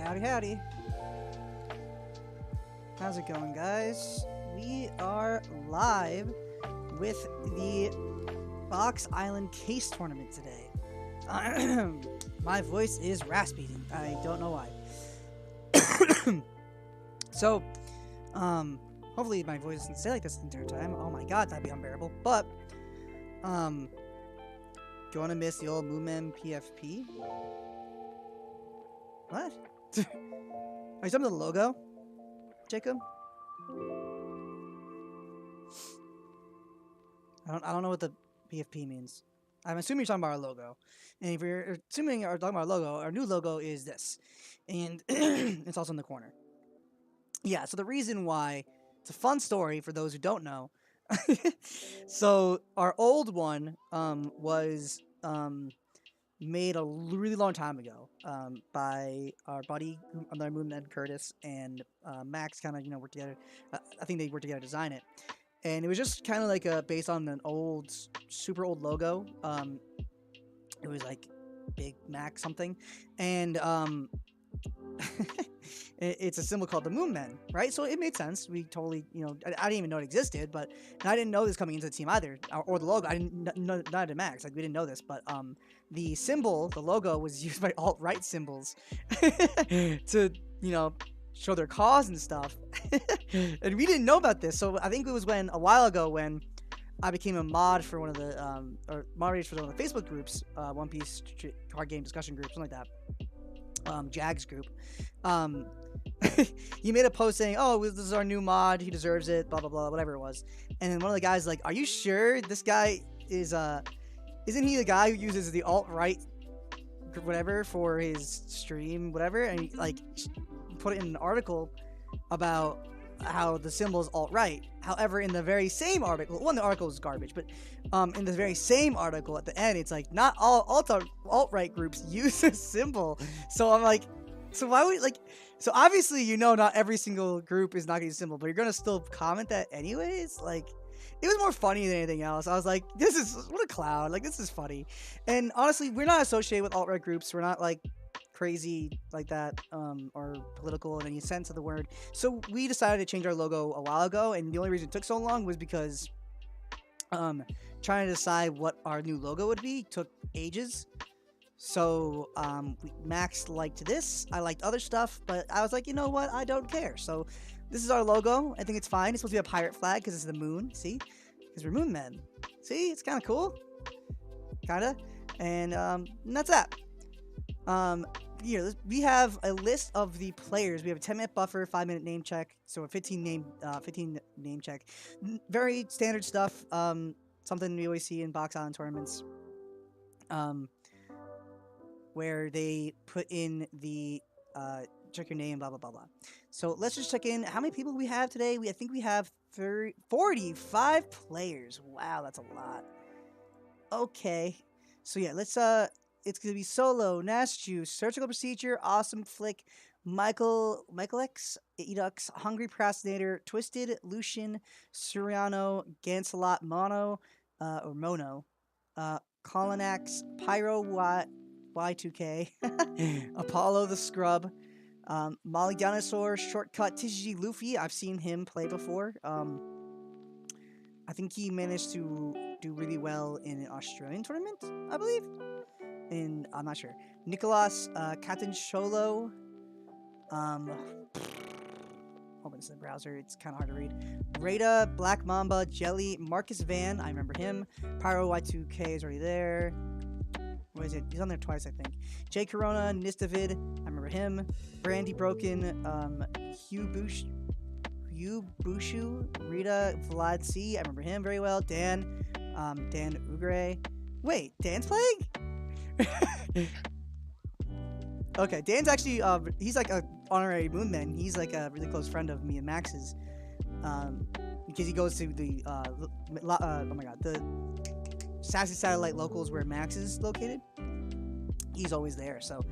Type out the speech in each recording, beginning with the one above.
Howdy, howdy. How's it going, guys? We are live with the Box Island Case Tournament today. My voice is raspy. I don't know why. So, hopefully my voice doesn't stay like this the entire time. Oh my god, that'd be unbearable. But, gonna miss the old Moomin PFP? What? Are you talking about the logo, Jacob? I don't know what the PFP means. I'm assuming you're talking about our logo. And if you're assuming you're talking about our logo, our new logo is this. And it's also in the corner. Yeah, so the reason why, it's a fun story for those who don't know. So our old one was made a really long time ago by our buddy, another Moonman Curtis, and Max kind of, worked together. I think they worked together to design it. And it was just kind of like based on an old, super old logo. It was like Big Mac something. And it's a symbol called the Moonmen, right? So it made sense. We totally, I didn't even know it existed, and I didn't know this coming into the team either, or the logo. I didn't know, not at Max, like we didn't know this, but the symbol, the logo, was used by alt-right symbols to, show their cause and stuff. And we didn't know about this, so I think it was a while ago when I became a mod for one of the, or moderator for one of the Facebook groups, One Piece card game discussion group, something like that. Jags group. He made a post saying, "Oh, this is our new mod. He deserves it." Blah blah blah, whatever it was. And then one of the guys like, "Are you sure this guy is isn't he the guy who uses the alt right whatever for his stream, whatever?" And he like put it in an article about how the symbol is alt right. However, in the very same article, the article was garbage, but in the very same article at the end, it's like not all alt right groups use this symbol. So I'm like, so why would so obviously not every single group is not gonna use a symbol, but you're gonna still comment that anyways. Like, it was more funny than anything else. I was like, what a clown. Like, this is funny. And honestly, we're not associated with alt right groups. We're not like crazy like that or political in any sense of the word. So we decided to change our logo a while ago, and the only reason it took so long was because trying to decide what our new logo would be took ages. So Max liked this, I liked other stuff, but I was like, you know what, I don't care. So this is our logo. I think it's fine. It's supposed to be a pirate flag because it's the moon, see, because we're moon men. See, it's kind of cool, kind of. And that's that. We have a list of the players. We have a 10-minute buffer, 5-minute name check, so a 15 name check. Very standard stuff. Something we always see in Box Island tournaments, where they put in the check your name, blah blah blah blah. So let's just check in. How many people do we have today? I think we have 45 players. Wow, that's a lot. Okay, so yeah, let's it's gonna be Solo, Nash Juice, Surgical Procedure, Awesome Flick, Michael X, Edux, Hungry Procrastinator, Twisted, Lucian, Suriano, Gansalot, Mono, Colinax, Pyro Y2K, Apollo the Scrub, Molly Dinosaur, Shortcut, TCG Luffy. I've seen him play before. I think he managed to do really well in an Australian tournament, I believe. I'm not sure. Nicholas, Captain Cholo, open this in the browser, it's kind of hard to read. Rada, Black Mamba, Jelly, Marcus Van, I remember him. Pyro Y2K is already there. What is it? He's on there twice, I think. Jay Corona, Nistavid, I remember him. Brandy Broken, Hugh Bushu, Rita Vlad C, I remember him very well. Dan Ugre. Wait, Dan's playing? Okay, Dan's actually, he's like a honorary Moonman. He's like a really close friend of me and Max's. Because he goes to the, the Sassy Satellite locals where Max is located. He's always there, so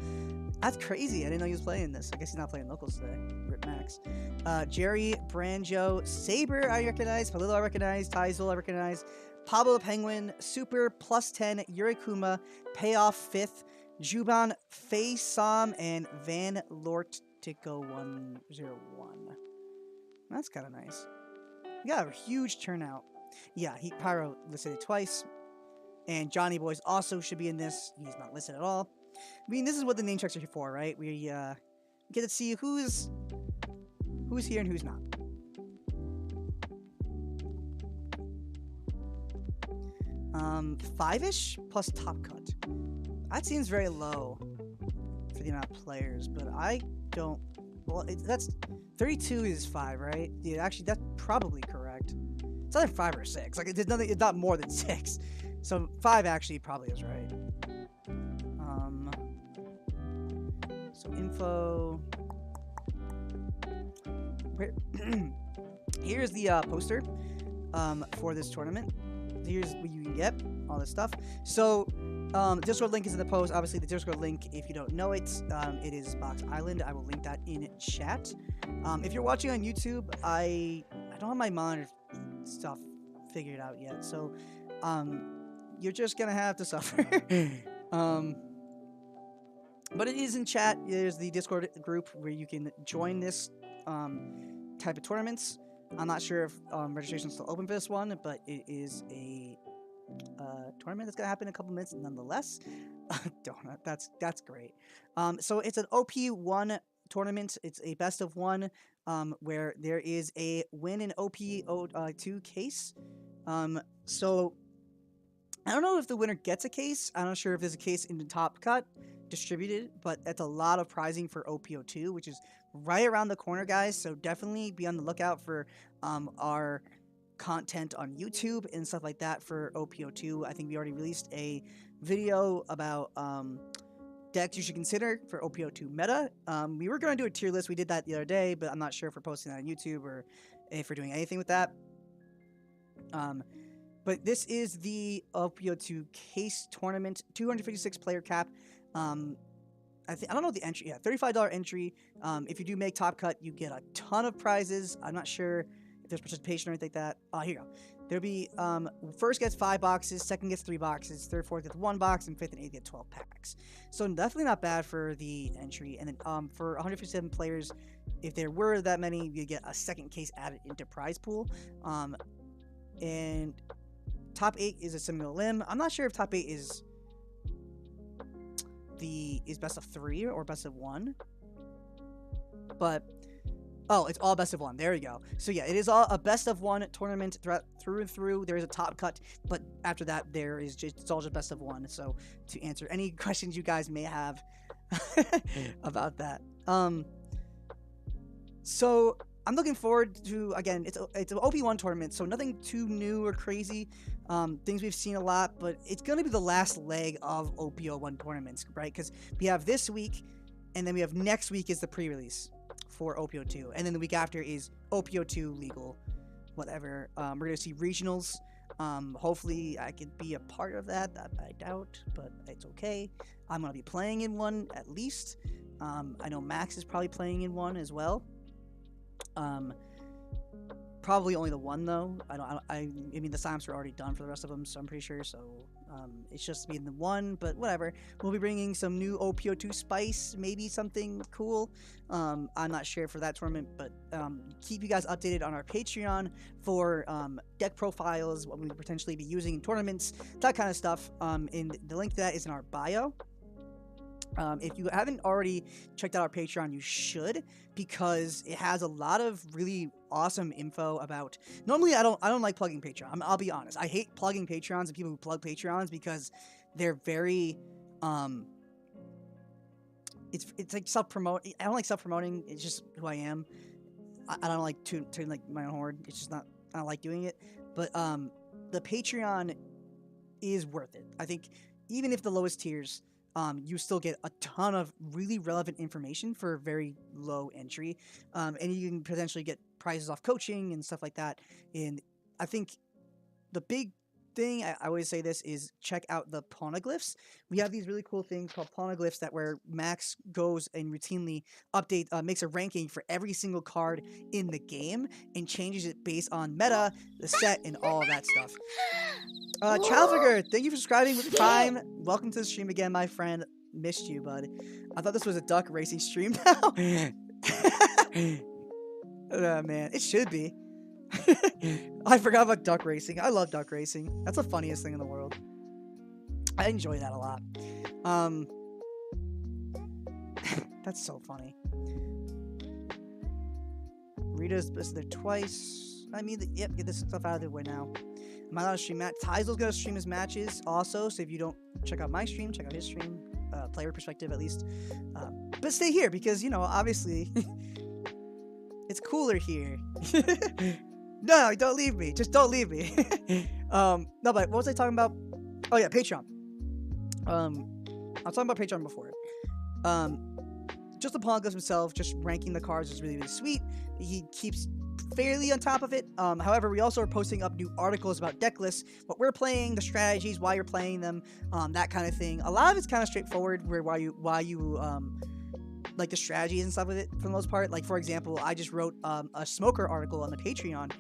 that's crazy. I didn't know he was playing this. I guess he's not playing locals today. Rip Max. Jerry, Branjo, Saber, I recognize. Palillo, I recognize. Tyzel, I recognize. Pablo the Penguin, Super, Plus 10, Yurikuma, Payoff 5th, Juban, Faye Som, and Van Lort Tico101. That's kind of nice. We got a huge turnout. Yeah, Pyro listed it twice. And Johnny Boys also should be in this. He's not listed at all. I mean, this is what the name checks are for, right? We get to see who's here and who's not. Five-ish plus top cut. That seems very low for the amount of players, but I don't. Well, that's 32 is 5, right? Yeah, actually, that's probably correct. It's either 5 or 6. Like it's nothing. It's not more than 6. So 5 actually probably is right. So info. Here's the poster for this tournament. Here's what you can get, all this stuff. So Discord link is in the post. Obviously, the Discord link, if you don't know it, it is Box Island. I will link that in chat. If you're watching on YouTube, I don't have my monitor stuff figured out yet, so you're just gonna have to suffer. But it is in chat. There's the Discord group where you can join this type of tournaments. I'm not sure if registration is still open for this one, but it is a tournament that's gonna happen in a couple minutes nonetheless. Donut, that's great. So it's an OP1 tournament. It's a best of one where there is a win in OP2 case. So I don't know if the winner gets a case. I'm not sure if there's a case in the top cut distributed, but that's a lot of prizing for OPO2, which is right around the corner, guys. So definitely be on the lookout for our content on YouTube and stuff like that for OPO2. I think we already released a video about decks you should consider for OPO2 meta. We were going to do a tier list. We did that the other day, but I'm not sure if we're posting that on YouTube or if we're doing anything with that. But this is the OPO2 case tournament, 256 player cap. I don't know the entry. Yeah, $35 entry. If you do make top cut, you get a ton of prizes. I'm not sure if there's participation or anything like that. Here you go. There'll be first gets 5 boxes, second gets 3 boxes, third, fourth gets 1 box, and fifth and eighth get 12 packs. So definitely not bad for the entry. And then for 157 players, if there were that many, you get a second case added into prize pool. And top 8 is a similar limb. I'm not sure if top 8 is best of 3 or best of 1, but it's all best of 1. There you go. So yeah, it is all a best of 1 tournament through and through. There is a top cut, but after that it's all just best of 1. So to answer any questions you guys may have about that, so I'm looking forward to, again, it's an OP1 tournament, so nothing too new or crazy. Things we've seen a lot, but it's going to be the last leg of OPO1 tournaments, right? Because we have this week, and then we have next week is the pre-release for OPO2, and then the week after is OPO2 legal, whatever. We're going to see regionals. Hopefully I could be a part of that. I doubt, but it's okay. I'm going to be playing in one at least. I know Max is probably playing in one as well. Probably only the one though. I mean the signups are already done for the rest of them, so I'm pretty sure. So it's just being the one, but whatever. We'll be bringing some new OPO2 spice, maybe something cool. I'm not sure for that tournament, but keep you guys updated on our Patreon for deck profiles, what we would potentially be using in tournaments, that kind of stuff. And the link to that is in our bio. If you haven't already checked out our Patreon, you should, because it has a lot of really awesome info about. Normally, I don't like plugging Patreon. I'll be honest. I hate plugging Patreons and people who plug Patreons because they're very it's like self-promote. I don't like self-promoting. It's just who I am. I don't like to like my own horn. It's just not. I don't like doing it. But the Patreon is worth it. I think even if the lowest tiers. You still get a ton of really relevant information for very low entry, and you can potentially get prizes off coaching and stuff like that. And I think the big thing, I always say this, is check out the Poneglyphs. We have these really cool things called Poneglyphs that where Max goes and routinely makes a ranking for every single card in the game and changes it based on meta, the set, and all of that stuff. Trafficker, thank you for subscribing with Prime. Welcome to the stream again, my friend. Missed you, bud. I thought this was a duck racing stream now. Oh, man, it should be. I forgot about duck racing. I love duck racing. That's the funniest thing in the world. I enjoy that a lot. That's so funny. Rita's there twice. I mean, yep, get this stuff out of the way now. Am I allowed to stream match? Tyzel's gonna stream his matches also, so if you don't check out my stream, check out his stream. Player perspective, at least. But stay here, because, you know, obviously, it's cooler here. No, don't leave me. Just don't leave me. No, but what was I talking about? Oh, yeah, Patreon. I was talking about Patreon before. Just the Pongus himself, just ranking the cards is really, really sweet. He keeps fairly on top of it. However, we also are posting up new articles about deck lists, what we're playing, the strategies, why you're playing them, that kind of thing. A lot of it's kind of straightforward, why you like the strategies and stuff with it for the most part. Like, for example, I just wrote a Smoker article on the Patreon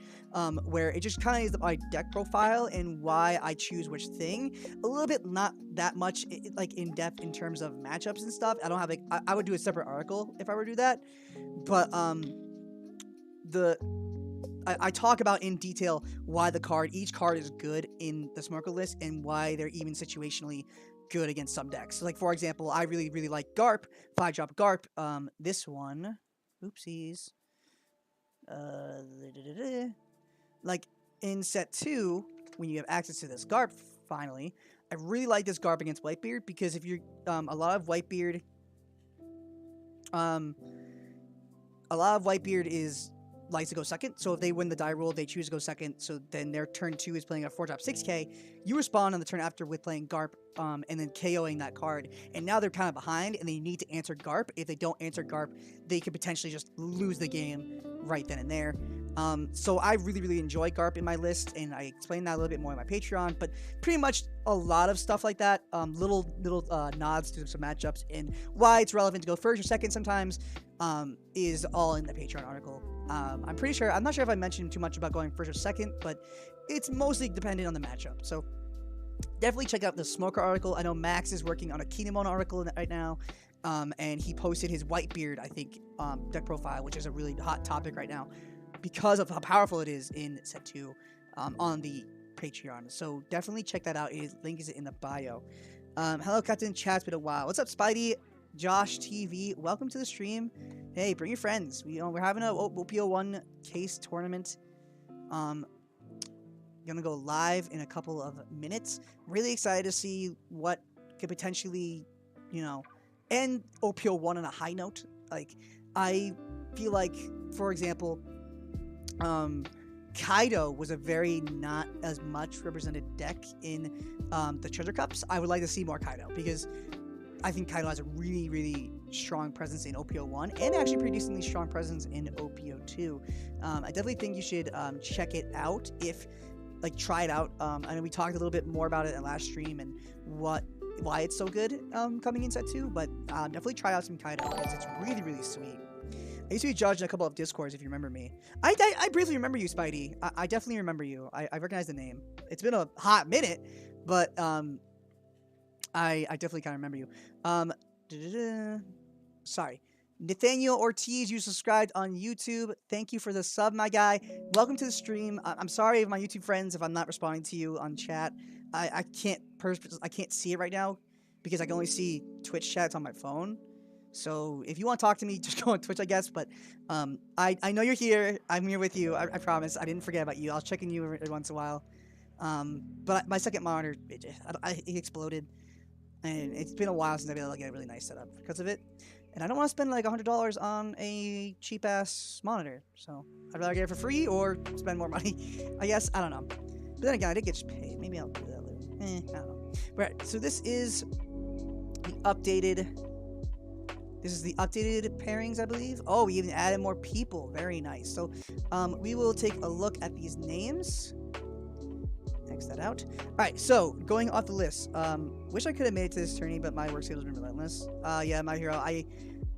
where it just kind of is my deck profile and why I choose which thing. A little bit, not that much like in depth in terms of matchups and stuff. I don't have like I would do a separate article if I were to do that, but I talk about in detail why each card is good in the Smoker list and why they're even situationally good against some decks. So, like, for example, I really, really like Garp, 5-drop Garp. This one, oopsies. Like, in set 2, when you have access to this Garp, finally, I really like this Garp against Whitebeard, because if you're, a lot of Whitebeard likes to go second, so if they win the die roll, they choose to go second, so then their turn 2 is playing a 4-drop 6k, you respond on the turn after with playing Garp, and then KOing that card, and now they're kind of behind, and they need to answer Garp. If they don't answer Garp, they could potentially just lose the game right then and there. So I really, really enjoy Garp in my list, and I explain that a little bit more in my Patreon, but pretty much a lot of stuff like that, little nods to some matchups, and why it's relevant to go first or second sometimes, is all in the Patreon article. I'm not sure if I mentioned too much about going first or second, but it's mostly dependent on the matchup. So definitely check out the Smoker article. I know Max is working on a Kinemon article right now, and he posted his Whitebeard, I think, deck profile, which is a really hot topic right now because of how powerful it is in set 2 on the Patreon. So definitely check that out. Link is in the bio. Hello, Captain Chat. It's been a while. What's up, Spidey? Josh TV, welcome to the stream. Hey, bring your friends. We're having a OPO1 case tournament. Gonna go live in a couple of minutes. Really excited to see what could potentially, end OPO1 on a high note. Like, I feel like, for example, Kaido was a very not as much represented deck in the Treasure Cups. I would like to see more Kaido, because I think Kaido has a really, really strong presence in OPO1 and actually pretty decently strong presence in OPO2. I definitely think you should check it out, try it out. I know we talked a little bit more about it in last stream and why it's so good coming in set 2, but definitely try out some Kaido, because it's really, really sweet. I used to be judged in a couple of Discords, if you remember me. I briefly remember you, Spidey. I definitely remember you. I recognize the name. It's been a hot minute, but I definitely kind of remember you. Sorry. Nathaniel Ortiz, you subscribed on YouTube. Thank you for the sub, my guy. Welcome to the stream. I'm sorry, my YouTube friends, if I'm not responding to you on chat. I can't see it right now because I can only see Twitch chats on my phone. So if you want to talk to me, just go on Twitch, I guess. But I know you're here. I'm here with you. I promise. I didn't forget about you. I'll check in you every once in a while. But my second monitor, it exploded. And it's been a while since I've been able to get a really nice setup because of it. And I don't want to spend like $100 on a cheap-ass monitor. So I'd rather get it for free or spend more money, I guess. I don't know. But then again, I did get paid. Maybe I'll do that later. I don't know. Right, so this is the updated pairings, I believe. Oh, we even added more people. Very nice. So we will take a look at these names. X that out. Alright, so going off the list. Wish I could have made it to this tourney, but my work schedule has been relentless. Yeah, my hero,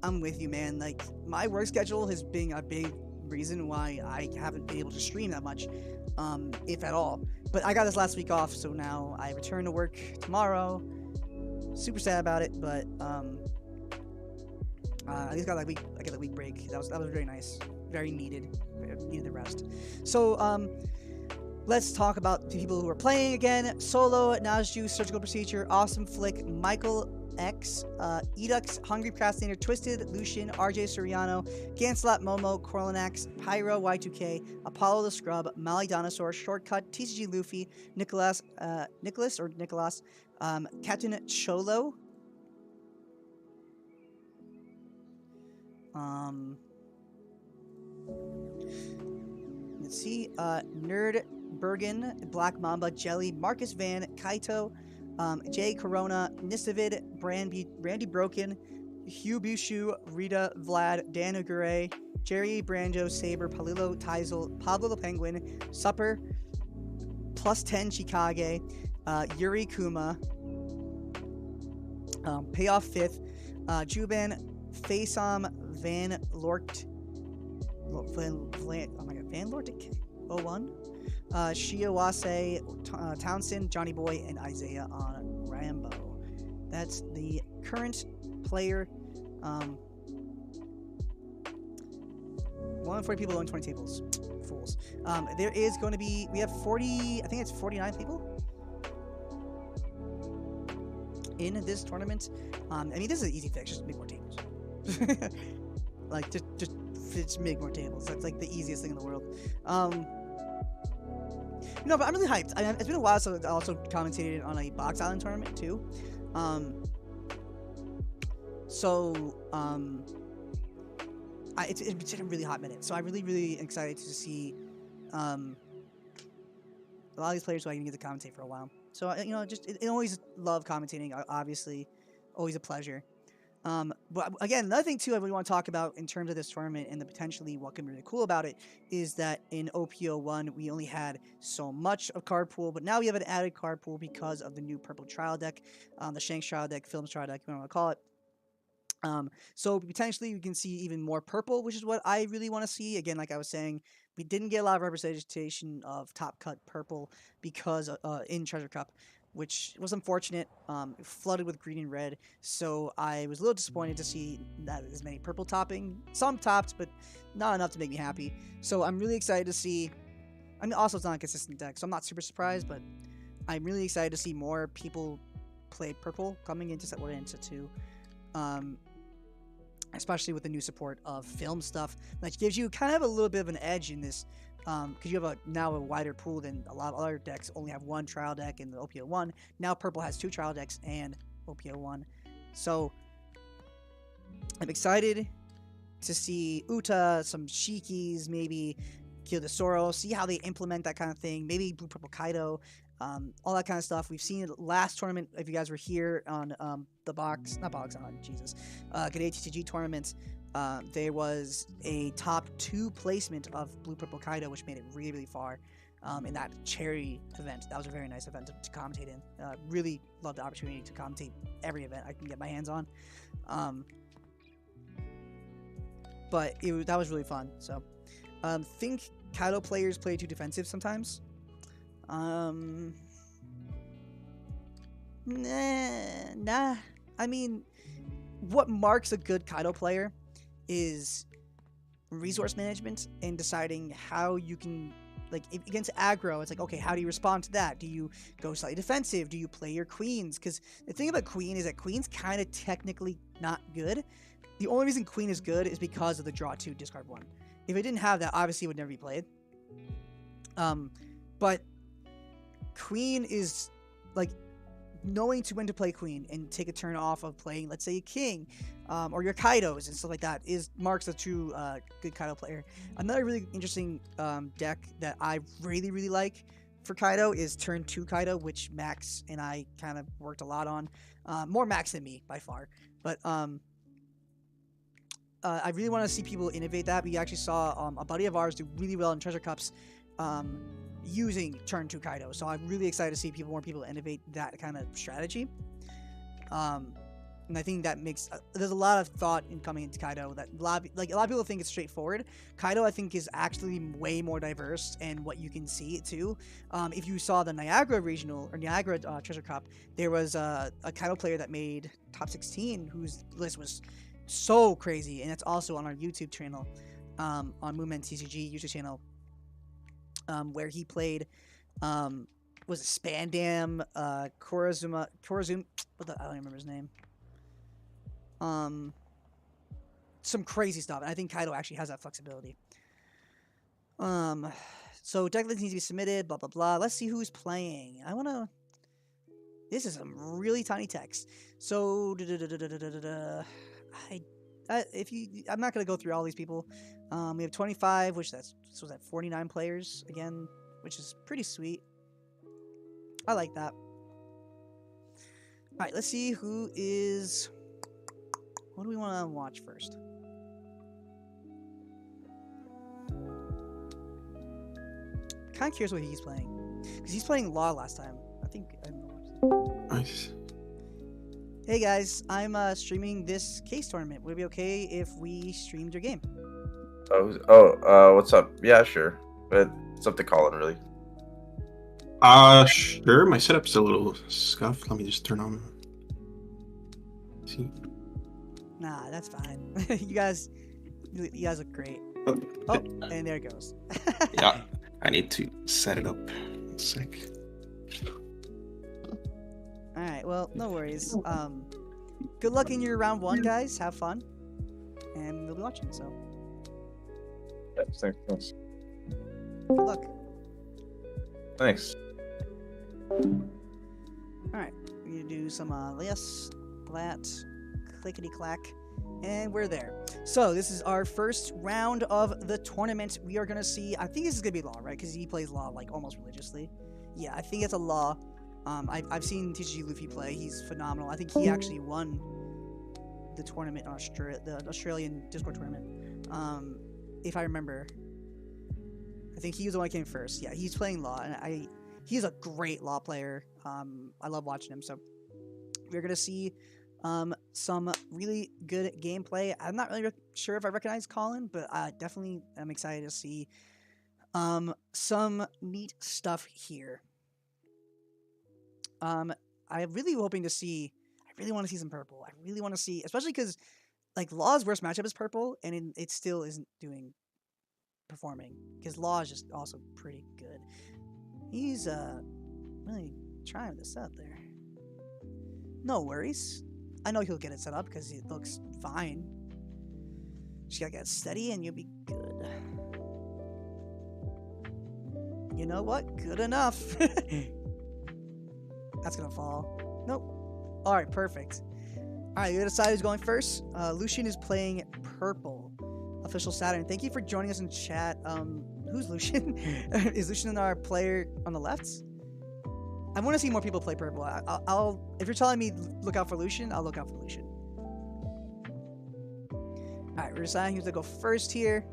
I'm with you, man. Like, my work schedule has been a big reason why I haven't been able to stream that much, if at all. But I got this last week off, so now I return to work tomorrow. Super sad about it, but At least got like a week break. That was very nice, very needed. Needed the rest. So let's talk about the people who are playing again. Solo, Najju, Surgical Procedure, Awesome Flick, Michael X, Edux, Hungry Procrastinator, Twisted, Lucian, RJ Soriano, Ganslot, Momo, Corlinax, Pyro, Y2K, Apollo the Scrub, Mali Dinosaur, Shortcut, TCG Luffy, Nicholas, Captain Cholo, let's see, Nerd Bergen, Black Mamba, Jelly, Marcus Van, Kaito, Jay Corona, Nisavid, Brandy Broken, Hugh Bushu, Rita, Vlad, Dan Ugure, Jerry, Branjo, Saber, Palilo, Tizel, Pablo the Penguin, Supper, Plus 10 Chikage, Yuri Kuma, Payoff 5th, Juban, Faisam, Van Lort, Van Lortic 01, Shiawase, Townsend, Johnny Boy, and Isaiah on Rambo. That's the current player. 140 people on 20 tables. Fools. There is going to be, we have 40, I think it's 49 people in this tournament. I mean, this is an easy fix, just make more tables. Like, just make more tables. That's like the easiest thing in the world. No, but I'm really hyped. It's been a while since I also commentated on a Box Island tournament too. It's been a really hot minute. So I'm really excited to see a lot of these players who I didn't get to commentate for a while. So I always love commentating. Obviously, always a pleasure. But again, another thing too I really want to talk about in terms of this tournament and the potentially what can be really cool about it is that in OPO1 we only had so much of card pool, but now we have an added card pool because of the new purple trial deck, the Shanks trial deck, Films trial deck, whatever you want to call it. So potentially we can see even more purple, which is what I really want to see. Again, like I was saying, we didn't get a lot of representation of top cut purple because in Treasure Cup, which was unfortunate. Flooded with green and red, so I was a little disappointed to see not as many purple topping. Some topped, but not enough to make me happy. So I'm really excited to see. I mean, also it's not a consistent deck, so I'm not super surprised, but I'm really excited to see more people play purple coming into Set 1 and Set 2. Especially with the new support of film stuff, which gives you kind of a little bit of an edge in this, because you have now a wider pool than a lot of other decks. Only have one trial deck in the OPO1. Now purple has 2 trial decks and OPO1. So I'm excited to see Uta, some Shikis, maybe Kill the Soro, see how they implement that kind of thing. Maybe Blue Purple Kaido, all that kind of stuff. We've seen it last tournament, if you guys were here on the G'day TCG tournament, there was a top 2 placement of Blue Purple Kaido, which made it really far in that cherry event. That was a very nice event to commentate in. Really love the opportunity to commentate every event I can get my hands on. But that was really fun. So think Kaido players play too defensive sometimes. Nah. I mean, what marks a good Kaido player is resource management and deciding how you can, like, against aggro, it's like, okay, how do you respond to that? Do you go slightly defensive? Do you play your queens? Because the thing about queen is that queen's kind of technically not good. The only reason queen is good is because of the draw 2, discard 1. If it didn't have that, obviously it would never be played. But queen is, like, knowing when to play queen and take a turn off of playing, let's say, a king, or your Kaidos and stuff like that, marks a true good Kaido player. Another really interesting deck that I really like for Kaido is turn 2 Kaido, which Max and I kind of worked a lot on. More Max than me, by far. But I really want to see people innovate that. We actually saw a buddy of ours do really well in Treasure Cups using turn 2 Kaido. So I'm really excited to see more people innovate that kind of strategy. And I think that makes there's a lot of thought in coming into Kaido that a lot of people think it's straightforward. Kaido, I think, is actually way more diverse, and what you can see it too. If you saw the Niagara regional or Niagara Treasure Cup, there was a Kaido player that made top 16 whose list was so crazy, and it's also on our YouTube channel, on Movement TCG YouTube channel, where he played, was it Spandam, Korazuma, I don't remember his name. Some crazy stuff, and I think Kaido actually has that flexibility. So deck lists needs to be submitted, blah blah blah. Let's see who's playing. I wanna. This is some really tiny text. So I'm not gonna go through all these people. We have 25, which was that 49 players again, which is pretty sweet. I like that. All right, let's see who is. What do we want to watch first? Kind of curious what he's playing, because he's playing Law last time. I think I don't know. Nice. Hey guys, I'm streaming this case tournament. Would it be okay if we streamed your game? What's up? Yeah, sure. But it's up to Colin, really. Sure. My setup's a little scuffed. Let me just turn on. See. Nah, that's fine. you guys look great. Oh, and there it goes. Yeah, I need to set it up. One sec. All right. Well, no worries. Good luck in your round 1, guys. Have fun, and we'll be watching. So. Yeah, thanks. Good luck. Thanks. Alright, we're gonna do some yes, lat, clickety clack, and we're there. So this is our first round of the tournament. We are gonna see. I think this is gonna be Law, right? Because he plays Law like almost religiously. Yeah, I think it's a Law. I've seen TCG Luffy play. He's phenomenal. I think he actually won the tournament on the Australian Discord tournament. If I remember. I think he was the one that came first. Yeah, he's playing Law, and he's a great Law player. I love watching him. So we're gonna see some really good gameplay. I'm not really sure if I recognize Colin, but I definitely am excited to see some neat stuff here. I'm really hoping to see. I really want to see some purple. I really want to see, especially because like Law's worst matchup is purple, and it still isn't performing, because Law is just also pretty good. He's really trying this up there. No worries. I know he'll get it set up because it looks fine. Just gotta get steady and you'll be good. You know what? Good enough. That's gonna fall. Nope. Alright, perfect. Alright, you decide who's going first. Lucian is playing purple. Official Saturn. Thank you for joining us in chat. Who's Lucian? Is Lucian our player on the left? I want to see more people play purple. I'll if you're telling me look out for Lucian, I'll look out for Lucian. Alright, we're deciding who's gonna go first here.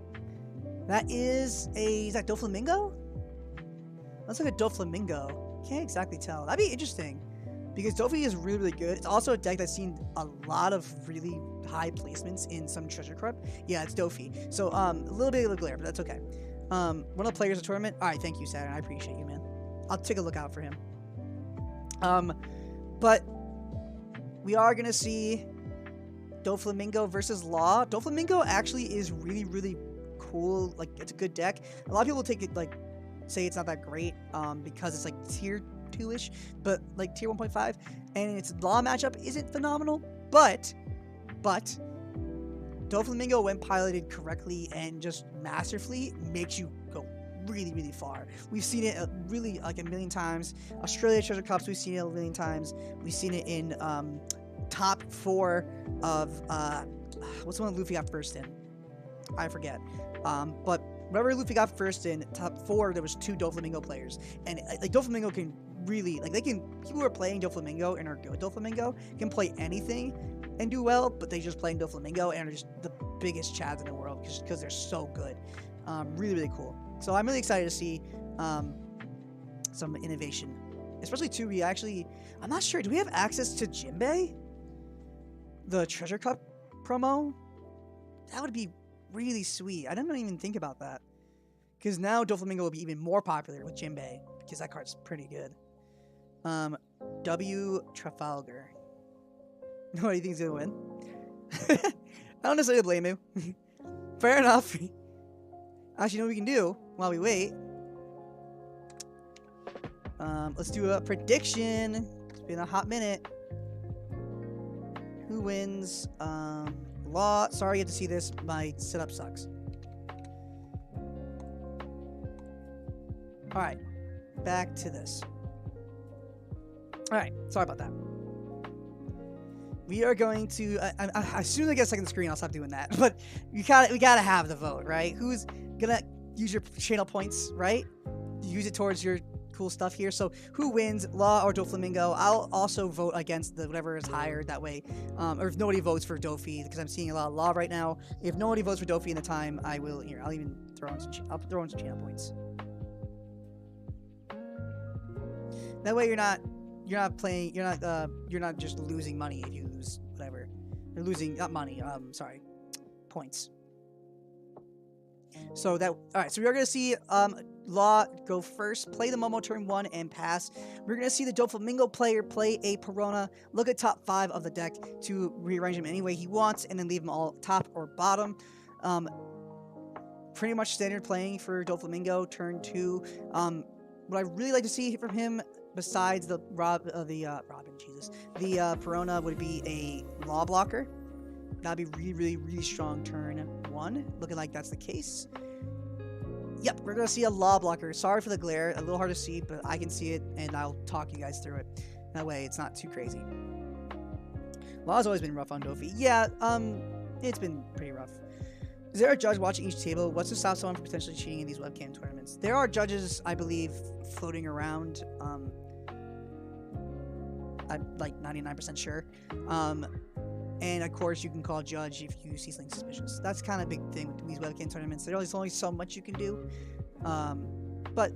That is that Doflamingo? Looks like a Doflamingo. Can't exactly tell. That'd be interesting, because Dofi is really, really good. It's also a deck that's seen a lot of really high placements in some Treasure Corrupt. Yeah, it's Dofi. So, a little bit of a glare, but that's okay. One of the players of the tournament. Alright, thank you, Saturn. I appreciate you, man. I'll take a look out for him. But we are going to see Doflamingo versus Law. Doflamingo actually is really, really cool. Like, it's a good deck. A lot of people take it, like, say it's not that great, because it's, like, tier 2-ish, but, like, tier 1.5, and its Law matchup isn't phenomenal, but Doflamingo, when piloted correctly and just masterfully, makes you go really, really far. We've seen it really like a million times. Australia Treasure Cups, we've seen it a million times. We've seen it in top 4 of what's the one Luffy got first in? I forget. But whenever Luffy got first in top 4, there was 2 Doflamingo players, and like Doflamingo can really people who are playing Doflamingo and are good Doflamingo can play anything and do well, but they just playing Doflamingo and are just the biggest chads in the world because they're so good. Really, really cool. So I'm really excited to see some innovation, especially too. I'm not sure. Do we have access to Jinbei, the Treasure Cup promo? That would be really sweet. I didn't even think about that, because now Doflamingo will be even more popular with Jinbei, because that card's pretty good. W Trafalgar. What do you think is gonna win? I don't necessarily blame you. Fair enough. Actually, you know what we can do while we wait? Let's do a prediction. It's been a hot minute. Who wins? Law. Sorry you have to see this. My setup sucks. Alright. Back to this. Alright. Sorry about that. We are going to... as soon as I get a second screen, I'll stop doing that. But we gotta have the vote, right? Who's gonna use your channel points, right? Use it towards your cool stuff here. So who wins, Law or Doflamingo? I'll also vote against the whatever is higher that way. Or if nobody votes for Dofi, because I'm seeing a lot of Law right now. If nobody votes for Dofi in the time, I will. Here, I'll even throw in some. I'll throw in some channel points. That way, you're not playing. You're not just losing money if you lose whatever. You're losing not money. Sorry, points. So that all right. So we are gonna see Law go first, play the Momo turn 1 and pass. We're gonna see the Doflamingo player play a Perona, look at top 5 of the deck to rearrange them any way he wants, and then leave them all top or bottom. Pretty much standard playing for Doflamingo turn 2. What I really like to see from him, besides the Perona, would be a Law blocker. That'd be really strong turn 1. Looking like that's the case. Yep, we're gonna see a Law blocker. Sorry for the glare, a little hard to see, but I can see it, and I'll talk you guys through it. That way, it's not too crazy. Law's always been rough on Dofi. Yeah, it's been pretty rough. Is there a judge watching each table? What's to stop someone from potentially cheating in these webcam tournaments? There are judges, I believe, floating around. I'm like 99% sure. And of course, you can call judge if you see something suspicious. That's kind of a big thing with these webcam tournaments. There's only so much you can do. But,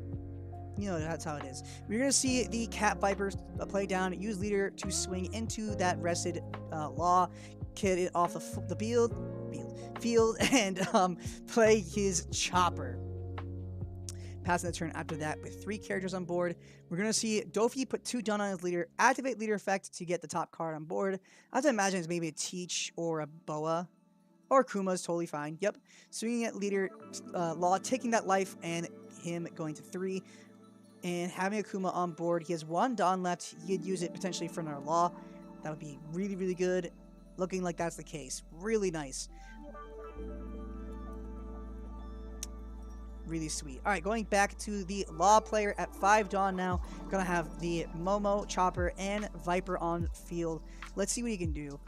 you know, that's how it is. We're going to see the Cat Vipers play down, use leader to swing into that rested Law, kid it off the field, and play his Chopper. Passing the turn after that with 3 characters on board. We're going to see Dofi put 2 down on his leader, activate leader effect to get the top card on board. I have to imagine it's maybe a Teach or a Boa. Or Kuma's totally fine. Yep. Swinging at leader Law, taking that life, and him going to 3. And having a Kuma on board. He has 1 Dawn left. He could use it potentially for another Law. That would be really good. Looking like that's the case. Really nice. Really sweet. Alright, going back to the Law player at 5 Dawn now. Gonna have the Momo, Chopper, and Viper on field. Let's see what he can do.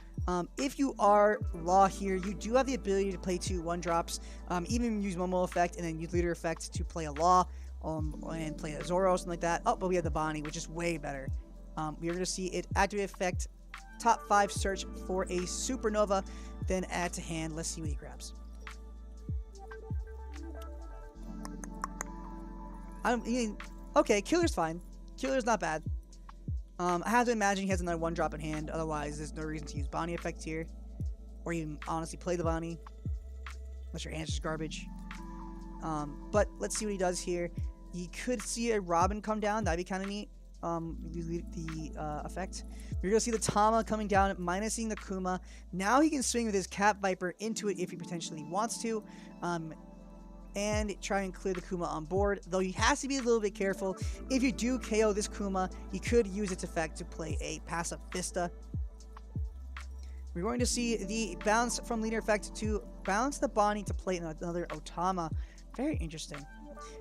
If you are Law here, you do have the ability to play 2 1-drops. Even use Momo effect and then use leader effect to play a Law. And play a Zoro or something like that. Oh, but we have the Bonnie, which is way better. We are going to see it activate effect. Top 5 search for a Supernova. Then add to hand. Let's see what he grabs. Okay, Killer's fine. Killer's not bad. I have to imagine he has another 1-drop in hand. Otherwise, there's no reason to use Bonnie effect here. Or even honestly play the Bonnie. Unless your answer's garbage. But let's see what he does here. You could see a Robin come down. That'd be kind of neat. The effect. We're going to see the Tama coming down, minusing the Kuma. Now he can swing with his Cat Viper into it if he potentially wants to. And try and clear the Kuma on board. Though he has to be a little bit careful. If you do KO this Kuma, he could use its effect to play a passive Vista. We're going to see the bounce from leader effect to bounce the Bonnie to play another Otama. Very interesting.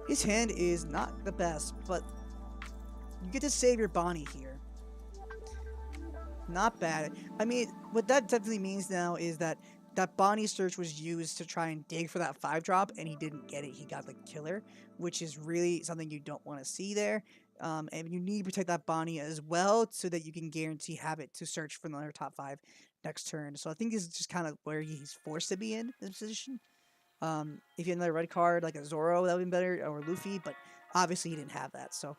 His hand is not the best, but you get to save your Bonnie here. Not bad. I mean, what that definitely means now is that Bonnie search was used to try and dig for that 5-drop, and he didn't get it. He got the Killer, which is really something you don't want to see there. And you need to protect that Bonnie as well so that you can guarantee have it to search for another top 5 next turn. So I think this is just kind of where he's forced to be in this position. If you had another red card like a Zoro, that would be better, or Luffy, but obviously he didn't have that, so.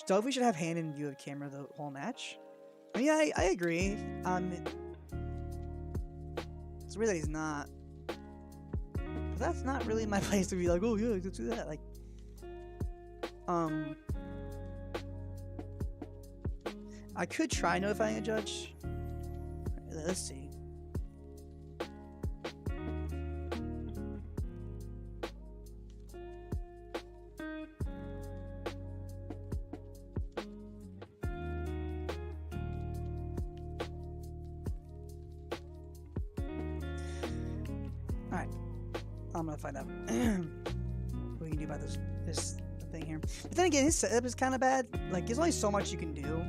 Dofi should have hand in view of camera the whole match. I mean, I agree. It's weird that he's not. But that's not really my place to be like, oh yeah, let's do that. Like, I could try notifying a judge. Let's see. I'm gonna find out what we can do about this thing here. But then again, his setup is kind of bad. Like, there's only so much you can do,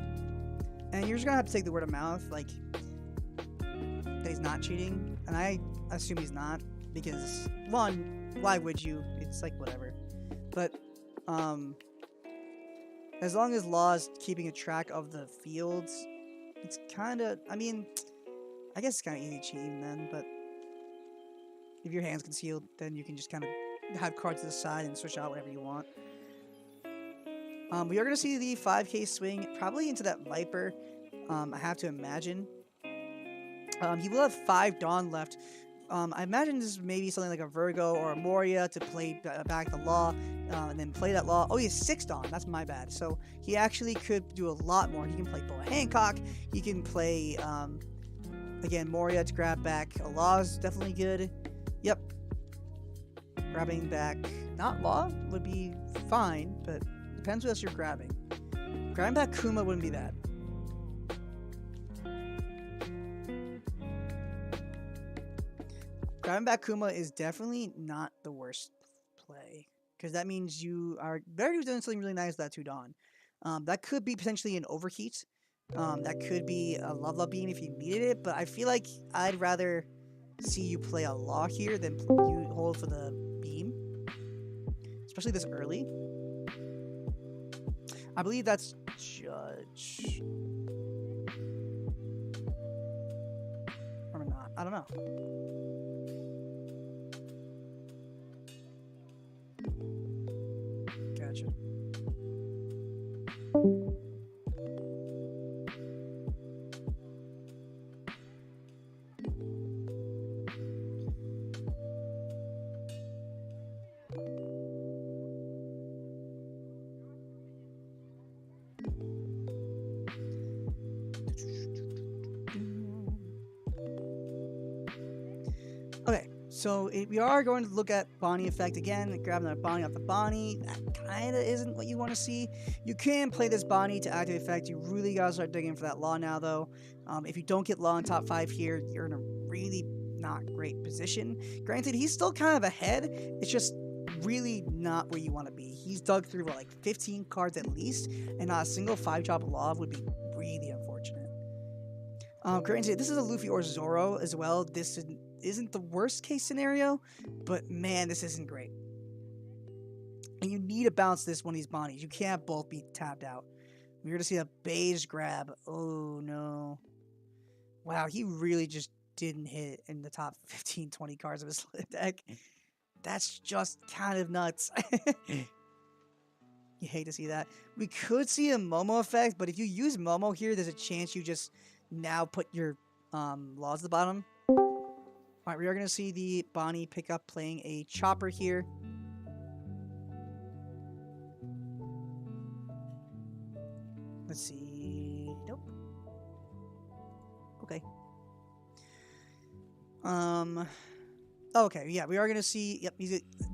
and you're just gonna have to take the word of mouth, like that he's not cheating, and I assume he's not because one, why would you? It's like whatever. But as long as Law is keeping a track of the fields, it's kind of. I mean, I guess it's kind of easy cheating then, but. If your hand's concealed, then you can just kind of have cards to the side and switch out whatever you want. We are going to see the 5k swing probably into that Viper, I have to imagine. He will have 5 Dawn left. I imagine this is maybe something like a Virgo or a Moria to play back the Law, and then play that Law. Oh, he has 6 Dawn. That's my bad. So he actually could do a lot more. He can play Boa Hancock. He can play, again, Moria to grab back. A Law is definitely good. Yep. Grabbing back not Law would be fine, but depends what else you're grabbing. Grabbing back Kuma wouldn't be bad. Grabbing back Kuma is definitely not the worst play, because that means you are doing something really nice with that 2 Dawn. That could be potentially an Overheat. That could be a Love Beam if you needed it, but I feel like I'd rather see you play a Law here than you hold for the beam, especially this early. I believe that's Judge, or not. I don't know. Gotcha. Okay, so we are going to look at Bonnie effect again, grabbing that Bonnie off the Bonnie. That kind of isn't what you want to see. You can play this Bonnie to activate effect. You really got to start digging for that Law now, though. If you don't get Law in top 5 here, you're in a really not great position. Granted, he's still kind of ahead. It's just really not where you want to be. He's dug through, what, like 15 cards at least, and not a single 5-drop Law would be really unfortunate. Granted, this is a Luffy or Zoro as well. This isn't the worst case scenario, but man, this isn't great. And you need to bounce this one of these Bonnies. You can't both be tapped out. We're going to see a beige grab. Oh no. Wow, he really just didn't hit in the top 15, 20 cards of his deck. That's just kind of nuts. You hate to see that. We could see a Momo effect, but if you use Momo here, there's a chance you just now put your Laws at the bottom. Alright, we are going to see the Bonnie pick up playing a Chopper here. Let's see. Nope. Okay. Okay, yeah, we are going to see... Yep,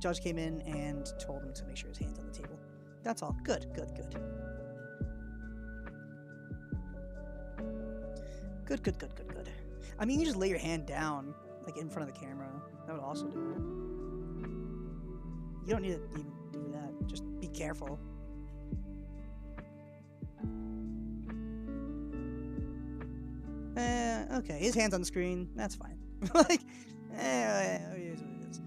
Judge came in and told him to make sure his hand's on the table. That's all. Good, good, good. Good, good, good, good, good. I mean, you just lay your hand down, like, in front of the camera. That would also do it. You don't need to even do that. Just be careful. Okay, his hand's on the screen. That's fine. Like, it is what it is.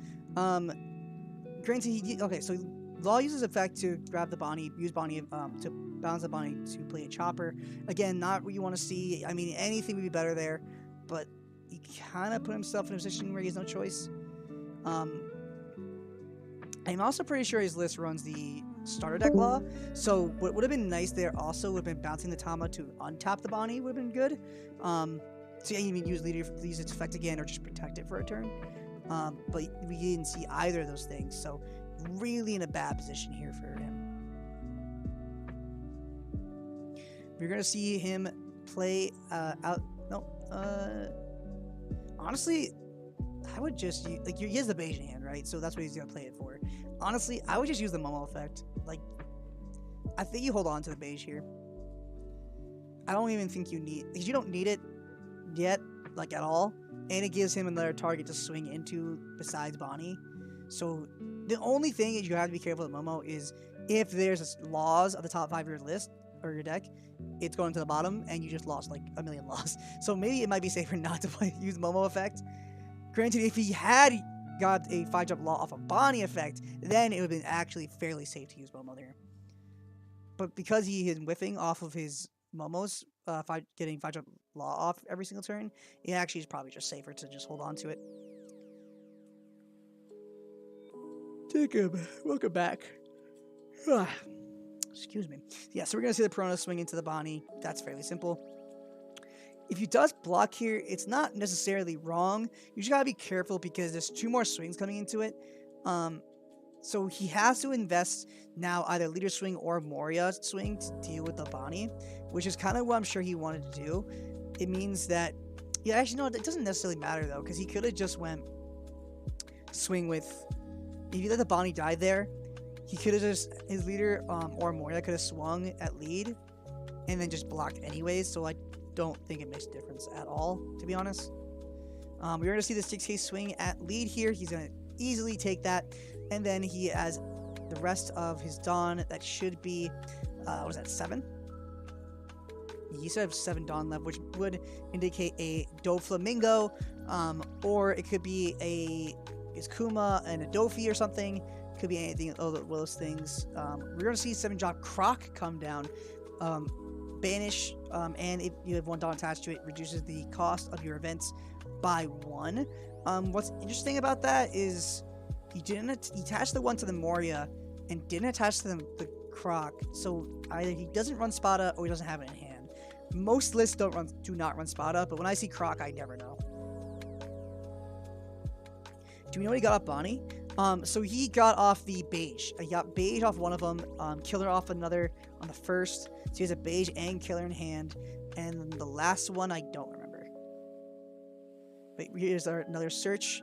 Granted, okay, so Law uses effect to grab the Bonnie, use Bonnie to bounce the Bonnie to play a Chopper. Again, not what you want to see. I mean, anything would be better there, but he kind of put himself in a position where he has no choice. I'm also pretty sure his list runs the starter deck Law, so what would have been nice there also would have been bouncing the Tama to untap the Bonnie would have been good. So yeah, you can use its effect again or just protect it for a turn. But we didn't see either of those things, so really in a bad position here for him. We're gonna see him play out. No, honestly, I would just use, like, he has the beige hand, right? So that's what he's gonna play it for. Honestly, I would just use the Momo effect. Like, I think you hold on to the beige here. I don't even think you need, because you don't need it yet, like, at all. And it gives him another target to swing into besides Bonnie. So the only thing that you have to be careful with Momo is if there's laws of the top 5 of your list or your deck, it's going to the bottom and you just lost like a million laws. So maybe it might be safer not to use Momo effect. Granted, if he had got a 5-drop law off a Bonnie effect, then it would have been actually fairly safe to use Momo there. But because he is whiffing off of his Momos, getting 5-drop law off every single turn, it actually is probably just safer to just hold on to it. Jacob, welcome back. Excuse me. Yeah, so we're going to see the Perona swing into the Bonnie. That's fairly simple. If he does block here, it's not necessarily wrong. You just got to be careful because there's 2 more swings coming into it. So he has to invest now either Leader Swing or Moria Swing to deal with the Bonnie, which is kind of what I'm sure he wanted to do. It means that... Yeah, actually, no, it doesn't necessarily matter, though, because he could have just went swing with... If you let the Bonnie die there, he could have just... His Leader or Moria could have swung at lead and then just blocked anyways, so I don't think it makes a difference at all, to be honest. We're going to see the 6K swing at lead here. He's going to easily take that. And then he has the rest of his Dawn. That should be, what is that, 7? He should have 7 Dawn left, which would indicate a Doflamingo, or it could be a Kuma and a Dofi or something. Could be anything of those things. We're going to see 7-drop Croc come down. Banish, and if you have 1 Dawn attached to it, reduces the cost of your events by 1. What's interesting about that is he attached the 1 to the Moria and didn't attach to the Croc, so either he doesn't run Spada or he doesn't have it in hand. Most lists do not run Spada, but when I see Croc, I never know. Do we know what he got off Bonnie? So he got off the Beige. He got Beige off one of them, Killer off another on the first. So he has a Beige and Killer in hand. And the last one, I don't remember. But here's another search.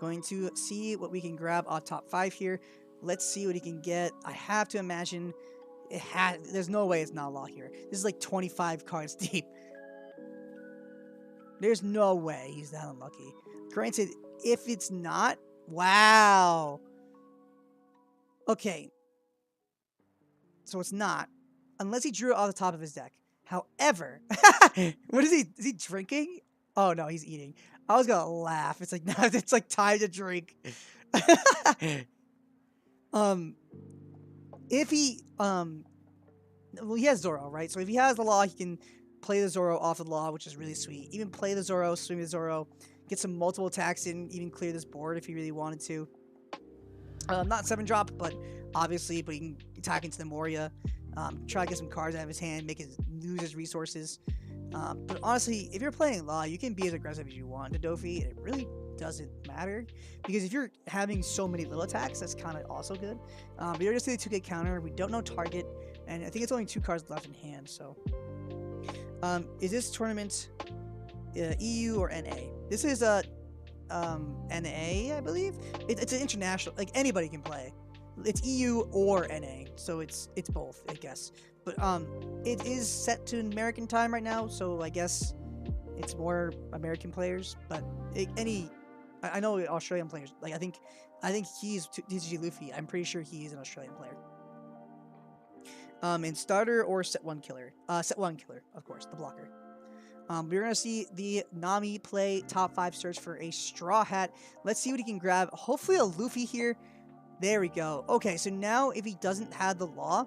Going to see what we can grab off top 5 here. Let's see what he can get. I have to imagine there's no way it's not law here. This is like 25 cards deep. There's no way he's that unlucky. Granted, if it's not, wow. Okay. So it's not. Unless he drew it off the top of his deck. However, what is he? Is he drinking? Oh no, he's eating. I was gonna laugh. It's like, no, it's like time to drink. If he, well, he has Zoro, right? So if he has the law, he can play the Zoro off the law, which is really sweet. Even play the Zoro, swing the Zoro, get some multiple attacks in, even clear this board if he really wanted to. Not 7-drop, but obviously, but he can attack into the Moria, try to get some cards out of his hand, lose his resources. But honestly, if you're playing law, you can be as aggressive as you want to Dofi, and it really doesn't matter, because if you're having so many little attacks, that's kind of also good. But you're just the 2K counter. We don't know target, and I think it's only 2 cards left in hand. So, is this tournament EU or NA? This is a NA, I believe. It's an international, like anybody can play. It's EU or NA, so it's both, I guess. But it is set to American time right now, so I guess it's more American players. But I know Australian players. Like I think he's TCG Luffy. I'm pretty sure he's an Australian player. In starter or set 1 killer. Set 1 killer, of course, the blocker. We're gonna see the Nami play top 5 search for a Straw Hat. Let's see what he can grab. Hopefully a Luffy here. There we go. Okay, so now if he doesn't have the law,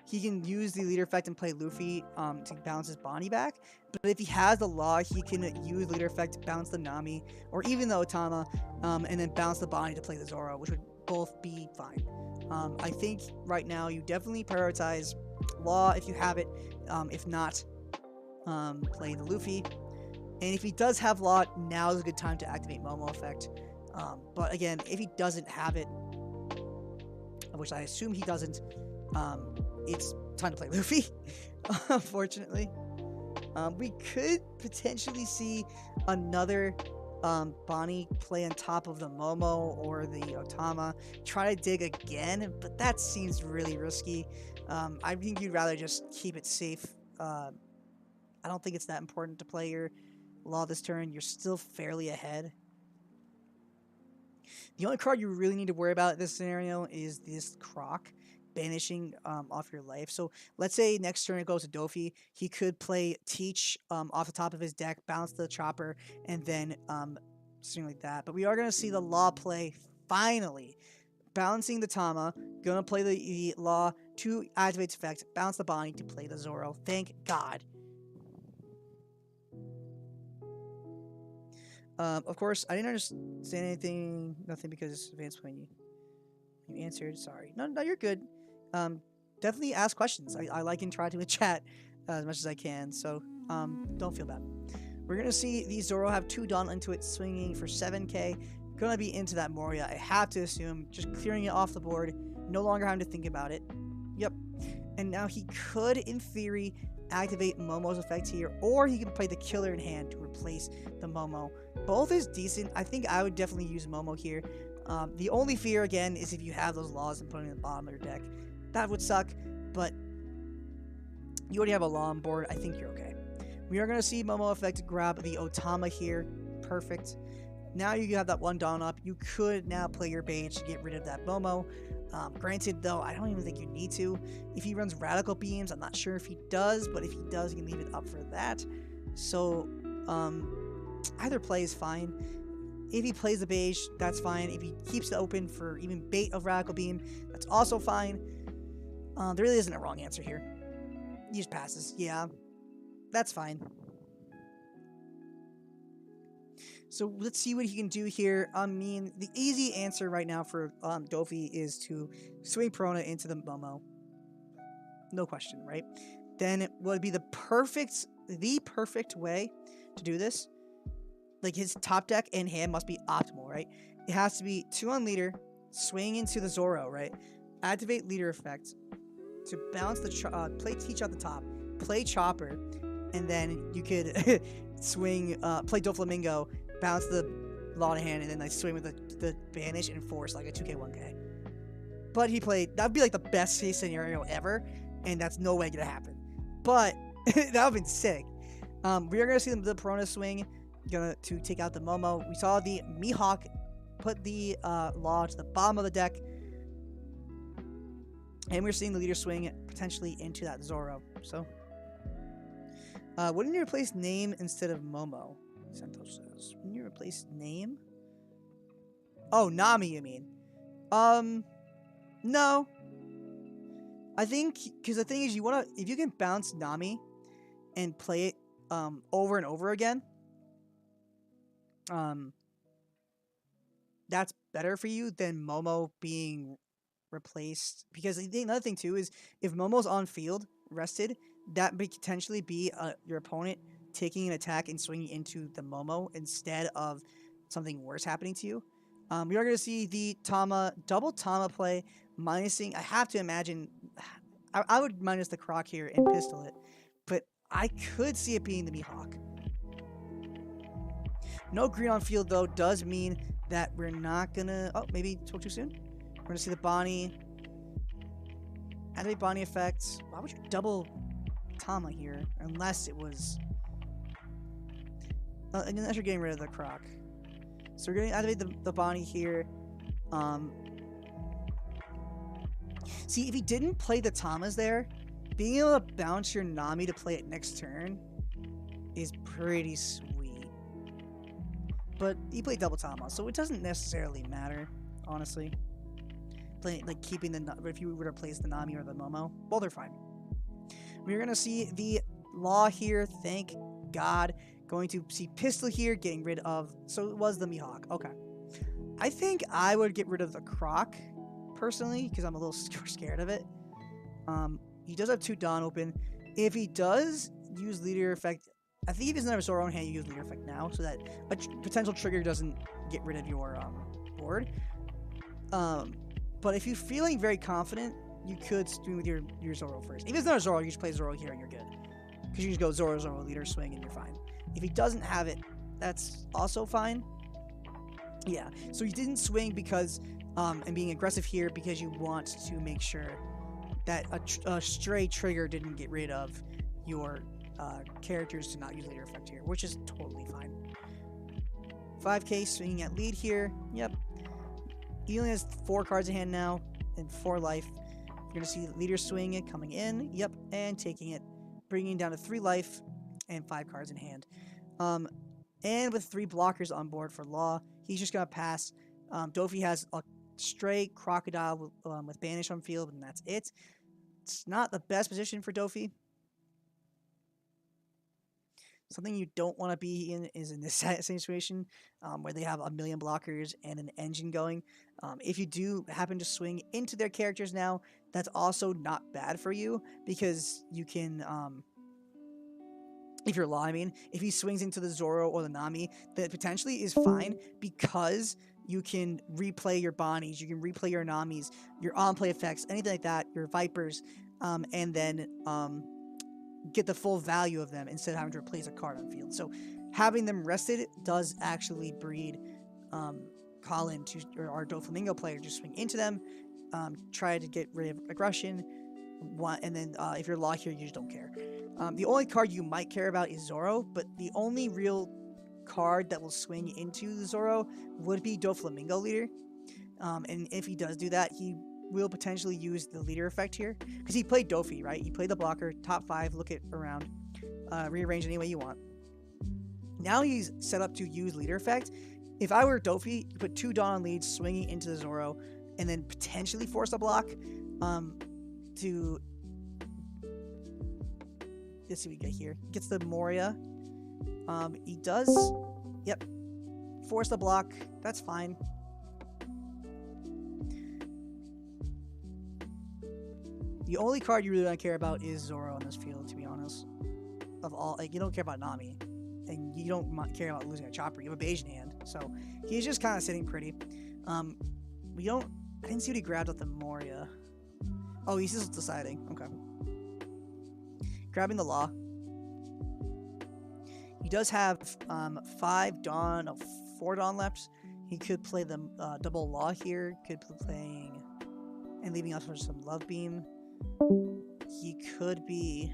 he can use the leader effect and play Luffy to bounce his Bonnie back. But if he has the law, he can use leader effect to bounce the Nami, or even the Otama, and then bounce the Bonnie to play the Zoro, which would both be fine. I think right now you definitely prioritize law if you have it. If not, play the Luffy. And if he does have law, now is a good time to activate Momo effect. But again, if he doesn't have it, which I assume he doesn't, it's time to play Luffy, unfortunately. We could potentially see another Bonnie play on top of the Momo or the Otama, try to dig again, but that seems really risky. I think you'd rather just keep it safe. I don't think it's that important to play your law this turn. You're still fairly ahead. The only card you really need to worry about in this scenario is this Croc banishing off your life. So let's say next turn it goes to Dofi. He could play Teach off the top of his deck, bounce the Chopper, and then something like that. But we are going to see the Law play finally. Balancing the Tama, going to play the Law to activate its effect, bounce the Bonnie to play the Zoro. Thank God. Of course, I didn't understand anything, nothing because Vance, when you answered, sorry. No, you're good. Definitely ask questions. I like interacting with chat as much as I can, so don't feel bad. We're going to see the Zoro have 2 Dawn into it, swinging for 7k. Going to be into that Moria, I have to assume. Just clearing it off the board, no longer having to think about it. Yep. And now he could, in theory, activate Momo's effect here, or he can play the Killer in hand to replace the Momo. Both is decent. I think I would definitely use Momo here. The only fear, again, is if you have those Laws and put them in the bottom of your deck. That would suck, but you already have a Law on board. I think you're okay. We are going to see Momo effect grab the Otama here. Perfect. Now you have that 1 Dawn up. You could now play your Bane to get rid of that Momo. Granted, though, I don't even think you need to. If he runs Radical Beams, I'm not sure if he does, but if he does, you can leave it up for that. So, either play is fine. If he plays the Beige, that's fine. If he keeps it open for even bait of Radical Beam, that's also fine. There really isn't a wrong answer here. He just passes. Yeah, that's fine. So let's see what he can do here. I mean, the easy answer right now for Dofi is to swing Perona into the Momo. No question, right? Then it would be the perfect way to do this. Like, his top deck and hand must be optimal, right? It has to be 2 on leader, swing into the Zoro, right? Activate leader effect to bounce the play Teach at the top, play Chopper, and then you could swing, play Doflamingo, bounce the Law in hand, and then like swing with the Banish and force like a 2k 1k. But he played, that would be like the best case scenario ever, and that's no way gonna happen. But that would have been sick. We are gonna see the Perona swing, to take out the Momo. We saw the Mihawk put the Law to the bottom of the deck, and we're seeing the leader swing potentially into that Zoro. So, wouldn't you replace name instead of Momo? Santos says. Wouldn't you replace name? Oh, Nami, you mean? No. I think, because the thing is, if you can bounce Nami and play it over and over again, that's better for you than Momo being replaced. Because another thing too is, if Momo's on field rested, that may potentially be your opponent taking an attack and swinging into the Momo instead of something worse happening to you. We are going to see the double Tama play, minusing. I have to imagine, I would minus the Croc here and pistol it, but I could see it being the Mihawk. No green on field, though, does mean that we're not going to... Oh, maybe spoke too soon? We're going to see the Bonnie. Activate Bonnie effects. Why would you double Tama here? Unless it was... unless you're getting rid of the Croc. So we're going to activate the Bonnie here. See, if he didn't play the Tamas there, being able to bounce your Nami to play it next turn is pretty sweet. But he played double Tama, so it doesn't necessarily matter, honestly. Keeping if you were to replace the Nami or the Momo, both are fine. We're going to see the Law here, thank God. Going to see Pistol here, getting rid of... So it was the Mihawk. Okay. I think I would get rid of the Croc, personally, because I'm a little scared of it. He does have 2 Dawn open. If he does use Leader Effect... I think if he doesn't have a Zoro on hand, you use Leader Effect now, so that a potential trigger doesn't get rid of your board. But if you're feeling very confident, you could swing with your Zoro first. If it's not a Zoro, you just play Zoro here and you're good. Because you just go Zoro, Zoro, Leader, swing, and you're fine. If he doesn't have it, that's also fine. Yeah, so you didn't swing because, and being aggressive here because you want to make sure that a stray trigger didn't get rid of your characters to not use Leader Effect here, which is totally fine. 5k swinging at lead here. Yep. he only has 4 cards in hand now and 4 life. You're gonna see leader swing it coming in. Yep, and taking it, bringing it down to 3 life and 5 cards in hand. And with 3 blockers on board for Law, he's just gonna pass. Dofi has a stray Crocodile with Banish on field, and that's it. It's not the best position for Dofi. Something you don't want to be in is in this situation where they have a million blockers and an engine going. If you do happen to swing into their characters now, that's also not bad for you because you can, if you're Law, I mean, if he swings into the Zoro or the Nami, that potentially is fine because you can replay your Bonnies, you can replay your Namis, your on-play effects, anything like that, your Vipers, and then get the full value of them instead of having to replace a card on field. So having them rested does actually breed Colin to, or our Doflamingo player, just swing into them, try to get rid of aggression, and then if you're Law here, you just don't care. The only card you might care about is Zoro, but the only real card that will swing into the Zoro would be Doflamingo leader. And if he does do that, he will potentially use the leader effect here because he played Dofi, right? He played the blocker, top 5, look it around, rearrange any way you want. Now he's set up to use leader effect. If I were Dofi, you put 2 Dawn leads swinging into the Zoro and then potentially force a block to, let's see what we get here. Gets the Moria. He does, yep, force the block. That's fine. The only card you really don't care about is Zoro on this field, to be honest. Of all, like, you don't care about Nami, and you don't care about losing a Chopper. You have a Bayesian hand, so he's just kind of sitting pretty. I didn't see what he grabbed with the Moria. Oh, he's just deciding. Okay. Grabbing the Law. He does have 5 Dawn, 4 Dawn left. He could play the double Law here. Could be playing and leaving us for some Love Beam. He could be.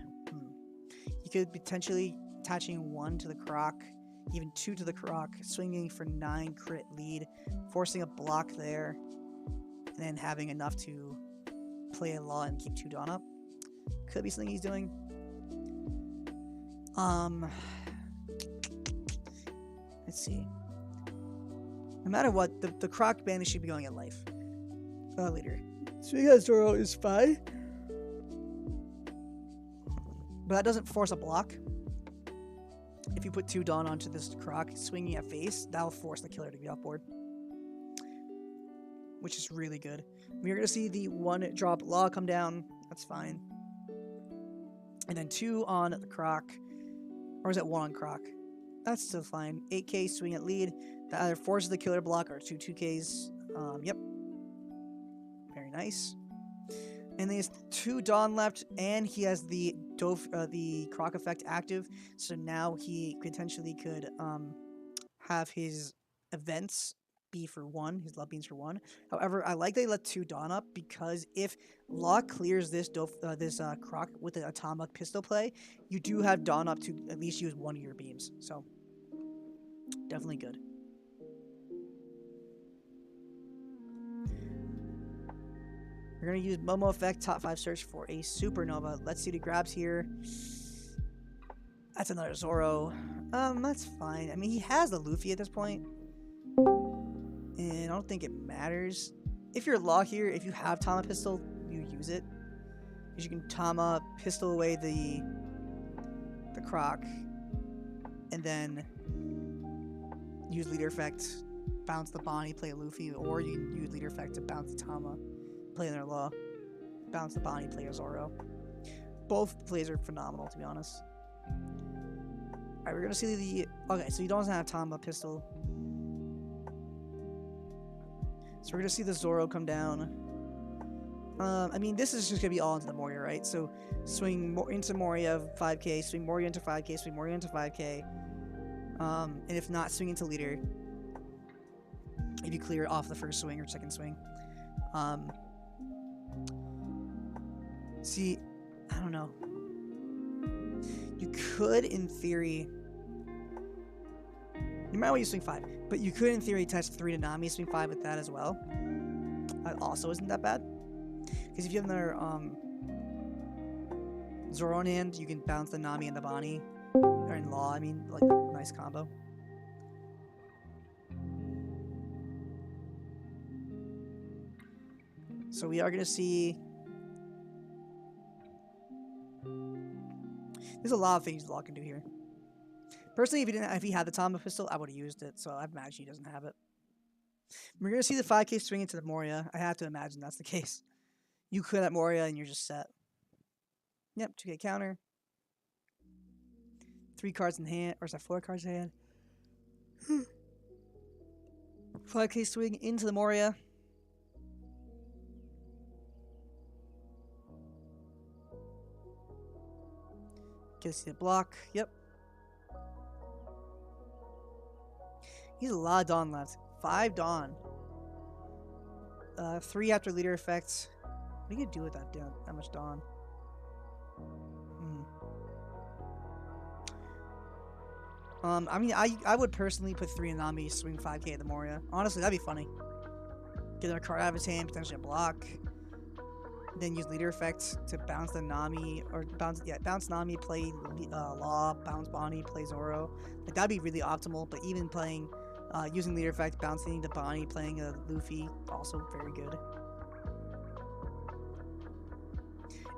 He could potentially attaching 1 to the Croc, even 2 to the Croc, swinging for 9 crit lead, forcing a block there, and then having enough to play a Law and keep 2 Dawn up. Could be something he's doing. Let's see. No matter what, the Croc Bandit should be going at life. Leader. So he has Zoro is fine. But that doesn't force a block. If you put 2 Dawn onto this Croc swinging at face, that'll force the killer to be off board. Which is really good. We're going to see the 1 drop Law come down. That's fine. And then 2 on the Croc. Or is it 1 on Croc? That's still fine. 8k swing at lead. That either forces the killer block or 2 2ks. Yep. Very nice. And he has 2 Dawn left, and he has the Croc effect active. So now he potentially could have his events be for 1, his Love Beams for 1. However, I like they let 2 Dawn up because if Law clears this Croc with an Atomic Pistol play, you do have Dawn up to at least use 1 of your beams. So definitely good. We're going to use Momo Effect, top 5 search for a Supernova. Let's see what he grabs here. That's another Zoro. That's fine. I mean, he has the Luffy at this point. And I don't think it matters. If you're Law here, if you have Tama Pistol, you use it. Because you can Tama Pistol away the Croc. And then use Leader Effect, bounce the Bonnie, play a Luffy. Or you can use Leader Effect to bounce the Tama, play their Law, bounce the Bonnie, play a Zoro. Both plays are phenomenal, to be honest. Alright, we're gonna see the... Okay, so he doesn't have Tama Pistol. So we're gonna see the Zoro come down. I mean, this is just gonna be all into the Moria, right? So swing into Moria 5k, swing Moria into 5k, swing Moria into 5k. And if not, swing into leader. If you clear it off the first swing or second swing. See, I don't know. You could, in theory, you might want to swing 5, but you could, in theory, attach 3 to Nami, swing 5 with that as well. That also isn't that bad. Because if you have another Zoro in hand, you can bounce the Nami and the Bonnie. Or in Law, I mean, like, nice combo. So we are going to see... There's a lot of things Law can do here. Personally, if he had the Tama pistol, I would have used it. So I imagine he doesn't have it. We're going to see the 5k swing into the Moria. I have to imagine that's the case. You could at Moria and you're just set. Yep, 2k counter. 3 cards in hand, or is that 4 cards in hand? 5k swing into the Moria. Get to see the block. Yep. He's a lot of Dawn left. 5 Dawn. 3 after leader effects. What do you do with that much Dawn? I mean, I would personally put 3 Nami, swing 5k at the Moria. Honestly, that'd be funny. Get a card out of his hand, potentially a block. Then use leader effects to bounce the Nami, or bounce Nami, play Law, bounce Bonnie, play Zoro. Like, that'd be really optimal, but even playing, using leader effect, bouncing the Bonnie, playing a Luffy, also very good.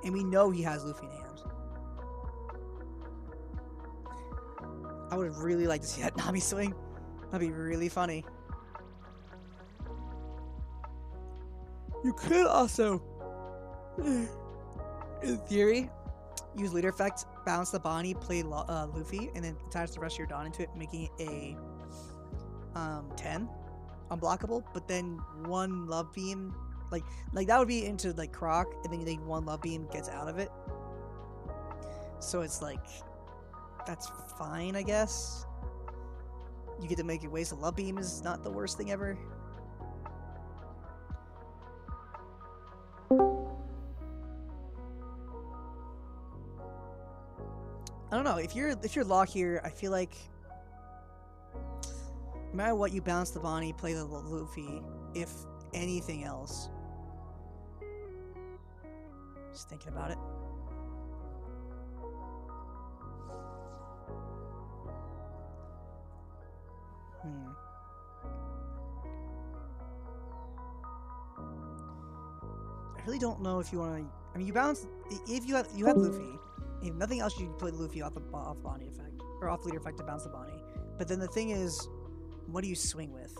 And we know he has Luffy in hand. I would really like to see that Nami swing. That'd be really funny. You could also, in theory, use leader effect, bounce the Bonnie, play Luffy, and then attach the rest of your Dawn into it, making it a 10 unblockable. But then 1 love beam, like that would be into like Croc, and then you think 1 love beam gets out of it. So it's like, that's fine, I guess. You get to make it waste a love beam is not the worst thing ever. I don't know, if you're Law here, I feel like no matter what, you bounce the Bonnie, play the Luffy, if anything else. Just thinking about it. I really don't know if you want to. I mean, you bounce if you have Luffy. If nothing else, you put Luffy off Bonnie effect or off leader effect to bounce the Bonnie. But then the thing is, what do you swing with?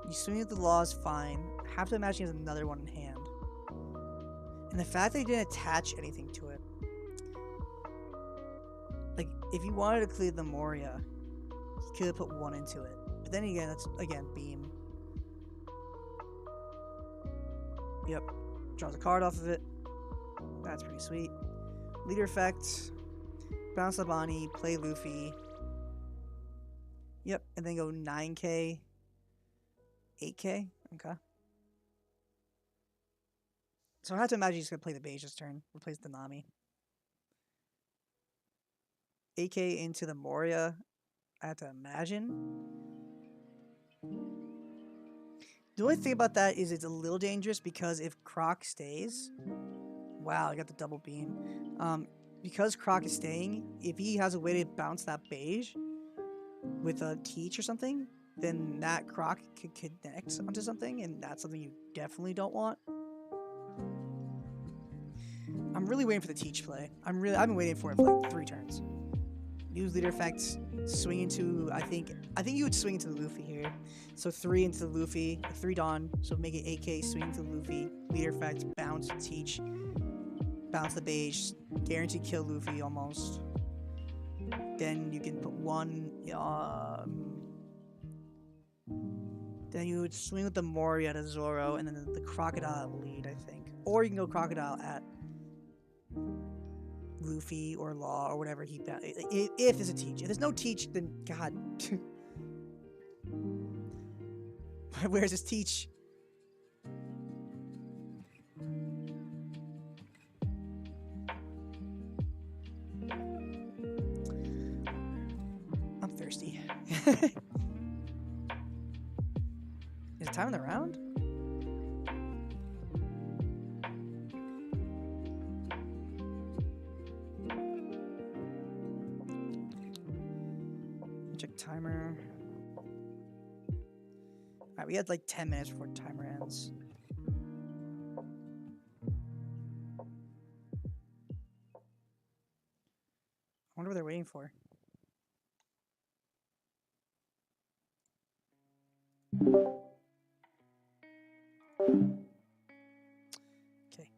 You swing with the Law is fine. I have to imagine he has another one in hand. And the fact that he didn't attach anything to it, like if you wanted to clear the Moria, he could have put 1 into it. But then again, that's beam. Yep. Draws a card off of it. That's pretty sweet. Leader effect. Bounce the Bonnie. Play Luffy. Yep. And then go 9k. 8k. Okay. So I have to imagine he's going to play the beige this turn. Replace the Nami. 8k into the Moria. I have to imagine. The only thing about that is it's a little dangerous because if Croc stays... Wow, I got the double beam. Because Croc is staying, if he has a way to bounce that beige with a Teach or something, then that Croc could connect onto something, and that's something you definitely don't want. I'm really waiting for the Teach play. I've been waiting for it for like 3 turns. Use leader effect, swing into, I think you would swing into the Luffy here. So 3 into the Luffy, 3 Dawn, so make it 8k, swing into the Luffy, leader effect, bounce, Teach, bounce the beige, guaranteed kill Luffy almost. Then you can put 1, then you would swing with the Moria to Zoro, and then the Crocodile lead, I think. Or you can go Crocodile at Luffy or Law or whatever he if there's a Teach. If there's no Teach, then God. Where's his Teach? I'm thirsty. Is it time in the round? Check timer. Alright, we had like 10 minutes before timer ends. I wonder what they're waiting for. Okay.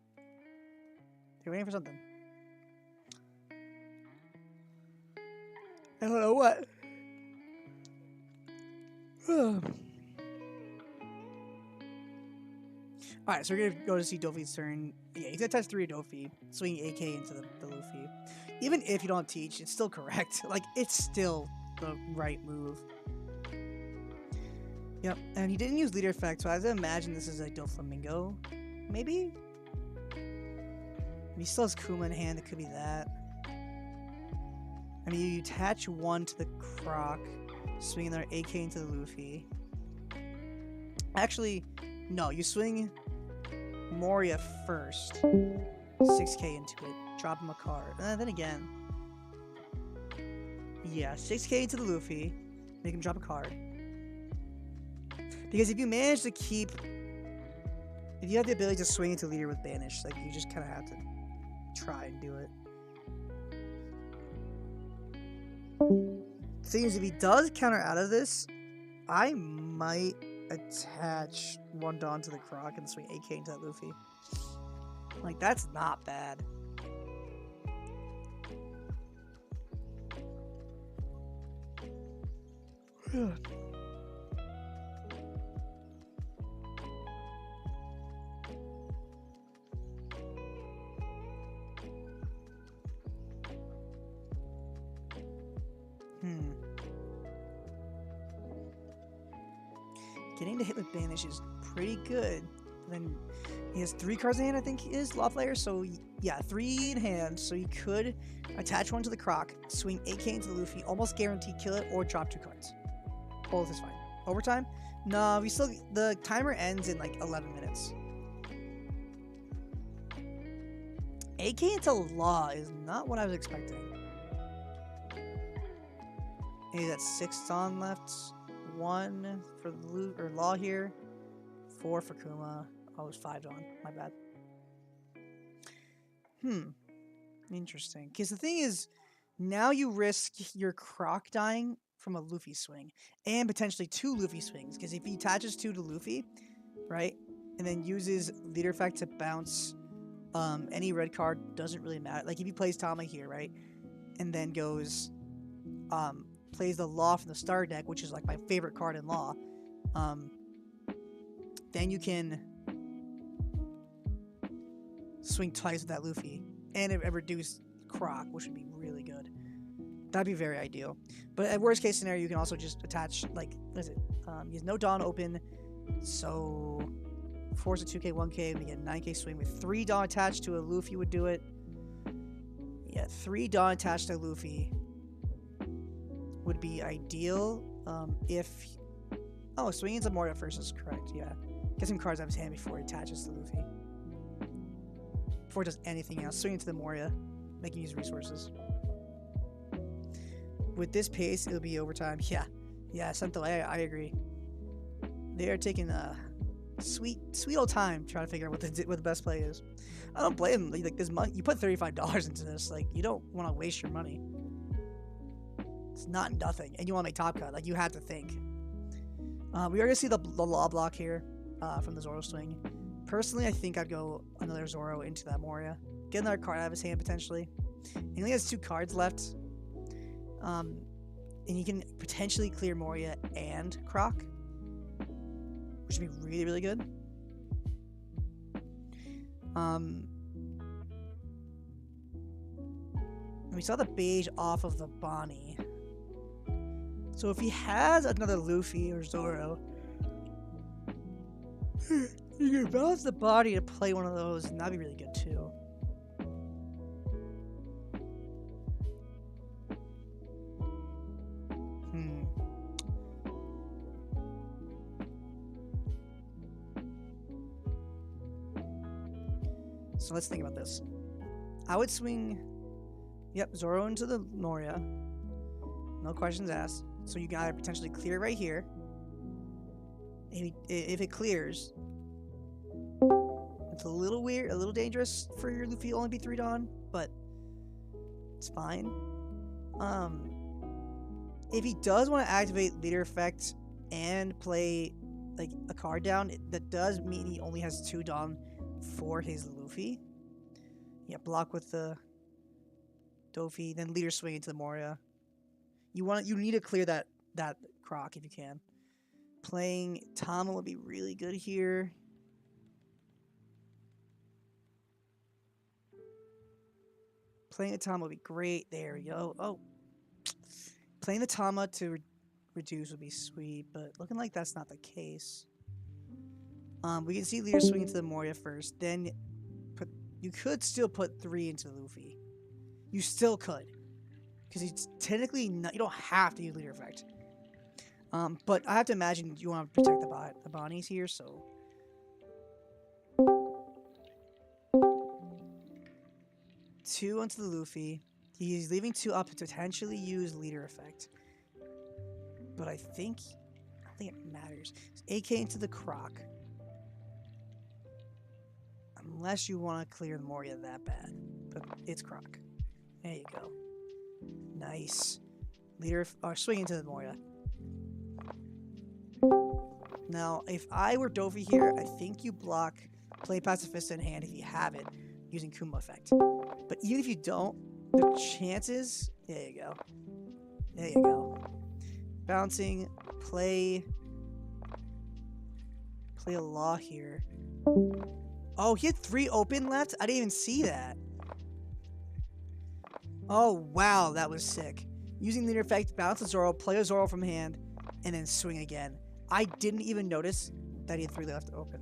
They're waiting for something. I don't know what. Alright, so we're gonna go to see Dofi's turn. Yeah, he's gonna touch 3 Dofi, swing AK into the Luffy. Even if you don't teach, it's still correct. Like, it's still the right move. Yep, and he didn't use leader effect, so I have to imagine this is a Doflamingo. Maybe? He still has Kuma in hand, it could be that. I mean, you attach 1 to the Croc, swing another AK into the Luffy. Actually, no, you swing Moria first. 6k into it, drop him a card. And then again. Yeah, 6k to the Luffy, make him drop a card. Because if you manage to keep... If you have the ability to swing into leader with Banish, like, you just kind of have to try and do it. The thing is, if he does counter out of this, I might attach 1 Dawn to the Croc and swing AK into that Luffy. Like, that's not bad. Getting to hit with Banish is pretty good. Then he has 3 cards in hand, I think he is, Law Player. So, yeah, 3 in hand. So you could attach 1 to the Croc, swing AK into the Luffy, almost guaranteed kill it, or drop 2 cards. Both is fine. Overtime? No, we still... The timer ends in, like, 11 minutes. AK into Law is not what I was expecting. He's got 6 on left. 1 for Law here, 4 for Kuma. Oh, it was 5 on. My bad. Interesting. Because the thing is, now you risk your Croc dying from a Luffy swing, and potentially 2 Luffy swings. Because if he attaches 2 to Luffy, right, and then uses leader effect to bounce any red card, doesn't really matter. Like if he plays Tama here, right, and then goes plays the Law from the star deck, which is like my favorite card in Law, then you can swing twice with that Luffy and it reduce Croc, which would be really good. That'd be very ideal. But at worst case scenario, you can also just attach, like, what is it? He has no Dawn open, so force a 2k, 1k, we get a 9k swing with 3 Dawn attached to a Luffy would do it. Yeah, 3 Dawn attached to Luffy would be ideal. If... Oh, swinging into Moria first is correct, yeah. Get some cards out of his hand before he attaches to Luffy. Before he does anything else. Swing into the Moria, make him use resources. With this pace, it'll be overtime. Yeah, Sento, I agree. They are taking a sweet old time trying to figure out what the best play is. I don't blame them. Like this money, you put $35 into this. Like you don't want to waste your money. It's not nothing, and you want to make top cut. Like you have to think. We are gonna see the Law block here from the Zoro swing. Personally, I think I'd go another Zoro into that Moria. Get another card out of his hand potentially. He only has 2 cards left. And he can potentially clear Moria and Croc, which would be really, really good. We saw the beige off of the Bonnie. So if he has another Luffy or Zoro, you can balance the body to play one of those, and that'd be really good too. So let's think about this. I would swing, Zoro into the Moria. No questions asked. So you gotta potentially clear right here. If it clears, it's a little weird, a little dangerous for your Luffy to only be 3 Dawn, but it's fine. If he does want to activate leader effect and play like a card down, that does mean he only has 2 Dawn for his Luffy. Yeah, block with the Dofi, then leader swing into the Moria. You need to clear that Croc if you can. Playing Tama would be really good here. Playing a Tama would be great. There we go. Oh. Playing the Tama to reduce would be sweet, but looking like that's not the case. We can see leader swing into the Moria first, then you could still put 3 into Luffy. You still could. Because he's technically not, you don't have to use leader effect. But I have to imagine you want to protect the Bonnies here, so. Two onto the Luffy. He's leaving 2 up to potentially use leader effect. But I don't think it matters. AK into the Croc. Unless you want to clear the Moria that bad. But it's Croc. There you go. Nice. Leader, swing into the Moria. Now, if I were Dofi here, I think you block play Pacifista in hand if you have it, using Kuma effect. But even if you don't, the chances... There you go. There you go. Bouncing, play a Law here. Oh, he had 3 open left? I didn't even see that. Oh, wow, that was sick. Using leader effect, bounce a Zoro, play a Zoro from hand, and then swing again. I didn't even notice that he had 3 left open.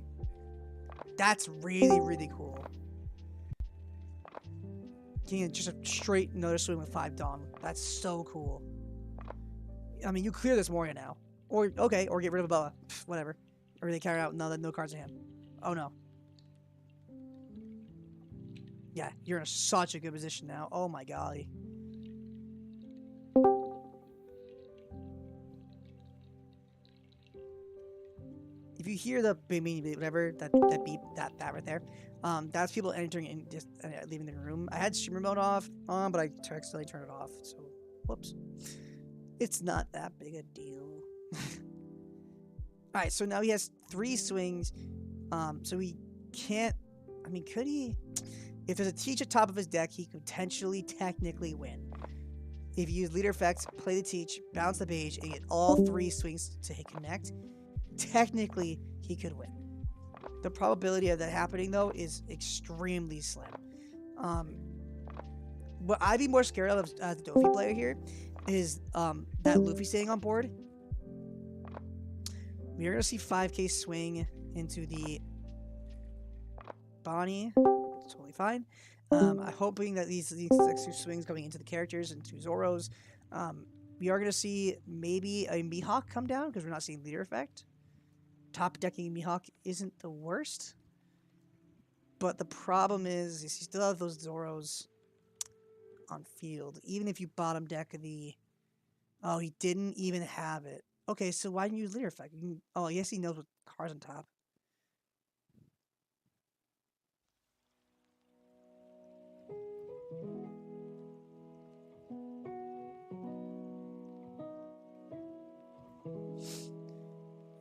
That's really, really cool. Getting just a straight another swing with 5 Dawn. That's so cool. I mean, you clear this Moria now. Or, okay, or get rid of a Boa. Pfft, whatever. Or they carry out no cards in hand. Oh, no. Yeah, you're in such a good position now. Oh, my golly. If you hear the whatever that beep that right there, that's people entering and just leaving the room. I had streamer mode on, but I accidentally turned it off. So, whoops. It's not that big a deal. All right, so now he has 3 swings. So he can't. I mean, could he? If there's a Teach at top of his deck, he could potentially, technically win. If you use leader effects, play the Teach, bounce the page, and get all 3 swings to hit connect, technically he could win. The probability of that happening though is extremely slim. What I'd be more scared of as the Dofi player here is that Luffy staying on board. We're gonna see 5k swing into the Bonnie. It's totally fine. I'm hoping that these next 2 swings coming into the characters and 2 Zoros. We are gonna see maybe a Mihawk come down because we're not seeing leader effect. Top decking Mihawk isn't the worst, but the problem is you still have those Zoros on field. Even if you bottom deck the... Oh, he didn't even have it. Okay, so why didn't you use leader effect? Oh, I guess he knows what cards on top.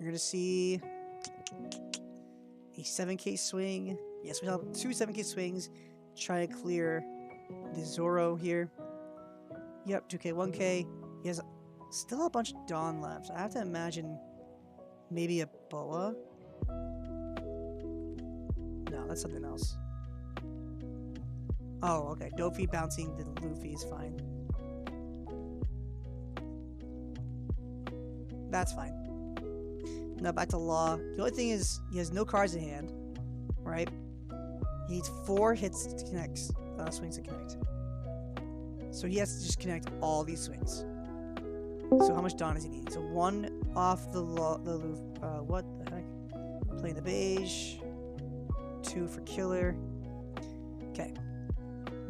You're going to see a 7k swing. Yes, we have 2 7k swings. Try to clear the Zoro here. Yep, 2k, 1k. He has still a bunch of Dawn left. So I have to imagine maybe a Boa. No, that's something else. Oh, okay. Dofi bouncing the Luffy is fine. That's fine. Now back to Law. The only thing is he has no cards in hand, right? He needs 4 hits to connect, swings to connect. So he has to just connect all these swings. So how much Dawn does he need? So 1 off the what the heck? Playing the beige. 2 for killer. Okay.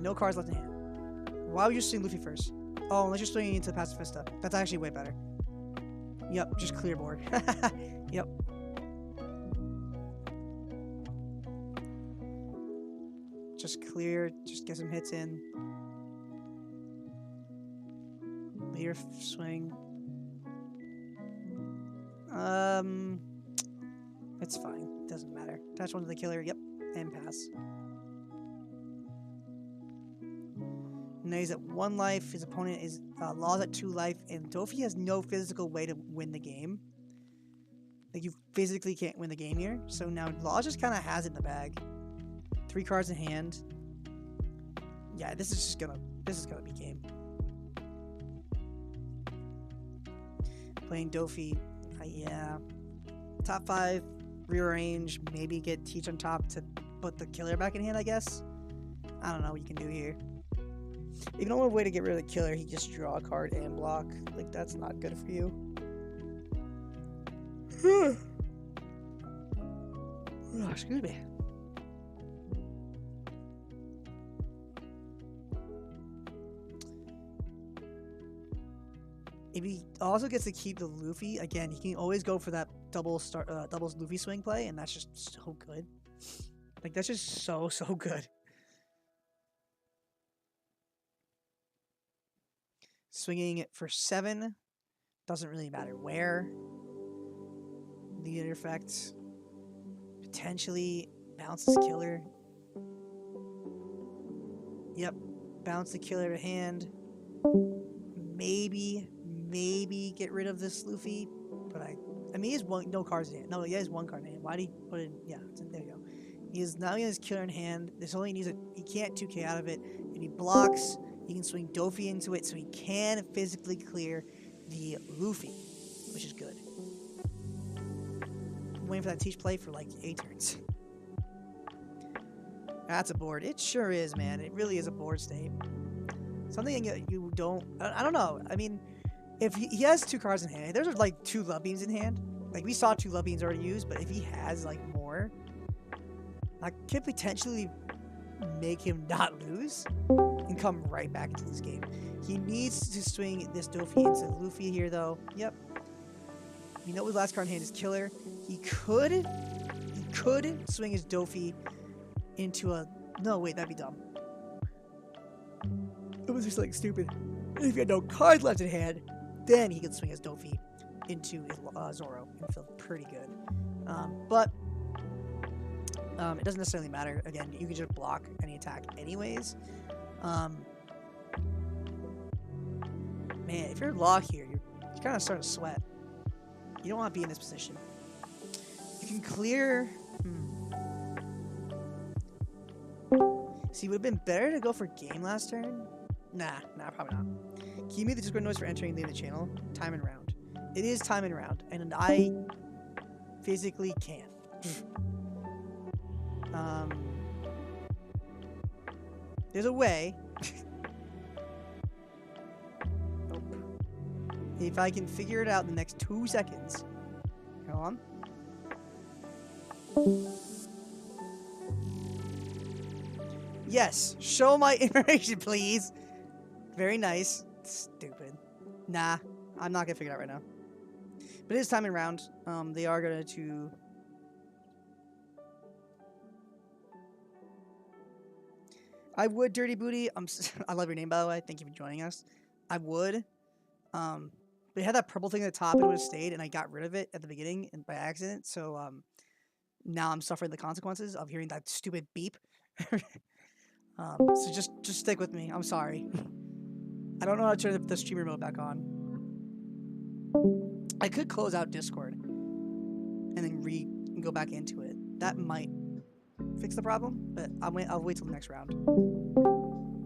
No cards left in hand. Why would you swing Luffy first? Oh, unless you're swinging into the Pacifista. That's actually way better. Yep, just clear board. Yep. Just clear, just get some hits in. Leader swing. It's fine. Doesn't matter. Attach one to the killer. Yep. And pass. Now he's at 1 life. His opponent is Law's at 2 life, and Dofi has no physical way to win the game. Like, you physically can't win the game here. So now Law just kind of has it in the bag. 3 cards in hand. Yeah, this is gonna be game. Playing Dofi, yeah. Top 5, rearrange, maybe get Teach on top to put the killer back in hand, I guess. I don't know what you can do here. If you don't have a way to get rid of the killer, he just draw a card and block. Like, that's not good for you. Oh, excuse me. If he also gets to keep the Luffy, again, he can always go for that doubles Luffy swing play, and that's just so good. Like, that's just so good. Swinging it for 7. Doesn't really matter where. Leader effect. Potentially bounces killer. Yep. Bounce the killer to hand. Maybe get rid of this Luffy. But I mean, he has no cards in hand. No, he has 1 card in hand. Why did he put it in? Yeah, there you go. He has killer in hand. This only needs he can't 2k out of it. If he blocks, he can swing Dofi into it, so he can physically clear the Luffy, which is good. I'm waiting for that Teach play for like 8 turns. That's a board. It sure is, man. It really is a board state. Something you don't... I don't know. I mean, if he has 2 cards in hand, there's like 2 love beams in hand. Like, we saw 2 love beams already used, but if he has like more, that could potentially make him not lose and come right back into this game. He needs to swing this Dofi into Luffy here, though. Yep. You know his last card in hand is killer. He could swing his Dofi into a... No, wait, that'd be dumb. It was just like stupid. If he had no cards left in hand, then he could swing his Dofi into his Zoro and feel pretty good. But it doesn't necessarily matter. Again, you can just block any attack anyways. Man, if you're Law here, you're kind of starting to sweat. You don't want to be in this position. You can clear... See, it would have been better to go for game last turn. Nah, probably not. Can you mute the Discord noise for entering the channel? Time and round. It is time and round, and I physically can't. There's a way. Nope. If I can figure it out in the next 2 seconds. Hold on. Yes, show my information, please. Very nice. Stupid. Nah, I'm not gonna figure it out right now. But it is time and round. They are gonna to... I would, Dirty Booty. I love your name, by the way. Thank you for joining us. I would. But it had that purple thing at the top. It would have stayed, and I got rid of it at the beginning and by accident. So now I'm suffering the consequences of hearing that stupid beep. So just stick with me. I'm sorry. I don't know how to turn the streamer mode back on. I could close out Discord and then go back into it. That might fix the problem, but I'll wait till the next round.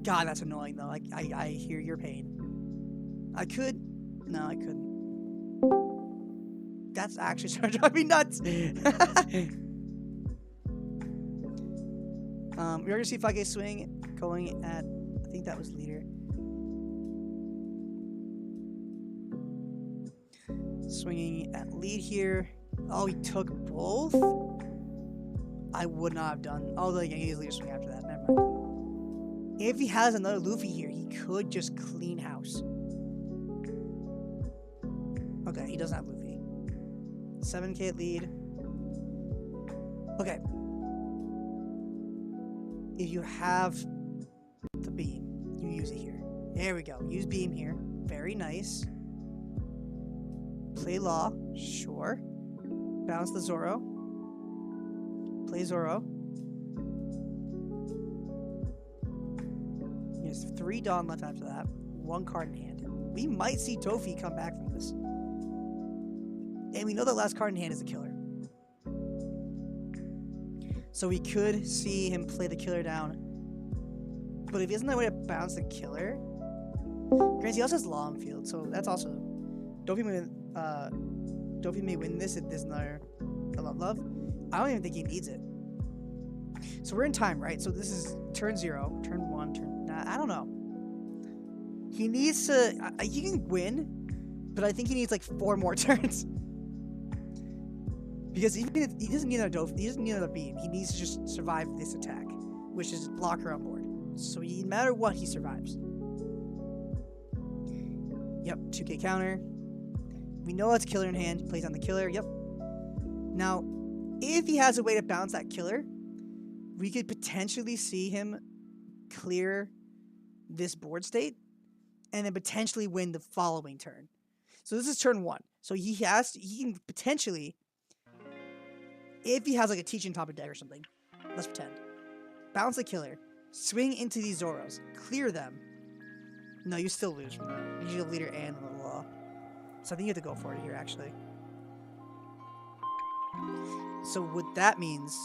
God, that's annoying though. I hear your pain. I could. No, I couldn't. That's actually starting to drive me nuts. We're gonna see 5K swing going at, I think that was leader. Swinging at lead here. Oh, he took both? I would not have done. Oh, like, he is leader swing after that. Never mind. If he has another Luffy here, he could just clean house. Okay, he doesn't have Luffy. 7k at lead. Okay. If you have the beam, you use it here. There we go. Use beam here. Very nice. Play Law. Sure. Bounce the Zoro. Play Zoro. There's 3 Dawn left after that. 1 card in hand. We might see Dofi come back from this. And we know that last card in hand is a killer. So we could see him play the killer down. But if he doesn't have a way to bounce the killer... Granted, he also has Law on field, so that's also... Dofi may win this if there's another love. I don't even think he needs it. So we're in time, right? So this is turn 0, turn 1, turn... Nah, I don't know. He needs to... he can win, but I think he needs like 4 more turns. Because even if he doesn't need another Dofi, he doesn't need another beam. He needs to just survive this attack, which is blocker on board. So no matter what, he survives. Yep, 2k counter. We know that's killer in hand. He plays on the killer. Yep. Now, if he has a way to bounce that killer, we could potentially see him clear this board state and then potentially win the following turn. So this is turn 1. So he can potentially, if he has like a teach on top of deck or something, let's pretend, bounce the killer, swing into these Zoros, clear them. No, you still lose from that. You need a leader and a Law. So I think you have to go for it here, actually. So what that means...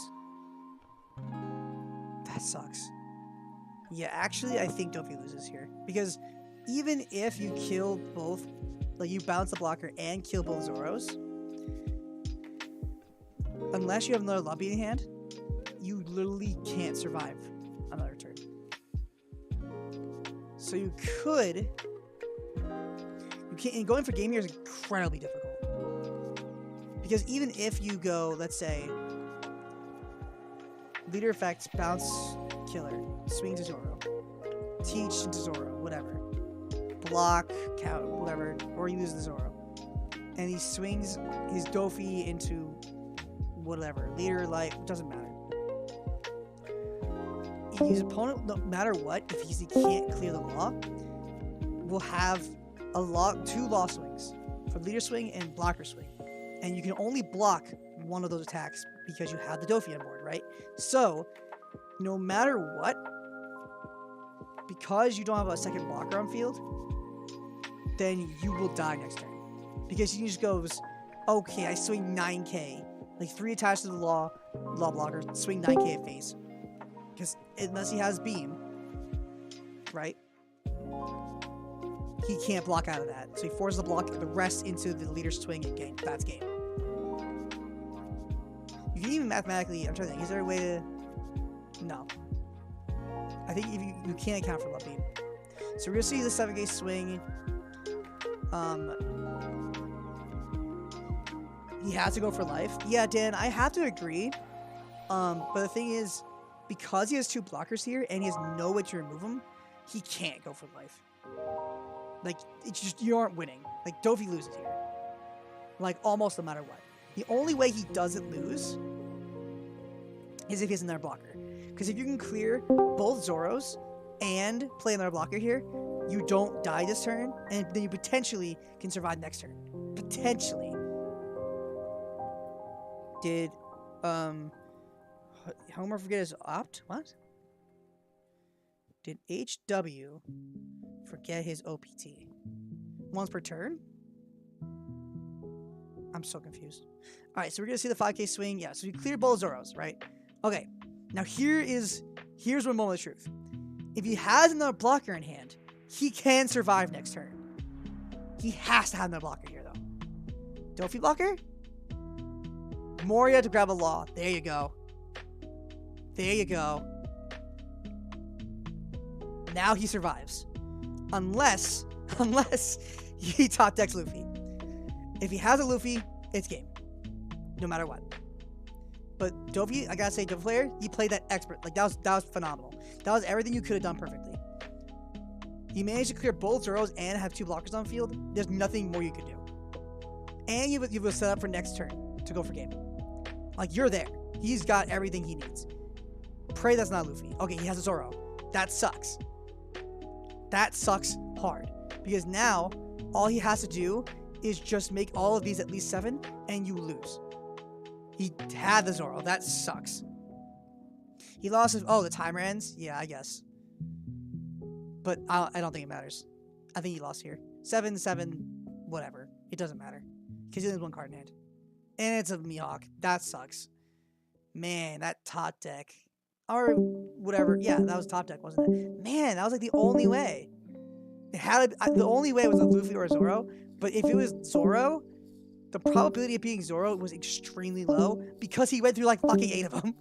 That sucks. Yeah, actually, I think Dofi loses here. Because even if you kill both... Like, you bounce the blocker and kill both Zoros... Unless you have another lobby in hand, you literally can't survive another turn. So you could... And going for game here is incredibly difficult. Because even if you go, let's say, leader effects, bounce, killer, swing to Zoro, teach into Zoro, whatever, block, count, whatever, or you lose the Zoro, and he swings his Dofi into whatever, leader, light, doesn't matter. His opponent, no matter what, if he can't clear the Law, will have 2 Law swings for leader swing and blocker swing, and you can only block one of those attacks because you have the Dofi on board, right? So no matter what, because you don't have a second blocker on field, then you will die next turn, because he just goes, okay, I swing 9k, like 3 attached to the law blocker, swing 9k at face, because unless he has beam, right, he can't block out of that. So he forces the block the rest into the leader's swing and game. That's game. You can even mathematically, I'm trying to think, is there a way to... No. I think if you can't account for love beam. So we're going to see the 7k swing. He has to go for life. Yeah, Dan, I have to agree. But the thing is, because he has 2 blockers here and he has no way to remove them, he can't go for life. Like, it's just, you aren't winning. Like, Dofi loses here. Like, almost no matter what. The only way he doesn't lose is if he has another blocker. Because if you can clear both Zoros and play another blocker here, you don't die this turn, and then you potentially can survive next turn. Potentially. Did, Homer forget his opt? What? Did HW forget his OPT? Once per turn? I'm so confused. Alright, so we're gonna see the 5k swing. Yeah, so you clear both Zoros, right? Okay. Now here's one moment of truth. If he has another blocker in hand, he can survive next turn. He has to have another blocker here, though. Dofi blocker? Moria to grab a Law. There you go. There you go. Now he survives. Unless he top decks Luffy. If he has a Luffy, it's game. No matter what. But Dofi, I gotta say, Dofi player, you played that expert. Like, that was phenomenal. That was everything you could have done perfectly. You managed to clear both Zoros and have 2 blockers on field. There's nothing more you could do. And you have a setup for next turn. to go for game. Like, you're there. He's got everything he needs. Pray that's not Luffy. Okay, he has a Zoro. That sucks. That sucks hard. Because now, all he has to do is just make all of these at least 7, and you lose. He had the Zoro. That sucks. He lost his... Oh, the timer ends? Yeah, I guess. But I don't think it matters. I think he lost here. 7-7, whatever. It doesn't matter. Because he only has 1 card in hand. And it's a Mihawk. That sucks. Man, that top deck. Or whatever. Yeah, that was top deck, wasn't it? Man, that was like the only way. It had the only way was a Luffy or a Zoro. But if it was Zoro, the probability of being Zoro was extremely low because he went through like fucking 8 of them.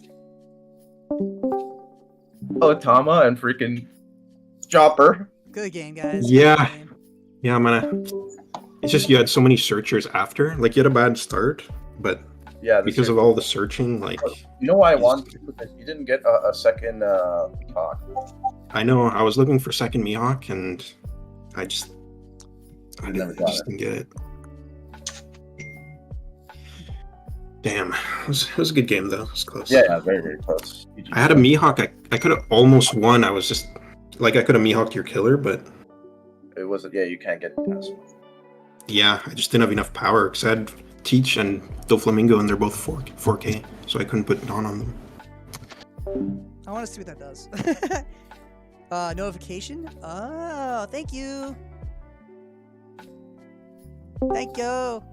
Otama and freaking Chopper. Good game, guys. Yeah. Good game. Yeah, I'm gonna. It's just you had so many searchers after. Like, you had a bad start, but Yeah, because of all the searching, like, you know why I wanted to? Because you didn't get a second talk. I know I was looking for second Mihawk, and I never got it. didn't get it. Damn, it was a good game though. It was close. Yeah, very, very close. I had a Mihawk. I could have almost won. I was just like, I could have Mihawked your killer, but It wasn't. Yeah, you can't get past one. yeah, I just didn't have enough power because I had Teach and Doflamingo, and they're both 4K, so I couldn't put Dawn on them. I want to see what that does. Notification? Oh, thank you. Thank you.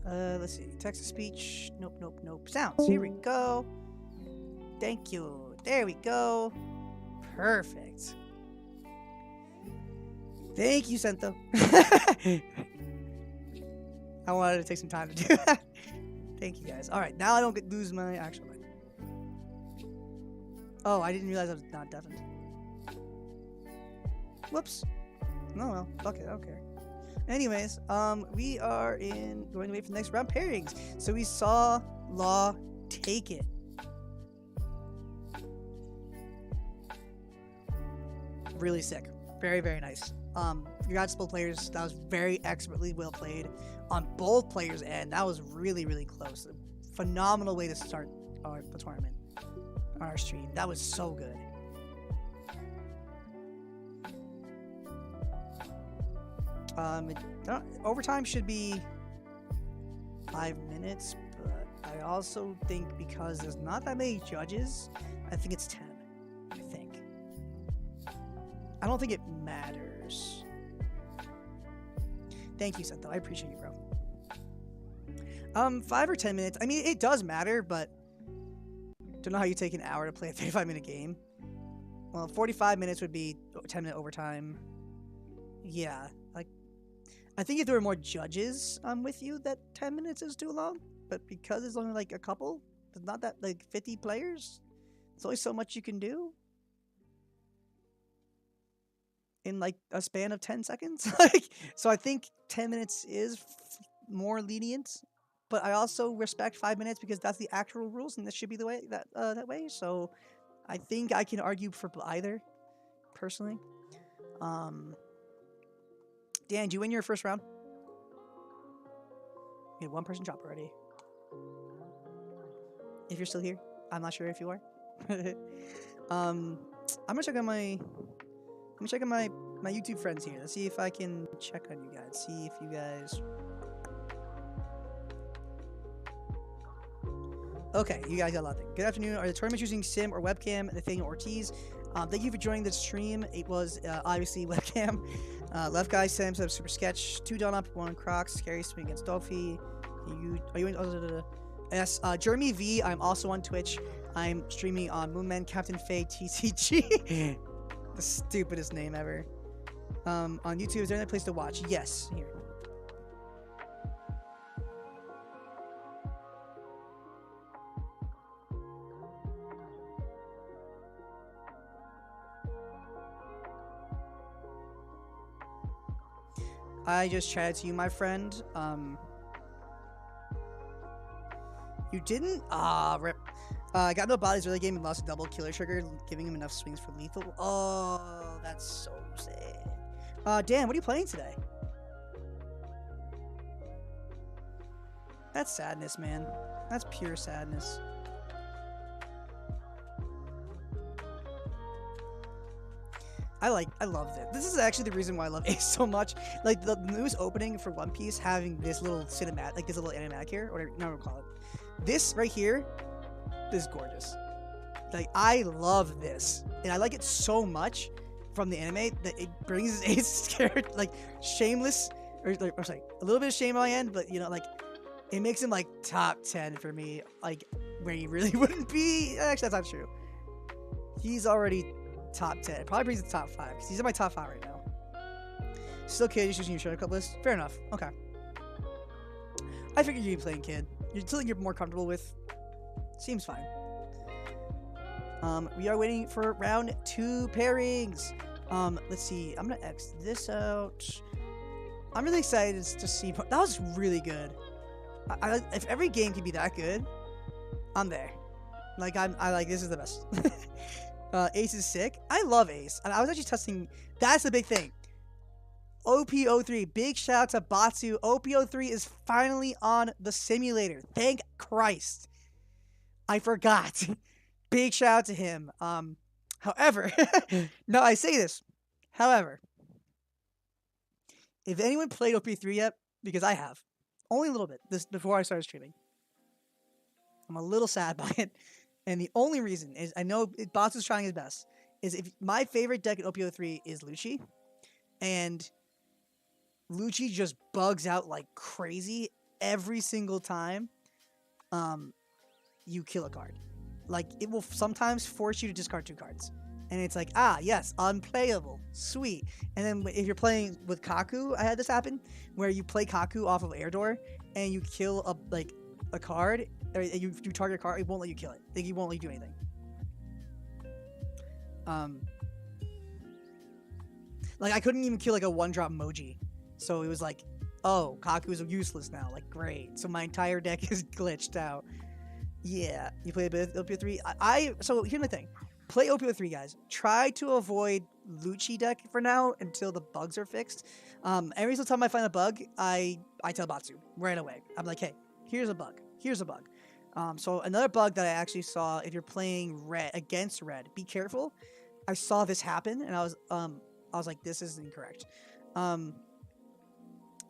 Let's see. Text to speech. Nope, nope, nope. Sounds. Here we go. Thank you. There we go. Perfect. Thank you, Sento. I wanted to take some time to do that. Thank you, guys. All right, now I don't lose my actual life. Oh, I didn't realize I was not deafened. Whoops. No, well, fuck it. I don't care. Anyways, we are going to wait for the next round pairings. So we saw Law take it. Really sick. Very, very nice. You got both players. That was very expertly well played on both players' end. That was really, really close. A phenomenal way to start the tournament on our stream. That was so good. Overtime should be 5 minutes, but I also think because there's not that many judges, I think it's 10. I don't think it matters. Thank you, Sento. I appreciate you, bro. 5 or 10 minutes. I mean, it does matter, but don't know how you take an hour to play a 35-minute game. Well, 45 minutes would be 10-minute overtime. Yeah, like, I think if there were more judges with you, that 10 minutes is too long. But because it's only like a couple, it's not that like 50 players. There's only so much you can do in like a span of 10 seconds. Like, so I think 10 minutes is more lenient, but I also respect 5 minutes because that's the actual rules and that should be the way that way. So I think I can argue for either personally. Dan, did you win your first round? You had one person drop already. If you're still here, I'm not sure if you are. I'm gonna check on my YouTube friends here. Let's see if I can check on you guys. See if you guys. Okay, you guys got a lot there. Good afternoon. Are the tournaments using sim or webcam? Nathaniel Ortiz. Thank you for joining the stream. It was obviously webcam. Left guy Sam said super sketch. 2 done up, 1 Crocs. Scary swing against Dolphy. Are you in? Yes. Jeremy V. I'm also on Twitch. I'm streaming on Moonman Captain Faye TCG. The stupidest name ever. On YouTube, is there another place to watch? Yes. Here. I just chatted to you, my friend. You didn't? Rip. I got no bodies early game and lost a double killer trigger, giving him enough swings for lethal. Oh, that's so sad. Dan, what are you playing today? That's sadness, man. That's pure sadness. I love it. This is actually the reason why I love Ace so much. Like the newest opening for One Piece having this little cinematic, like this little animatic here, or whatever you call it. This right here is gorgeous. Like I love this, and I like it so much from the anime that it brings Ace scared, like shameless, or like, I'm sorry, a little bit of shame on my end, but you know, like it makes him like top 10 for me, like where he really wouldn't be. Actually, that's not true. He's already top 10. Probably brings the top 5 because he's in my top 5 right now. Still Kid, just using your Shonen Club list. Fair enough. Okay. I figured you'd be playing Kid. You're something you're more comfortable with. Seems fine. We are waiting for round 2 pairings. Let's see. I'm gonna X this out. I'm really excited to see. That was really good. If every game can be that good, I'm there. Like I like this is the best. Ace is sick. I love Ace. And I was actually testing. That's the big thing. OP03. Big shout out to Batsu. OP03 is finally on the simulator. Thank Christ. I forgot. Big shout out to him. However, no, I say this. However, if anyone played OP3 yet, because I have, only a little bit, this before I started streaming, I'm a little sad by it. And the only reason is I know Batsu's trying his best. Is if my favorite deck in OP03 is Lucci, and Lucci just bugs out like crazy every single time. You kill a card. Like it will sometimes force you to discard 2 cards, and it's like yes, unplayable, sweet. And then if you're playing with Kaku, I had this happen where you play Kaku off of Air Door and you kill a card. Or you target a card, it won't let you kill it. Like, it won't let you do anything. Like I couldn't even kill like a 1-drop Moji, so it was like, oh, Kaku's useless now. Like great, so my entire deck is glitched out. Yeah, you play a bit of OP03. So here's my thing: play OP03, guys. Try to avoid Lucci deck for now until the bugs are fixed. Every single time I find a bug, I tell Batsu right away. I'm like, hey, here's a bug. Here's a bug. So another bug that I actually saw, if you're playing red against red, be careful. I saw this happen, and I was like, this is incorrect.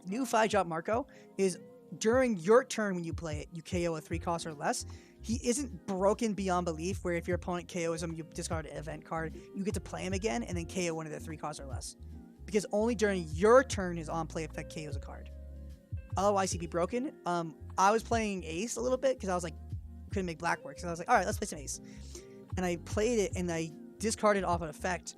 New 5-drop Marco is during your turn when you play it, you KO a 3 cost or less. He isn't broken beyond belief, where if your opponent KOs him, you discard an event card, you get to play him again, and then KO one of the 3 costs or less. Because only during your turn his on-play effect KOs a card. Otherwise, he'd be broken. I was playing Ace a little bit because I was like, couldn't make black work. So I was like, all right, let's play some Ace. And I played it, and I discarded off an effect,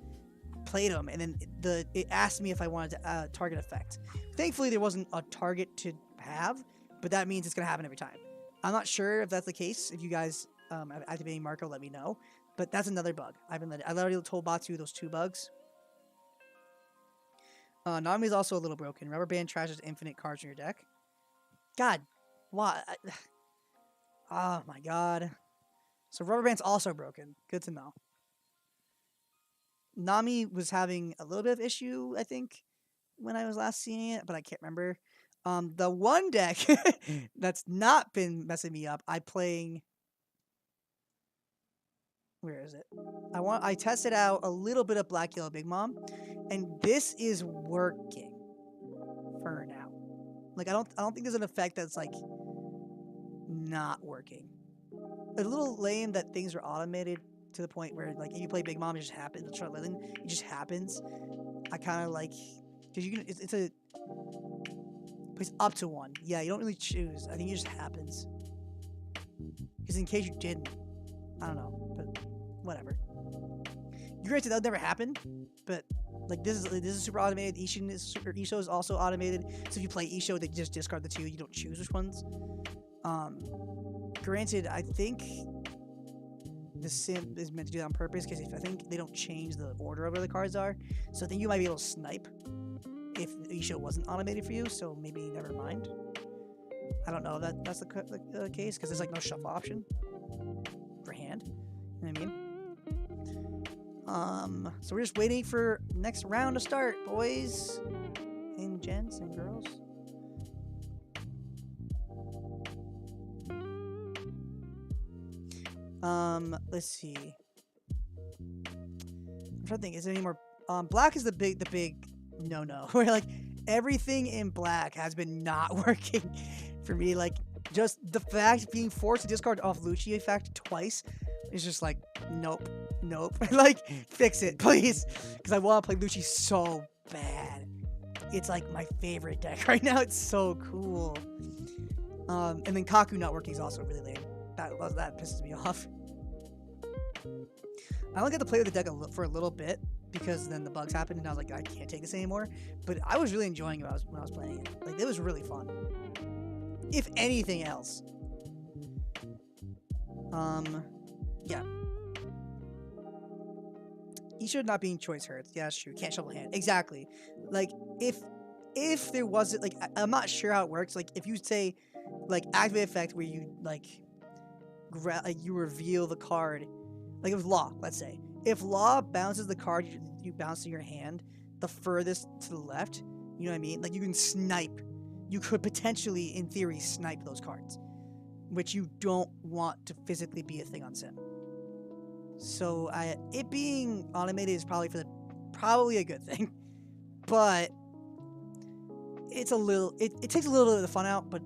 played him, and then it asked me if I wanted to target effect. Thankfully, there wasn't a target to have, but that means it's going to happen every time. I'm not sure if that's the case. If you guys are activating Marco, let me know. But that's another bug. I already told Batsu those 2 bugs. Nami is also a little broken. Rubber Band trashes infinite cards in your deck. God, why? Oh my god. So Rubber Band's also broken. Good to know. Nami was having a little bit of issue, I think, when I was last seeing it, but I can't remember. The one deck that's not been messing me up, I'm playing. Where is it? I tested out a little bit of Black Yellow Big Mom, and this is working for now. Like I don't think there's an effect that's like not working. A little lame that things are automated to the point where like if you play Big Mom, it just happens. The Charlotte Linen, it just happens. I kind of like because you can. It's a plays up to 1. Yeah, you don't really choose. I think it just happens. Because in case you didn't, I don't know, but whatever. Granted, that would never happen, but like this is super automated. Isho is also automated. So if you play Isho, they just discard the 2. You don't choose which ones. Granted, I think the sim is meant to do that on purpose because I think they don't change the order of where the cards are. So I think you might be able to snipe if Isho wasn't automated for you. So maybe never mind. I don't know if that's the case because there's like no shuffle option for hand. You know what I mean? So we're just waiting for next round to start, boys and gents and girls. Let's see. I'm trying to think. Is there any more? Black is the big no. Where like everything in black has been not working for me. Like just the fact being forced to discard off Lucci effect twice is just like nope. Like fix it, please, because I want to play Lucci so bad. It's like my favorite deck right now. It's so cool. And then Kaku not working is also really lame. That pisses me off. I only got to play with the deck for a little bit because then the bugs happened and I was like, I can't take this anymore. But I was really enjoying it when I was playing it. Like it was really fun. If anything else. Yeah. He should not being choice hurts. Yeah, that's true. Can't shuffle hand. Exactly. Like if there wasn't like I'm not sure how it works. Like if you say like activate effect where you like you reveal the card, like with Law, let's say. If Law bounces the card you bounce to your hand the furthest to the left, you know what I mean? Like you can snipe. You could potentially, in theory, snipe those cards, which you don't want to physically be a thing on Sim. So it being automated is probably a good thing, but it's a little it takes a little bit of the fun out. But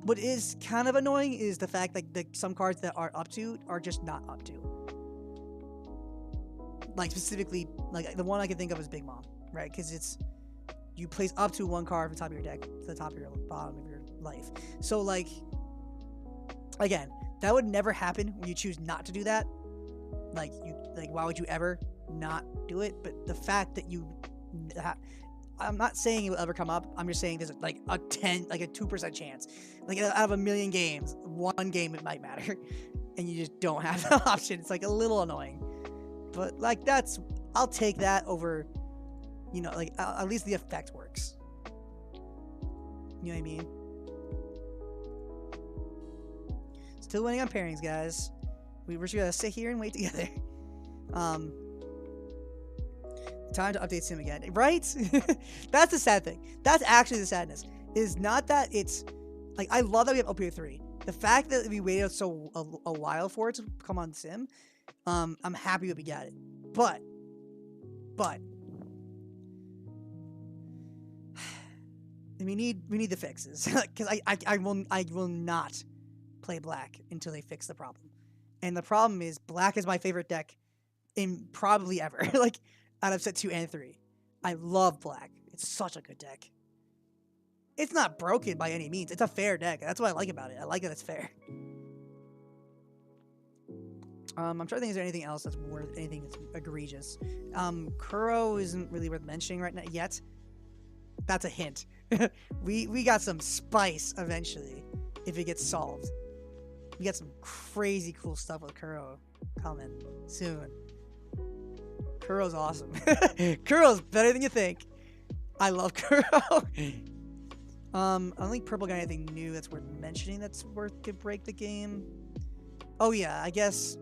what is kind of annoying is the fact that some cards that are up to are just not up to. Like specifically, like the one I can think of is Big Mom, right? Because it's you place up to one card from the top of your deck to the top of your bottom of your life. So like again, that would never happen when you choose not to do that. Like why would you ever not do it? But the fact that I'm not saying it will ever come up. I'm just saying there's like a 2% chance. Like out of a million games, one game it might matter, and you just don't have the option. It's like a little annoying, but like I'll take that over. You know, like at least the effect works. You know what I mean? Still waiting on pairings, guys. We're just gonna sit here and wait together. Time to update Sim again, right? That's the sad thing. That's actually the sadness. Is not that it's like I love that we have Opio 3. The fact that we waited a while for it to come on Sim, I'm happy that we got it. But we need the fixes because I will not play Black until they fix the problem. And the problem is Black is my favorite deck in probably ever. Like out of set 2 and 3. I love Black. It's such a good deck. It's not broken by any means. It's a fair deck. That's what I like about it. I like that it's fair. I'm trying to think, is there anything else that's worth anything that's egregious? Kuro isn't really worth mentioning right now yet. That's a hint. we got some spice eventually if it gets solved. We got some crazy cool stuff with Kuro coming soon. Kuro's awesome. Kuro's better than you think. I love Kuro. I don't think Purple got anything new that's worth mentioning that's worth to break the game. Oh yeah, I guess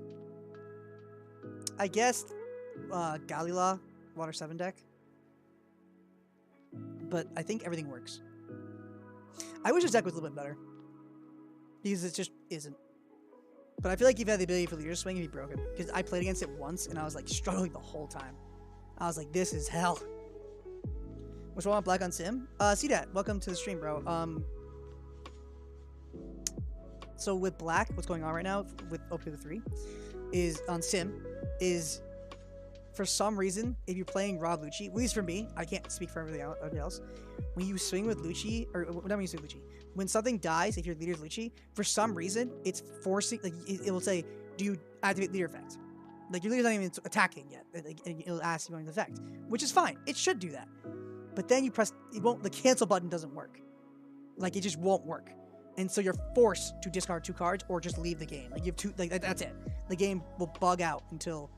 Galila Water 7 deck. But I think everything works. I wish this deck was a little bit better. Because it just isn't. But I feel like you've had the ability for Leader Swing and be broken. Because I played against it once and I was like struggling the whole time. I was like, this is hell. Which one? Black on Sim? See that. Welcome to the stream, bro. So with Black, what's going on right now with Opio 3 is on Sim is for some reason, if you're playing Rob Lucci, at least for me, I can't speak for everybody else. When you swing with Lucci, or whenever you swing Lucci, when something dies, if your leader's Lucci, for some reason, it's forcing, like, it will say, do you activate leader effect? Like, your leader's not even attacking yet, and it'll ask you going to effect, which is fine. It should do that. But then you press, the cancel button doesn't work. Like, it just won't work. And so you're forced to discard 2 cards or just leave the game. Like, you have 2, like, that's it. The game will bug out until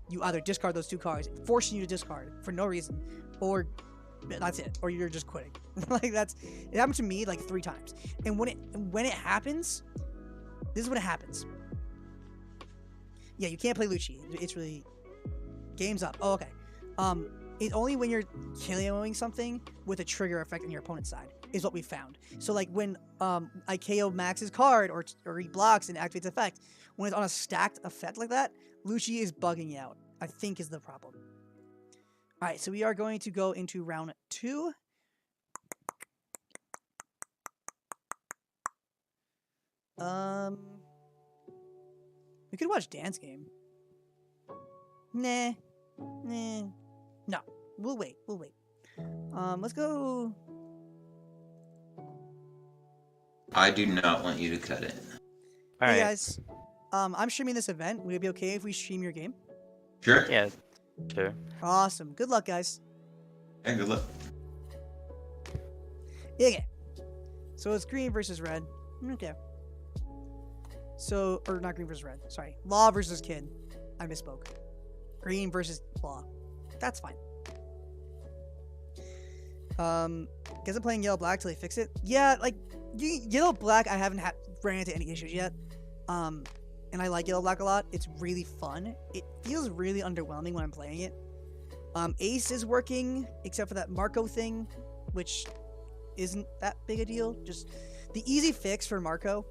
you either discard those 2 cards, forcing you to discard for no reason, or that's it, or you're just quitting. Like it happened to me like 3 times. And when it happens, this is what happens. Yeah, you can't play Lucci. It's really game's up. Oh, okay. It's only when you're KOing something with a trigger effect on your opponent's side is what we found. So like when I KO Max's card or he blocks and activates effect, when it's on a stacked effect like that, Lucci is bugging out, I think is the problem. All right, so we are going to go into round 2. We could watch Dance Game. Nah. No, we'll wait. Let's go. I do not want you to cut it. All Hey right. guys, I'm streaming this event. Would it be okay if we stream your game? Sure. Yeah. Sure. Awesome. Good luck, guys. Yeah, good luck. Yeah. So it's green versus red. Okay. So, or not green versus red. Sorry. Law versus Kid. I misspoke. Green versus Law. That's fine. Guess I'm playing yellow black till they fix it. Yeah, like yellow black. I haven't ran into any issues yet. And I like yellow black a lot. It's really fun. It feels really underwhelming when I'm playing it. Ace is working, except for that Marco thing, which isn't that big a deal. Just the easy fix for Marco,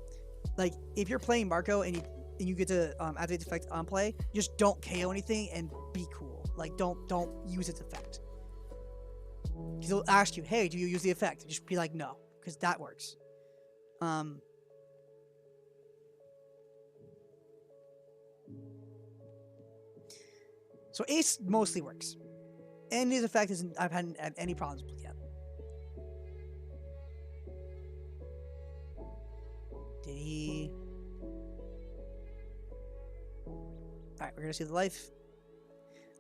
like if you're playing Marco and you get to activate the effect on play, just don't KO anything and be cool. Like don't use its effect. Because he'll ask you, hey, do you use the effect? Just be like, no, because that works. So Ace mostly works. And his effect isn't, I've hadn't had any problems with yet. Did he? Alright, we're gonna see the life.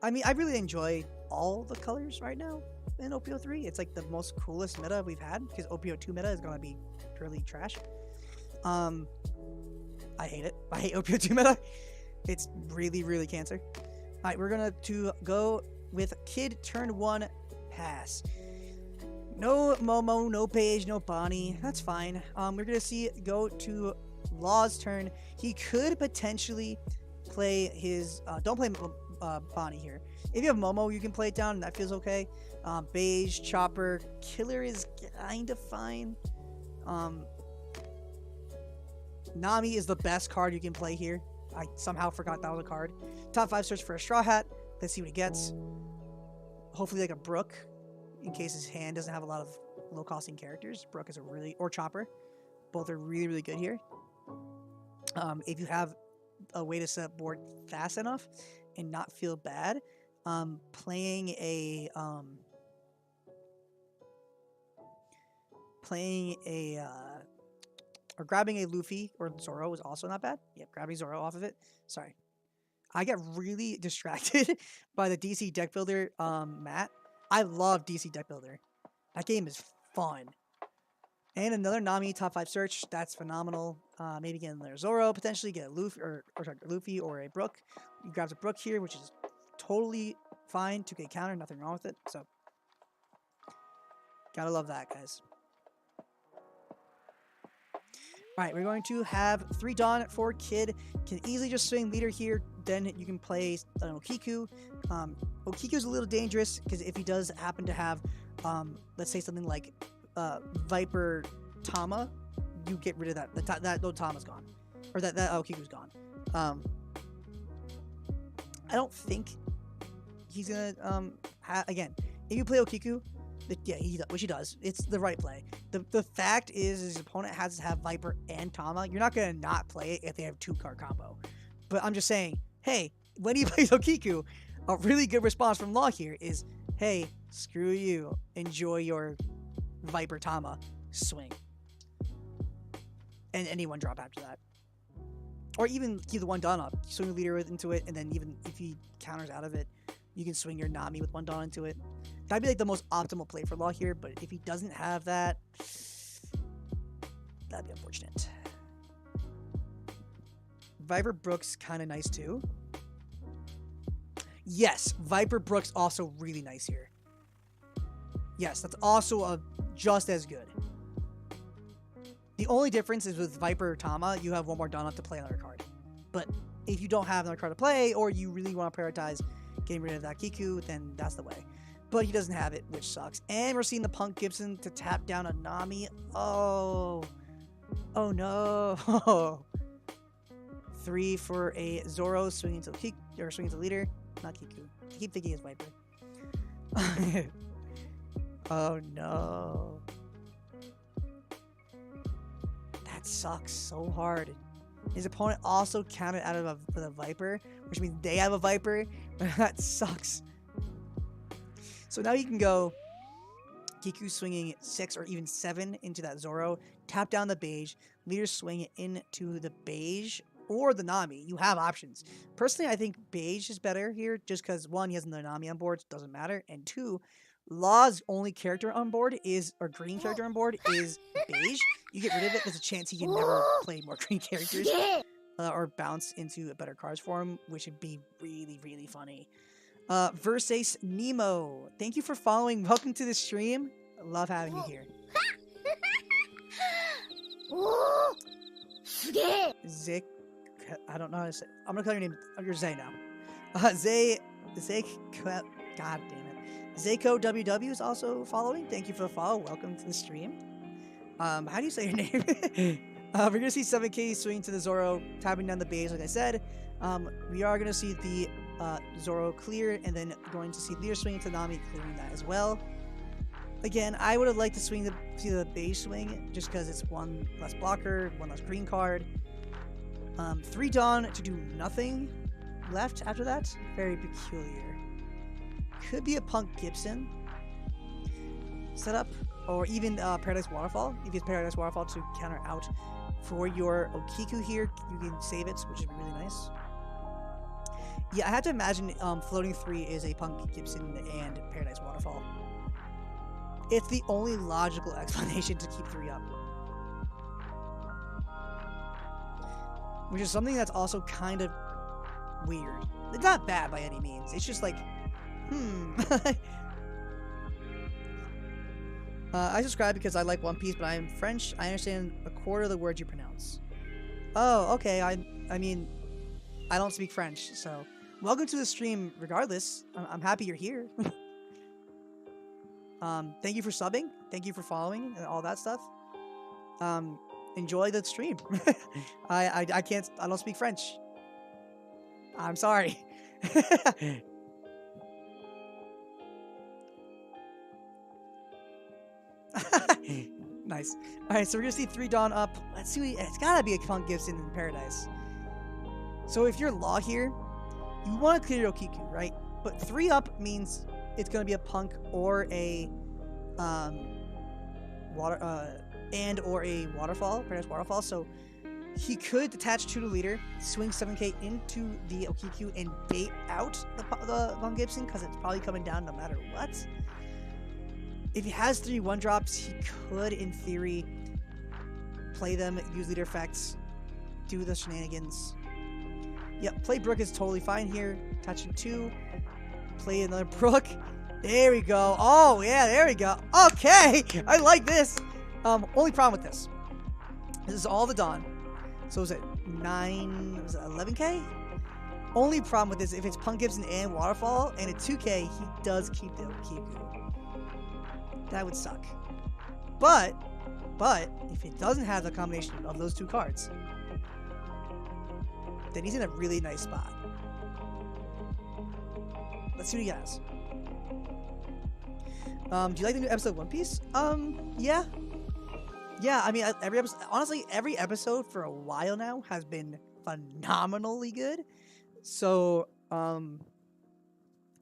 I mean, I really enjoy all the colors right now in OPO 3. It's like the most coolest meta we've had, because OPO 2 meta is gonna be purely trash. I hate it. I hate OPO 2 meta. It's really, really cancer. Alright, we're gonna go with Kid turn 1 pass. No Momo, no Paige, no Bonnie. That's fine. We're gonna go to Law's turn. He could potentially play his don't play Bonnie here. If you have Momo, you can play it down and that feels okay. Beige, Chopper, Killer is kinda fine. Nami is the best card you can play here. I somehow forgot that was a card. Top 5 search for a Straw Hat. Let's see what he gets. Hopefully like a Brook, in case his hand doesn't have a lot of low-costing characters. Brook is or Chopper. Both are really, really good here. If you have a way to set up board fast enough and not feel bad, playing or grabbing a Luffy or Zoro is also not bad. Yep, grabbing Zoro off of it. Sorry. I get really distracted by the DC Deck Builder mat. I love DC Deck Builder. That game is fun. And another Nami top 5 search. That's phenomenal. Maybe get another Zoro, potentially get a Luffy Luffy or a Brook. You grab a Brook here, which is totally fine. 2K counter, nothing wrong with it. So, gotta love that, guys. Alright, we're going to have 3 Dawn for Kid. Can easily just swing leader here. Then you can play Okiku. Okiku's a little dangerous because if he does happen to have, let's say something like Viper Tama, you get rid of that. That Tama's gone. Or that Okiku's gone. I don't think he's gonna, again, if you play Okiku, yeah, which he does. It's the right play. The fact is his opponent has to have Viper and Tama. You're not going to not play it if they have 2-card combo. But I'm just saying, hey, when he plays Okiku, a really good response from Law here is, hey, screw you. Enjoy your Viper Tama swing. And any one drop after that. Or even keep the 1 Dawn up. Swing the leader into it, and then even if he counters out of it, you can swing your Nami with 1 Dawn into it. That'd be like the most optimal play for Law here, but if he doesn't have that, that'd be unfortunate. Viper Brook's kind of nice too. Yes, Viper Brook's also really nice here. Yes, that's also just as good. The only difference is with Viper Tama, you have 1 more Dawn up to play another card. But if you don't have another card to play, or you really want to prioritize getting rid of that Kiku, then that's the way. But he doesn't have it, which sucks. And we're seeing the Punk Gibson to tap down a Nami. Oh. Oh no. 3 for a Zoro swinging to Kiku, or swinging to leader. Not Kiku. I keep thinking it's Viper. Oh no. That sucks so hard. His opponent also counted out of with a Viper, which means they have a Viper. That sucks. So now you can go Kiku swinging 6 or even 7 into that Zoro, tap down the beige, leader swing into the beige or the Nami. You have options. Personally, I think beige is better here just because 1, he has another Nami on board, so it doesn't matter, and 2, Law's only character on board is, or green character on board is beige. You get rid of it, there's a chance he can never play more green characters or bounce into a better cards for him, which would be really, really funny. Versace Nemo, thank you for following. Welcome to the stream. I love having you here. Zik, I don't know how to say. I'm gonna call your name. You're Zay now. Zay, God damn it. Zayco WW is also following. Thank you for the follow. Welcome to the stream. How do you say your name? We're gonna see 7K swinging to the Zoro, tapping down the base, like I said. We are gonna see the Zoro clear, and then going to see leader swinging to Nami, clearing that as well. Again, I would have liked to see the base swing, just because it's 1 less blocker, 1 less green card. 3 Dawn to do nothing left after that. Very peculiar. Could be a Punk Gibson setup, or even Paradise Waterfall. If you have Paradise Waterfall to counter out for your Okiku here, you can save it, which would be really nice. Yeah, I had to imagine floating 3 is a Punk Gibson and Paradise Waterfall. It's the only logical explanation to keep 3 up. Which is something that's also kind of weird. It's not bad by any means. It's just like, I subscribe because I like One Piece, but I am French. I understand a quarter of the words you pronounce. Oh, okay. I mean, I don't speak French, so welcome to the stream regardless. I'm happy you're here. Thank you for subbing. Thank you for following and all that stuff. Enjoy the stream. I don't speak French. I'm sorry. Nice. Alright, so we're gonna see 3 Dawn up. Let's see, it's gotta be a Punk Gibson in Paradise. So if you're Law here, you want to clear your Okiku, right? But 3 up means it's gonna be a Punk or a or a Waterfall, Paradise Waterfall. So he could detach 2 to leader, swing 7K into the Okiku, and bait out the Punk Gibson because it's probably coming down no matter what. If he has 3 1-drops, he could, in theory, play them, use leader effects, do the shenanigans. Yep, play Brook is totally fine here. Touching 2. Play another Brook. There we go. Oh, yeah, there we go. Okay, I like this. Only problem with this. This is all the Dawn. So is it 11K? Only problem with this, if it's Punk Gibson and Waterfall, and at 2K, he does keep the Okiku. That would suck. But if it doesn't have the combination of those 2 cards, then he's in a really nice spot. Let's see what he has. Do you like the new episode of One Piece? Yeah. Yeah, I mean, every episode, honestly, every episode for a while now has been phenomenally good. So, I'm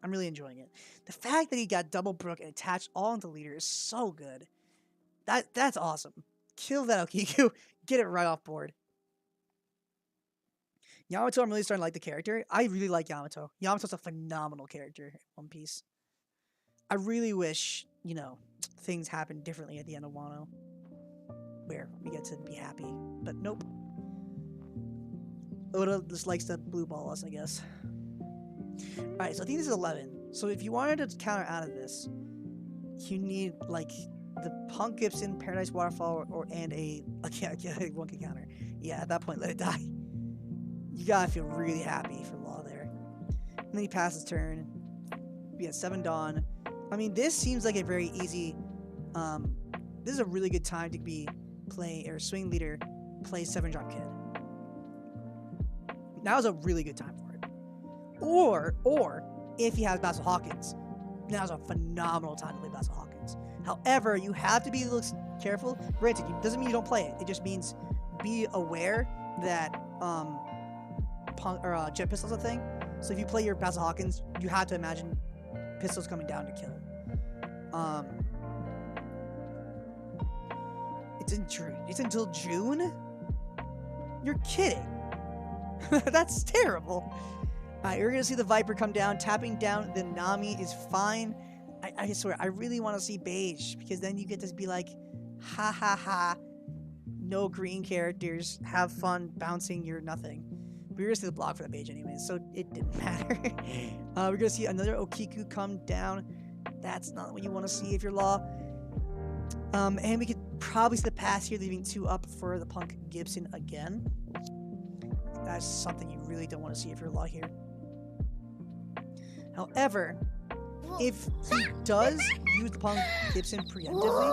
really enjoying it. The fact that he got double Brook and attached all into leader is so good. That's awesome. Kill that Okiku. Get it right off board. Yamato, I'm really starting to like the character. I really like Yamato. Yamato's a phenomenal character in One Piece. I really wish, things happened differently at the end of Wano, where we get to be happy. But nope. Oda just likes to blue ball us, I guess. Alright, so I think this is 11. So if you wanted to counter out of this, you need, the Punk Gibson, Paradise Waterfall, and one can counter. Yeah, at that point, let it die. You gotta feel really happy for Law there. And then he passes turn. Yeah, 7 Dawn. I mean, this seems like a very easy. This is a really good time to be playing or swing leader, play 7-drop Kid. Now's a really good time for it. Or if he has Basil Hawkins, now's a phenomenal time to play Basil Hawkins. However, you have to be a little careful. Granted, it doesn't mean you don't play it. It just means be aware that jet pistol's a thing. So if you play your Basil Hawkins, you have to imagine pistols coming down to kill. It's until June? You're kidding. That's terrible. You're gonna see the Viper come down. Tapping down the Nami is fine. I swear, I really want to see Beige, because then you get to be like, ha ha ha, no green characters, have fun bouncing your nothing. We were gonna see the block for the Beige anyways, so it didn't matter. We're gonna see another Okiku come down. That's not what you want to see if you're Law. And we could probably see the pass here, leaving 2 up for the Punk Gibson again. That's something you really don't want to see if you're Law here. However, if he does use the Punk Gibson preemptively,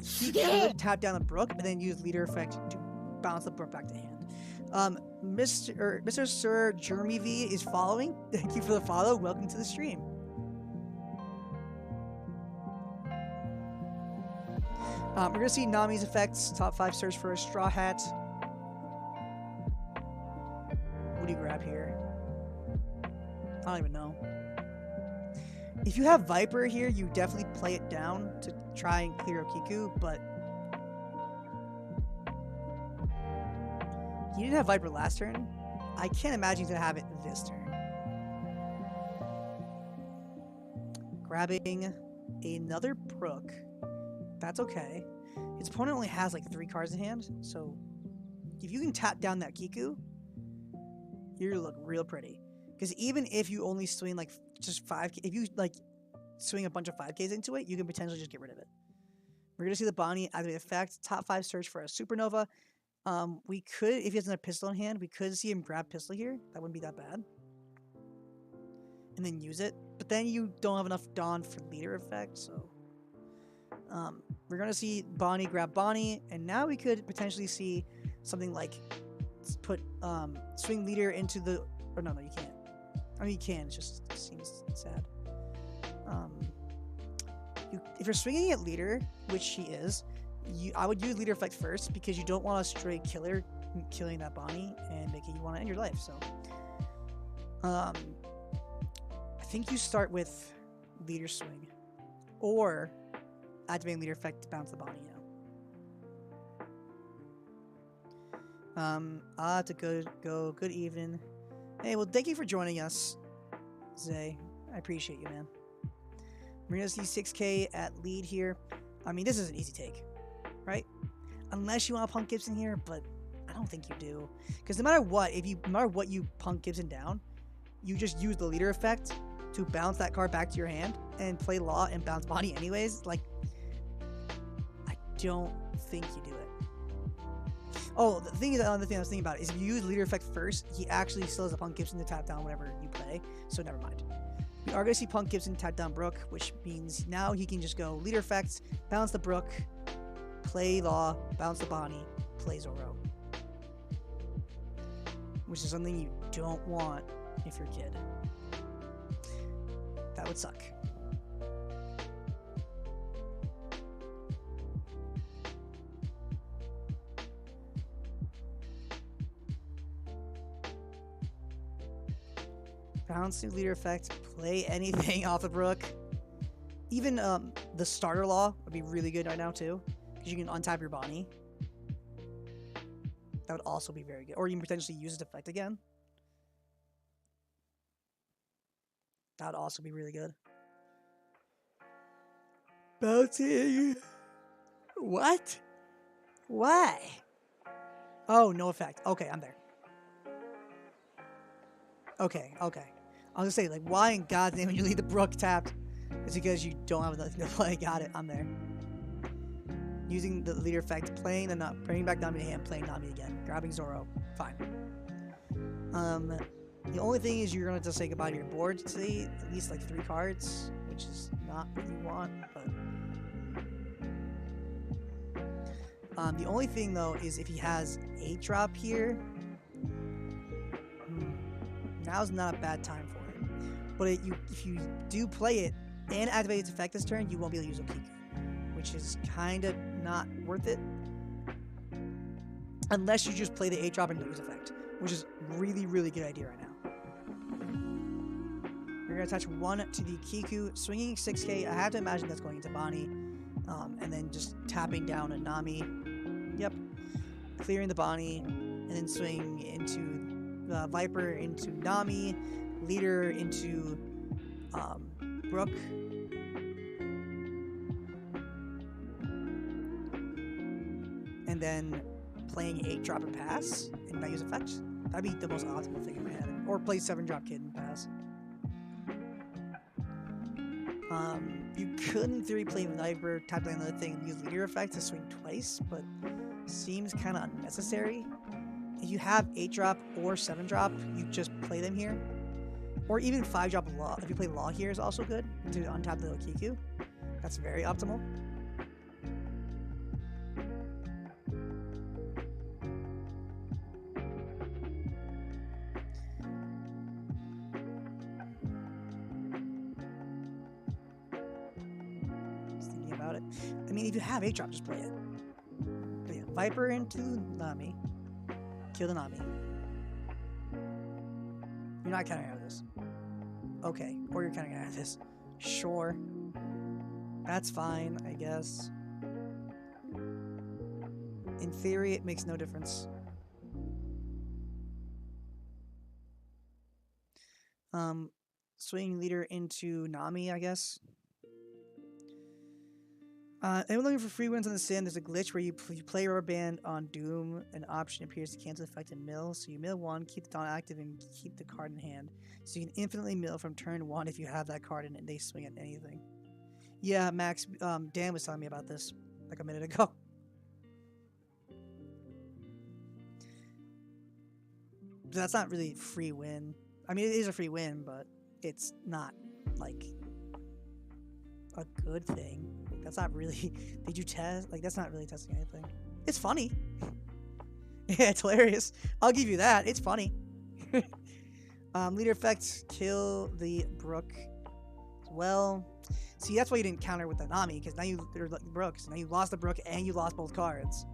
he could tap down the Brook and then use leader effect to bounce the Brook back to hand. Mr. Sir Jeremy V is following. Thank you for the follow. Welcome to the stream. We're gonna see Nami's effects. Top 5 search for a Straw Hat. What do you grab here? I don't even know. If you have Viper here, you definitely play it down to try and clear Okiku, but he didn't have Viper last turn. I can't imagine he's gonna have it this turn. Grabbing another Brook. That's okay. His opponent only has like 3 cards in hand, so if you can tap down that Kiku, you're gonna look real pretty. Because even if you only swing like just 5, if you like swing a bunch of 5Ks into it, you can potentially just get rid of it. We're gonna see the Bonnie activate effect. Top 5 search for a Supernova. We could, if he has another pistol in hand, we could see him grab pistol here. That wouldn't be that bad. And then use it. But then you don't have enough Dawn for leader effect, so we're gonna see Bonnie grab Bonnie, and now we could potentially see something like put swing leader into the. Or no, you can't. I mean, you can. It seems sad. If you're swinging at leader, which he is, I would use leader effect first, because you don't want a straight killer killing that Bonnie and making you want to end your life. So, I think you start with leader swing, or activating leader effect to bounce the Bonnie out. I'll have to go. Good evening. Hey, well, thank you for joining us, Zay. I appreciate you, man. We're gonna see 6K at lead here. I mean, this is an easy take, right? Unless you want to Punk Gibson here, but I don't think you do. Because no matter what, no matter what you Punk Gibson down, you just use the leader effect to bounce that card back to your hand and play Law and bounce Bonnie anyways. Like, I don't think you do it. Oh, the thing I was thinking about is if you use leader effect first, he actually still has a Punk Gibson to tap down whenever you play, so never mind. We are going to see Punk Gibson tap down Brook, which means now he can just go leader effects, bounce the Brook, play Law, bounce the Bonnie, play Zoro. Which is something you don't want if you're a kid. That would suck. Bounce leader effect, play anything off the Brook. Even the starter Law would be really good right now too, because you can untap your Bonnie. That would also be very good. Or you can potentially use its effect again. That would also be really good. Bouncing. What? Why? Oh, no effect. Okay, I'm there. Okay. I was gonna say, like, why in God's name when you leave the Brook tapped? It's because you don't have nothing to play. Got it. I'm there. Using the leader effect, bringing back Nami to hand, playing Nami again, grabbing Zoro. Fine. The only thing is you're gonna have to say goodbye to your board today, at least like 3 cards, which is not what you want, but the only thing though is if he has 8-drop here, now's not a bad time for it. But if you do play it and activate its effect this turn, you won't be able to use Okiku, which is kind of not worth it. Unless you just play the 8-drop and use effect, which is really, really good idea right now. You're going to attach 1 to the Kiku, swinging 6k. I have to imagine that's going into Bonnie. And then just tapping down a Nami. Yep. Clearing the Bonnie. And then swing into Viper into Nami. Leader into Brook. And then playing 8-drop and pass and not use effect. That'd be the most optimal thing in my head. Or play 7-drop kid and pass. You could in theory play Viper, tap down another thing, and use leader effect to swing twice, but seems kind of unnecessary. If you have 8-drop or 7-drop, you just play them here. Or even 5-drop Law. If you play Law here is also good to untap the Okiku. That's very optimal. I mean, if you have 8-drop, just play it. But yeah, Viper into Nami. Kill the Nami. You're not counting out of this. Okay, or you're counting out of this. Sure. That's fine, I guess. In theory, it makes no difference. Swing leader into Nami, I guess. Anyone looking for free wins on the Sim, there's a glitch where you play Rubber Band on Doom. An option appears to cancel the effect and mill. So you mill 1, keep the taunt active, and keep the card in hand. So you can infinitely mill from turn 1 if you have that card and they swing at anything. Yeah, Max, Dan was telling me about this like a minute ago. So that's not really free win. I mean, it is a free win, but it's not like a good thing. That's not really. Did you test? Like, that's not really testing anything. It's funny. Yeah, it's hilarious. I'll give you that. It's funny. Leader effect, kill the Brook. Well, see, that's why you didn't counter with the Nami, because now you're like Brook. So now you lost the Brook and you lost both cards.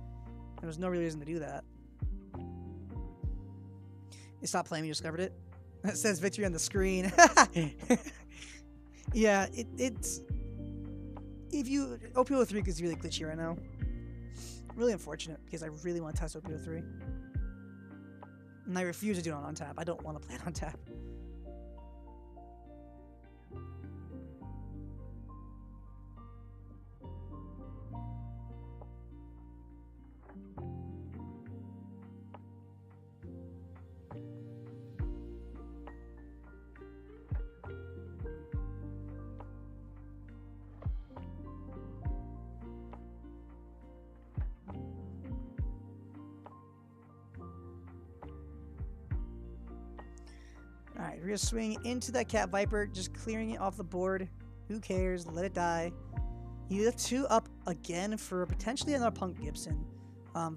There was no real reason to do that. It stopped playing when you discovered it. It says victory on the screen. Yeah, it's. If you OP03 is really glitchy right now. Really unfortunate because I really want to test OP03. And I refuse to do it on tap. I don't want to play it on tap. Alright, we're going to swing into that Cat Viper, just clearing it off the board. Who cares? Let it die. You have 2 up again for potentially another Punk Gibson. I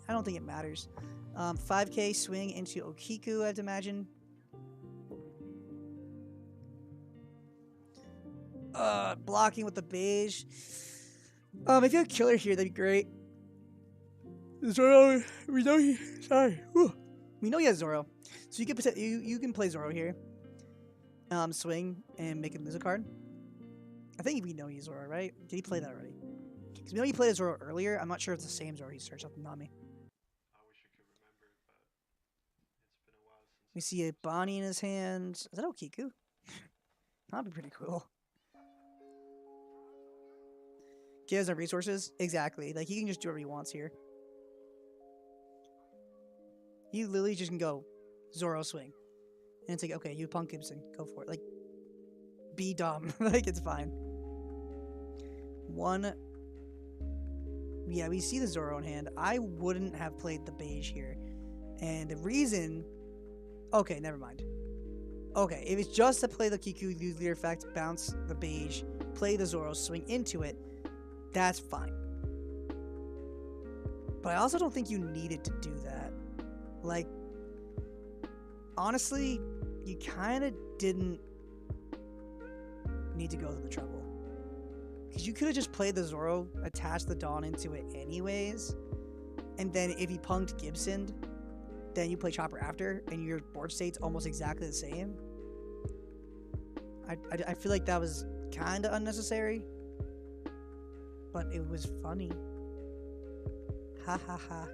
don't think it matters. 5k swing into Okiku, I have to imagine. Blocking with the beige. If you have Killer here, that'd be great. Zoro, we know he. Sorry. Whew. We know he has Zoro. So you can play Zoro here. Swing and make him lose a card. I think we know he's Zoro, right? Did he play that already? Because we know he played Zoro earlier. I'm not sure if it's the same Zoro he searched up in Nami. I wish I could remember it, but it's been a while since. We see a Bonnie in his hand. Is that Okiku? That'd be pretty cool. Gives him resources? Exactly. Like, he can just do whatever he wants here. He literally just can go Zoro swing. And it's like, okay, you Punk Gibson. Go for it. Like, be dumb. Like, it's fine. Yeah, we see the Zoro in hand. I wouldn't have played the beige here. And the reason Okay, never mind. Okay, if it's just to play the Kiku, use leader effect, bounce the beige, play the Zoro, swing into it, that's fine. But I also don't think you needed to do that. Like, honestly, you kind of didn't need to go to the trouble. Because you could have just played the Zoro, attached the Dawn into it anyways, and then if he punked Gibson, then you play Chopper after, and your board state's almost exactly the same. I feel like that was kind of unnecessary, but it was funny. Ha ha ha.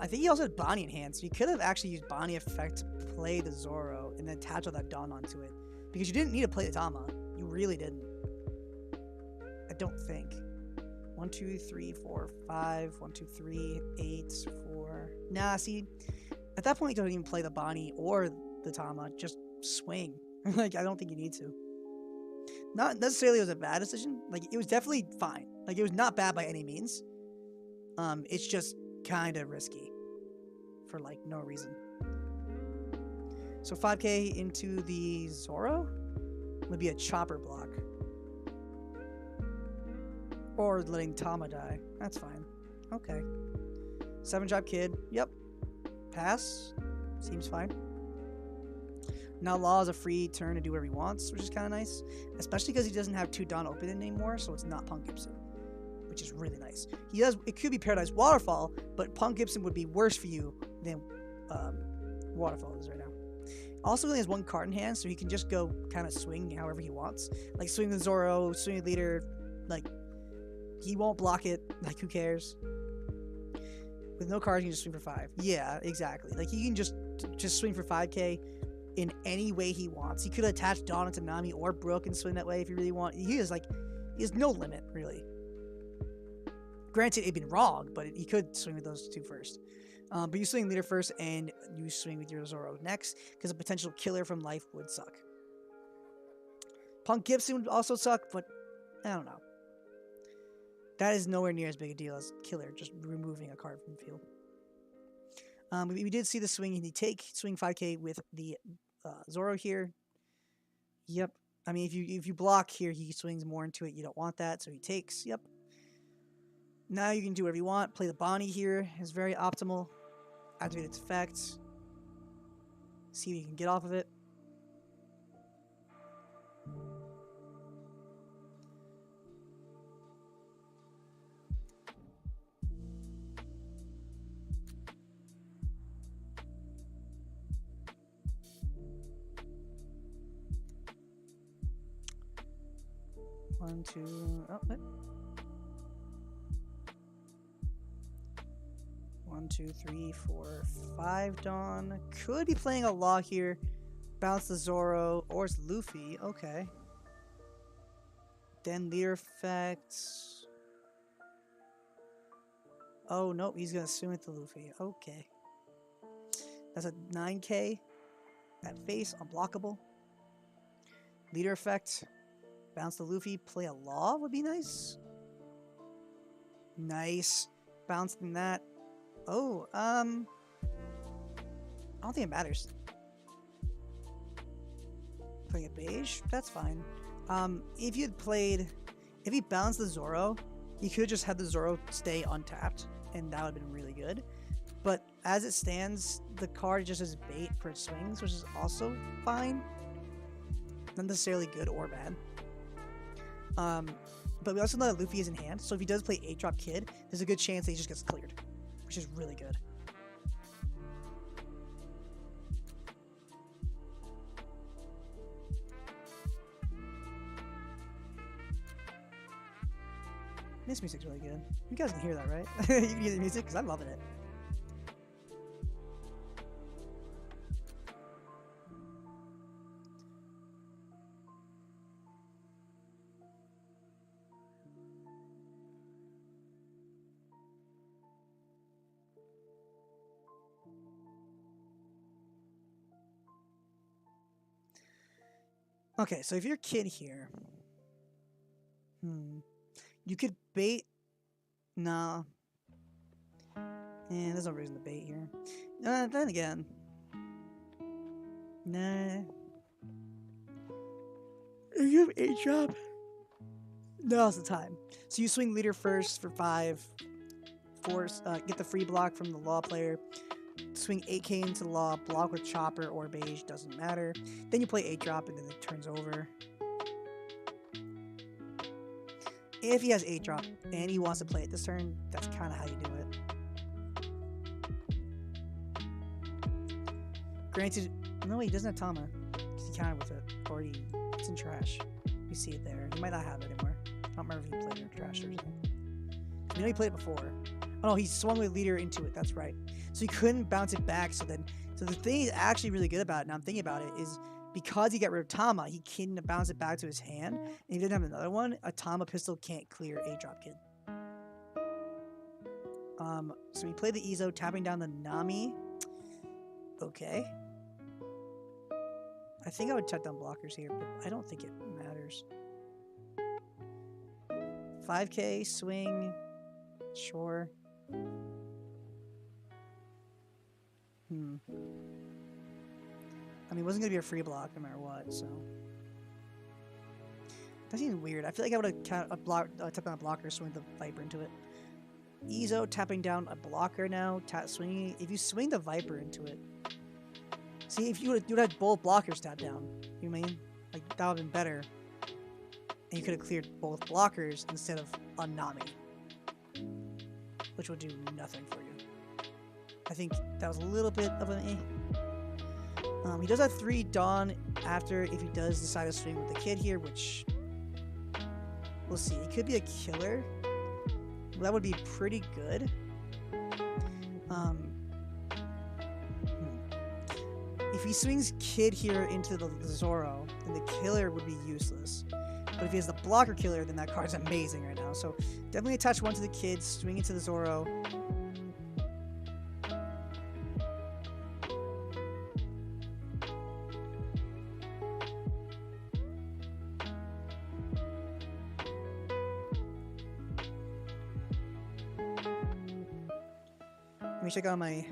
I think he also had Bonnie in hand, so you could have actually used Bonnie effect to play the Zoro and then attach all that Dawn onto it. Because you didn't need to play the Tama. You really didn't. I don't think. 1, 2, 3, 4, 5. 1, 2, 3, 8, 4. Nah, see, at that point you don't even play the Bonnie or the Tama. Just swing. Like, I don't think you need to. Not necessarily it was a bad decision. Like, it was definitely fine. Like, it was not bad by any means. It's just kind of risky for like no reason. So 5k into the Zoro would be a chopper block. Or letting Tama die. That's fine. Okay. 7 drop kid. Yep. Pass. Seems fine. Now Law is a free turn to do whatever he wants, which is kind of nice. Especially because he doesn't have 2 Dawn open anymore, so it's not Punk Gibson, which is really nice. He does. It could be Paradise Waterfall, but Punk Gibson would be worse for you than Waterfall is right now. Also, he only has 1 card in hand, so he can just go kind of swing however he wants. Like swing the Zoro, swing the leader. Like, he won't block it. Like, who cares? With no cards, you can just swing for 5. Yeah, exactly. Like, he can just swing for 5k in any way he wants. He could attach Dawn into Nami or Brook and swing that way if he really want. He has no limit, really. Granted, it'd been wrong, but he could swing with those 2 first. But you swing leader first, and you swing with your Zoro next, because a potential killer from life would suck. Punk Gibson would also suck, but I don't know. That is nowhere near as big a deal as killer, just removing a card from the field. We did see the swing, and he swing 5k with the Zoro here. Yep. I mean, if you block here, he swings more into it. You don't want that, so he takes. Yep. Now you can do whatever you want. Play the Bonnie here. It's very optimal. Activate its effects. See what you can get off of it. One, two, oh, what? 1, 2, 3, 4, 5 Dawn. Could be playing a Law here. Bounce the Zoro, or it's Luffy. Okay. Then leader effects. Oh, nope, he's gonna swing with the Luffy. Okay. That's a 9k. At face, unblockable. Leader effect. Bounce the Luffy, play a Law would be nice. Nice. Bouncing that. Oh, I don't think it matters. Playing a beige? That's fine. If he bounced the Zoro, he could just have the Zoro stay untapped, and that would have been really good. But as it stands, the card just has bait for its swings, which is also fine. Not necessarily good or bad. But we also know that Luffy is in hand, so if he does play 8-drop Kid, there's a good chance that he just gets cleared, which is really good. This music's really good. You guys can hear that, right? You can hear the music, because I'm loving it. Okay, so if you're a kid here, you could bait. Nah. And there's no reason to bait here. Then again. Nah. If you have 8 drop, now's the time. So you swing leader first for 5. Force, get the free block from the law player. Swing 8k into the law, block with chopper or beige, doesn't matter. Then you play 8 drop and then it turns over. If he has 8 drop and he wants to play it this turn, that's kind of how you do it. Granted, no, he doesn't have Tama. Because he countered with it. Or it's in trash. You see it there. He might not have it anymore. I don't remember if he played it in trash or something. We know he played it before. Oh no, he swung with leader into it. That's right. So he couldn't bounce it back. So the thing he's actually really good about, now I'm thinking about it, is because he got rid of Tama, he couldn't bounce it back to his hand. And if he didn't have another one, a Tama pistol can't clear a drop kid. So he played the Izo, tapping down the Nami. Okay. I think I would check down blockers here, but I don't think it matters. 5k, swing. Sure. I mean, it wasn't going to be a free block no matter what, so. That seems weird. I feel like I would have tapped on a blocker, swing the Viper into it. Izo tapping down a blocker now, swinging. If you swing the Viper into it. See, if you would have both blockers tapped down. You know what I mean? Like, that would have been better. And you could have cleared both blockers instead of a Nami. Which will do nothing for you. I think that was a little bit of an eh. He does have 3 Dawn after if he does decide to swing with the kid here, which we'll see. It could be a killer. Well, that would be pretty good. If he swings kid here into the Zoro, then the killer would be useless. But if he has the blocker killer, then that card's amazing right now. So definitely attach 1 to the kid, swing into the Zoro. Let me check out my...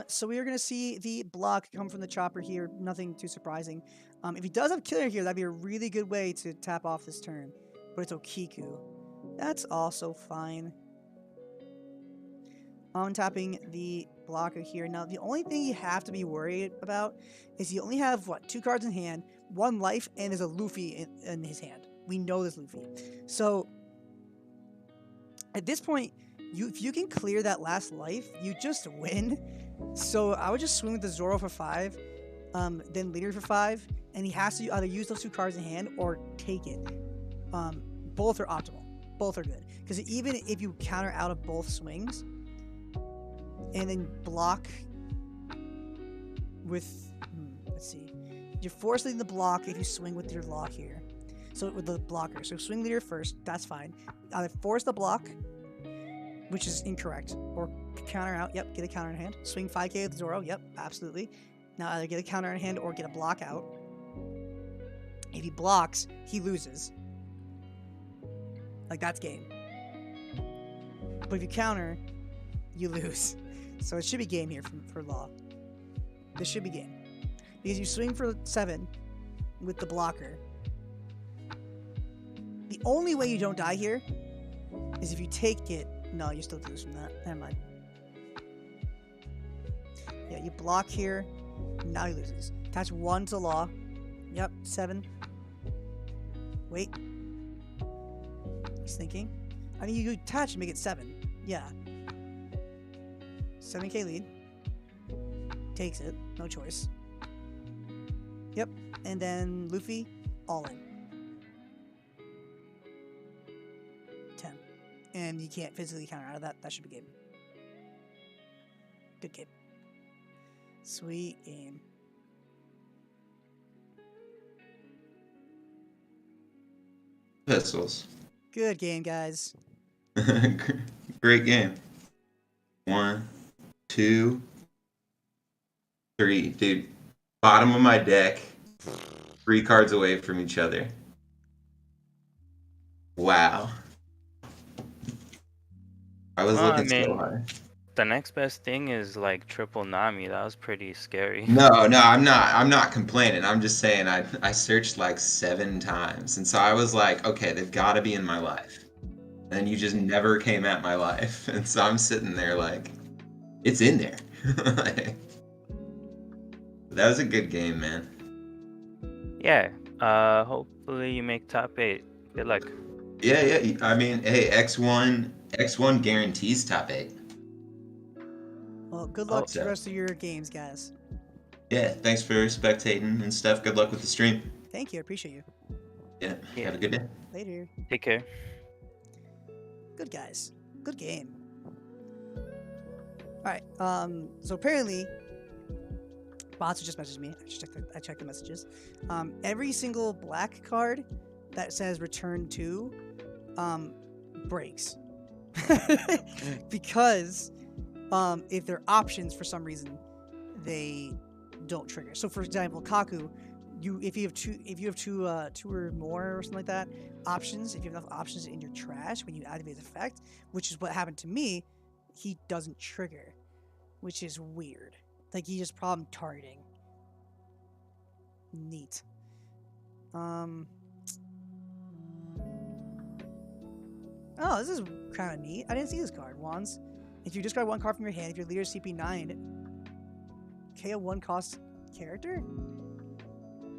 So we are going to see the block come from the chopper here. Nothing too surprising. If he does have killer here, that'd be a really good way to tap off this turn. But it's Okiku. That's also fine. I'm tapping the blocker here. Now, the only thing you have to be worried about is you only have, 2 cards in hand, 1 life, and there's a Luffy in his hand. We know there's Luffy. So, at this point, if you can clear that last life, you just win. So I would just swing with the Zoro for 5, then leader for 5, and he has to either use those 2 cards in hand or take it. Both are optimal. Both are good. Because even if you counter out of both swings, and then block with, let's see, you're forcing the block if you swing with your lock here. So with the blocker. So swing leader first, that's fine. Either force the block, which is incorrect, or counter out, yep, get a counter in hand. Swing 5k with Zoro, yep, absolutely. Now either get a counter in hand or get a block out. If he blocks, he loses. Like, that's game. But if you counter, you lose. So it should be game here for Law. This should be game. Because you swing for 7 with the blocker. The only way you don't die here is if you take it. No, you still lose from that. Never mind. Yeah, you block here. Now he loses. Attach 1 to Law. Yep, 7. Wait. He's thinking. I mean, you attach and make it 7. Yeah. 7k lead. Takes it. No choice. Yep. And then Luffy, all in. 10. And you can't physically counter out of that. That should be game. Good game. Sweet game. Pistols. Good game, guys. Great game. 1, 2, 3, dude. Bottom of my deck. 3 cards away from each other. Wow. I was Well, I looking so mean- high. The next best thing is like triple Nami. That was pretty scary. No, I'm not complaining. I'm just saying I searched like 7 times. And so I was like, okay, they've got to be in my life. And then you just never came at my life. And so I'm sitting there like, it's in there. Like, that was a good game, man. Yeah. Hopefully you make top 8. Good luck. Yeah. I mean, hey, X1 guarantees top 8. Well, good luck Oh, to the rest of your games, guys. Yeah, thanks for spectating and stuff. Good luck with the stream. Thank you. I appreciate you. Yeah, Yeah. have a good day. Later. Take care. Good guys. Good game. Alright, so apparently bots just messaged me. I checked the messages. Every single black card that says return to breaks. Because if they're options for some reason, they don't trigger. So for example, Kaku, if you have two or more or something like that options, if you have enough options in your trash when you activate the effect, which is what happened to me, he doesn't trigger, which is weird. Like he just problem targeting. Neat. Oh, this is kind of neat. I didn't see this card. Wands. If you discard 1 card from your hand, if your leader is CP9, KO 1 cost character?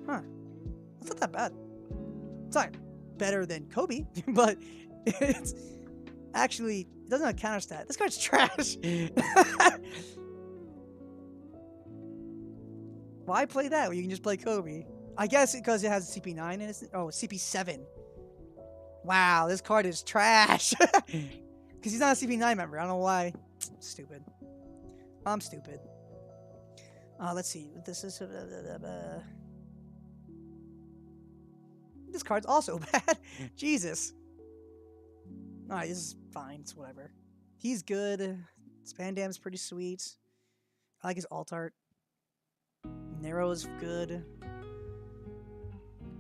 Huh. That's not that bad. It's not better than Kobe, but it's actually, it doesn't have a counter stat. This card's trash. Why play that when you can just play Kobe? I guess because it has a CP9 in it. Oh, CP7. Wow, this card is trash. Because he's not a CP9 member. I don't know why. Stupid. I'm stupid. Let's see. This is... This card's also bad. Jesus. Alright, this is fine. It's whatever. He's good. Spandam's pretty sweet. I like his alt art. Nero is good.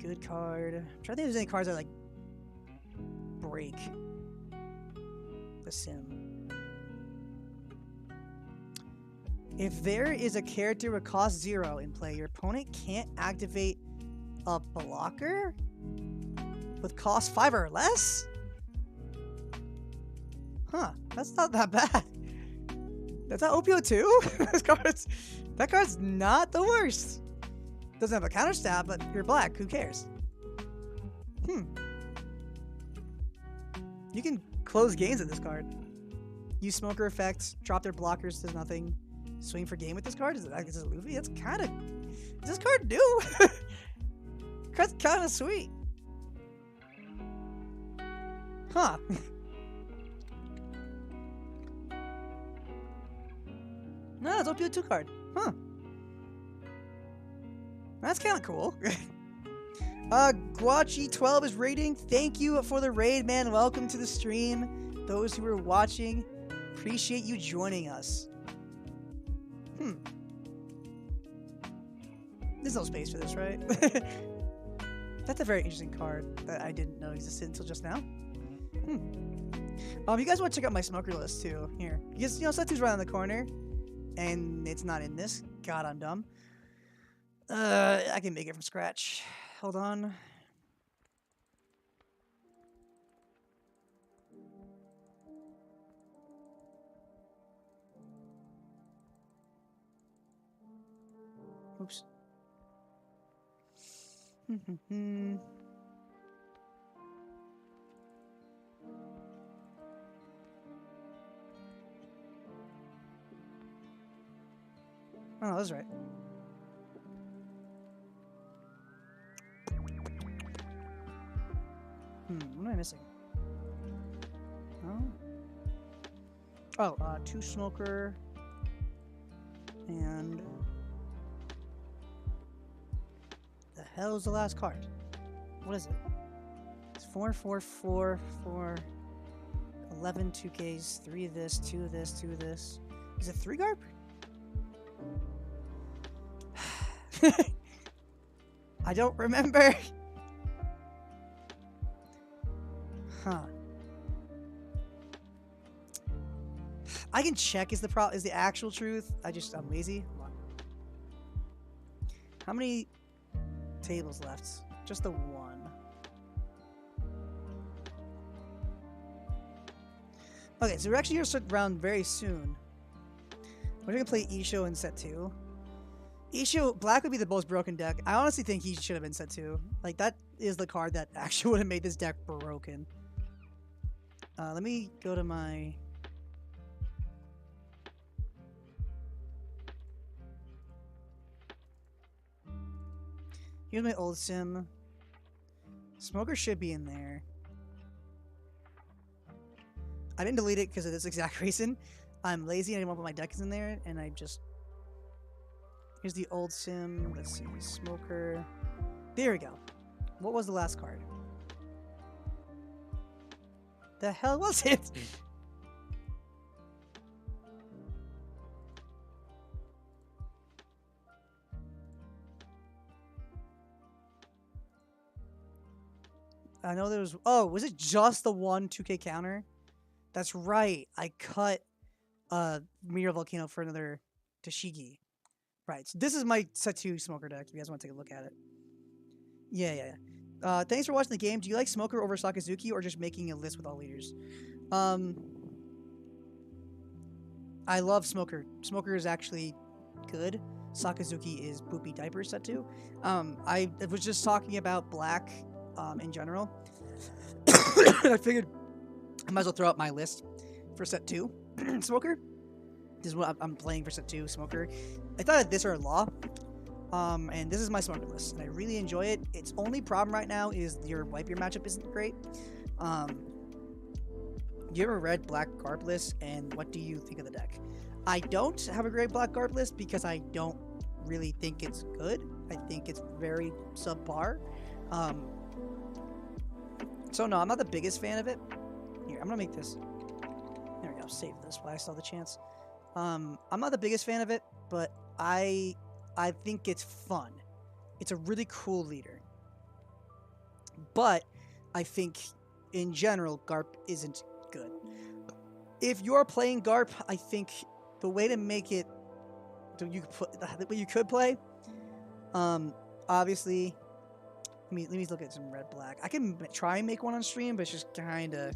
Good card. I'm trying to think if there's any cards that like break the sim. If there is a character with cost 0 in play, your opponent can't activate a blocker with cost 5 or less? Huh, that's not that bad. That's not OPO 2? That card's not the worst. Doesn't have a counter stat, but you're black, who cares? You can close games with this card. Use smoker effects, drop their blockers, does nothing. Swing for game with this card? Is it Luffy? That's kind of... Does this card do? Card's kind of sweet. Huh. No, it's OPO 2 card. Huh. That's kind of cool. Guachi12 is raiding. Thank you for the raid, man. Welcome to the stream. Those who are watching, appreciate you joining us. There's no space for this, right? That's a very interesting card that I didn't know existed until just now. You guys want to check out my smoker list too? Here, because Setsu's right on the corner, and it's not in this. God, I'm dumb. I can make it from scratch. Hold on. Oops. Oh, that's right. What am I missing? Oh, 2 smoker and the hell is the last card? What is it? It's 4, 4, 4, 4, 11 2Ks, 3 of this, 2 of this, 2 of this. Is it 3 Garp? I don't remember. Huh. I can check is the actual truth. I'm lazy. Hold on. How many tables left? Just the one. Okay, so we're actually gonna start the round very soon. We're gonna play Isho in set 2. Isho, black would be the most broken deck. I honestly think he should have been set 2. Like, that is the card that actually would have made this deck broken. Let me go to my... Here's my old sim. Smoker should be in there. I didn't delete it because of this exact reason. I'm lazy and I didn't want to put my decks in there, and I just... Here's the old sim. Let's see. Smoker. There we go. What was the last card? The hell was it? I know there was... Oh, was it just the one 2K counter? That's right. I cut Meteor Volcano for another Tashigi. Right. So this is my set 2 Smoker deck, if you guys want to take a look at it. Yeah. Thanks for watching the game. Do you like Smoker over Sakazuki or just making a list with all leaders? I love Smoker. Smoker is actually good. Sakazuki is poopy diaper set 2. I was just talking about black in general. I figured I might as well throw out my list for set 2 Smoker. This is what I'm playing for set 2 Smoker. I thought of this or Law. And this is my Smoker list, and I really enjoy it. Its only problem right now is your wipe your matchup isn't great. You ever read Black Garb list, and what do you think of the deck? I don't have a great Black Garb list because I don't really think it's good. I think it's very subpar. So no, I'm not the biggest fan of it. Here, I'm gonna make this. There we go. Save this while I still have the chance. I'm not the biggest fan of it, but I think it's fun. It's a really cool leader. But I think in general, Garp isn't good. If you're playing Garp, I think the way to make it, the way you could play, obviously, let me look at some red black. I can try and make one on stream, but it's just kind of.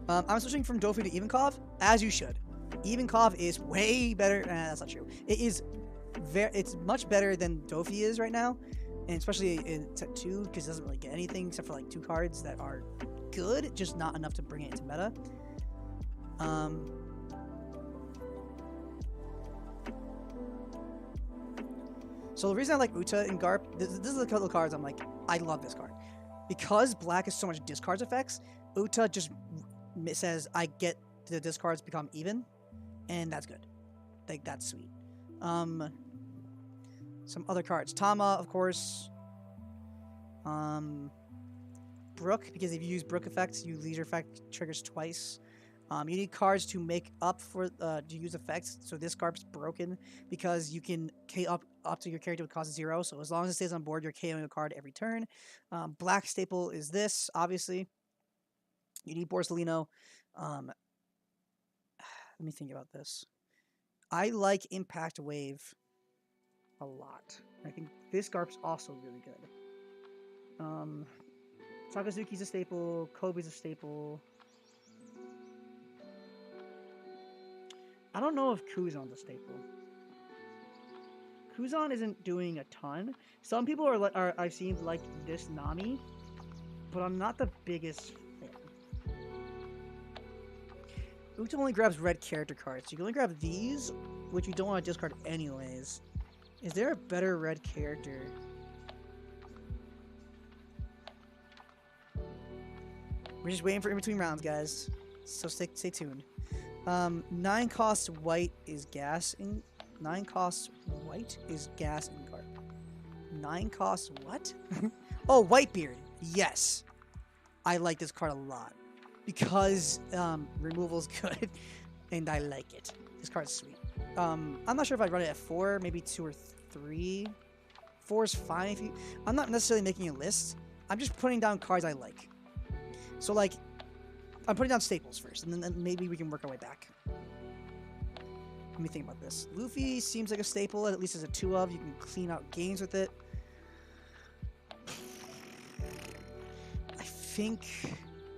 I'm switching from Dofi to Ivankov, as you should. Ivankov is way better. That's not true. It's much better than Dofi is right now, and especially in set 2 because it doesn't really get anything except for like 2 cards that are good, just not enough to bring it into meta. So the reason I like Uta and Garp, this is a couple of cards I'm like, I love this card. Because black has so much discards effects, Uta just says I get the discards become even, and that's good. Like, that's sweet. Some other cards. Tama, of course. Brook, because if you use Brook effects, you leisure effect triggers twice. You need cards to make up for to use effects. So this card's broken because you can K up to your character with cost 0. So as long as it stays on board, you're KOing a card every turn. Black staple is this, obviously. You need Borsalino. Let me think about this. I like Impact Wave a lot. I think this Garp's also really good. Sakazuki's a staple. Kobe's a staple. I don't know if Kuzan's a staple. Kuzan isn't doing a ton. Some people I've seen like this Nami, but I'm not the biggest fan. Uta only grabs red character cards. You can only grab these, which you don't want to discard anyways. Is there a better red character? We're just waiting for in between rounds, guys. So stay tuned. 9 costs white is gas in 9 costs white is gas in Garp. 9 costs what? Oh, Whitebeard. Yes. I like this card a lot. Because removal's good and I like it. This card's sweet. I'm not sure if I'd run it at 4, maybe 2 or 3. 4 is fine if you... I'm not necessarily making a list. I'm just putting down cards I like. So, like, I'm putting down staples first, and then maybe we can work our way back. Let me think about this. Luffy seems like a staple, at least as a 2 of. You can clean out games with it. I think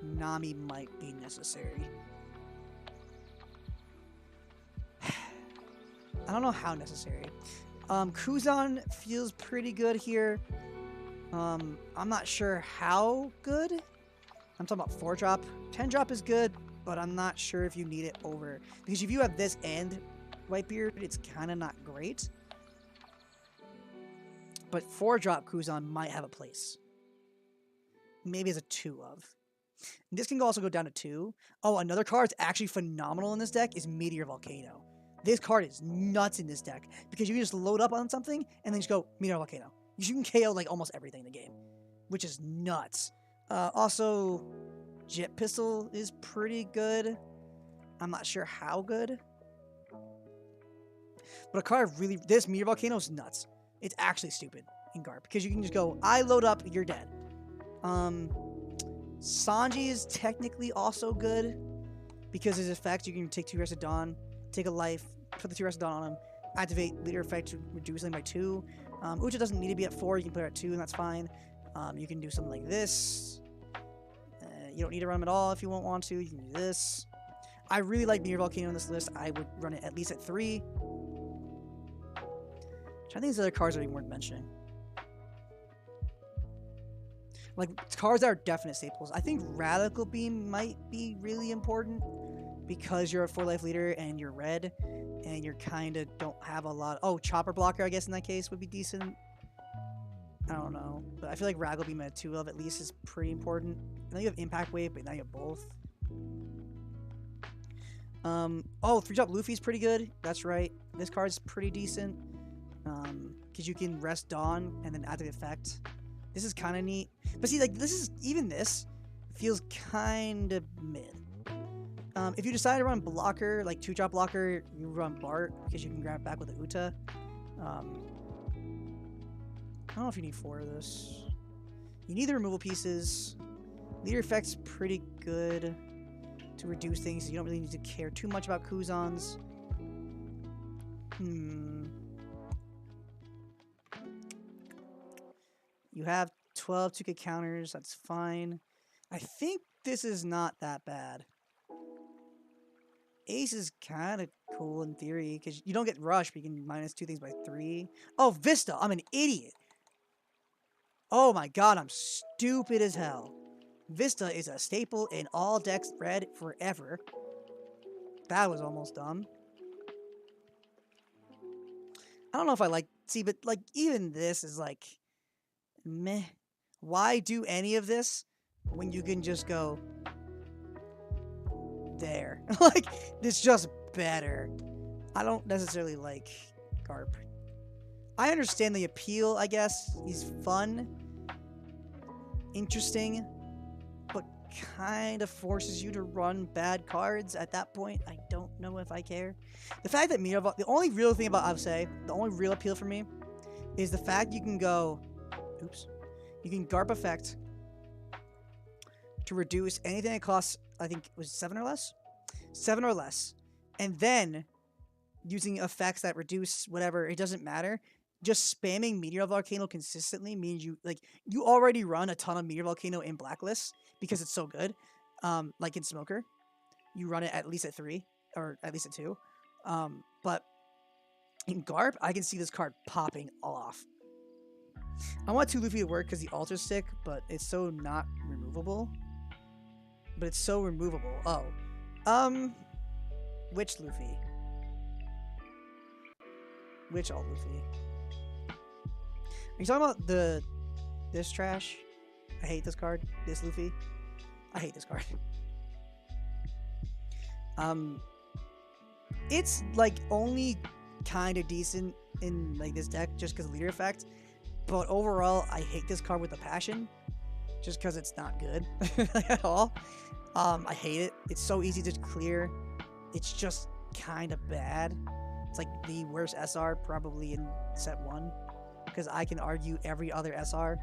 Nami might be necessary. I don't know how necessary. Kuzan feels pretty good here. I'm not sure how good. I'm talking about 4-drop. 10-drop is good, but I'm not sure if you need it over. Because if you have this and Whitebeard, it's kind of not great. But 4-drop Kuzan might have a place. Maybe as a 2 of. This can also go down to 2. Oh, another card that's actually phenomenal in this deck is Meteor Volcano. This card is nuts in this deck because you can just load up on something and then just go Meteor Volcano. You can KO like almost everything in the game, which is nuts. Also, Jet Pistol is pretty good. I'm not sure how good. But a card really... This Meteor Volcano is nuts. It's actually stupid in Garp because you can just go, I load up, you're dead. Sanji is technically also good because his effect, you can take 2 Rested Dawn, take a life, put the 2 Rested Dawn on him, activate leader effect to reduce them by 2. Ucha doesn't need to be at 4, you can put her at 2 and that's fine. You can do something like this. You don't need to run them at all if you won't want to. You can do this. I really like Meteor Volcano on this list. I would run it at least at 3. I think these other cards are even worth mentioning. Like, cards that are definite staples. I think Radical Beam might be really important because you're a 4-life leader and you're red and you're kind of don't have a lot. Oh, Chopper Blocker, I guess, in that case would be decent. I don't know. But I feel like Radical Beam at 2 of at least is pretty important. Now you have Impact Wave, but now you have both. Oh, 3-drop Luffy's pretty good. That's right. This card's pretty decent. Because you can rest Dawn and then add the effect. This is kind of neat. But see, like, this feels kind of mid. If you decide to run blocker, like 2-drop blocker, you run Bart because you can grab it back with the Uta. I don't know if you need 4 of this. You need the removal pieces. Leader effect's pretty good to reduce things. So you don't really need to care too much about Kuzans. You have 12 2-hit counters. That's fine. I think this is not that bad. Ace is kind of cool in theory because you don't get rush, but you can minus 2 things by 3. Oh, Vista! I'm an idiot! Oh my god, I'm stupid as hell. Vista is a staple in all decks red forever. That was almost dumb. I don't know if I like... See, but like even this is like... Meh. Why do any of this when you can just go... there? Like, it's just better. I don't necessarily like Garp. I understand the appeal, I guess. He's fun. Interesting. But kind of forces you to run bad cards at that point. I don't know if I care. The fact that Meteor... The only real thing about, I would say, the only real appeal for me is the fact you can go... Oops. You can Garp effect to reduce anything that costs, I think, was 7 or less? 7 or less. And then, using effects that reduce whatever, it doesn't matter. Just spamming Meteor Volcano consistently means you already run a ton of Meteor Volcano in Blacklist because it's so good. Like in Smoker. You run it at least at 3, or at least at 2. But in Garp, I can see this card popping off. I want 2 Luffy to work because the Alter Stick, but it's so not removable. But it's so removable. Oh. Which Luffy? Which alt Luffy? Are you talking about this trash? I hate this card. This Luffy? I hate this card. It's like only kind of decent in like this deck just because of leader effect. But overall, I hate this card with a passion. Just because it's not good at all. I hate it. It's so easy to clear. It's just kind of bad. It's like the worst SR probably in set 1. Because I can argue every other SR.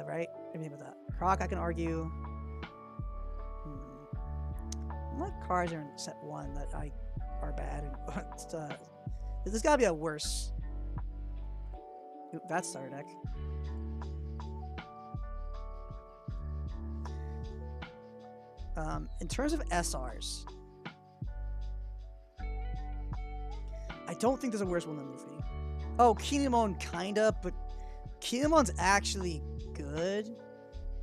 Right? Maybe with that. Croc, I can argue. What cards are in set 1 that are bad? And there's gotta be a worse. Oop, that's starter deck. In terms of SRs, I don't think there's a worse one than Luffy. Oh, Kinemon kinda, but Kinemon's actually good.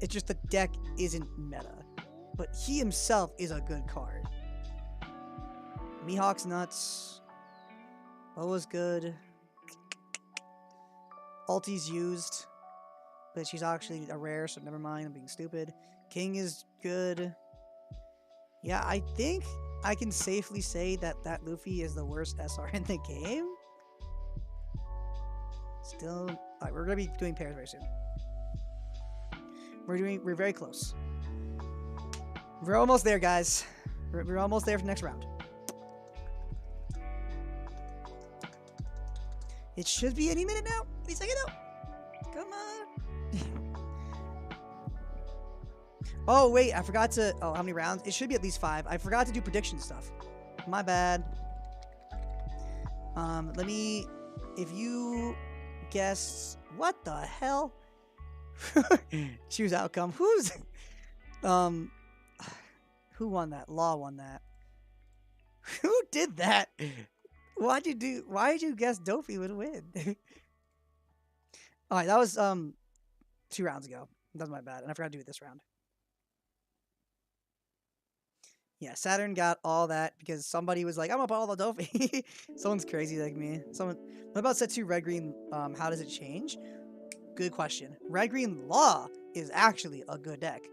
It's just the deck isn't meta. But he himself is a good card. Mihawk's nuts. Boa's good. Ulti's used. But she's actually a rare, so never mind, I'm being stupid. King is good. Yeah, I think I can safely say that Luffy is the worst SR in the game. Still, alright, we're gonna be doing pairs very soon. We're very close. We're almost there, guys. We're almost there for the next round. It should be any minute now. Any second now. Come on. Oh, wait. I forgot to... Oh, how many rounds? It should be at least 5. I forgot to do prediction stuff. My bad. Let me... If you guessed... What the hell? Choose outcome. Who's... Who won that? Law won that. Who did that? Why did you guess Dofi would win? Alright, that was 2 rounds ago. That's my bad. And I forgot to do it this round. Yeah, Saturn got all that because somebody was like, I'm gonna put all the Dofi. Someone's crazy like me. What about set 2 red green? How does it change? Good question. Red green Law is actually a good deck.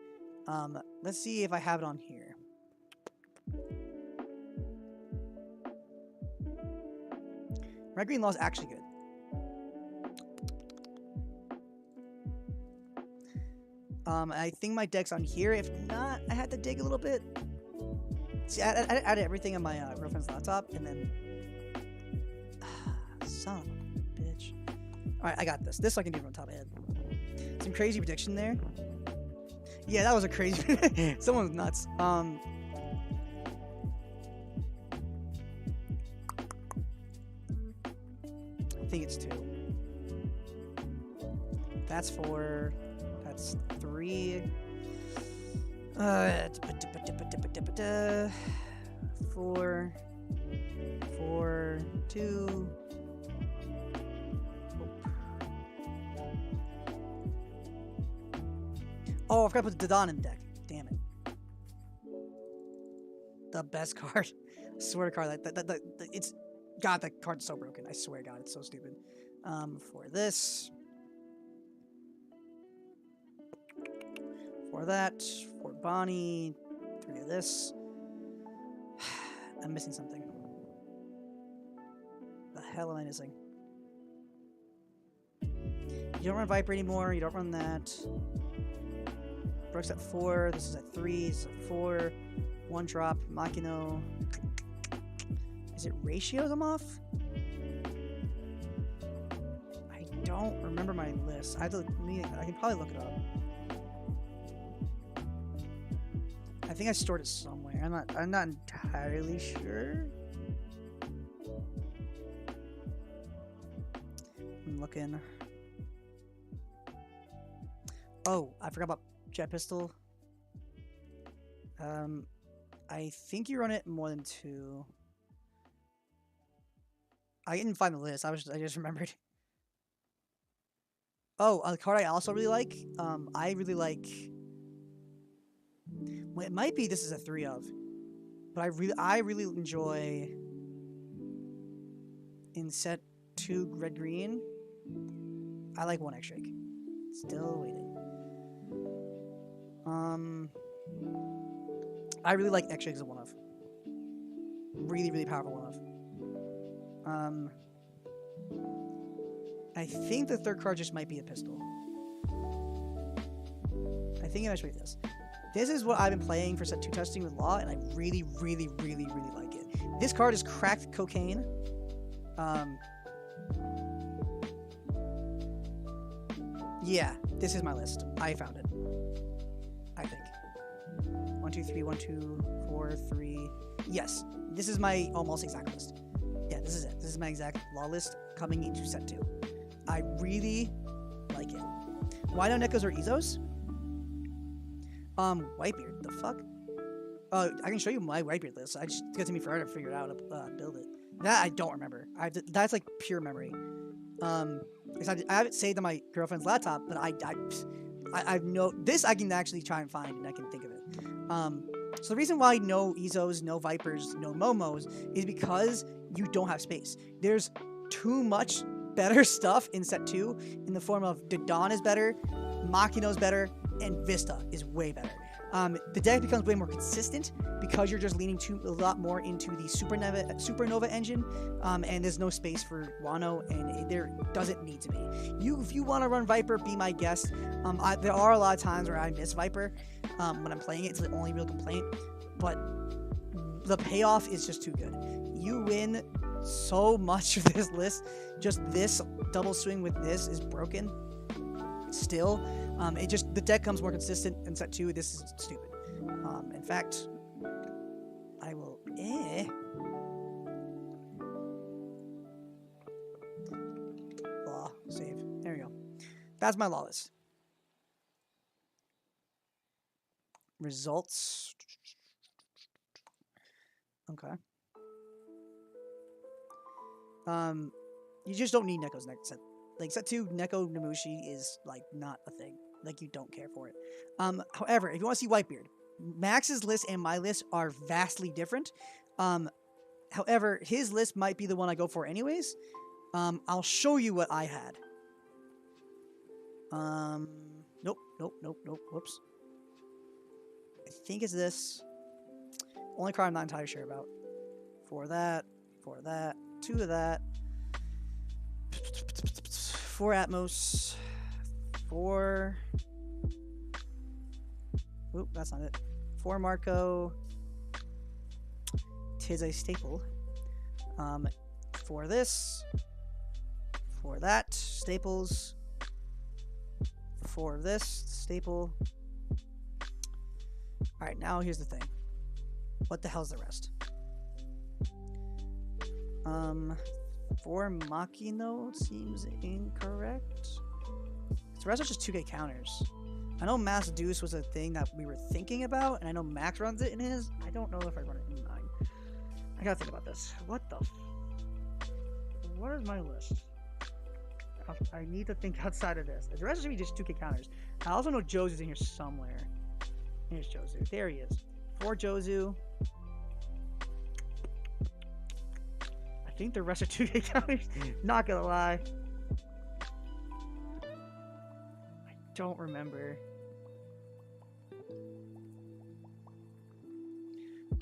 Let's see if I have it on here. Red green Law is actually good. I think my deck's on here. If not, I had to dig a little bit. See, I added everything on my girlfriend's laptop, and then son of a bitch. All right, I got this. This I can do from the top of my head. Some crazy prediction there. Yeah, that was a crazy. Someone's nuts. I think it's 2. That's 4. That's 3. 4. 4. 2. Oh, I forgot to put the Dodon in the deck. Damn it. The best card. I swear to God, it's... God, that card's so broken. I swear to God, it's so stupid. For this. For that. For Bonnie. 3 of this. I'm missing something. The hell am I missing? You don't run Viper anymore. You don't run that. Brooks at 4. This is at 3. This is at 4. 1 drop. Makino. Is it ratios I'm off? I don't remember my list. I can probably look it up. I think I stored it somewhere. I'm not entirely sure. I'm looking. Oh, I forgot about Jet Pistol. I think you run it more than 2. I didn't find the list. I just remembered. Oh, a card I also really like. I really like. Well, it might be this is a 3 of, but I really enjoy in set 2 red green. I like 1 X-Drake. Still waiting. I really like X-Drake as a 1 of. Really, really powerful 1 of. I think the 3rd card just might be a pistol. I think it might be this. This is what I've been playing for set 2 testing with Law, and I really, really, really, really like it. This card is Cracked Cocaine. Yeah, this is my list. I found it. I think. 1, 2, 3, 1, 2, 4, 3. Yes, this is my almost exact list. Yeah, this is it. This is my exact law list coming into set 2. I really like it. Why no Nekos or Izos? Whitebeard. The fuck? I can show you my Whitebeard list. I just it took me forever to figure out how to build it. That I don't remember. That's like pure memory. I have it saved on my girlfriend's laptop, but I know this I can actually try and find and I can think of it. So the reason why no Izos, no Vipers, no Momos is because you don't have space. There's too much better stuff in set 2 in the form of Dodon is better, Makino's better, and Vista is way better. The deck becomes way more consistent because you're just leaning a lot more into the Supernova engine, and there's no space for Wano, and there doesn't need to be. If you want to run Viper, be my guest. There are a lot of times where I miss Viper when I'm playing it. It's the only real complaint, but the payoff is just too good. You win so much of this list. Just this double swing with this is broken. Still, the deck comes more consistent in set 2. This is stupid. In fact, I will. Law save. There we go. That's my law list. Results. Okay. You just don't need Neko's next set. Like, set 2, Neko Namushi is, like, not a thing. Like, you don't care for it. However, if you want to see Whitebeard, Max's list and my list are vastly different. However, his list might be the one I go for anyways. I'll show you what I had. Nope. Whoops. I think it's this. Only card I'm not entirely sure about. 4 of that. 2 of that. 4 Atmos. 4. Oop, that's not it. 4 Marco. Tis a staple. For this. For that. Staples. 4 of this. Staple. Alright, now here's the thing. What the hell's the rest? 4 Makino seems incorrect. The rest are just 2K counters. I know Mass Deuce was a thing that we were thinking about, and I know Max runs it in his. I don't know if I run it in mine. I gotta think about this. What is my list? I need to think outside of this. The rest should be just 2K counters. I also know Jozu's in here somewhere. Here's Jozu. There he is. 4 Jozu. I think the rest are 2K counters. Not gonna lie. I don't remember.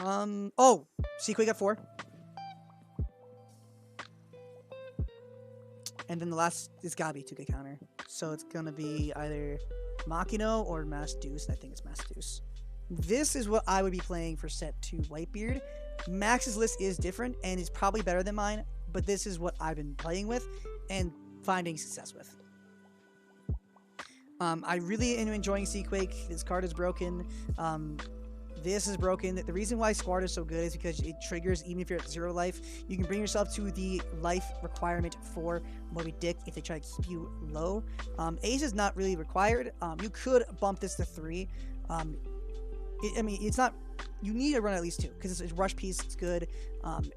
Oh! Sequoia got 4. And then the last is gotta be 2K counter. So it's gonna be either Makino or Mass Deuce. I think it's Mass Deuce. This is what I would be playing for set 2 Whitebeard. Max's list is different and is probably better than mine, but this is what I've been playing with and finding success with. I really am enjoying Seaquake. This card is broken. This is broken. The reason why Squad is so good is because it triggers even if you're at 0 life. You can bring yourself to the life requirement for Moby Dick if they try to keep you low. Ace is not really required. You could bump this to 3. I mean, it's not. You need to run at least 2 because it's a rush piece. It's good.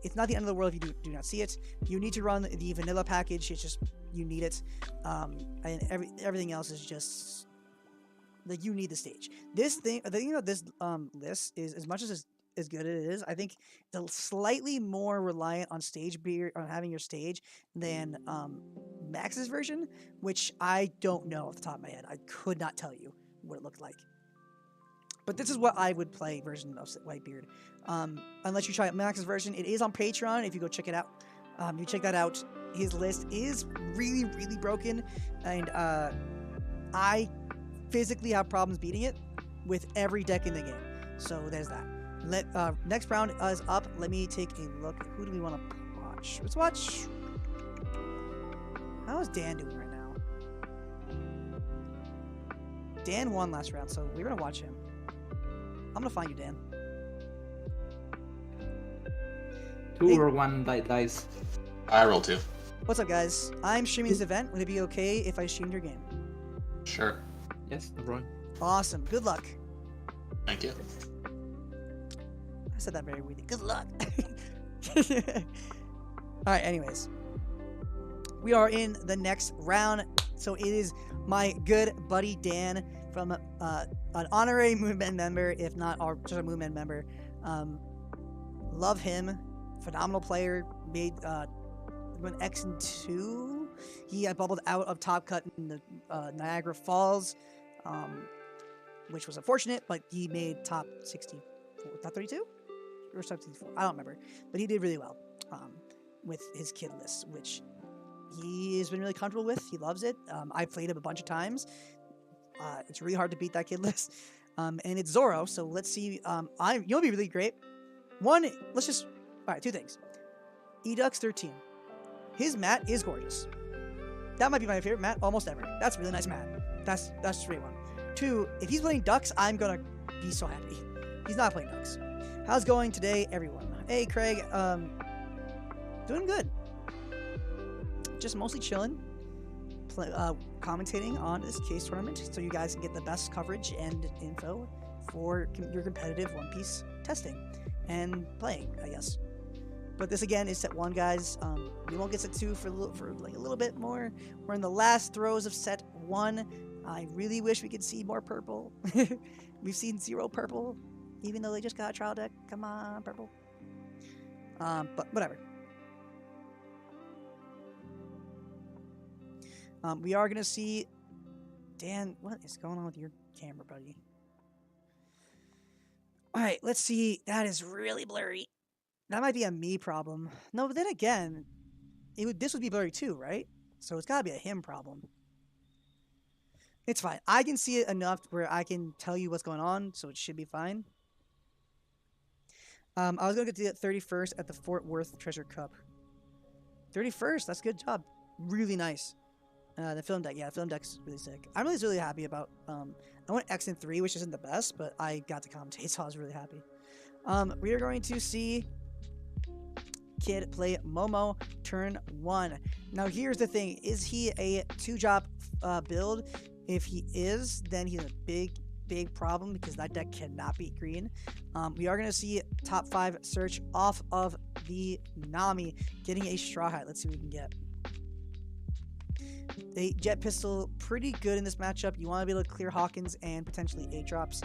It's not the end of the world if you do not see it. You need to run the vanilla package. It's just you need it, and everything else is just like you need the stage. The thing about this list is as much as good as it is, I think it's slightly more reliant on stage beer on having your stage than Max's version, which I don't know off the top of my head. I could not tell you what it looked like. But this is what I would play version of Whitebeard. Unless you try Max's version. It is on Patreon if you go check it out. You check that out. His list is really, really broken. And I physically have problems beating it with every deck in the game. So there's that. Next round is up. Let me take a look. Who do we want to watch? Let's watch. How is Dan doing right now? Dan won last round, so we're gonna watch him. I'm gonna find you, Dan. 2 Hey. or 1 dice. I roll 2. What's up, guys? I'm streaming this event. Would it be okay if I streamed your game? Sure. Yes, no problem. Awesome. Good luck. Thank you. I said that very weirdly. Good luck. All right. Anyways, we are in the next round. So it is my good buddy Dan from an honorary Moonmen member, if not our just a Moonmen member. Love him. Phenomenal player. Made went X and 2. He bubbled out of Top Cut in the Niagara Falls, which was unfortunate, but he made top 64, top 32, or top 64. I don't remember, but he did really well with his kid list, which he has been really comfortable with. He loves it. I played him a bunch of times. It's really hard to beat that kid list, and it's Zoro. So let's see. You'll be really great. All right, 2 things. Edux 13. His mat is gorgeous. That might be my favorite mat almost ever. That's a really nice mat. That's just a great one. 2, if he's playing Ducks, I'm gonna be so happy. He's not playing Ducks. How's it going today, everyone? Hey, Craig. Doing good. Just mostly chilling. Commentating on this case tournament so you guys can get the best coverage and info for your competitive One Piece testing and playing, I guess. But this again is set 1, guys. We won't get set 2 for like a little bit more. We're in the last throes of set 1. I really wish we could see more purple. We've seen 0 purple, even though they just got a trial deck. Come on, purple. But whatever. We are gonna see. Dan, what is going on with your camera, buddy? All right, let's see. That is really blurry. That might be a me problem. No, but then again, this would be blurry too, right? So it's gotta be a him problem. It's fine. I can see it enough where I can tell you what's going on, so it should be fine. I was gonna get to the 31st at the Fort Worth Treasure Cup. 31st, that's a good job. Really nice. The film deck, the film deck's really sick. I'm really happy about. I went X and 3, which isn't the best, but I got to commentate, so I was really happy. We are going to see Kid play Momo turn 1. Now here's the thing: is he a 2-drop build? If he is, then he's a big problem because that deck cannot beat green. We are going to see top 5 search off of the Nami, getting a Straw Hat. Let's see what we can get. A Jet Pistol, pretty good in this matchup. You want to be able to clear Hawkins and potentially 8 drops.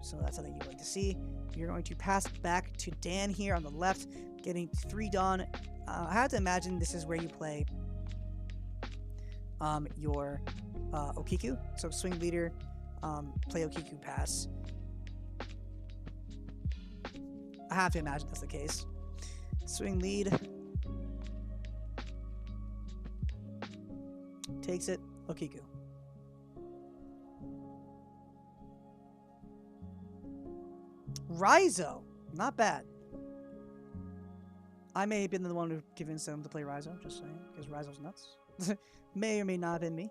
So that's something you'd like to see. You're going to pass back to Dan here on the left, getting 3 Dawn. I have to imagine this is where you play your Okiku. So swing leader, play Okiku pass. I have to imagine that's the case. Swing lead. Takes it, Okiku. Raizo, not bad. I may have been the one who convinced them to play Raizo, just saying, because Raizo's nuts. May or may not have been me.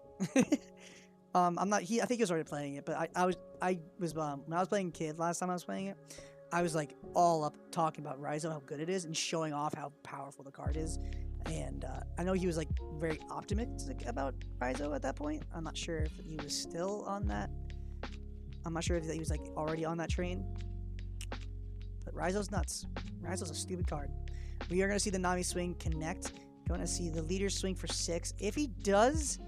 I'm not. I think he was already playing it, but I was when I was playing Kid last time I was playing it, I was like all up talking about Raizo, how good it is, and showing off how powerful the card is. And I know he was like very optimistic about Raizo at that point. I'm not sure if he was still on that. I'm not sure if he was like already on that train. But Raizo's nuts. Raizo's a stupid card. We are going to see the Nami swing connect. Going to see the leader swing for 6. If he does,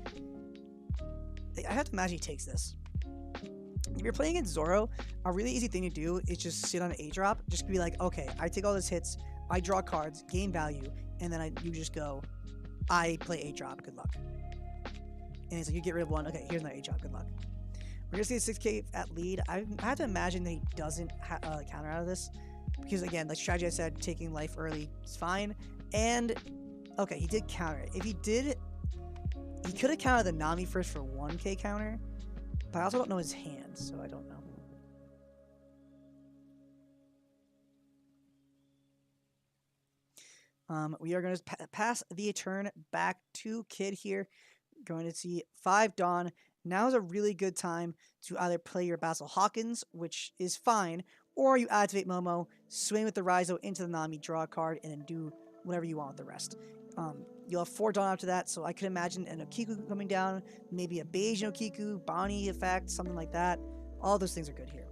I have to imagine he takes this. If you're playing against Zoro, a really easy thing to do is just sit on an 8-drop. Just be like, okay, I take all these hits, I draw cards, gain value, and then you just go, I play 8-drop, good luck. And it's like, you get rid of 1, okay, here's my 8-drop, good luck. We're going to see a 6k at lead. I have to imagine that he doesn't counter out of this. Because again, like strategy I said, taking life early is fine. And, okay, he did counter it. If he did, he could have countered the Nami first for 1k counter. But I also don't know his hand, so I don't know. We are going to pass the turn back to Kid here. Going to see 5 Dawn. Now is a really good time to either play your Basil Hawkins, which is fine, or you activate Momo, swing with the Raizo into the Nami, draw a card, and then do whatever you want with the rest. You'll have 4 Dawn after that, so I could imagine an Okiku coming down, maybe a beige Okiku, Bonnie effect, something like that. All those things are good here.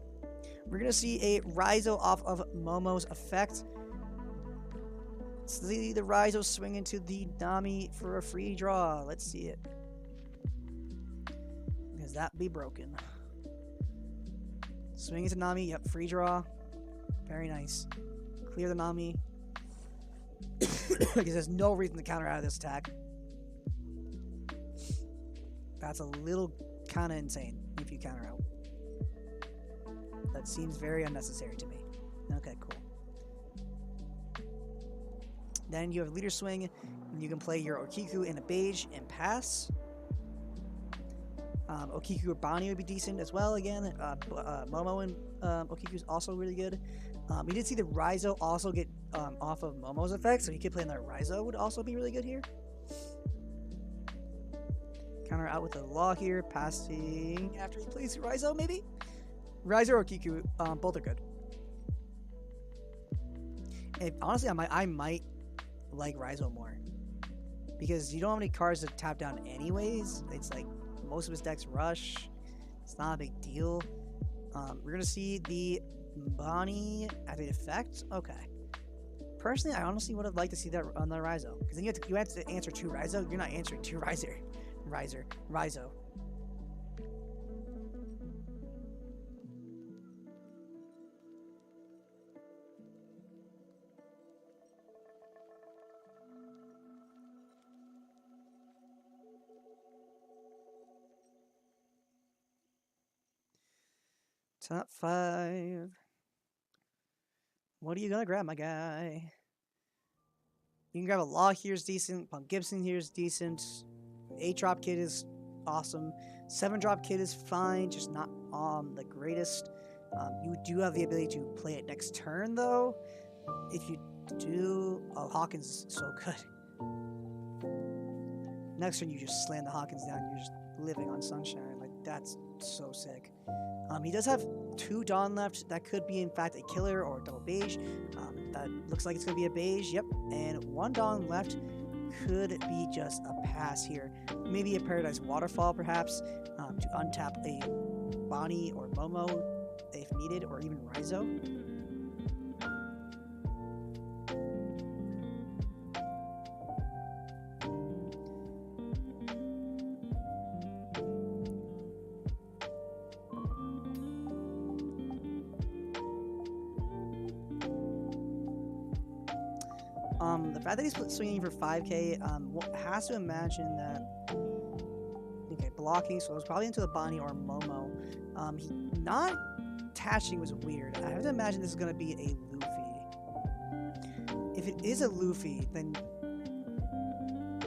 We're going to see a Raizo off of Momo's effect. See the Raizo swing into the Nami for a free draw. Let's see it. Because that be broken. Swing into Nami. Yep, free draw. Very nice. Clear the Nami. Because there's no reason to counter out of this attack. That's a little kind of insane if you counter out. That seems very unnecessary to me. Okay, cool. Then you have leader swing, and you can play your Okiku in a beige and pass. Okiku or Bonnie would be decent as well. Again, Momo and Okiku is also really good. We did see the Raizo also get off of Momo's effect, so he could play another Raizo would also be really good here. Counter out with the Law here, passing after he plays Raizo maybe. Raizo or Okiku, both are good. And honestly, I might like Raizo more because you don't have any cards to tap down anyways. It's like most of his decks rush. It's not a big deal. We're gonna see the Bonnie activate effect. Okay. Personally, I honestly would have liked to see that on the Raizo because then you have to answer 2 Raizo. You're not answering 2 Raizo. Top 5. What are you gonna grab, my guy? You can grab a Law here is decent. Punk Gibson here is decent. 8-drop kid is awesome. 7-drop kid is fine, just not the greatest. You do have the ability to play it next turn, though. If you do, Hawkins is so good. Next turn, you just slam the Hawkins down. You're just living on sunshine. Like that's so sick. He does have 2 Dawn left. That could be, in fact, a killer or a double beige. That looks like it's going to be a beige. Yep. And 1 Dawn left could be just a pass here. Maybe a Paradise Waterfall, perhaps, to untap a Bonnie or Momo if needed, or even Raizo. The fact that he's swinging for 5k has to imagine that. Okay, blocking, so it's probably into the Bonnie or Momo. He not attaching was weird. I have to imagine this is going to be a Luffy. If it is a Luffy, then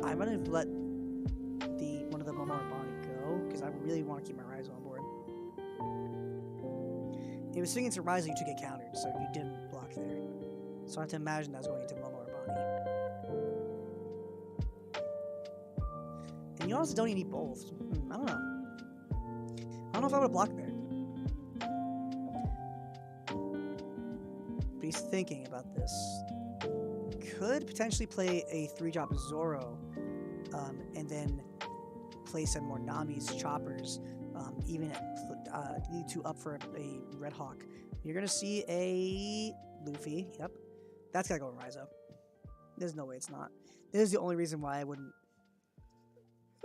I'm going to let one of the Momo or Bonnie go because I really want to keep my Raizo on board. If it was swinging to Raizo, you took it countered, so you didn't block there. So I have to imagine that's going into Momo or Bonnie. And you also don't need both. I don't know. I don't know if I would have blocked there. But he's thinking about this. Could potentially play a 3-drop Zoro, and then play some more Nami's choppers, even lead to up for a Red Hawk. You're gonna see a Luffy. Yep, that's gotta go in Raizo. There's no way it's not. This is the only reason why I wouldn't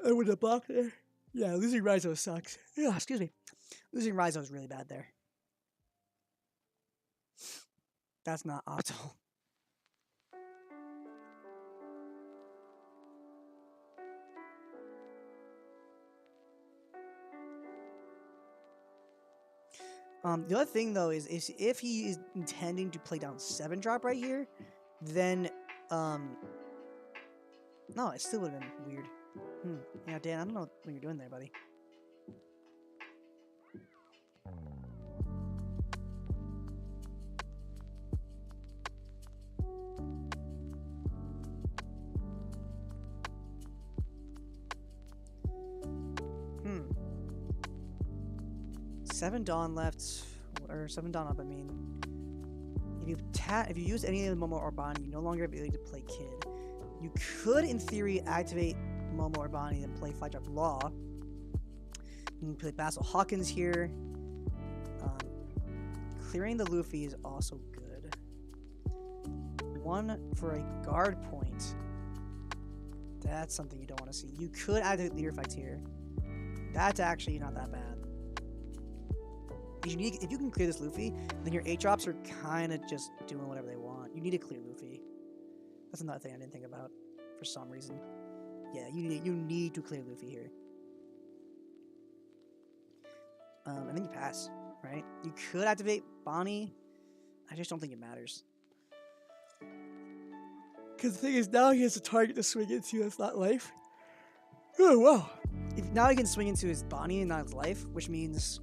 have blocked there. Yeah, losing Raizo sucks. Yeah, excuse me. Losing Raizo is really bad there. That's not optimal. The other thing though is if he is intending to play down 7-drop right here, then no, it still would have been weird. Yeah, Dan, I don't know what you're doing there, buddy. 7 Dawn left, or 7 Dawn up. I mean, if you use any of the Momo or Bonnie, you no longer have the ability to play Kid. You could, in theory, activate Momo or Bonnie and play 5-drop Law. You can play Basil Hawkins here. Clearing the Luffy is also good. 1 for a guard point. That's something you don't want to see. You could activate Leader Effect here. That's actually not that bad. If you can clear this Luffy, then your 8-drops are kind of just doing whatever they want. You need to clear Luffy. That's another thing I didn't think about for some reason. Yeah, you need to clear Luffy here. And then you pass, right? You could activate Bonnie. I just don't think it matters. Because the thing is, now he has a target to swing into that's not life. Oh, wow. Now he can swing into his Bonnie and not his life, which means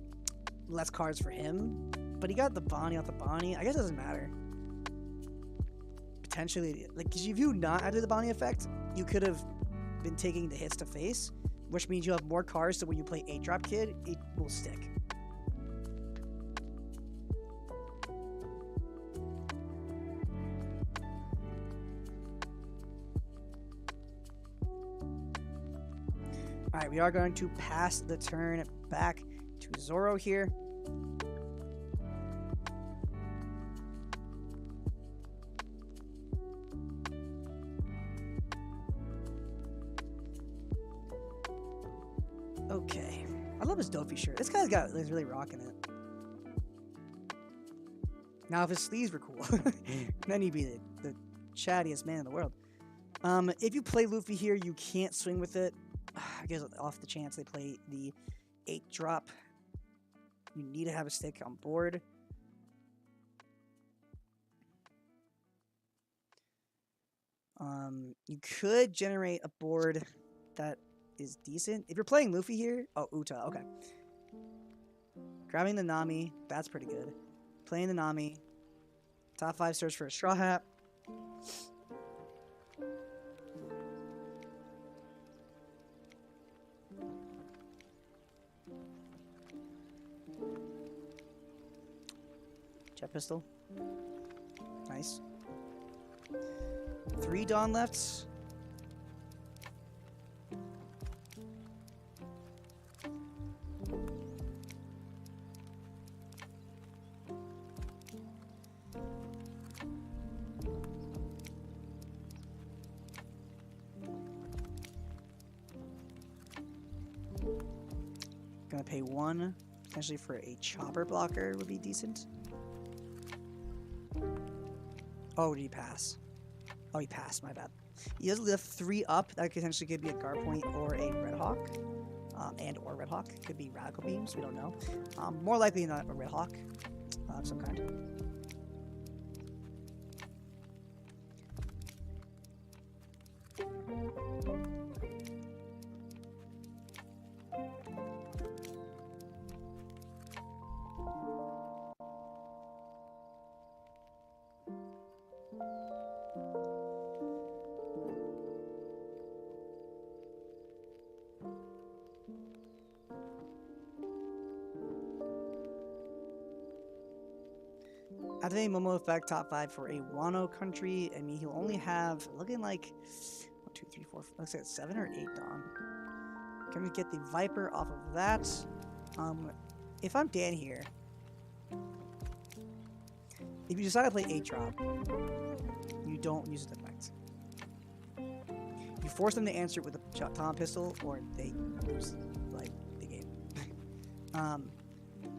less cards for him. But he got the Bonnie off the Bonnie. I guess it doesn't matter. Potentially, like, because if you not added the Bonnie effect, you could have been taking the hits to face, which means you'll have more cards, so when you play 8-drop Kid, it will stick. Alright, we are going to pass the turn back to Zoro here. Okay. I love his Dofi shirt. This guy's is really rocking it. Now, if his sleeves were cool, then he'd be the chattiest man in the world. If you play Luffy here, you can't swing with it. I guess off the chance they play the 8-drop. You need to have a stick on board. You could generate a board that is decent. If you're playing Luffy here... Oh, Uta, okay. Grabbing the Nami, that's pretty good. Playing the Nami. Top 5 search for a Straw Hat. Jet Pistol. Nice. 3 Dawn left. Gonna pay 1, potentially for a chopper blocker would be decent. Oh, did he pass? Oh, he passed, my bad. He does lift 3 up. That potentially could be a guard point or a Red Hawk. Or Red Hawk. Could be Radical Beams, we don't know. More likely not a Red Hawk of some kind. Activating Momo effect top 5 for a Wano country. I mean, he'll only have looking like 1, 2, 3, 4. Looks like 7 or 8 Dawn. Can we get the Viper off of that? If I'm Dan here, if you decide to play 8-drop, you don't use the effect. You force them to answer it with a Tom pistol, or they lose like the game.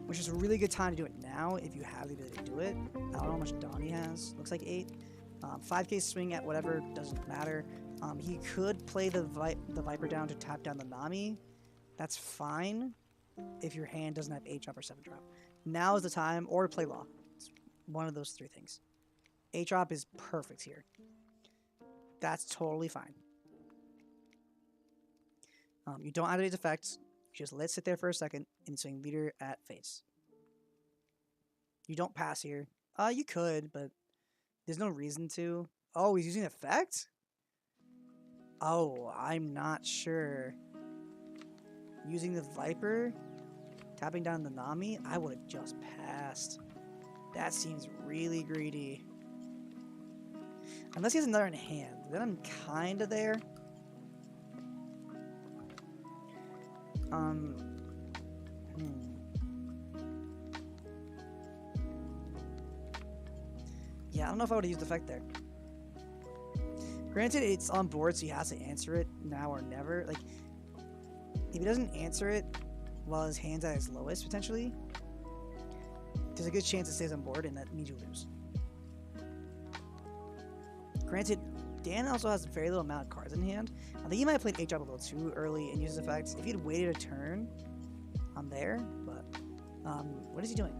Which is a really good time to do it now if you have the ability to do it. I don't know how much Dawn he has. Looks like 8. 5k swing at whatever, doesn't matter. He could play the Viper down to tap down the Nami. That's fine if your hand doesn't have 8-drop or 7-drop. Now is the time, or play Law. It's one of those 3 things. 8-drop is perfect here. That's totally fine. You don't activate effects. You just let it sit there for a second and swing leader at face. You don't pass here. You could, but there's no reason to. Oh, he's using effect? Oh, I'm not sure. Using the Viper Tapping down the Nami, I would have just passed. That seems really greedy. Unless he has another in hand, then I'm kinda there. Hmm. Yeah, I don't know if I would have used effect there. Granted, it's on board, so he has to answer it now or never. Like, if he doesn't answer it while his hand's at his lowest, potentially, there's a good chance it stays on board, and that means you lose. Granted, Dan also has very little amount of cards in hand. I think he might have played 8-drop a little too early and used effects. If he'd waited a turn, I'm there, but what is he doing?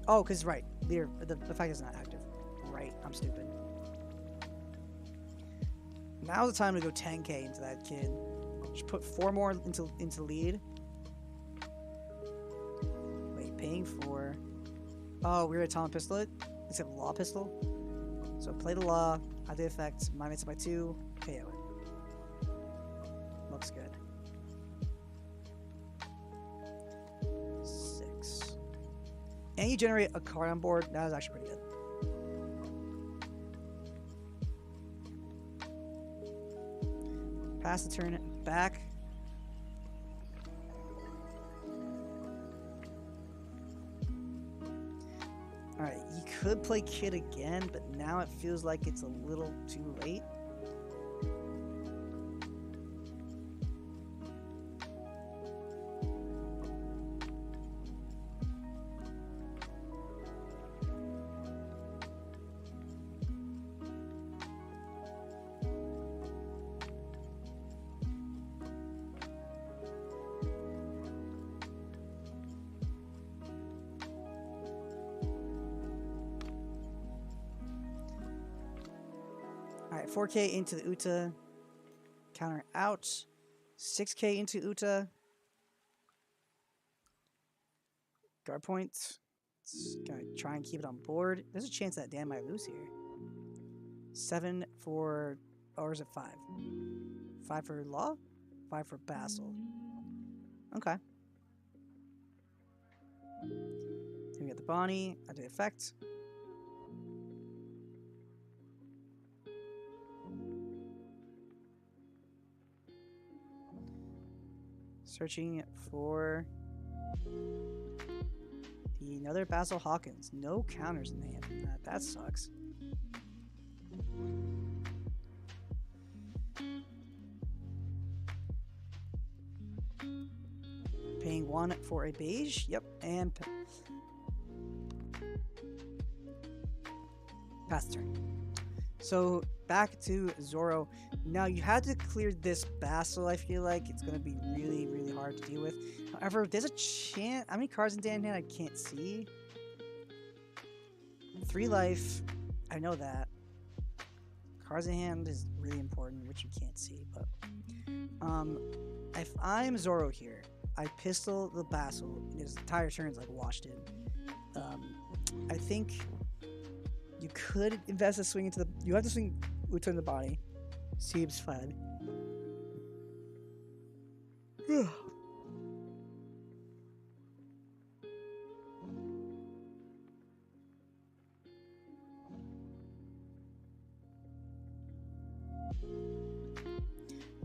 Oh, because right, the effect is not active. Right, I'm stupid. Now's the time to go 10k into that kid. Just put 4 more into lead. Wait, paying for... Oh, we're at Atomic Pistol it? Except Law Pistol. So play the Law, add the effect, minus it by 2, KO it. Looks good. 6. And you generate a card on board. That was actually pretty good. Pass the turn back. Alright, you could play Kid again, but now it feels like it's a little too late. Alright, 4k into the Uta. Counter out. 6k into Uta. Guard points. Gonna try and keep it on board. There's a chance that Dan might lose here. 7 for... Or is it 5? 5 for Law? 5 for Basil. Okay. Then we get the Bonnie. I do the effect. Searching for another Basil Hawkins. No counters in hand. That sucks. Paying 1 for a beige. Yep, and pass the turn. So back to Zoro. Now you had to clear this Basil. I feel like it's gonna be really, really hard to deal with. However, there's a chance. How many cards in Dan hand? I can't see. 3 life. I know that. Cards in hand is really important, which you can't see. But if I'm Zoro here, I pistol the Basil. His entire turn's like washed in. I think you could invest a swing into the. You have to swing Uta in the body. Seems fun.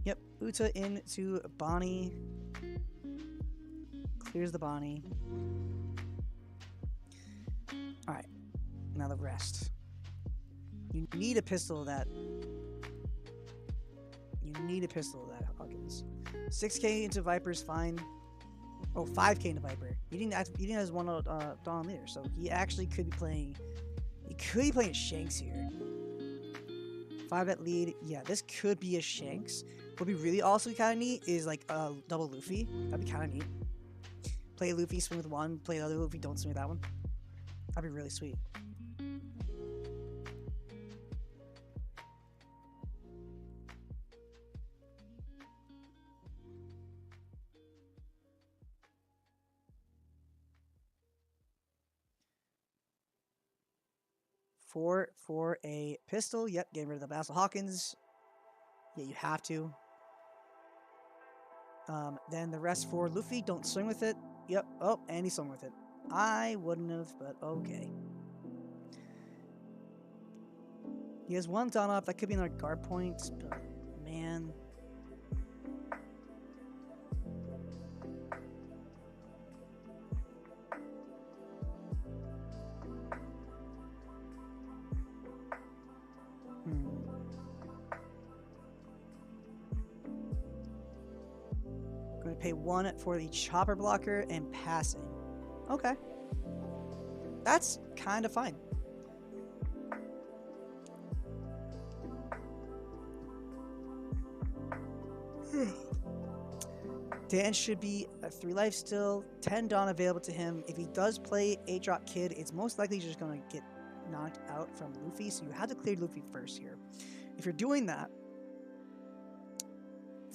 Yep, Uta into Bonnie. Clears the Bonnie. Alright, now the rest. You need a pistol that. You need a pistol that Hawkins. 6k into Viper's fine. Oh, 5k into Viper. He didn't have one Dawn Leader, so he actually could be playing. He could be playing Shanks here. 5 at lead. Yeah, this could be a Shanks. What would be really also kind of neat is like a double Luffy. That'd be kind of neat. Play Luffy, swing with one. Play the other Luffy, don't swing with that one. That'd be really sweet. For a pistol. Yep, getting rid of the Basil Hawkins. Yeah, you have to. Then the rest for Luffy, don't swing with it. Yep. Oh, and he swung with it. I wouldn't have, but okay. He has one Dawn up. That could be another guard point, but man. Going to pay 1 for the chopper blocker and passing. Okay. That's kind of fine. Dan should be at 3 life still. 10 Dawn available to him. If he does play 8-drop Kid, it's most likely just going to get knocked out from Luffy. So you have to clear Luffy first here. If you're doing that,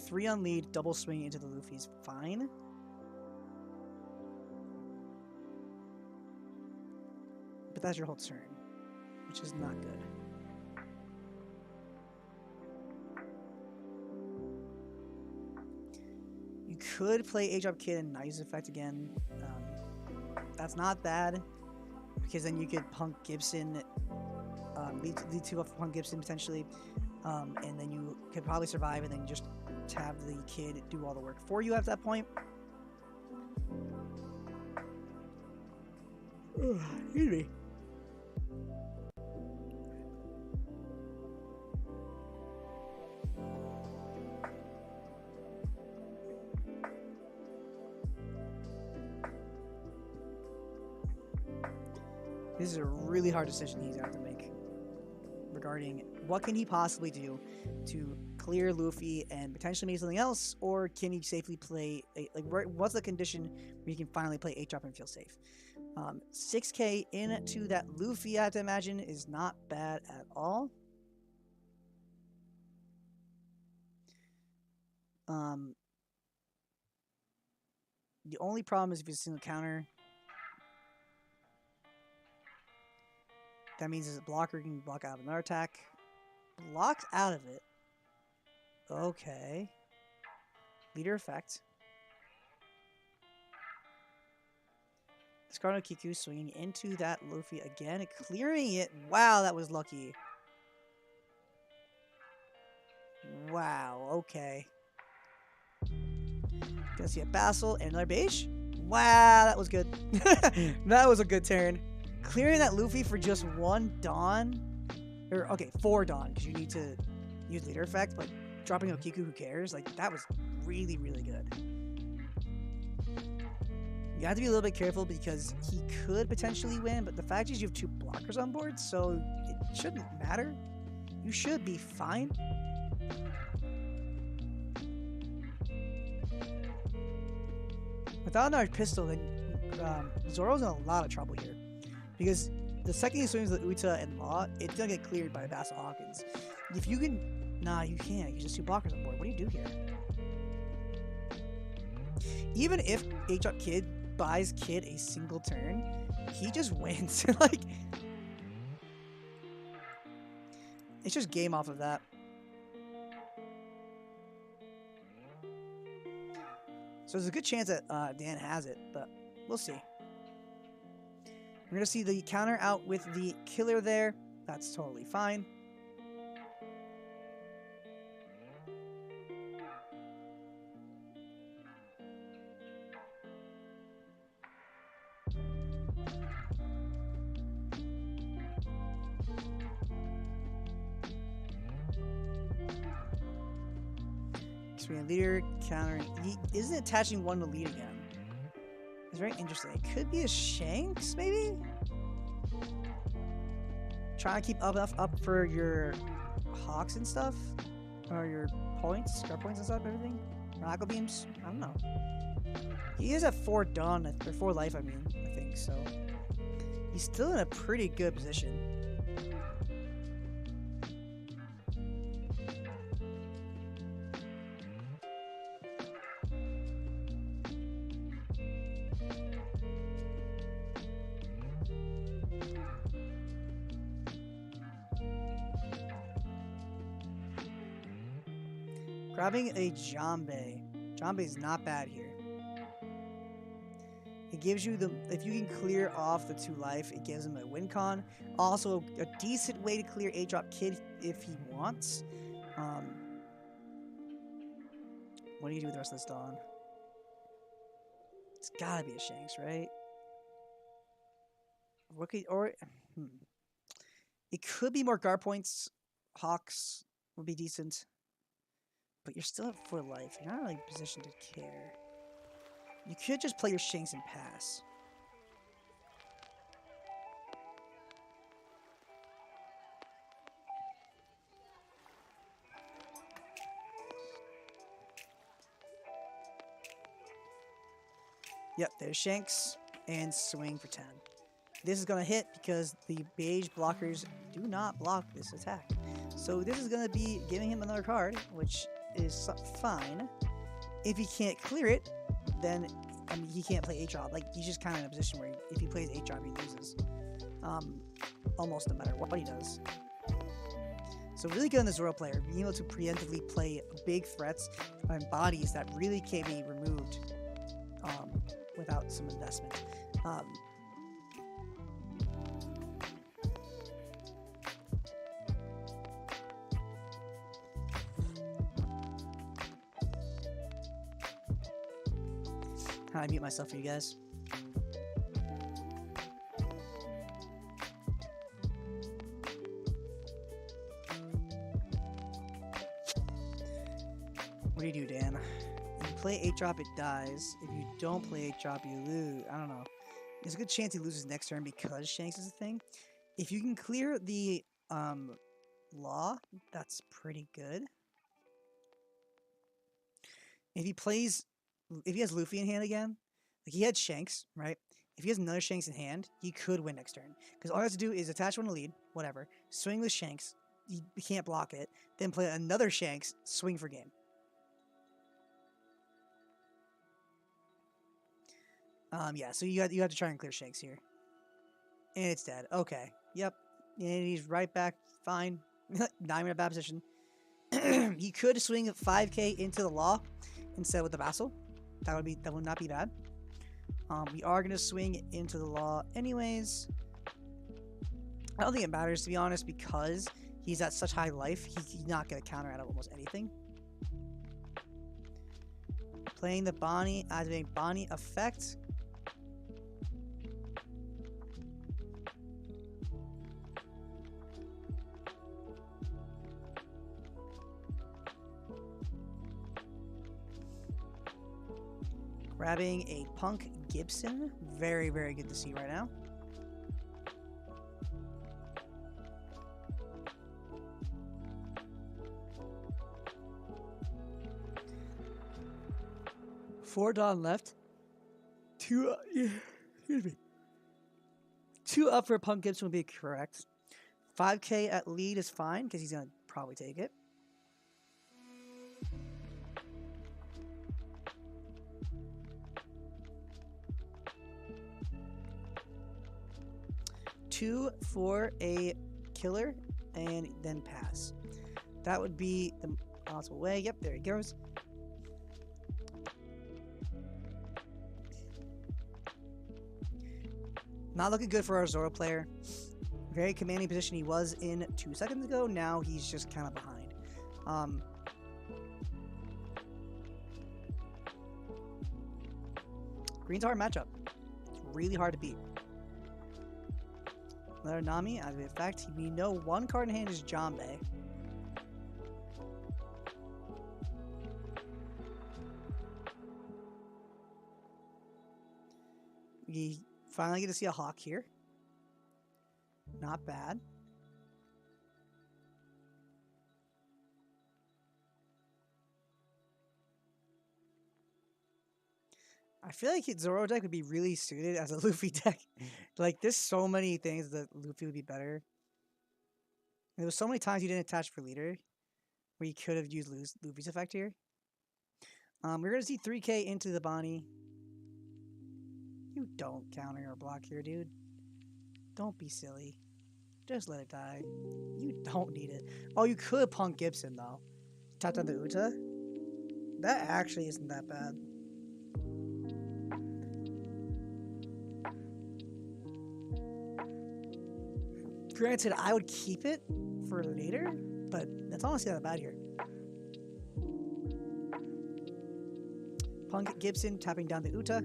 3 on lead, double swing into the Luffy's fine. But that's your whole turn, which is not good. You could play Age-Up Kid and Nice Effect again. That's not bad, because then you could Punk Gibson, lead 2 off Punk Gibson potentially, and then you could probably survive and then just have the kid do all the work for you at that point. Excuse me. This is a really hard decision he's going to have to make regarding what can he possibly do to clear Luffy and potentially make something else, or can he safely play what's the condition where he can finally play 8-drop and feel safe? 6k into that Luffy, I have to imagine, is not bad at all. The only problem is if it's a single counter. That means his blocker can block out of another attack. Blocks out of it. Okay. Leader effect. Discard Kiku swinging into that Luffy again, clearing it. Wow, that was lucky. Wow, okay. Gonna see a Basil and another Beige. Wow, that was good. That was a good turn. Clearing that Luffy for just 1 Dawn. Or, okay, 4 Dawn, because you need to use leader effect, but dropping Okiku, who cares? Like, that was really, really good. You have to be a little bit careful because he could potentially win, but the fact is you have 2 blockers on board, so it shouldn't matter. You should be fine. Without another pistol, then Zoro's in a lot of trouble here. Because the second he swings with Uta and Law, it's going to get cleared by Basil Hawkins. If you can... Nah, you can't. He's just 2 blockers on board. What do you do here? Even if H-Up Kid buys Kid a single turn, he just wins. Like... It's just game off of that. So there's a good chance that Dan has it, but we'll see. We're going to see the counter out with the killer there. That's totally fine. Leader countering. He isn't attaching 1 to lead again. It's very interesting. It could be a Shanks, maybe? Trying to keep enough up for your Hawks and stuff? Or your points, star points and stuff, everything? Rockle beams? I don't know. He is at 4 Dawn, or 4 life, I mean, I think, so. He's still in a pretty good position. Grabbing a Jambe. Jambe is not bad here. It gives you the, if you can clear off the 2 life, it gives him a win con. Also, a decent way to clear 8-drop Kid if he wants. What do you do with the rest of this Dawn? It's gotta be a Shanks, right? What could, or it could be more guard points. Hawks would be decent, but you're still at 4 life. You're not really positioned to care. You could just play your Shanks and pass. Yep, there's Shanks and swing for 10. This is going to hit because the beige blockers do not block this attack. So this is going to be giving him another card, which is fine. If he can't clear it, then I mean, he can't play 8-drop. Like, he's just kind of in a position where if he plays 8-drop, he loses. Almost no matter what he does. So really good on the Zoro player, being able to preemptively play big threats and bodies that really can't be removed without some investment. I mute myself for you guys. What do you do, Dan? If you play 8-drop, it dies. If you don't play 8-drop, you lose. I don't know. There's a good chance he loses next turn because Shanks is a thing. If you can clear the law, that's pretty good. If he has Luffy in hand again, like he had Shanks, right? If he has another Shanks in hand, he could win next turn. Because all he has to do is attach one to lead, whatever, swing with Shanks, he can't block it, then play another Shanks, swing for game. Yeah, so you have to try and clear Shanks here. And it's dead. Okay. Yep. And he's right back. Fine. Not even in a bad position. He could swing 5k into the law instead with the vassal. That would not be bad. We are gonna swing into the law anyways. I don't think it matters, to be honest, because he's at such high life. He's not gonna counter out of almost anything. Playing the Bonnie, activating Bonnie effect. Grabbing a Punk Gibson. Very, very good to see right now. Four Dawn left. Two up for Punk Gibson would be correct. 5k at lead is fine because he's going to probably take it. Two for a killer and then pass. That would be the possible way. Yep, there he goes. Not looking good for our Zoro player. Very commanding position he was in 2 seconds ago. Now he's just kind of behind. Green's a hard matchup. It's really hard to beat. Another Nami, as a fact, we know one card in hand is Jambe. We finally get to see a Hawk here. Not bad. I feel like Zoro deck would be really suited as a Luffy deck. Like, there's so many things that Luffy would be better. There was so many times you didn't attach for leader, where you could have used Luffy's effect here. We're gonna see 3k into the Bonnie. You don't counter or block here, dude. Don't be silly. Just let it die. You don't need it. Oh, you could Punk Gibson though. Tap on the Uta. That actually isn't that bad. Granted, I would keep it for later, but that's honestly not bad here. Punk Gibson tapping down the Uta.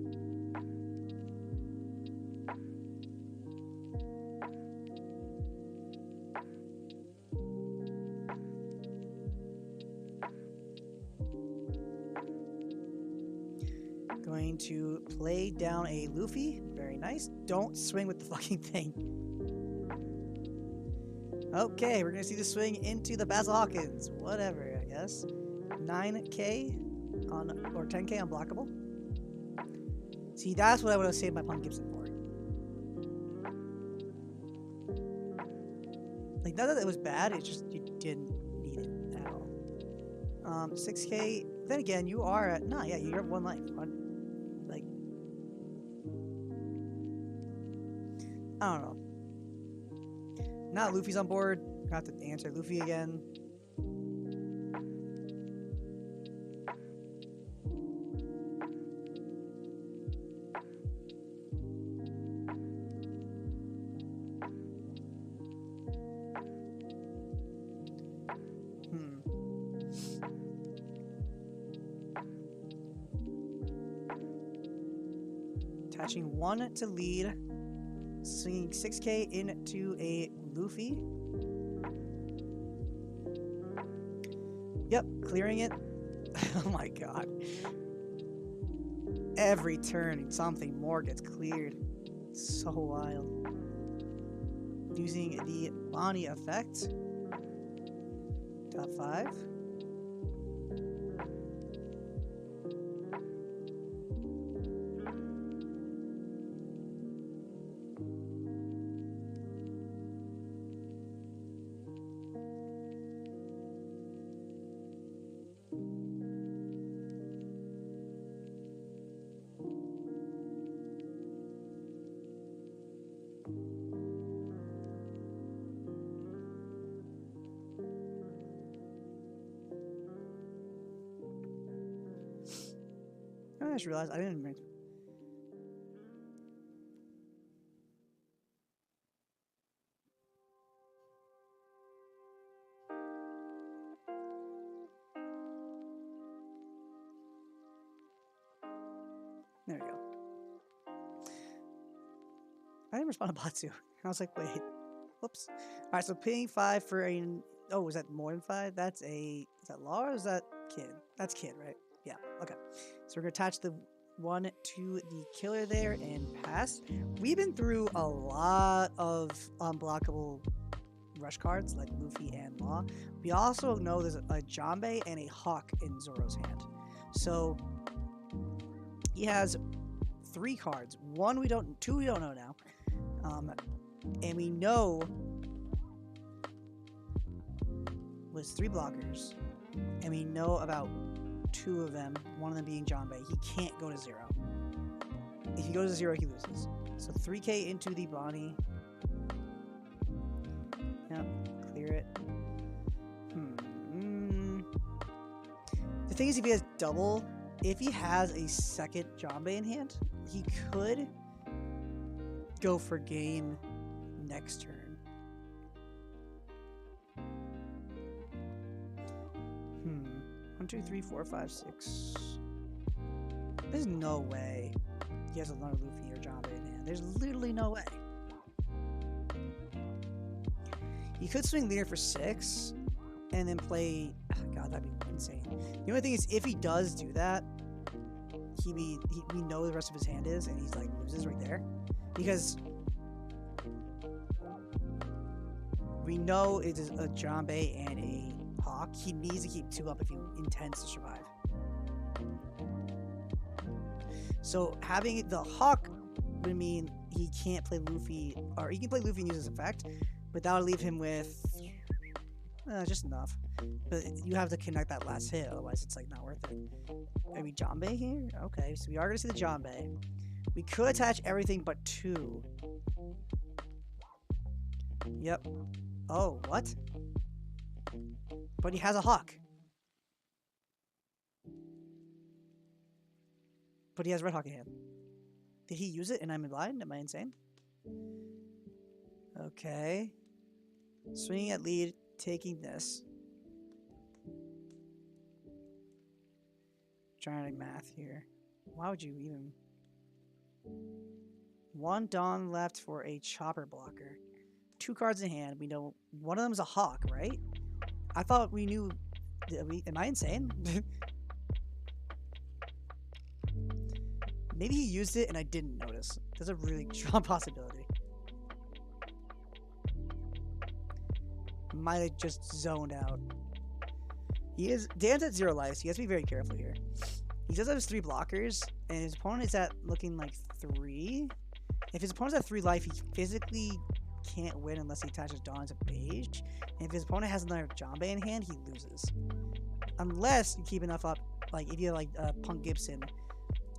Going to play down a Luffy. Very nice. Don't swing with the fucking thing. Okay, we're gonna see the swing into the Basil Hawkins. Whatever, I guess. 9k on or 10k unblockable. See, that's what I would have saved my Punk Gibson for. Like, not that it was bad, it's just you didn't need it at all. 6k. Then again, you are at yeah, you have 1 life. Like, I don't know. Now Luffy's on board. Gonna have to answer Luffy again. Attaching 1 to lead. Swinging 6k into a Luffy. Yep, clearing it. Oh my god. Every turn, something more gets cleared. So wild. Using the Bonnie effect. Top 5. I just realized I didn't make. There we go. I didn't respond to Batsu. I was like, wait. Whoops. Alright, so paying 5 for a. Oh, is that more than 5? That's a. Is that Law or is that Kid? That's Kid, right? Yeah, okay. So we're going to attach the 1 to the killer there and pass. We've been through a lot of unblockable rush cards like Luffy and Law. We also know there's a Jambe and a Hawk in Zoro's hand. So he has 3 cards. 2 we don't know now. And we know was 3 blockers. And we know about 2 of them, one of them being Jambe. He can't go to 0. If he goes to 0, he loses. So 3k into the Bonnie. Yep, clear it. The thing is, if he has double, if he has a second Jambe in hand, he could go for game next turn. 1, 2, 3, 4, 5, 6. There's no way he has another Luffy or Jambe in hand. There's literally no way. He could swing leader for 6 and then play. Oh God, that'd be insane. The only thing is, if he does do that, we know the rest of his hand is, and he's like loses right there, because we know it is a Jambe and a Hawk. He needs to keep 2 up if he intends to survive. So having the Hawk would mean he can't play Luffy, or he can play Luffy and use his effect, but that would leave him with just enough. But you have to connect that last hit, otherwise it's like not worth it. Are we Jambe here? Okay, so we are gonna see the Jambe. We could attach everything but 2. Yep. Oh, what? But he has a Hawk. But he has Red Hawk in hand. Did he use it and I'm blind? Am I insane? Okay. Swinging at lead, taking this. Trying to math here. Why would you even? 1 Dawn left for a chopper blocker. 2 cards in hand. We know one of them is a hawk, right? I thought we knew. Am I insane? Maybe he used it and I didn't notice. That's a really strong possibility. Might have just zoned out. Dan's at 0 life, so he has to be very careful here. He does have his 3 blockers, and his opponent is at looking like 3. If his opponent's at 3 life, he physically can't win unless he attaches Dawn to beige. And if his opponent has another Jombe in hand, he loses. Unless you keep enough up, like if you have like Punk Gibson,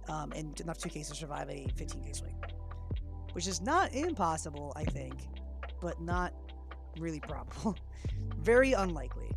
and enough 2Ks to survive a 15K swing. Which is not impossible, I think, but not really probable. Very unlikely.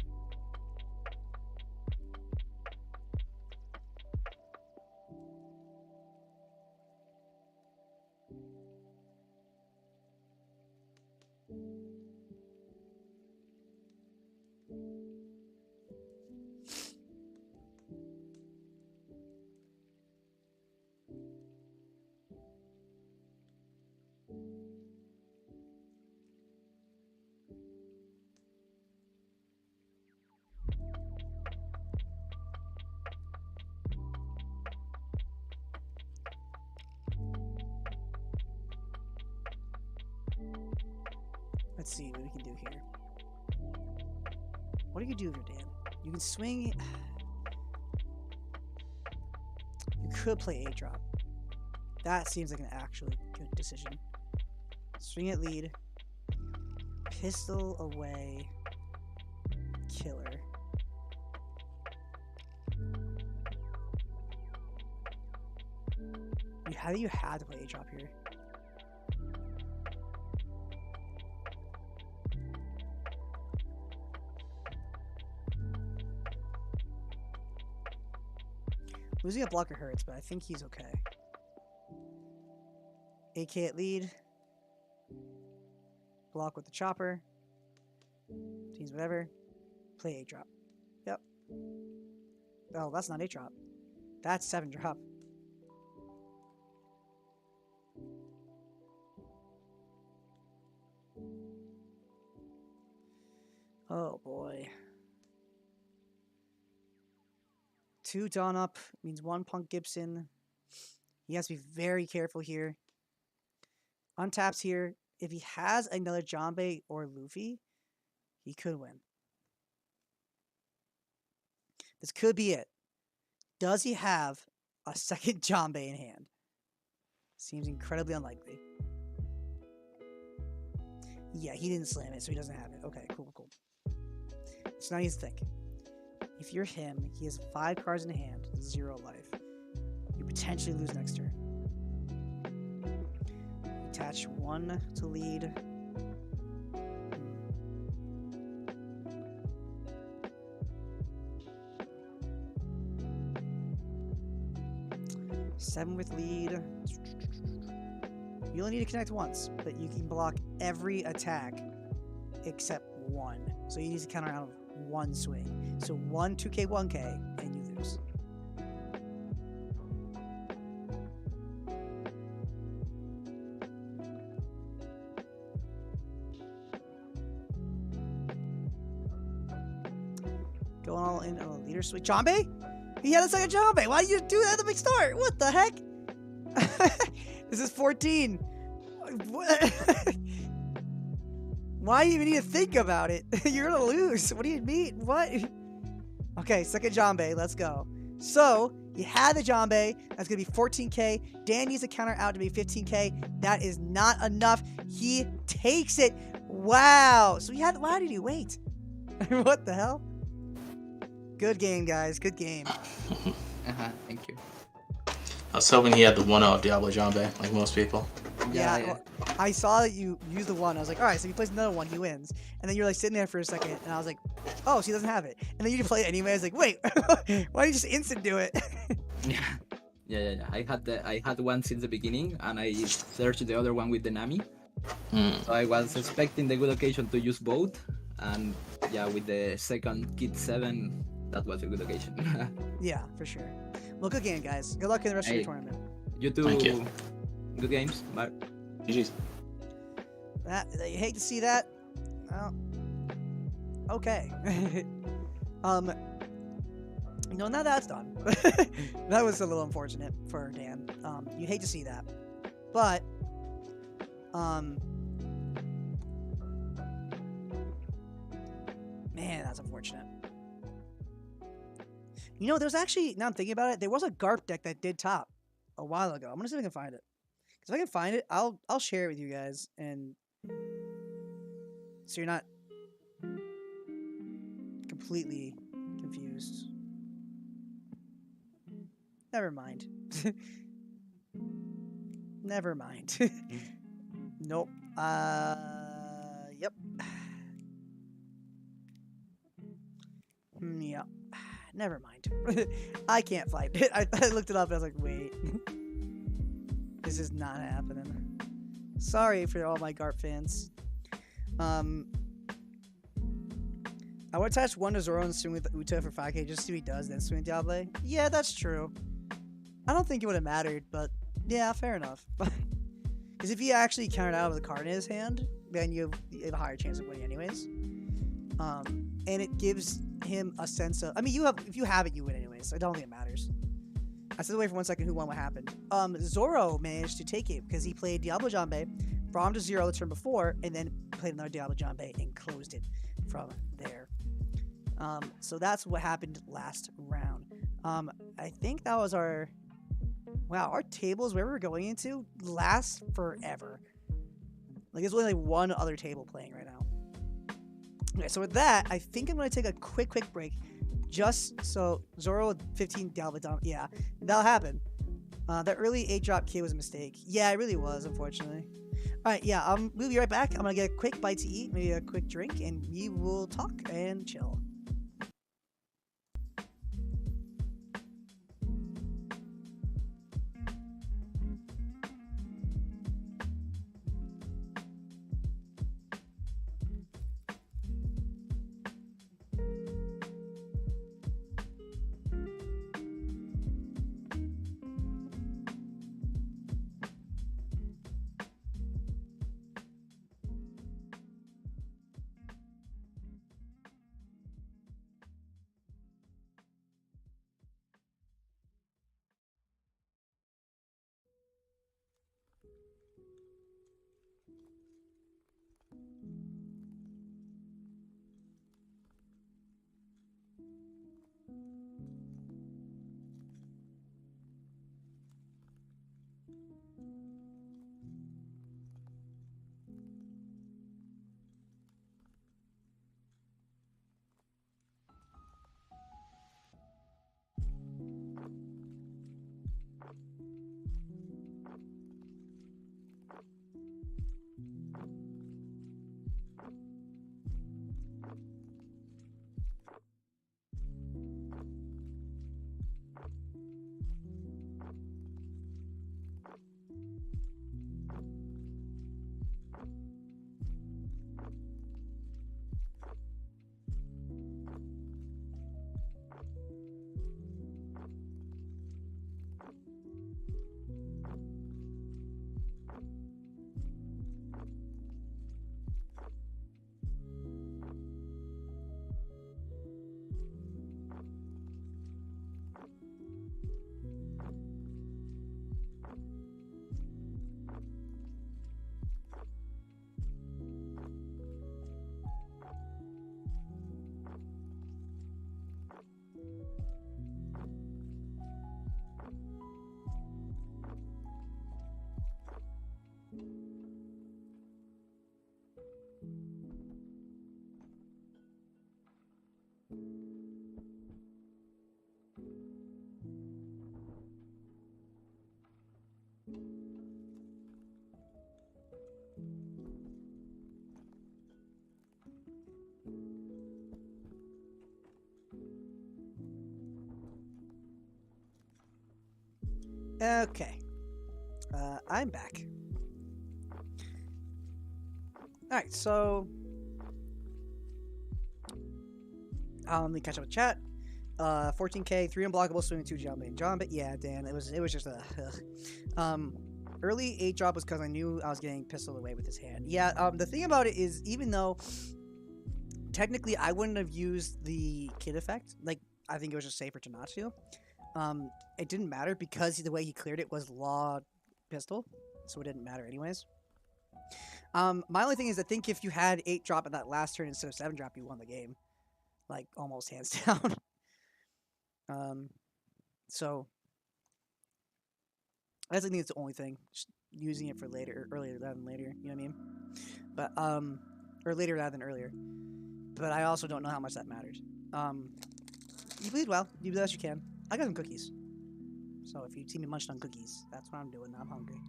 Let's see what we can do here. What do you do here, Dan? You can swing. You could play a drop. That seems like an actually good decision. Swing at lead. Pistol away. Killer. How do you have to play a drop here? Losing a blocker hurts, but I think he's okay. AK at lead. Block with the chopper. Teams whatever. Play 8 drop. Yep. Oh, that's not 8 drop. That's 7 drop. Oh boy. 2 Dawn up means 1 Punk Gibson. He has to be very careful here. Untaps here. If he has another Jombe or Luffy, he could win. This could be it. Does he have a second Jombe in hand? Seems incredibly unlikely. Yeah, he didn't slam it, so he doesn't have it. Okay, cool, cool. So now you think. If you're him, he has 5 cards in hand, 0 life. You potentially lose next turn. Attach 1 to lead. 7 with lead. You only need to connect once, but you can block every attack except 1. So you need to counter out 1 swing. So 1 2K 1K and you lose. Going all in on a leader swing. Jombe? He had a second Jombe. Why did you do that at the big start? What the heck? This is 14. Why do you even need to think about it? You're gonna lose. What do you mean? What? Okay, second Jombe. Let's go. So, you had the Jombe. That's gonna be 14K. Dan needs a counter out to be 15K. That is not enough. He takes it. Wow. So he had. Why did he wait? What the hell? Good game, guys. Good game. Thank you. I was hoping he had the 1-0 of Diablo Jombe, like most people. Yeah, Yeah. well, I saw that you used the 1. I was like, all right, so if he plays another 1, he wins. And then you're like sitting there for a second, and I was like, oh, she doesn't have it. And then you play it anyway. I was like, wait, why don't you just instant do it? Yeah. I had one since the beginning, and I searched the other one with the Nami, So I was expecting the good occasion to use both, and yeah, with the second Kit 7, that was a good occasion. Yeah, for sure. Well, good game, guys. Good luck in the rest of Hey. your tournament. You two, Thank you. good games. Bye. GG's. You hate to see that. Well, okay. Now that's done. That was a little unfortunate for Dan. You hate to see that, but man, that's unfortunate. There's actually, now I'm thinking about it, there was a GARP deck that did top a while ago. I'm gonna see if I can find it. Because if I can find it, I'll share it with you guys, and so you're not completely confused. Never mind. Never mind. Nope. Yep. Yep. Never mind. I can't find it. I looked it up and I was like, wait. This is not happening. Sorry for all my GARP fans. I would attach one to Zoro and swing with Uta for 5k just to see what he does, then swing with Diablo. Yeah, that's true. I don't think it would have mattered, but yeah, fair enough. Because if he actually countered out with a card in his hand, then you have a higher chance of winning anyways. And it gives him a sense of, I mean, if you have it, you win anyways. I don't think it matters. I said wait for 1 second who won what happened. Zoro managed to take it because he played Diablo Jambe, brought him to 0 the turn before, and then played another Diablo Jambe and closed it from there. So that's what happened last round. I think that was our tables where we were going into last forever. Like there's only like one other table playing right now. Okay, so with that, I think I'm gonna take a quick break, just so Zoro with 15 Diablo Dom. Yeah, that'll happen. The early 8-drop kid was a mistake. Yeah, it really was, unfortunately. All right, yeah, we'll be right back. I'm gonna get a quick bite to eat, maybe a quick drink, and we will talk and chill. Okay. I'm back. Alright, so let me catch up with chat. 14k, 3 unblockable, swimming 2 Jambin. Jambin, yeah, Dan, it was just a early 8 drop was because I knew I was getting pistol away with his hand. Yeah, the thing about it is, even though technically I wouldn't have used the kid effect, like, I think it was just safer to not to. It didn't matter because the way he cleared it was law pistol, so it didn't matter anyways. My only thing is, I think if you had 8 drop in that last turn instead of 7 drop, you won the game. Like, almost hands down. So I think it's the only thing. Just using it for later, earlier rather than later. You know what I mean? But or later rather than earlier. But I also don't know how much that matters. You bleed well. You do the best you can. I got some cookies. So if you see me munching on cookies, that's what I'm doing. I'm hungry.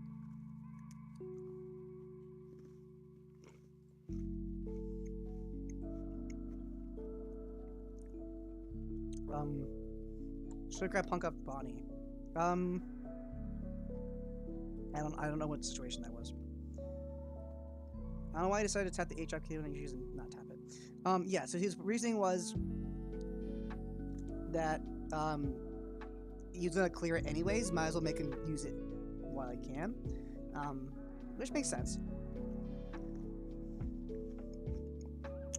Should I grab Punk up Bonnie? I don't know what situation that was. I don't know why I decided to tap the H-drop key when I usually not tap it. Yeah, so his reasoning was that he's gonna clear it anyways, might as well make him use it while he can. Which makes sense.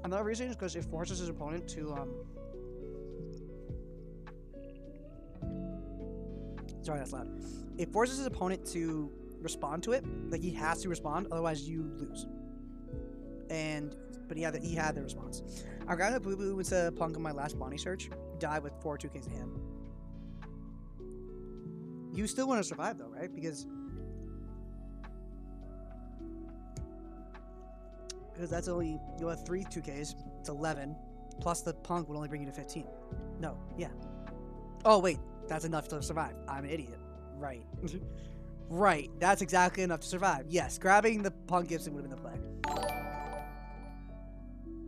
Another reason is because it forces his opponent to sorry, that's loud. It forces his opponent to respond to it. Like, he has to respond, otherwise you lose. But he had the response. Our guy with Boo Boo went to Punk in my last Bonnie search. Died with 4 2Ks in hand. You still want to survive though, right? Because that's only, you have 3 2Ks. It's 11. Plus the Punk would only bring you to 15. No, yeah. Oh wait, that's enough to survive. I'm an idiot. Right. Right. That's exactly enough to survive. Yes, grabbing the Punk Gibson would have been the play.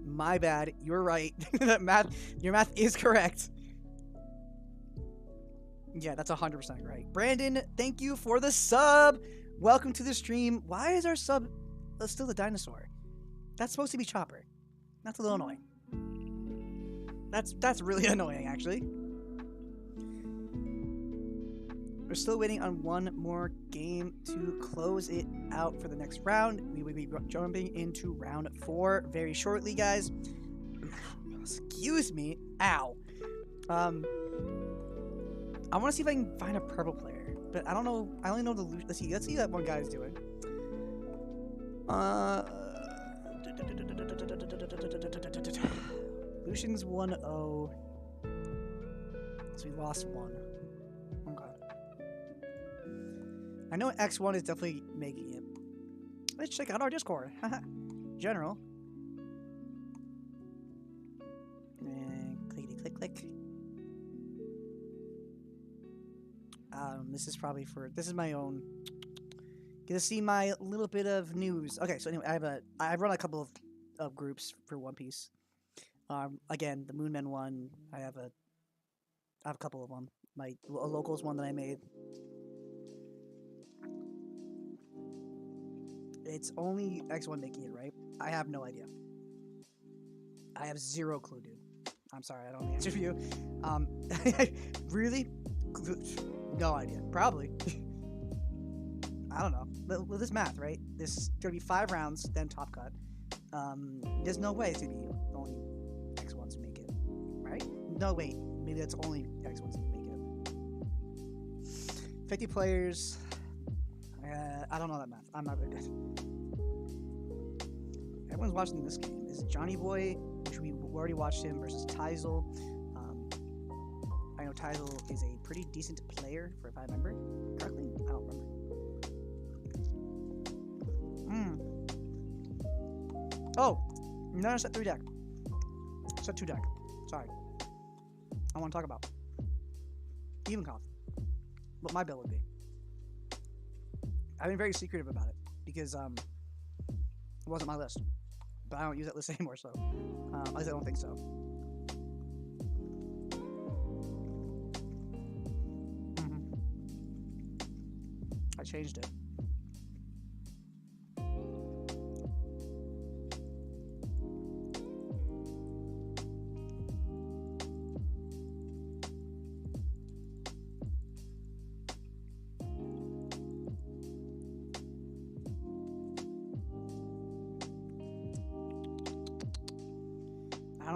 My bad. You're right. Your math is correct. Yeah, that's 100% right. Brandon, thank you for the sub. Welcome to the stream. Why is our sub still the dinosaur? That's supposed to be Chopper. That's a little annoying. That's really annoying, actually. We're still waiting on one more game to close it out for the next round. We will be jumping into round 4 very shortly, guys. Excuse me. Ow. I want to see if I can find a purple player, but I don't know. I only know the. Let's see what one guy is doing. Lucian's 1-0. So we lost 1. Okay. I know X1 is definitely making it. Let's check out our Discord. General. And clickety click click. This is probably this is my own. Get to see my little bit of news. Okay, so anyway, I run a couple of groups for One Piece. Again, the Moonmen one. I have a couple of them. My locals one that I made. It's only X1 making it, right? I have no idea. I have 0 clue, dude. I'm sorry, I don't have the answer for you. Really? No idea. Probably. I don't know. But with this math, right? This is gonna be 5 rounds, then top cut. There's no way it's gonna be only X1s make it, right? No, wait. Maybe that's only X1s that make it. 50 players. I don't know that math. I'm not very good. Everyone's watching this game. This is Johnny Boy, which we already watched him, versus Tyzel. I know Tyzel is a pretty decent player, if I remember correctly. I don't remember. Oh, no, set 3 deck. Set 2 deck. Sorry. I want to talk about Evenkoff. What my build would be. I've been very secretive about it because it wasn't my list, but I don't use that list anymore. So at least I don't think so. I changed it.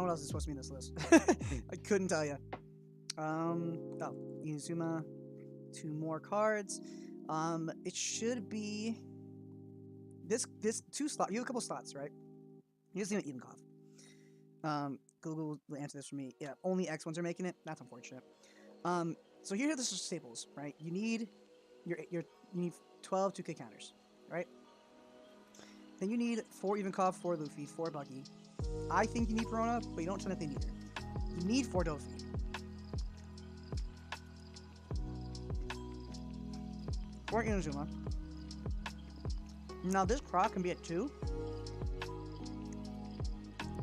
what else is supposed to be in this list. I couldn't tell you. Oh, Inazuma. 2 more cards. It should be this 2 slot. You have a couple slots, right? You just need an Evenkov. Google will answer this for me. Yeah, only X ones are making it. That's unfortunate. So here are the staples, right? You need you need 12 2K counters, right? Then you need 4 Evenkov, 4 Luffy, 4 Buggy. I think you need Perona, but you don't technically need it. You need 4 Dofi. 4 Inazuma. Now this Croc can be at 2.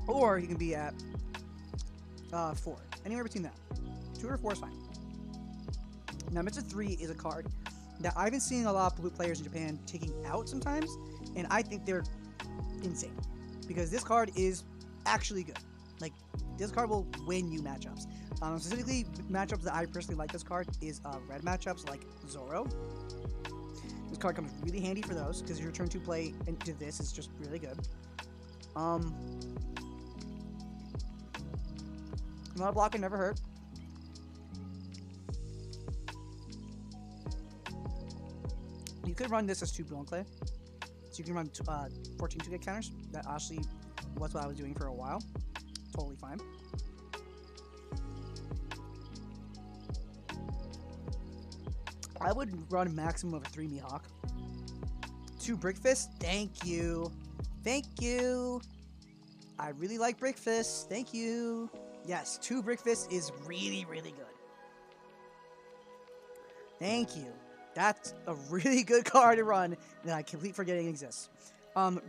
Or he can be at 4. Anywhere between that. 2 or 4 is fine. Now Mr. 3 is a card that I've been seeing a lot of blue players in Japan taking out sometimes, and I think they're insane. Because this card is actually good. Like, this card will win you matchups. Specifically, matchups that I personally like this card is red matchups like Zoro. This card comes really handy for those, because your turn 2 play into this is just really good. Not a block can never hurt. You could run this as 2 Bone Clay. So you can run 14 to get counters. That actually was what I was doing for a while. Totally fine. I would run maximum of a 3 Mihawk. 2 Brick Fist. Thank you. Thank you. I really like Brick Fist. Thank you. Yes, 2 Brick Fist is really, really good. Thank you. That's a really good card to run that I completely forgetting exists.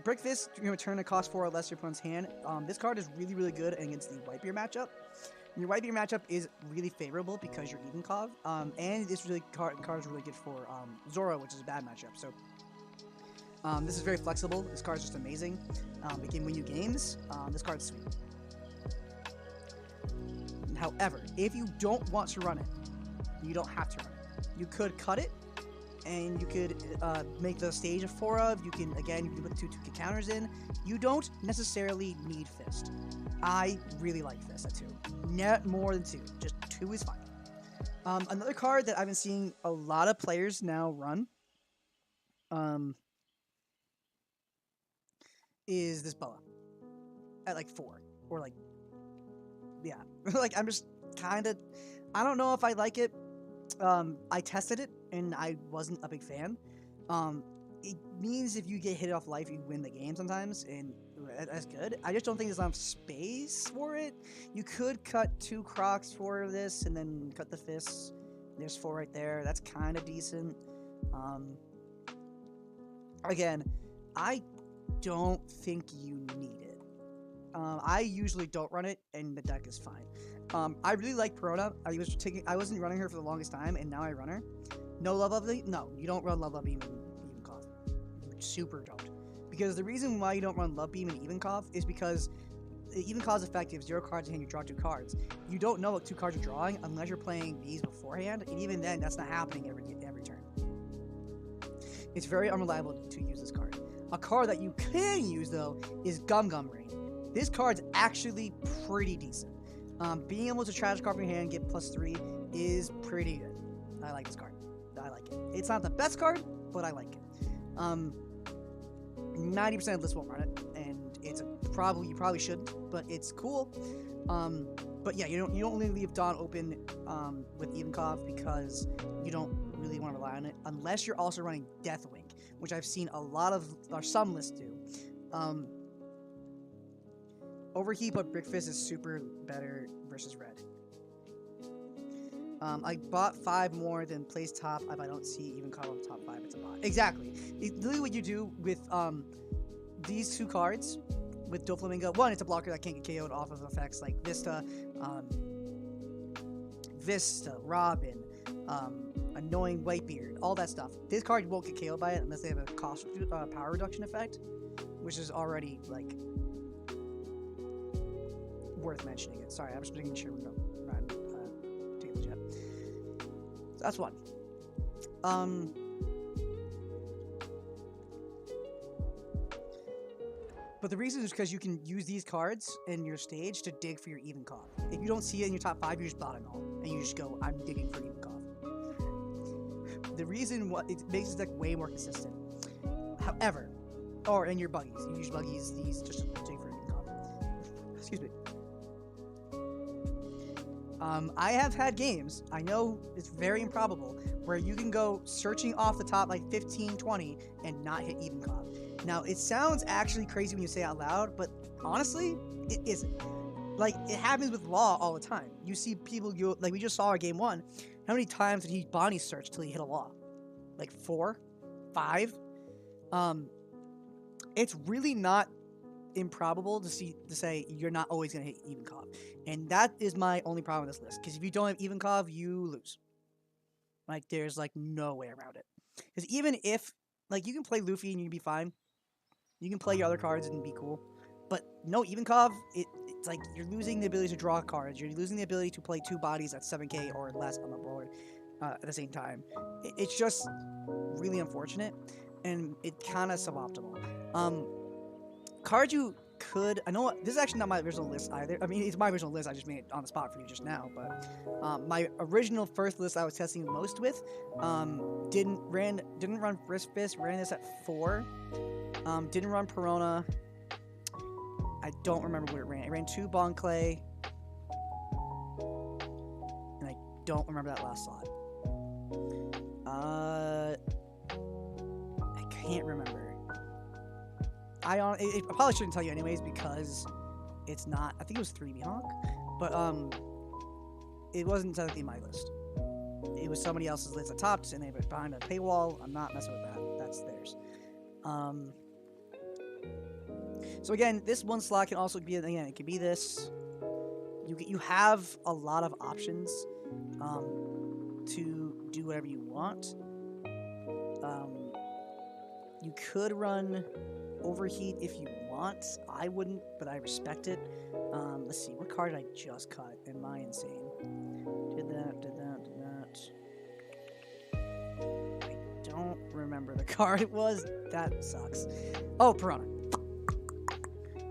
Brick Fist, you're going to turn a cost 4 or less your opponent's hand. This card is really, really good against the Whitebeard matchup. Your Whitebeard matchup is really favorable because you're Evenkov. And this card is really good for Zoro, which is a bad matchup. So this is very flexible. This card is just amazing. It can win you games. This card's sweet. However, if you don't want to run it, you don't have to run it. You could cut it, and you could make the stage a 4 of. You can put 2 counters in. You don't necessarily need Fist. I really like Fist at 2. Not more than 2. Just 2 is fine. Another card that I've been seeing a lot of players now run is this Boa at like 4 or like, yeah. Like, I'm just kind of, I don't know if I like it. I tested it and I wasn't a big fan. It means if you get hit off life, you win the game sometimes, and that's good. I just don't think there's enough space for it. You could cut 2 Crocs for this and then cut the Fists. There's 4 right there. That's kind of decent. Again, I don't think you need it. I usually don't run it, and the deck is fine. I really like Perona. I wasn't running her for the longest time, and now I run her. No Love Up Beam? No, you don't run Love Up Beam and Evenkov. Super don't. Because the reason why you don't run Love Beam and Evenkov is because Evenkov's effective, 0 cards in hand, you draw 2 cards. You don't know what 2 cards you're drawing unless you're playing these beforehand, and even then, that's not happening every turn. It's very unreliable to use this card. A card that you can use, though, is Gum Gum Rain. This card's actually pretty decent. Being able to trash card from your hand and get +3 is pretty good. I like this card. I like it. It's not the best card, but I like it. 90% of lists won't run it, and you probably shouldn't, but it's cool. But yeah, you don't really leave Dawn open with Evenkov because you don't really want to rely on it unless you're also running Deathwing, which I've seen some lists do. Overheat, but Brick Fist is super better versus red. I bought 5 more than plays top. If I don't see Evenkov on top 5, it's a bot. Exactly. Literally what you do with these 2 cards with Doflamingo. 1, it's a blocker that can't get KO'd off of effects like Vista, Robin, Annoying Whitebeard, all that stuff. This card won't get KO'd by it unless they have a cost power reduction effect, which is already like worth mentioning it. Sorry, I'm just making sure we don't run tables yet. So that's 1. But the reason is because you can use these cards in your stage to dig for your Evenkov. If you don't see it in your top 5, you just bottom all, and you just go, I'm digging for Evenkov. The reason what it makes this deck way more consistent. However, or in your buggies, you use buggies these just to dig for Evenkov. Excuse me. I have had games, I know it's very improbable, where you can go searching off the top like 15, 20 and not hit Evenkov. Now, it sounds actually crazy when you say it out loud, but honestly, it isn't. Like, it happens with Law all the time. You see people go, like we just saw our game 1, how many times did he Bonnie search till he hit a Law? Like 4? 5? It's really not improbable to say you're not always going to hit Evenkov. And that is my only problem with this list. Because if you don't have Evenkov, you lose. Like, there's, like, no way around it. Because even if, like, you can play Luffy and you can be fine. You can play your other cards and be cool. But no Evenkov, it's like you're losing the ability to draw cards. You're losing the ability to play 2 bodies at 7k or less on the board at the same time. It's just really unfortunate. And it kind of suboptimal. Cards you could... I know this is actually not my original list either. I mean, it's my original list. I just made it on the spot for you just now. But my original first list I was testing the most with didn't run Frisk Fist. Ran this at 4. Didn't run Perona. I don't remember what it ran. It ran 2 Bon Clay. And I don't remember that last slot. I can't remember. I probably shouldn't tell you anyways because it's not. I think it was 3 Mihawk, but it wasn't technically my list. It was somebody else's list at top, and they were behind a paywall. I'm not messing with that. That's theirs. So again, this one slot can also be again. It could be this. You have a lot of options to do whatever you want. You could run Overheat if you want. I wouldn't, but I respect it. Let's see, what card did I just cut? Am I insane? Did that. I don't remember the card it was. That sucks. Oh, Piranha.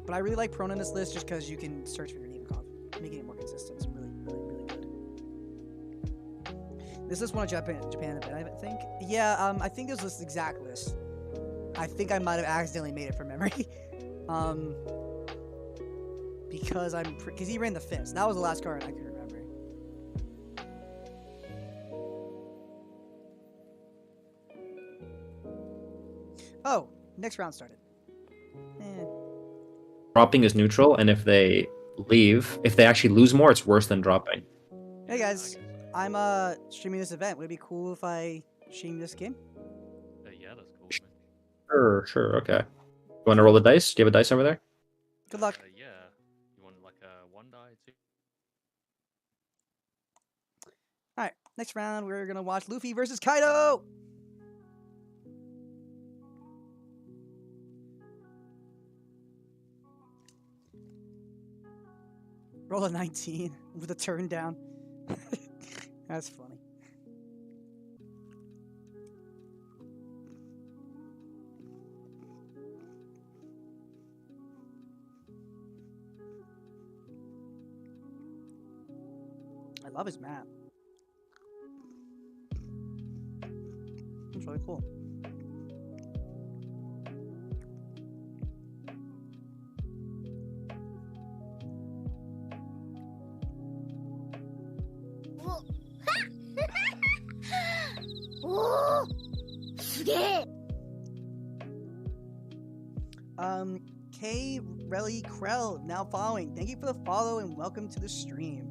But I really like Piranha in this list just because you can search for your Evenkov, making it more consistent. It's really, really, really good. This list won a Japan event, I think. Yeah, I think this was this exact list. I think I might have accidentally made it from memory. Because he ran the Fist. That was the last card I could remember. Oh, next round started. Dropping is neutral, and if they leave, if they actually lose more, it's worse than dropping. Hey guys, I'm streaming this event. Would it be cool if I stream this game? Yeah, that's cool. Sure, okay. You want to roll the dice? Do you have a dice over there? Good luck. Yeah. You want like a 1 die, 2? Alright, next round we're gonna watch Luffy versus Kaido! Roll a 19 with a turn down. That's funny. I love his map. It's really cool. K. Relly Krell now following. Thank you for the follow and welcome to the stream.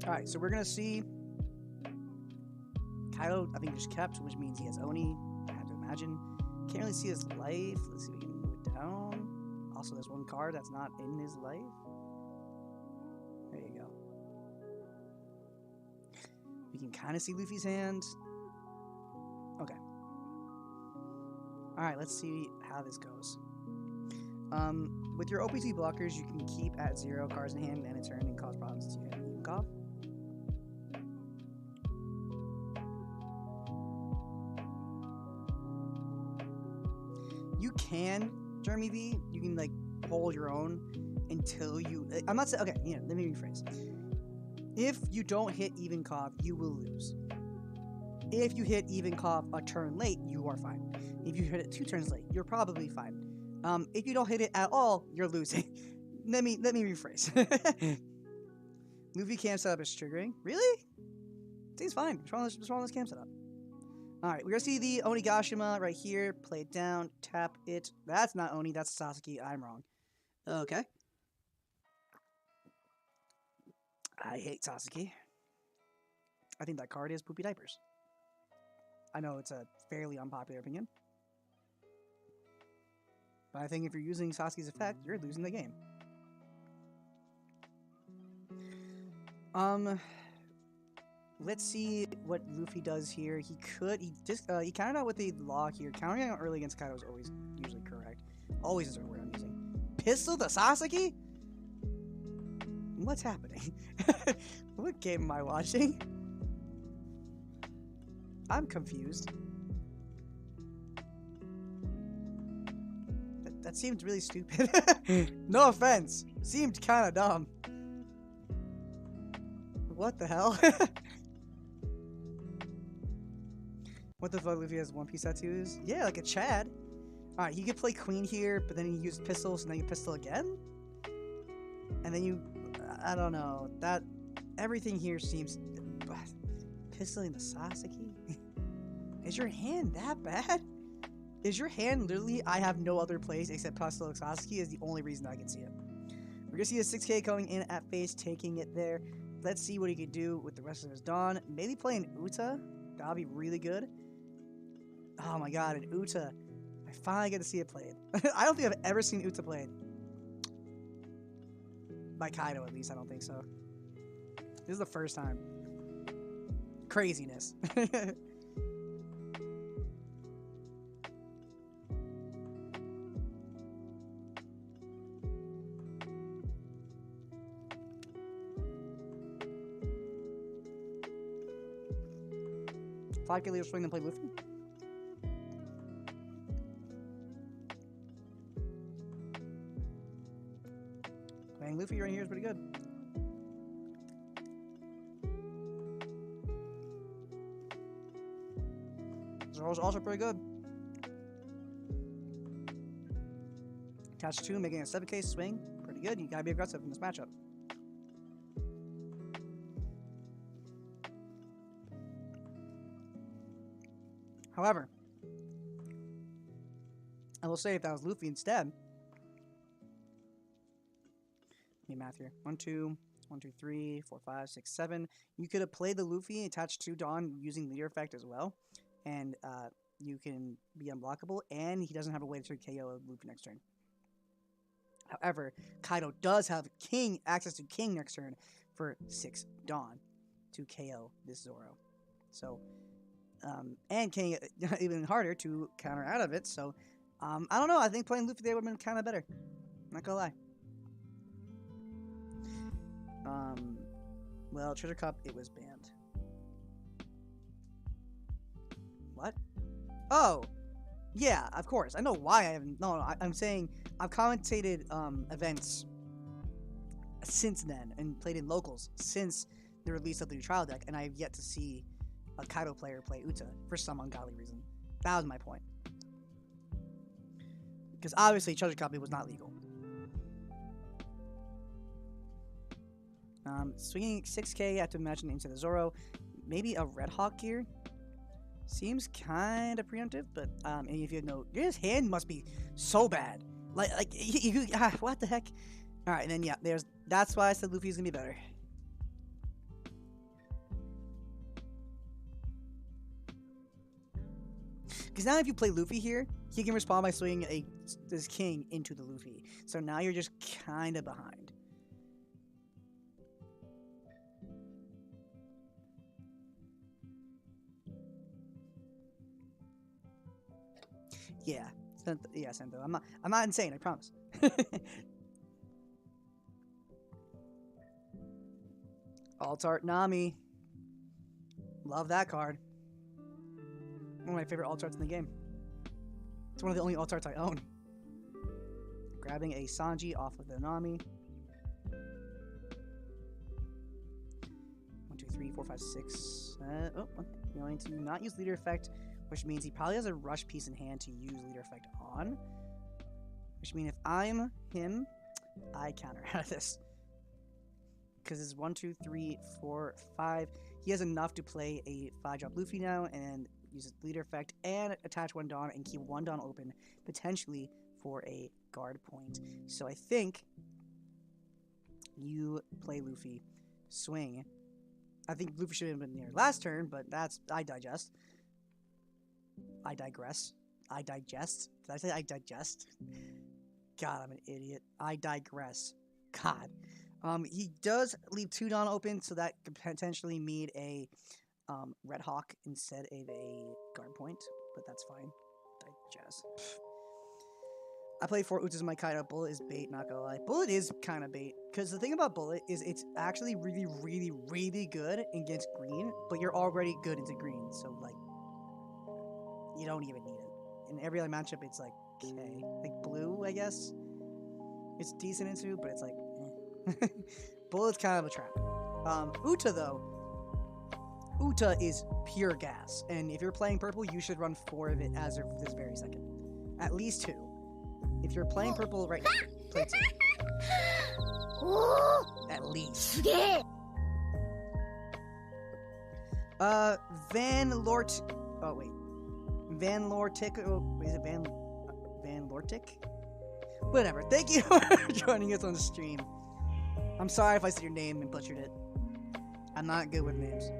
Alright, so we're gonna see Kaido, I think, just kept, which means he has Oni, I have to imagine. Can't really see his life. Let's see if we can move it down. Also, there's one card that's not in his life. There you go. We can kind of see Luffy's hand. Okay. Alright, let's see how this goes. With your OPC blockers, you can keep at 0 cards in hand and a turn and cause problems to your Evenkov. you can, Jeremy V, you can like hold your own until you. I'm not saying. Okay, let me rephrase. If you don't hit Ivankov, you will lose. If you hit Ivankov a turn late, you are fine. If you hit it 2 turns late, you're probably fine. If you don't hit it at all, you're losing. let me rephrase. Luffy camp setup is triggering. Really? Seems fine. What's wrong with this camp setup? Alright, we're gonna see the Onigashima right here. Play it down, tap it. That's not Oni, that's Sasuke. I'm wrong. Okay. I hate Sasuke. I think that card is poopy diapers. I know it's a fairly unpopular opinion. But I think if you're using Sasuke's effect, you're losing the game. Let's see what Luffy does here. He countered out with the law here. Countering out early against Kaido is always usually correct. Always is the word I'm using. Pistol the Sasuke? What's happening? What game am I watching? I'm confused. That seemed really stupid. No offense. Seemed kind of dumb. What the hell? What the fuck, Luffy has One Piece tattoos? Yeah, like a Chad. Alright, he could play Queen here, but then he used pistols, and then you pistol again? And then you... I don't know. That... Everything here seems... Pistoling the Sasuke? Is your hand that bad? Is your hand literally, I have no other place except pistoling Sasuke is the only reason I can see it. We're gonna see a 6k going in at face, taking it there. Let's see what he can do with the rest of his Dawn. Maybe playing Uta. That'll be really good. Oh my god, an Uta. I finally get to see it played. I don't think I've ever seen Uta played. By Kaido, at least. I don't think so. This is the first time. Craziness. 5k leader swing and play Luffy. Playing Luffy right here is pretty good. Zoro's also pretty good. Catch 2, making a 7k swing. Pretty good. You gotta be aggressive in this matchup. However, I will say if that was Luffy instead. Let me math here. 1, 2, 1, 2, 3, 4, 5, 6, 7. You could have played the Luffy attached to Dawn using leader effect as well. And you can be unblockable, and he doesn't have a way to KO Luffy next turn. However, Kaido does have access to King next turn for 6 Dawn to KO this Zoro. So, and King even harder to counter out of it. So, I don't know. I think playing Luffy there would have been kind of better. Not gonna lie. Well, Treasure Cup, it was banned. What? Oh, yeah, of course. I know why I haven't. No, I'm saying I've commentated events since then and played in locals since the release of the new trial deck, and I have yet to see a Kaido player play Uta for some ungodly reason. That was my point. Because obviously, Treasure Copy was not legal. Swinging 6k, I have to imagine into the Zoro. Maybe a Red Hawk gear. Seems kind of preemptive, but if you know, his hand must be so bad. What the heck? All right, and then yeah, that's why I said Luffy's gonna be better. Because now if you play Luffy here, he can respond by swinging this King into the Luffy. So now you're just kind of behind. Yeah, Sento. I'm not insane. I promise. Alt Art Nami. Love that card. One of my favorite alt arts in the game. It's one of the only alt arts I own. Grabbing a Sanji off of the Nami. 1, 2, 3, 4, 5, 6. Going to not use leader effect, which means he probably has a rush piece in hand to use leader effect on. Which means if I'm him, I counter out of this. Because it's 1, 2, 3, 4, 5. He has enough to play a 5-drop Luffy now and use his leader effect and attach 1 Dawn and keep 1 Dawn open, potentially for a guard point. So I think you play Luffy, swing. I think Luffy should have been near last turn, but I digest. I digress. I digest. Did I say I digest? God, I'm an idiot. I digress. God. He does leave 2 Dawn open, so that could potentially mean a Red Hawk instead of a guard point, but that's fine. Digest. I play 4 Utas in my Kaido. Bullet is bait, not gonna lie. Bullet is kind of bait, because the thing about Bullet is it's actually really, really, really good against green, but you're already good into green, so, like, you don't even need it. In every other matchup, it's like, okay. Like, blue, I guess? It's decent into, but it's like, eh. Bullet's kind of a trap. Uta, though. Uta is pure gas, and if you're playing purple, you should run 4 of it as of this very second. At least 2. If you're playing purple right now, play 2. At least. Van Lort. Oh wait, Van Lortic. Oh, is it Van Lortic? Whatever. Thank you for joining us on the stream. I'm sorry if I said your name and butchered it. I'm not good with names.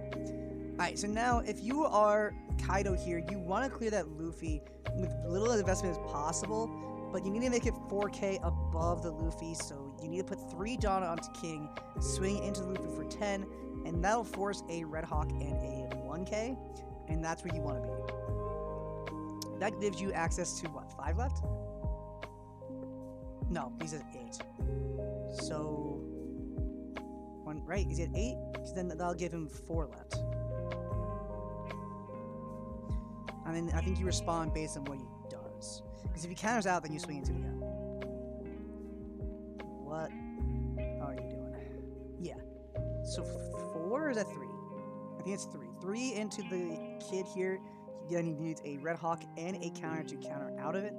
Alright, so now if you are Kaido here, you want to clear that Luffy with little investment as possible, but you need to make it 4k above the Luffy, so you need to put 3 Dawn onto King, swing into Luffy for 10, and that'll force a Red Hawk and a 1k, and that's where you want to be. That gives you access to, what, 5 left? No, he's at 8. So, right, he's at 8, so then that'll give him 4 left. And then I think you respond based on what he does. Because if he counters out, then you swing into it again. What are you doing? Yeah. So 4 or is that 3? I think it's 3. 3 into the kid here. Then he needs a Red Hawk and a counter to counter out of it.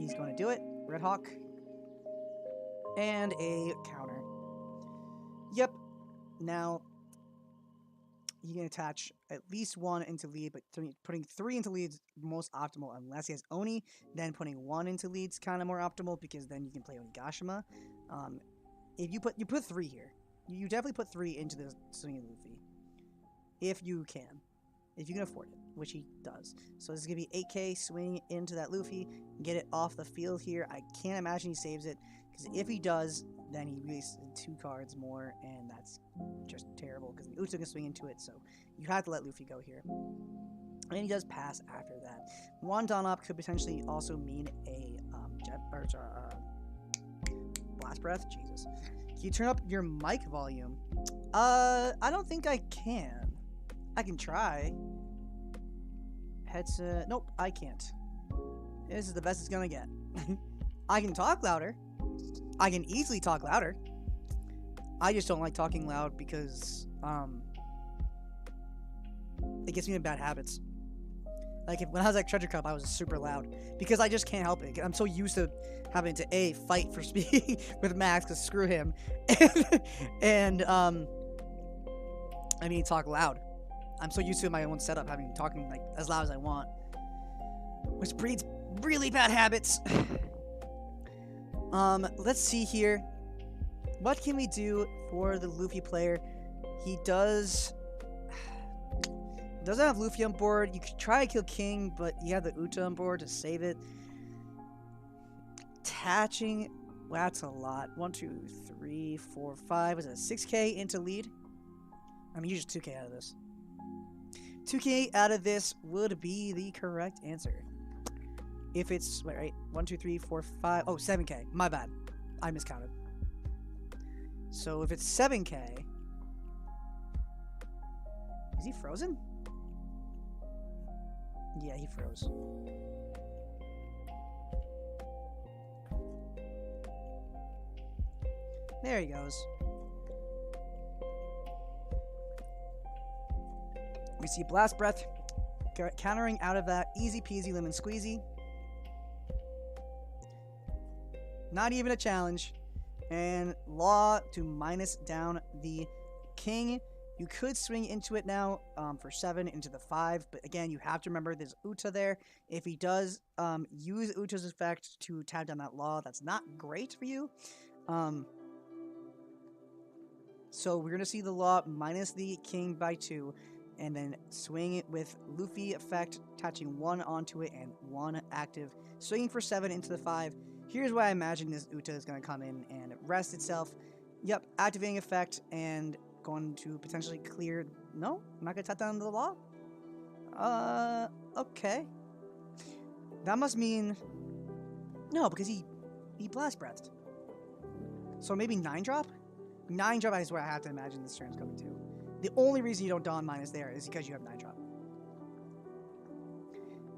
He's going to do it. Red Hawk. And a counter. Yep. Now, you can attach at least 1 into lead, but putting 3 into lead's most optimal unless he has Oni. Then putting 1 into lead's kind of more optimal because then you can play Onigashima. If you put 3 here, you definitely put 3 into the swinging Luffy, if you can afford it, which he does. So this is gonna be 8k swing into that Luffy, get it off the field here. I can't imagine he saves it because if he does, then he releases 2 cards more, and that's just terrible because Uta can swing into it, so you have to let Luffy go here. And he does pass after that. 1 Dawn up could potentially also mean a Blast Breath. Jesus. Can you turn up your mic volume? I don't think I can. I can try. Headset. Nope, I can't. This is the best it's gonna get. I can talk louder. I can easily talk louder. I just don't like talking loud because it gets me in bad habits. Like when I was at Treasure Cup, I was super loud because I just can't help it. I'm so used to having to fight for speaking with Max because screw him, and I mean talk loud. I'm so used to my own setup talking like as loud as I want, which breeds really bad habits. Let's see here. What can we do for the Luffy player? He doesn't have Luffy on board. You could try to kill King, but you have the Uta on board to save it. Attaching, well, that's a lot. 1, 2, 3, 4, 5. Is it 6k into lead? I mean, you just 2k out of this. 2k out of this would be the correct answer. If it's, wait, right? 1, 2, 3, 4, 5. Oh, 7k. My bad. I miscounted. So if it's 7k. Is he frozen? Yeah, he froze. There he goes. We see Blast Breath countering out of that. Easy peasy lemon squeezy. Not even a challenge. And Law to minus down the king. You could swing into it now for 7 into the 5, but again, you have to remember there's Uta there. If he does use Uta's effect to tap down that Law, that's not great for you. So we're going to see the Law minus the king by 2, and then swing it with Luffy effect, attaching 1 onto it and 1 active. Swinging for 7 into the 5. Here's why I imagine this Uta is going to come in and rest itself. Yep, activating effect and going to potentially clear. No, I'm not going to tap down the Law. Okay. That must mean no, because he blast breathed. So maybe 9-drop. 9-drop is where I have to imagine this turn's coming to. The only reason you don't Dawn minus there is because you have 9-drop.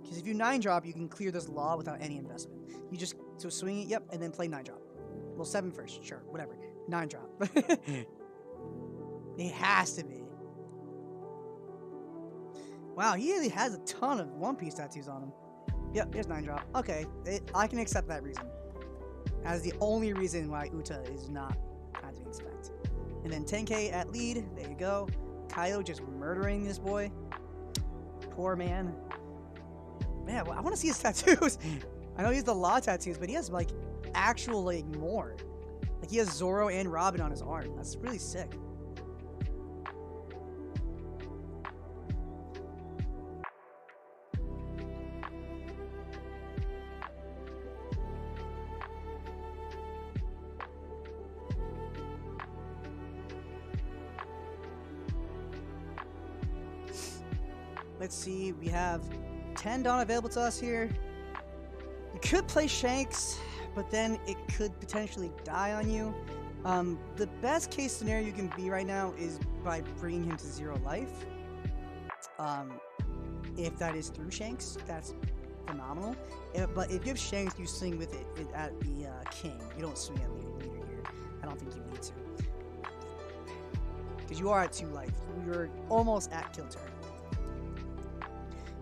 Because if you 9-drop, you can clear this Law without any investment. You just so swing it, yep, and then play 9-drop. Well, 7 first, sure, whatever. 9-drop. It has to be. Wow, he really has a ton of One Piece tattoos on him. Yep, there's 9-drop. Okay, I can accept that reason. As the only reason why Uta is not activating effect. And then 10k at lead. There you go. Kaido just murdering this boy. Poor man. Man, I want to see his tattoos. I know he has the Law tattoos, but he has like actual like more. Like he has Zoro and Robin on his arm. That's really sick. Let's see, we have 10 Dawn available to us here. You could play Shanks, but then it could potentially die on you. The best case scenario you can be right now is by bringing him to 0 life. If that is through Shanks, that's phenomenal. But if you have Shanks, you swing with it at the king. You don't swing at leader here. I don't think you need to. Because you are at 2 life. You're almost at kill turn.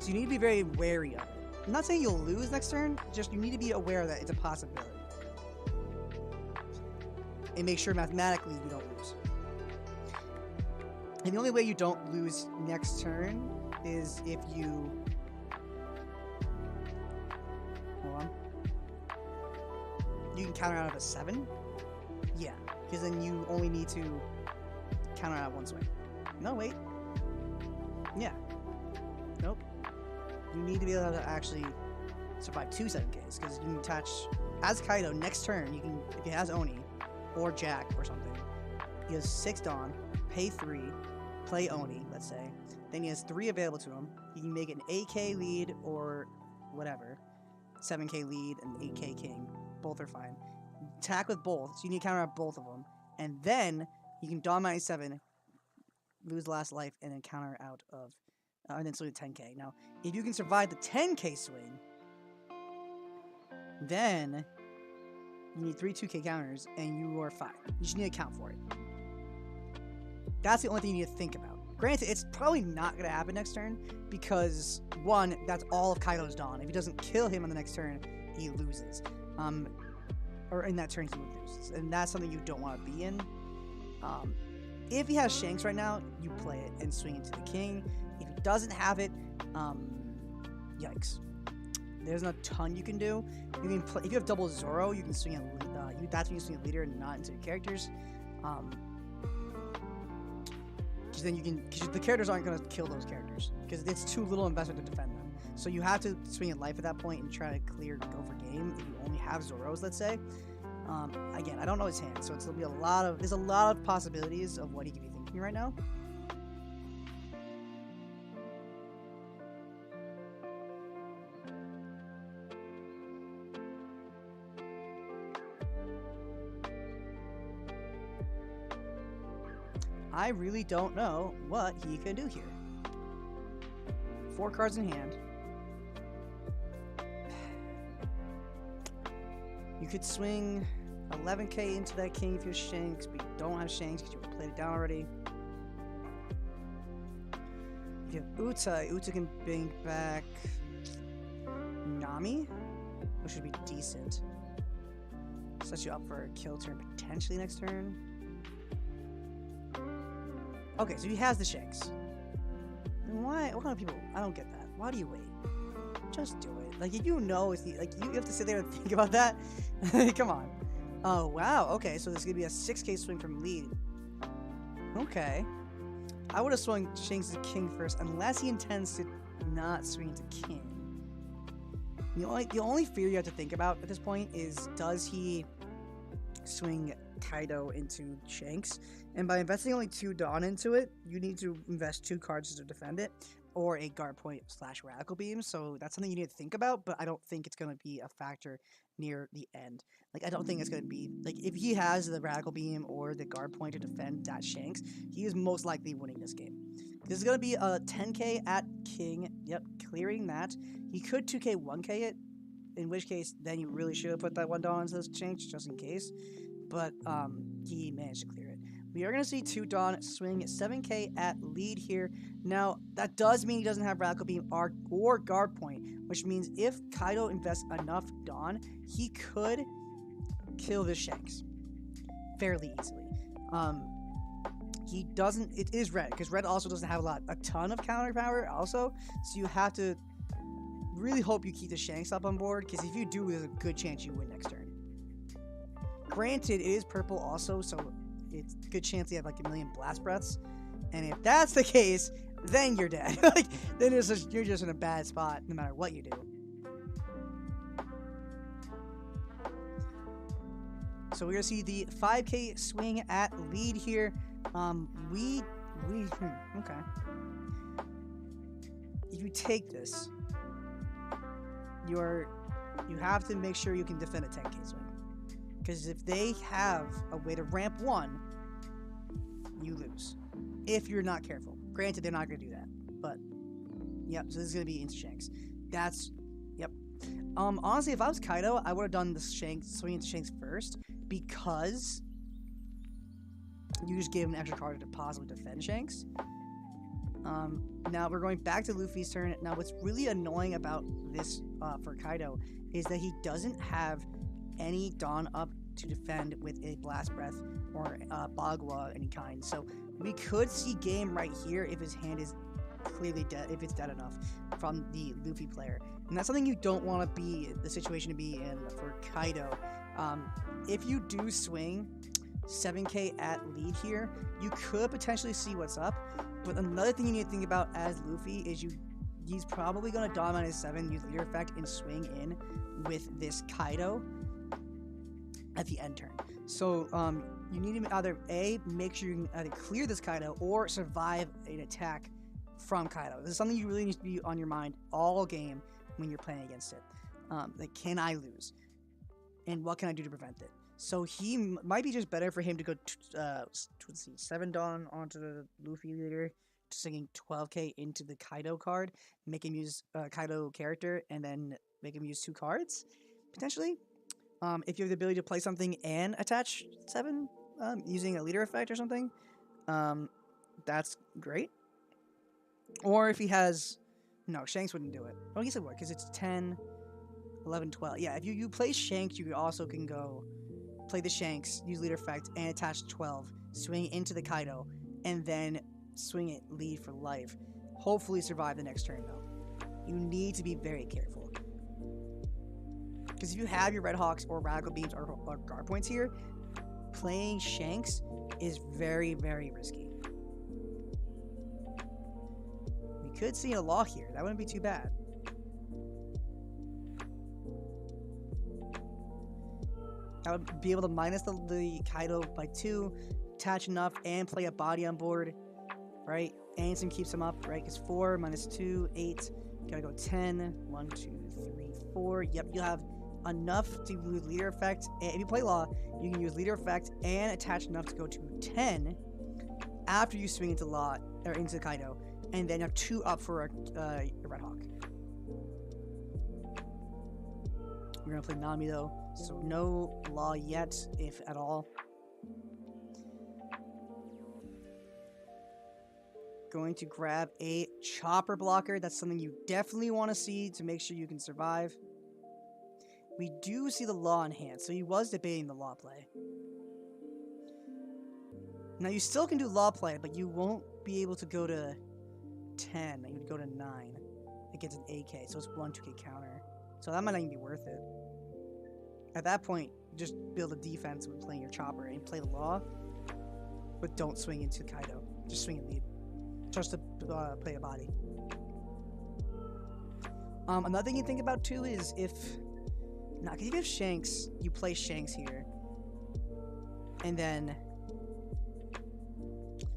So you need to be very wary of it. I'm not saying you'll lose next turn, just you need to be aware that it's a possibility. And make sure mathematically you don't lose. And the only way you don't lose next turn is if you... Hold on. You can counter out of a 7? Yeah, because then you only need to counter out 1 swing. No, wait. Yeah. Nope. You need to be able to actually survive 2 7Ks, because you can attach, as Kaido, next turn, you can, if he has Oni, or Jack, or something, he has 6 Dawn, pay 3, play Oni, let's say, then he has 3 available to him, he can make an 8k lead, or whatever, 7k lead, and 8k king, both are fine. Attack with both, so you need to counter out both of them, and then you can Dawn minus 7, lose the last life, and then counter out of and then swing 10k. Now, if you can survive the 10k swing, then you need 3 2k counters, and you are fine. You just need to account for it. That's the only thing you need to think about. Granted, it's probably not going to happen next turn, because, 1, that's all of Kaido's Dawn. If he doesn't kill him on the next turn, he loses. Or in that turn, he loses. And that's something you don't want to be in. If he has Shanks right now, you play it and swing into the king. If he doesn't have it, yikes. There's not a ton you can do. You can play, if you have double Zoro, you can swing at that's when you swing at leader and not into your characters. Because then you can, because the characters aren't going to kill those characters, because it's too little investment to defend them. So you have to swing at life at that point and try to clear go for game. If you only have Zoros, let's say. Again, I don't know his hand, so there's a lot of possibilities of what he could be thinking right now. I really don't know what he can do here. 4 cards in hand. You could swing 11k into that king if you have Shanks, but you don't have Shanks because you played it down already. If you have Uta can bring back Nami, which would be decent. Set you up for a kill turn potentially next turn. Okay, so he has the Shanks. Then why? What kind of people? I don't get that. Why do you wait? Just do it. Like, if you know, it's like you have to sit there and think about that. Come on. Oh wow. Okay, so there's gonna be a 6k swing from lead. Okay. I would have swung Shanks to king first, unless he intends to not swing to king. The only fear you have to think about at this point is, does he swing Kaido into Shanks? And by investing only 2 Dawn into it, you need to invest 2 cards to defend it, or a guard point / radical beam. So that's something you need to think about, but I don't think it's going to be a factor near the end. Like, I don't think it's going to be, like, if he has the radical beam or the guard point to defend that Shanks, he is most likely winning this game. This is going to be a 10k at king. Yep, clearing that. He could 2k 1k it, in which case then you really should have put that 1 Dawn into this Shanks just in case. But he managed to clear it. We are going to see 2 Dawn swing 7k at lead here. Now, that does mean he doesn't have Radical Beam or Guard Point, which means if Kaido invests enough Dawn, he could kill this Shanks fairly easily. He doesn't, it is red, because red also doesn't have a ton of counter power also, so you have to really hope you keep the Shanks up on board, because if you do, there's a good chance you win next turn. Granted, it is purple also, so it's a good chance you have like a million blast breaths, and if that's the case, then you're dead. Like, then you're just in a bad spot no matter what you do. So we're gonna see the 5k swing at lead here. Okay. If you take this, you have to make sure you can defend a 10k swing. Because if they have a way to ramp 1, you lose. If you're not careful. Granted, they're not going to do that. But, yep, so this is going to be into Shanks. That's, yep. Honestly, if I was Kaido, I would have done the Shanks, swing into Shanks first. Because you just gave him an extra card to possibly defend Shanks. Now we're going back to Luffy's turn. Now, what's really annoying about this for Kaido is that he doesn't have any Dawn up to defend with a Blast Breath or Bagua of any kind. So we could see game right here if his hand is clearly dead, if it's dead enough from the Luffy player. And that's something you don't want to be, the situation to be in for Kaido. If you do swing 7k at lead here, you could potentially see what's up. But another thing you need to think about as Luffy is he's probably going to Dawn -7, use Leader Effect, and swing in with this Kaido at the end turn. So you need to either make sure you can either clear this Kaido or survive an attack from Kaido. This is something you really need to be on your mind all game when you're playing against it. Like, can I lose? And what can I do to prevent it? So he might be just better for him to go, let's see, 7 Dawn onto the Luffy leader, singing 12k into the Kaido card, make him use Kaido character, and then make him use 2 cards, potentially. If you have the ability to play something and attach 7 using a leader effect or something, that's great. Or if he has, no, Shanks wouldn't do it. Oh, I guess it would, because it's 10, 11, 12. Yeah, if you play Shanks, you also can go play the Shanks, use leader effect, and attach 12, swing into the Kaido, and then swing it lead for life. Hopefully survive the next turn, though. You need to be very careful. Because if you have your Red Hawks or Radical Beams or guard points here, playing Shanks is very, very risky. We could see a law here. That wouldn't be too bad. I would be able to minus the Kaido by 2, attach enough, and play a body on board, right? Ansem keeps him up, right? Because 4 minus 2, 8. Gotta go 10. 1, 2, 3, 4. Yep, you have enough to use leader effect. And if you play law, you can use leader effect and attach enough to go to 10 after you swing into law or into Kaido, and then you have 2 up for a Red Hawk. We're gonna play Nami though, So no law yet, if at all. Going to grab a chopper blocker. That's something you definitely want to see to make sure you can survive. We do see the law in hand, so he was debating the law play. Now you still can do law play, but you won't be able to go to 10. You would go to 9 against an AK, so it's 1 2K counter. So that might not even be worth it. At that point, just build a defense with playing your chopper and play the law, but don't swing into Kaido. Just swing and lead. Just to play a body. Another thing you think about too is if because you have Shanks, you play Shanks here, and then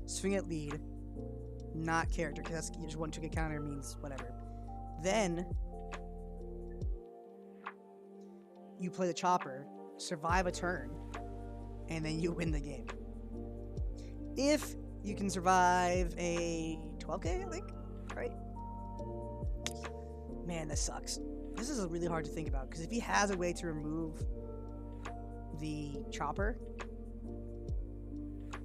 swing at lead, not character, because that's just 1 2K counter means whatever. Then you play the chopper, survive a turn, and then you win the game. If you can survive a 12K, I think, right? Man, this sucks. This is really hard to think about, because if he has a way to remove the chopper,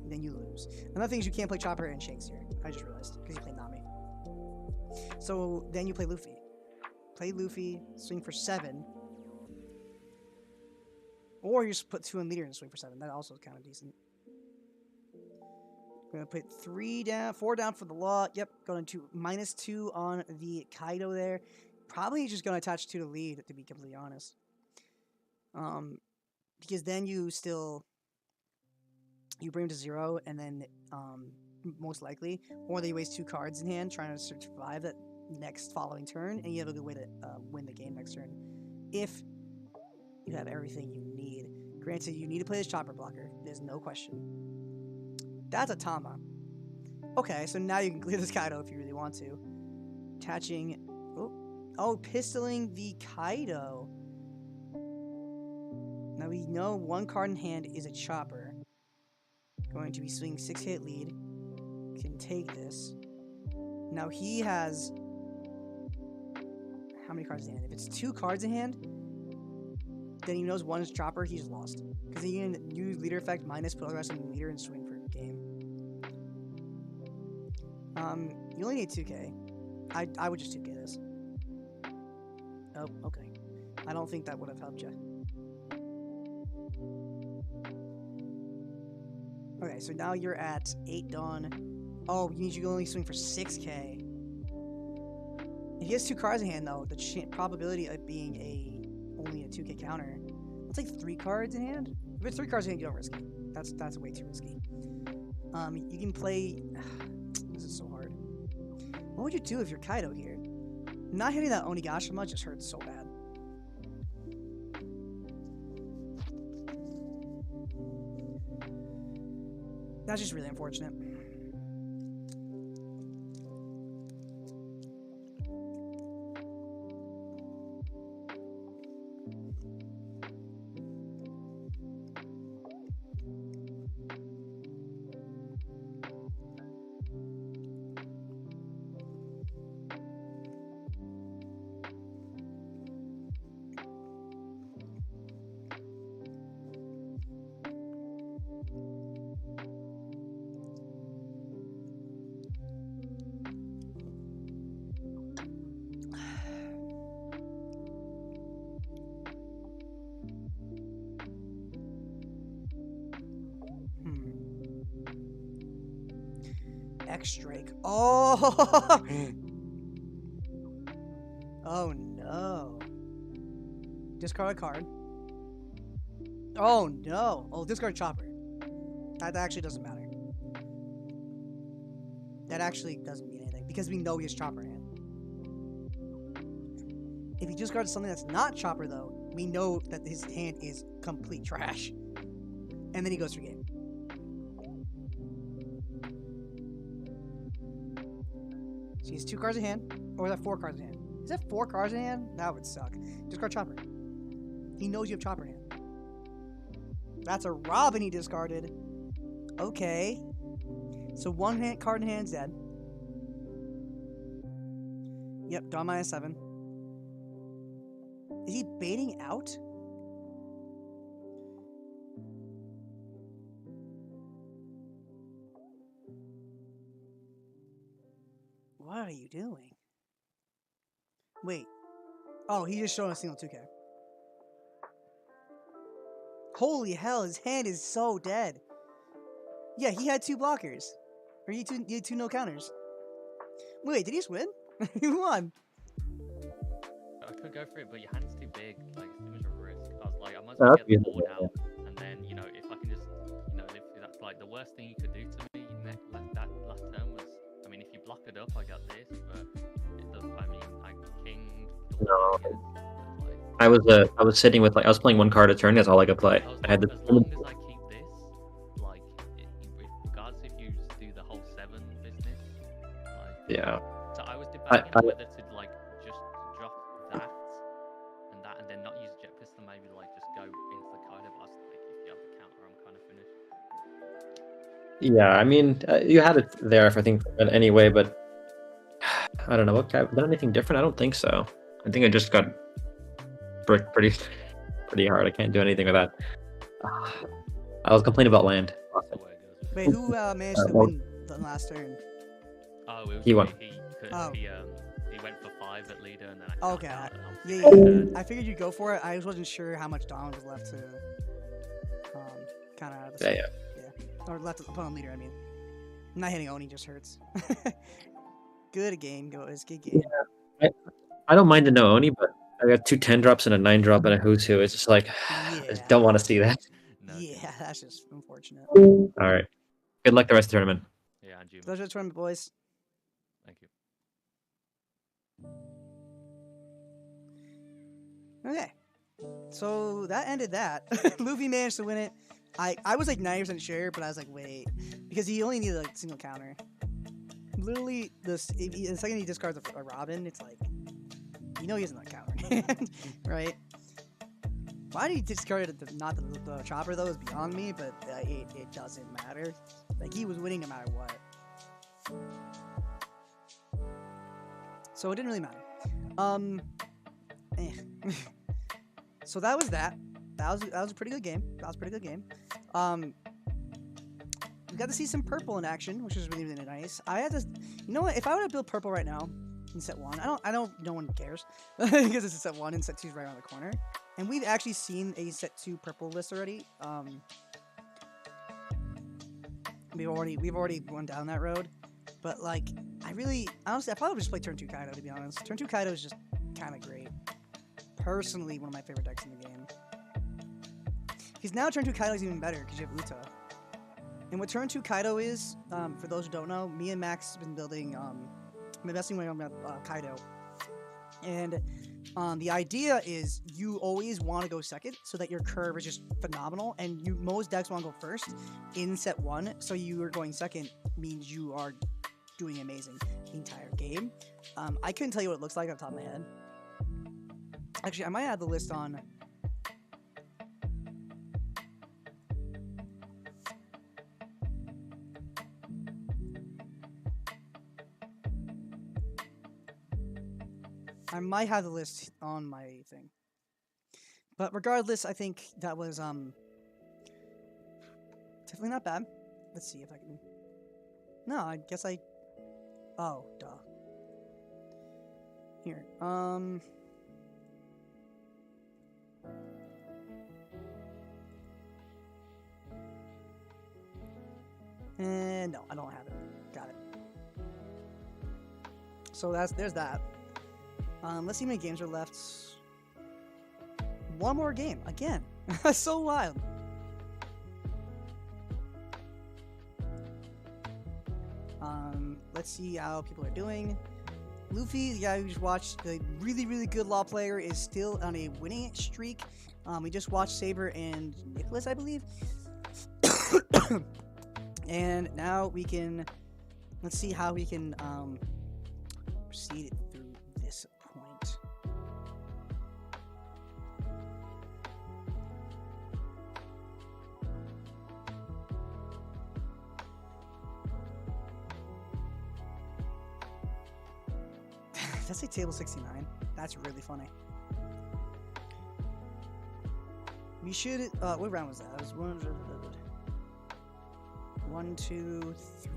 then you lose. Another thing is you can't play chopper and Shanks here. I just realized, because you play Nami. So then you play Luffy. Play Luffy, swing for 7. Or you just put 2 in leader and swing for 7. That also is kind of decent. We're gonna put 3 down, 4 down for the law. Yep, going to -2 on the Kaido there. Probably just gonna attach 2 to lead, to be completely honest. Because then you bring him to 0, and then most likely, or they waste 2 cards in hand trying to survive that next following turn, and you have a good way to win the game next turn. If you have everything you need. Granted, you need to play this chopper blocker. There's no question. That's a Tama. Okay, so now you can clear this Kaido if you really want to. Attaching... Oh, pistoling the Kaido. Now we know 1 card in hand is a chopper. Going to be swinging 6-hit lead. Can take this. Now he has... How many cards in hand? If it's 2 cards in hand, then he knows 1 is chopper, he's lost. Because he can use leader effect minus put all the rest in leader and swing for game. You only need 2K. I would just 2K this. Oh, okay. I don't think that would have helped you. Okay, so now you're at 8 Dawn. Oh, you can only swing for 6K. If he has 2 cards in hand, though, the probability of being only a 2K counter, it's like 3 cards in hand. If it's 3 cards in hand, you don't risk it. That's way too risky. You can play. This is so hard. What would you do if you're Kaido here? Not hitting that Onigashima just hurts so bad. That's just really unfortunate. X-Drake. Oh! Oh no. Discard a card. Oh no. Oh, discard chopper. That actually doesn't matter. That actually doesn't mean anything because we know he has chopper in hand. If he discards something that's not chopper though, we know that his hand is complete trash. And then he goes for game. So he has 2 cards in hand, or is that 4 cards in hand? Is that 4 cards in hand? That would suck. Discard chopper. He knows you have chopper in hand. That's a Robin he discarded. Okay. So 1 card in hand's dead. Yep, Dawn -7. Is he baiting out? What are you doing? Wait. Oh, he just showed a single 2K. Holy hell, his hand is so dead. Yeah, he had 2 blockers. Or he had two no counters. Wait, did he just win? He won. I could go for it, but your hand's too big. Like, it's too much of a risk. I was like, I might as Oh, well that's get the good. board out, and then, you know, if I can just, you know, live through that. Like, the worst thing you could do to me that last turn was, I mean, if you block it up, I got this, but it does. I mean, I kinged. No. I was sitting with I was playing 1 card a turn. That's all I could play. I had As the long as I keep this, like, regardless if you just do the whole 7 business, like. yeah. So I was debating whether to like just drop that, and then not use jet pistol, maybe like just go into the Kaido. But I was like, if you have the counter, I'm kind of finished. Yeah, I mean, you had it there, I think, anyway, but I don't know. What did anything different? I don't think so. I think I just got bricked pretty hard. I can't do anything with that. I was complaining about land. That's the way it goes. Wait, who managed to win the last turn? Oh, it was He won. Oh. He went for 5 at leader, and then I Okay. counted out, and I was Yeah, finished. I figured you'd go for it. I just wasn't sure how much Dom was left to kind of out of the Yeah. or left to put on leader. I mean, not hitting Oni just hurts. Good game, guys. Good game. I don't mind the no Oni, but I got 2 10 drops and a 9 drop and a who's who. It's just like, I just don't want to see that. No, Yeah, that's just unfortunate. All right. Good luck the rest of the tournament. Yeah, and you. Pleasure to tournament, boys. Thank you. Okay. So that ended that. Luffy managed to win it. I was like 90% sure, but I was like, wait. Because he only needed like a single counter. Literally, the second he discards a Robin, it's like, you know he doesn't counter in hand, right? Why did he discard not the chopper though is beyond me, but it doesn't matter. Like, he was winning no matter what. So it didn't really matter. So that was that. That was a pretty good game. We got to see some purple in action, which was really, really nice. I had to, you know what? If I were to build purple right now in set 1, I don't. No one cares because it's in set 1 and set 2 is right around the corner, and we've actually seen a set 2 purple list already. We've already gone down that road, but like, honestly, I probably would just play turn 2 Kaido, to be honest. Turn 2 Kaido is just kind of great. Personally, one of my favorite decks in the game. Because now turn 2 Kaido is even better because you have Uta. And what turn 2 Kaido is, for those who don't know, me and Max have been building, investing money on Kaido. And the idea is you always want to go second so that your curve is just phenomenal. And most decks want to go first in set 1. So you are going second means you are doing amazing the entire game. I couldn't tell you what it looks like off the top of my head. Actually, I might add the list on. I might have the list on my thing. But regardless, I think that was definitely not bad. Let's see if I can. No, I guess I. Oh, duh. Here. And no, I don't have it. Got it. So there's that. Let's see how many games are left. One more game again. So wild. Let's see how people are doing. Luffy, the guy who just watched, the really, really good law player, is still on a winning streak. We just watched Saber and Nicholas, I believe. And now we can, let's see how we can proceed through this point. That's like table 69. That's really funny. We should, what round was that? It was 1, 2, 3.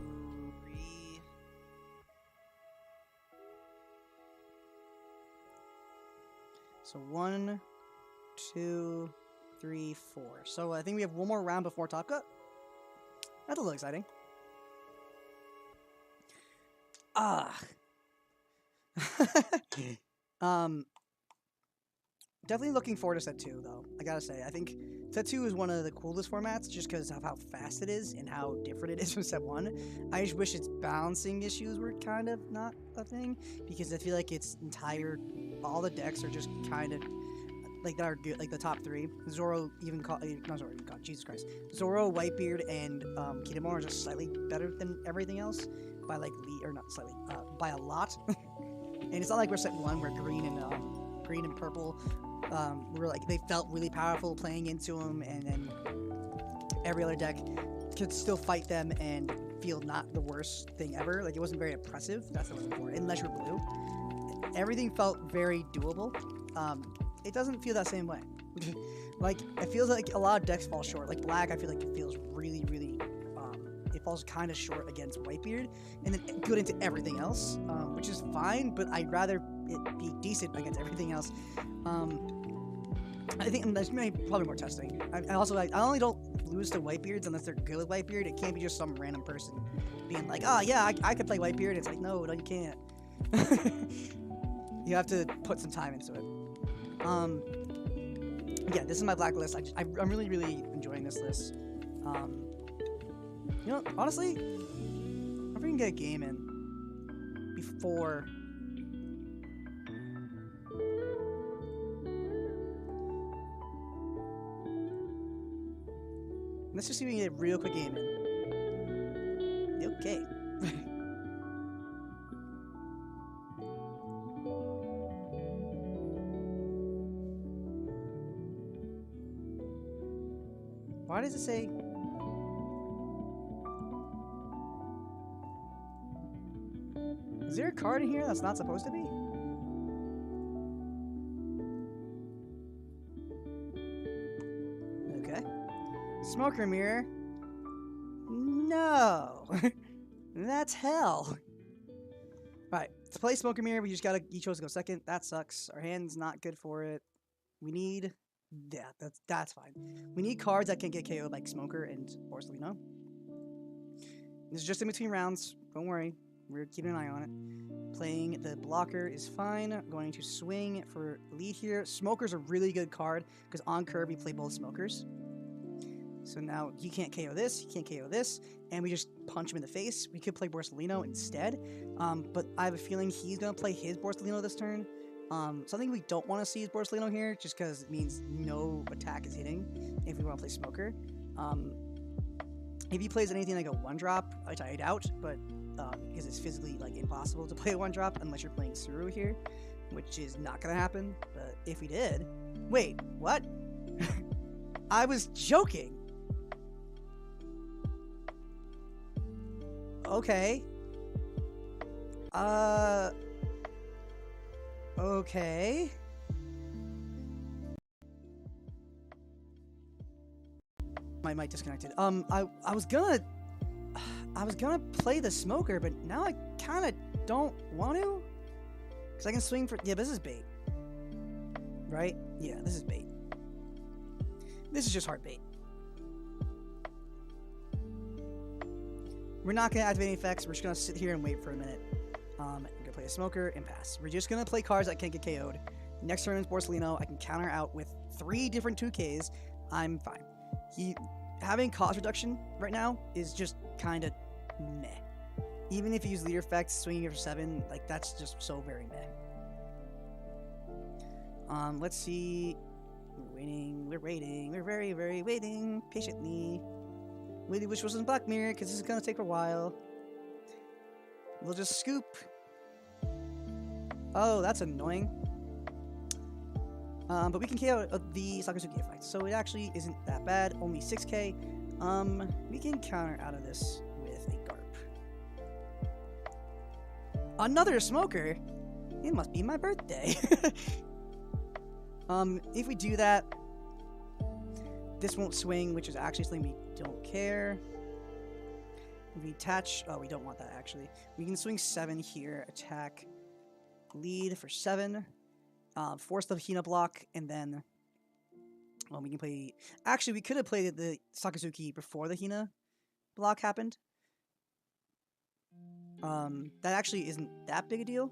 So 1, 2, 3, 4. So I think we have one more round before top cut. That's a little exciting. Definitely looking forward to set 2 though. I gotta say, I think set 2 is one of the coolest formats just because of how fast it is and how different it is from set 1. I just wish its balancing issues were kind of not a thing because I feel like all the decks are just kind of like that are good, like the top 3. Zoro even called, not Zoro even called, Jesus Christ. Zoro, Whitebeard, and Kinemon are just slightly better than everything else by like by a lot. And it's not like we're set 1 where green and purple were like they felt really powerful playing into them, and then every other deck could still fight them and feel not the worst thing ever. Like it wasn't very oppressive. That's what I was looking for. Unless you're blue, everything felt very doable. It doesn't feel that same way. Like it feels like a lot of decks fall short. Like black, I feel like it feels really, it falls kind of short against Whitebeard, and then good into everything else, which is fine. But I'd rather it be decent against everything else. I think there's probably more testing. I only don't lose to Whitebeards unless they're good with Whitebeard. It can't be just some random person being like, oh yeah, I could play Whitebeard. It's like, no, you can't. You have to put some time into it. Yeah, this is my black list. I'm really, really enjoying this list. You know, honestly, I'm gonna get a game in before. Let's just see if we can get a real quick game in. Okay. Why does it say? Is there a card in here that's not supposed to be? Okay. Smoker mirror. No. That's hell. Alright, to play Smoker mirror, we just gotta each chose to go second. That sucks. Our hand's not good for it. We need... Yeah, that's fine. We need cards that can get KO'd like Smoker and Borsalino. This is just in between rounds. Don't worry. We're keeping an eye on it. Playing the blocker is fine. I'm going to swing for lead here. Smoker's a really good card because on curve we play both Smokers. So now you can't KO this, you can't KO this, and we just punch him in the face. We could play Borsalino instead, but I have a feeling he's going to play his Borsalino this turn. Something we don't want to see is Borsalino here, just because it means no attack is hitting if we want to play Smoker. If he plays anything like a 1-drop, which I doubt, but because it's physically like impossible to play a 1-drop unless you're playing Suru here, which is not going to happen. But if we did... Wait, what? I was joking! Okay. Okay. My mic disconnected. I was gonna play the Smoker, but now I kind of don't want to, because I can swing for... Yeah, this is bait. Right? Yeah, this is bait. This is just hard bait. We're not going to activate any effects. We're just going to sit here and wait for a minute. I'm going to play a Smoker and pass. We're just going to play cards that can't get KO'd. Next turn is Borsalino. I can counter out with 3 different 2Ks. I'm fine. Having cost reduction right now is just kind of meh. Even if you use leader effects, swinging for 7, like that's just so very meh. Let's see. We're waiting. We're very, very waiting patiently. Really wish it wasn't Black Mirror, because this is going to take a while. We'll just scoop. Oh, that's annoying. But we can KO the Sakatsuki effect, so it actually isn't that bad. Only 6k. We can counter out of this with a Garp. Another Smoker? It must be my birthday. If we do that, this won't swing, which is actually something we don't care. If we attach... Oh, we don't want that, actually. We can swing 7 here, attack, lead for 7. force the Hina block, and then we can play. Actually, we could have played the Sakazuki before the Hina block happened. That actually isn't that big a deal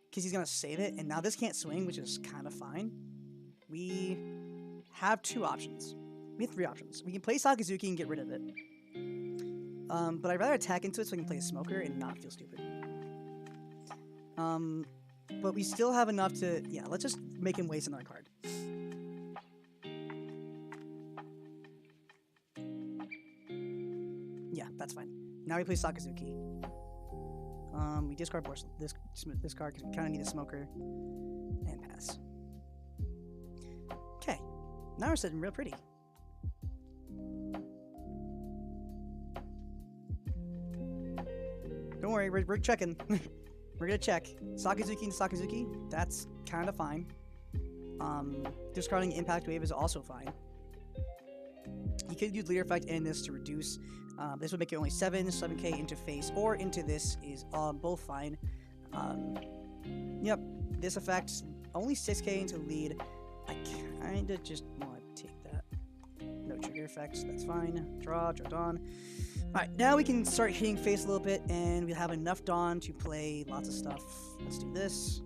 because he's gonna save it, and now this can't swing, which is kind of fine. We have 2 options. We have 3 options. We can play Sakazuki and get rid of it. But I'd rather attack into it so I can play a smoker and not feel stupid. But we still have enough to... Yeah, let's just make him waste another card. Yeah, that's fine. Now we play Sakazuki. We discard this card because we kind of need a smoker. And pass. Okay. Now we're sitting real pretty. Don't worry, we're checking. We're gonna check. Sakazuki and Sakazuki, that's kind of fine. Discarding Impact Wave is also fine. You could use Leader Effect and this to reduce. This would make it only 7k into face, or into this is both fine. Yep, this effect, only 6k into lead. I kinda just want to take that. No trigger effects, that's fine. Draw Dawn. Alright, now we can start hitting face a little bit, and we have enough Dawn to play lots of stuff. Let's do this.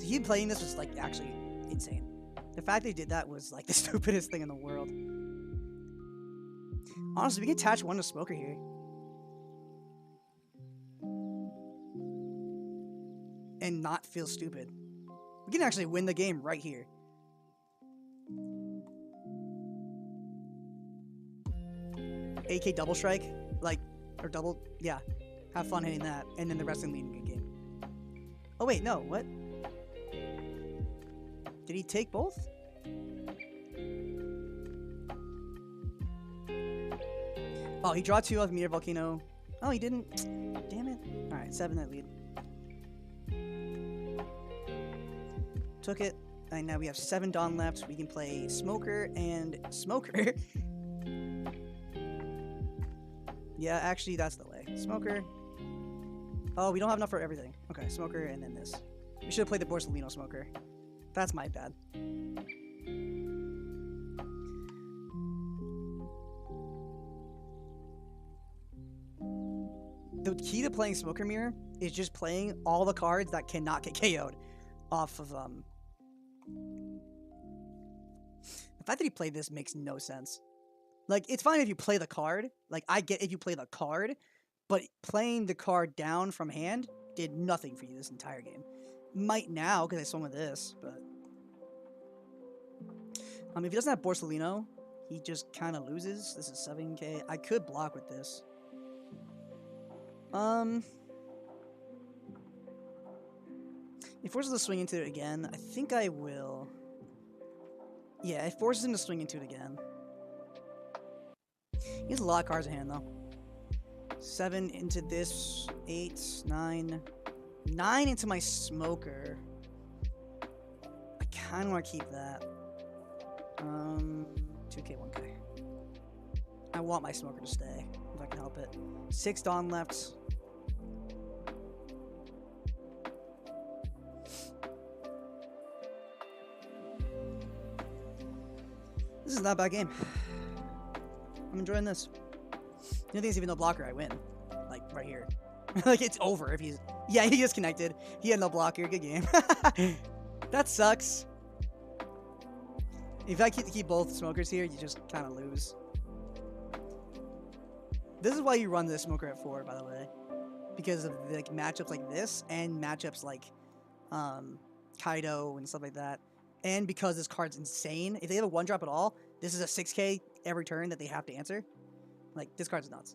He playing this was, like, actually insane. The fact they did that was, like, the stupidest thing in the world. Honestly, we can attach one to Smoker here. And not feel stupid. We can actually win the game right here. AK double strike, like, or double, yeah. Have fun hitting that, and then the rest in leading good game. Oh wait, no, what? Did he take both? Oh, he draw 2 off Meteor Volcano. Oh, he didn't. Damn it. Alright, 7 that lead. Took it, and now we have 7 Dawn left. We can play Smoker and Smoker. Yeah, actually, that's the way. Smoker. Oh, we don't have enough for everything. Okay, Smoker and then this. We should have played the Borsalino Smoker. That's my bad. The key to playing Smoker Mirror is just playing all the cards that cannot get KO'd off of, The fact that he played this makes no sense. Like, it's fine if you play the card. Like, I get if you play the card, but playing the card down from hand did nothing for you this entire game. Might now, because I swung with this, but... if he doesn't have Borsalino, he just kind of loses. This is 7k. I could block with this. It forces him to swing into it again. I think I will... Yeah, it forces him to swing into it again. He has a lot of cards in hand, though. 7 into this. 8, 9. 9 into my Smoker. I kind of want to keep that. 2k, 1k. I want my Smoker to stay, if I can help it. 6 Dawn left. This is not a bad game. I'm enjoying this. The only thing is, even no blocker, I win. Like, right here. Like, it's over if he's... Yeah, he is connected. He had no blocker. Good game. That sucks. If I keep both Smokers here, you just kind of lose. This is why you run the Smoker at 4, by the way. Because of, like, matchups like this, and matchups like Kaido and stuff like that. And because this card's insane. If they have a 1-drop at all, this is a 6k every turn that they have to answer. Like, this card's nuts.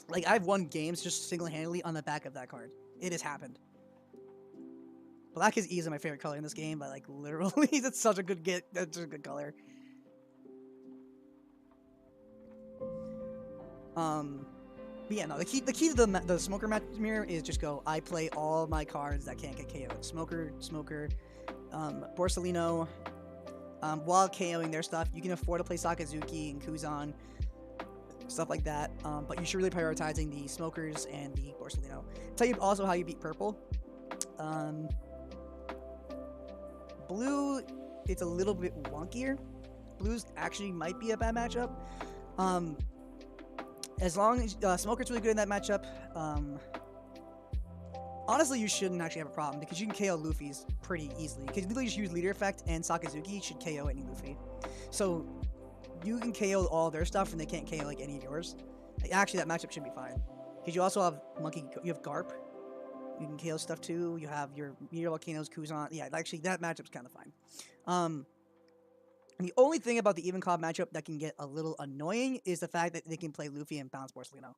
Like, I've won games just single-handedly on the back of that card. It has happened. Black is easily my favorite color in this game, but, like, literally, that's such a good that's a good color. But yeah, no, the key to the Smoker mirror is just go, I play all my cards that can't get KO'd. Smoker, Borsalino, while KOing their stuff. You can afford to play Sakazuki and Kuzan, stuff like that, but you should really prioritizing the Smokers and the Borsalino. I'll tell you also how you beat purple. Blue, it's a little bit wonkier. Blues actually might be a bad matchup. As long as Smoker's really good in that matchup, honestly, you shouldn't actually have a problem because you can KO Luffy's pretty easily. Because you literally just use Leader Effect and Sakazuki should KO any Luffy. So you can KO all their stuff and they can't KO like any of yours. Like, actually, that matchup should be fine. Because you also have you have Garp. You can KO stuff too. You have your Meteor Volcanoes, Kuzan. Yeah, actually, that matchup's kind of fine. And the only thing about the even comp matchup that can get a little annoying is the fact that they can play Luffy and bounce Borsalino.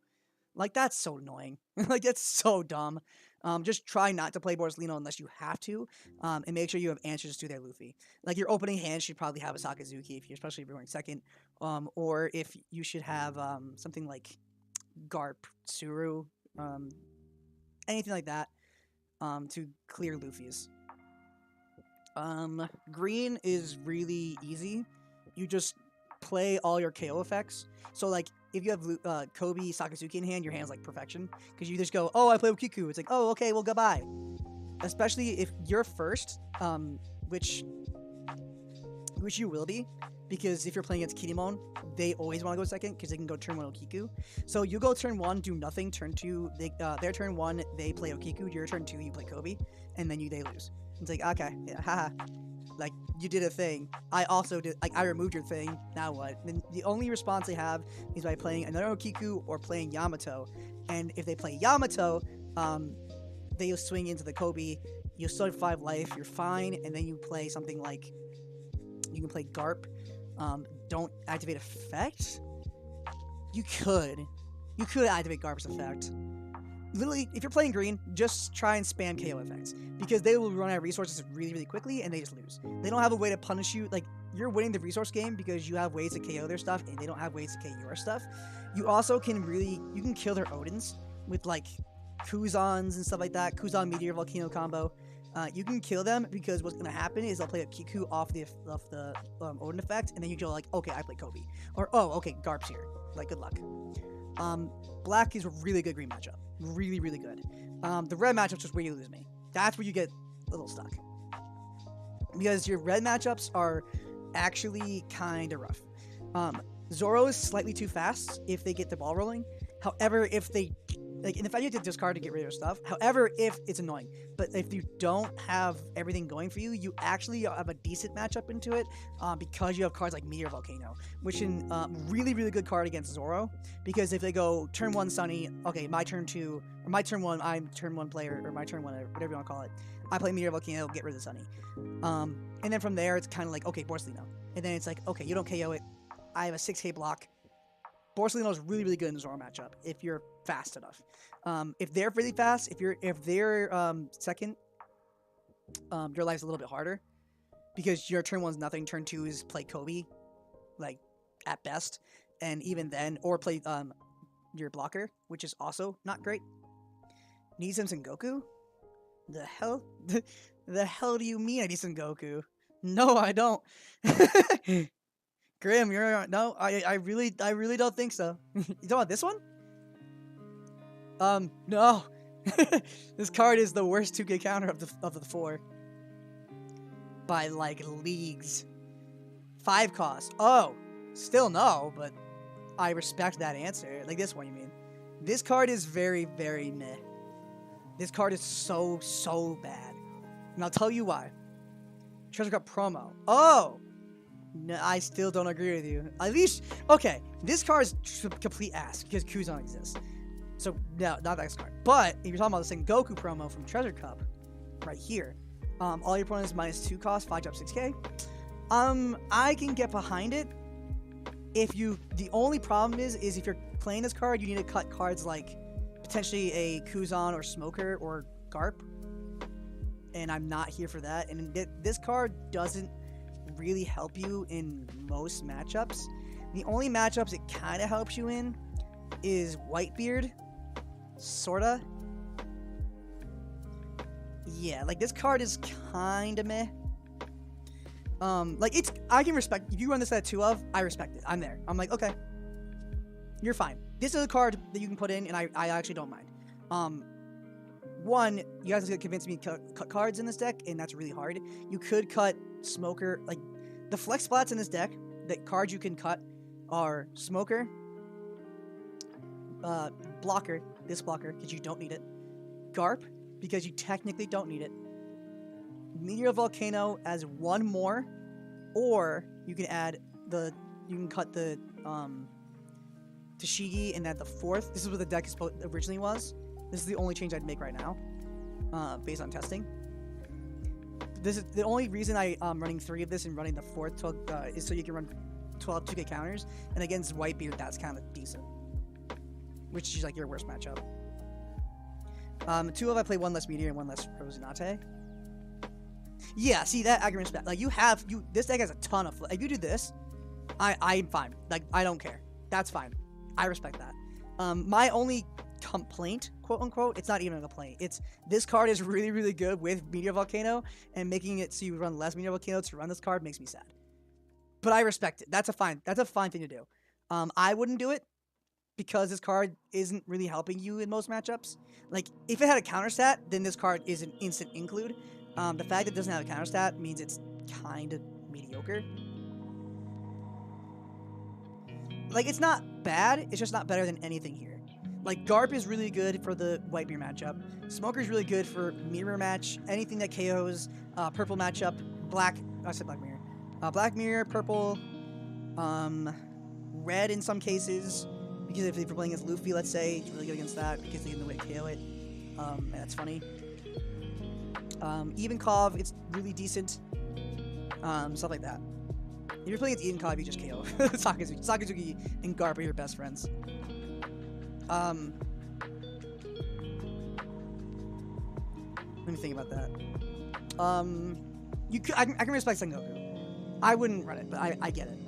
Like, that's so annoying. Like, that's so dumb. Just try not to play Borsalino unless you have to, and make sure you have answers to their Luffy. Like, your opening hand should probably have a Sakazuki, especially if you're going second, or if you should have something like Garp, Tsuru, anything like that, to clear Luffy's. Green is really easy. You just play all your KO effects. So, like, if you have Kobe, Sakazuki in hand, your hand's like perfection. Because you just go, oh, I play with Kiku. It's like, oh, okay, well, goodbye. Especially if you're first, which you will be. Because if you're playing against Kinemon, they always want to go second because they can go turn 1 Okiku. So you go turn 1, do nothing. Turn 2, their turn 1, they play Okiku. Your turn 2, you play Kobe. And then they lose. It's like, okay, yeah, haha. Like, you did a thing. I also did, like, I removed your thing. Now what? And the only response they have is by playing another Okiku or playing Yamato. And if they play Yamato, they'll swing into the Kobe. You'll still have 5 life. You're fine. And then you play something like, you can play Garp. Don't activate effect? You could activate Garp's effect. Literally, if you're playing green, just try and spam KO effects. Because they will run out of resources really, really quickly, and they just lose. They don't have a way to punish you. Like, you're winning the resource game because you have ways to KO their stuff, and they don't have ways to KO your stuff. You also can you can kill their Odins with, like, Kuzans and stuff like that. Kuzan Meteor Volcano combo. You can kill them because what's going to happen is they'll play a Kiku off the Odin effect, and then you go like, okay, I play Kobe. Or, oh, okay, Garp's here. Like, good luck. Black is a really good green matchup. Really, really good. The red matchup's just where you lose me. That's where you get a little stuck. Because your red matchups are actually kind of rough. Zoro is slightly too fast if they get the ball rolling. However, if they... Like, in fact, you have to discard to get rid of your stuff. However, if it's annoying. But if you don't have everything going for you, you actually have a decent matchup into it because you have cards like Meteor Volcano, which is really, really good card against Zoro. Because if they go turn 1 Sunny, okay, my turn 2, or my turn 1, I'm turn 1 player, or my turn 1, whatever you want to call it. I play Meteor Volcano, get rid of the Sunny. And then from there, it's kind of like, okay, Borsalino. And then it's like, okay, you don't KO it. I have a 6k block. Borsalino is really, really good in the Zoro matchup if you're fast enough. If they're really fast, if they're second, your life's a little bit harder because your turn 1's nothing. Turn 2 is play Kobe, like at best, and even then, or play your blocker, which is also not great. Need some Sengoku? The hell? The hell do you mean I need Sengoku? No, I don't. Grim, you're no. I really don't think so. You talking about this one? No. This card is the worst 2k counter of the 4 by like leagues. 5 cost. Oh, still no, but I respect that answer. Like this one, you mean? This card is very, very meh. This card is so bad, and I'll tell you why. Treasure Cup promo. Oh. No, I still don't agree with you. At least, okay, this card is complete ass because Kuzan exists. So, no, not that card. But, if you're talking about the Sengoku promo from Treasure Cup, right here, all your opponents minus 2 cost, 5 drop 6k. I can get behind it. The only problem is if you're playing this card, you need to cut cards like potentially a Kuzan or Smoker or Garp. And I'm not here for that. And this card doesn't really help you in most matchups. The only matchups it kind of helps you in is Whitebeard, sorta. Yeah, like this card is kind of meh. Like I can respect if you run this at 2 of, I respect it. I'm there. I'm like, okay, you're fine. This is a card that you can put in, and I actually don't mind. one, you guys could convince me to cut cards in this deck, and that's really hard. You could cut Smoker, like the flex spots in this deck. The cards you can cut are Smoker, Blocker, this blocker because you don't need it, Garp because you technically don't need it, Meteor Volcano as one more, or you can add you can cut the Tashigi and add the fourth. This is what the deck originally was. This is the only change I'd make right now, based on testing. This is the only reason I'm running 3 of this and running the fourth is so you can run 12 2K counters, and against Whitebeard that's kind of decent, which is like your worst matchup. 2 of I play 1 less Meteor and 1 less Rosinante. Yeah, see that I can respect. Like this deck has a ton of. If you do this, I'm fine. Like I don't care. That's fine. I respect that. My only complaint, quote unquote, it's not even a complaint. It's this card is really, really good with Meteor Volcano, and making it so you run less Meteor Volcano to run this card makes me sad. But I respect it. That's a fine thing to do. I wouldn't do it because this card isn't really helping you in most matchups. Like if it had a counter stat, then this card is an instant include. The fact that it doesn't have a counter stat means it's kind of mediocre. Like it's not bad, it's just not better than anything here. Like Garp is really good for the Whitebeard matchup. Smoker is really good for mirror match. Anything that KOs purple matchup. I said Black Mirror. Black Mirror, purple, red in some cases. Because if you're playing against Luffy, let's say, it's really good against that because they get in the way to KO it. And that's funny. Evenkov, it's really decent. Stuff like that. If you're playing against Evenkov, you just KO. Sakazuki and Garp are your best friends. Let me think about that. I can respect Sengoku. I wouldn't run it, but I get it.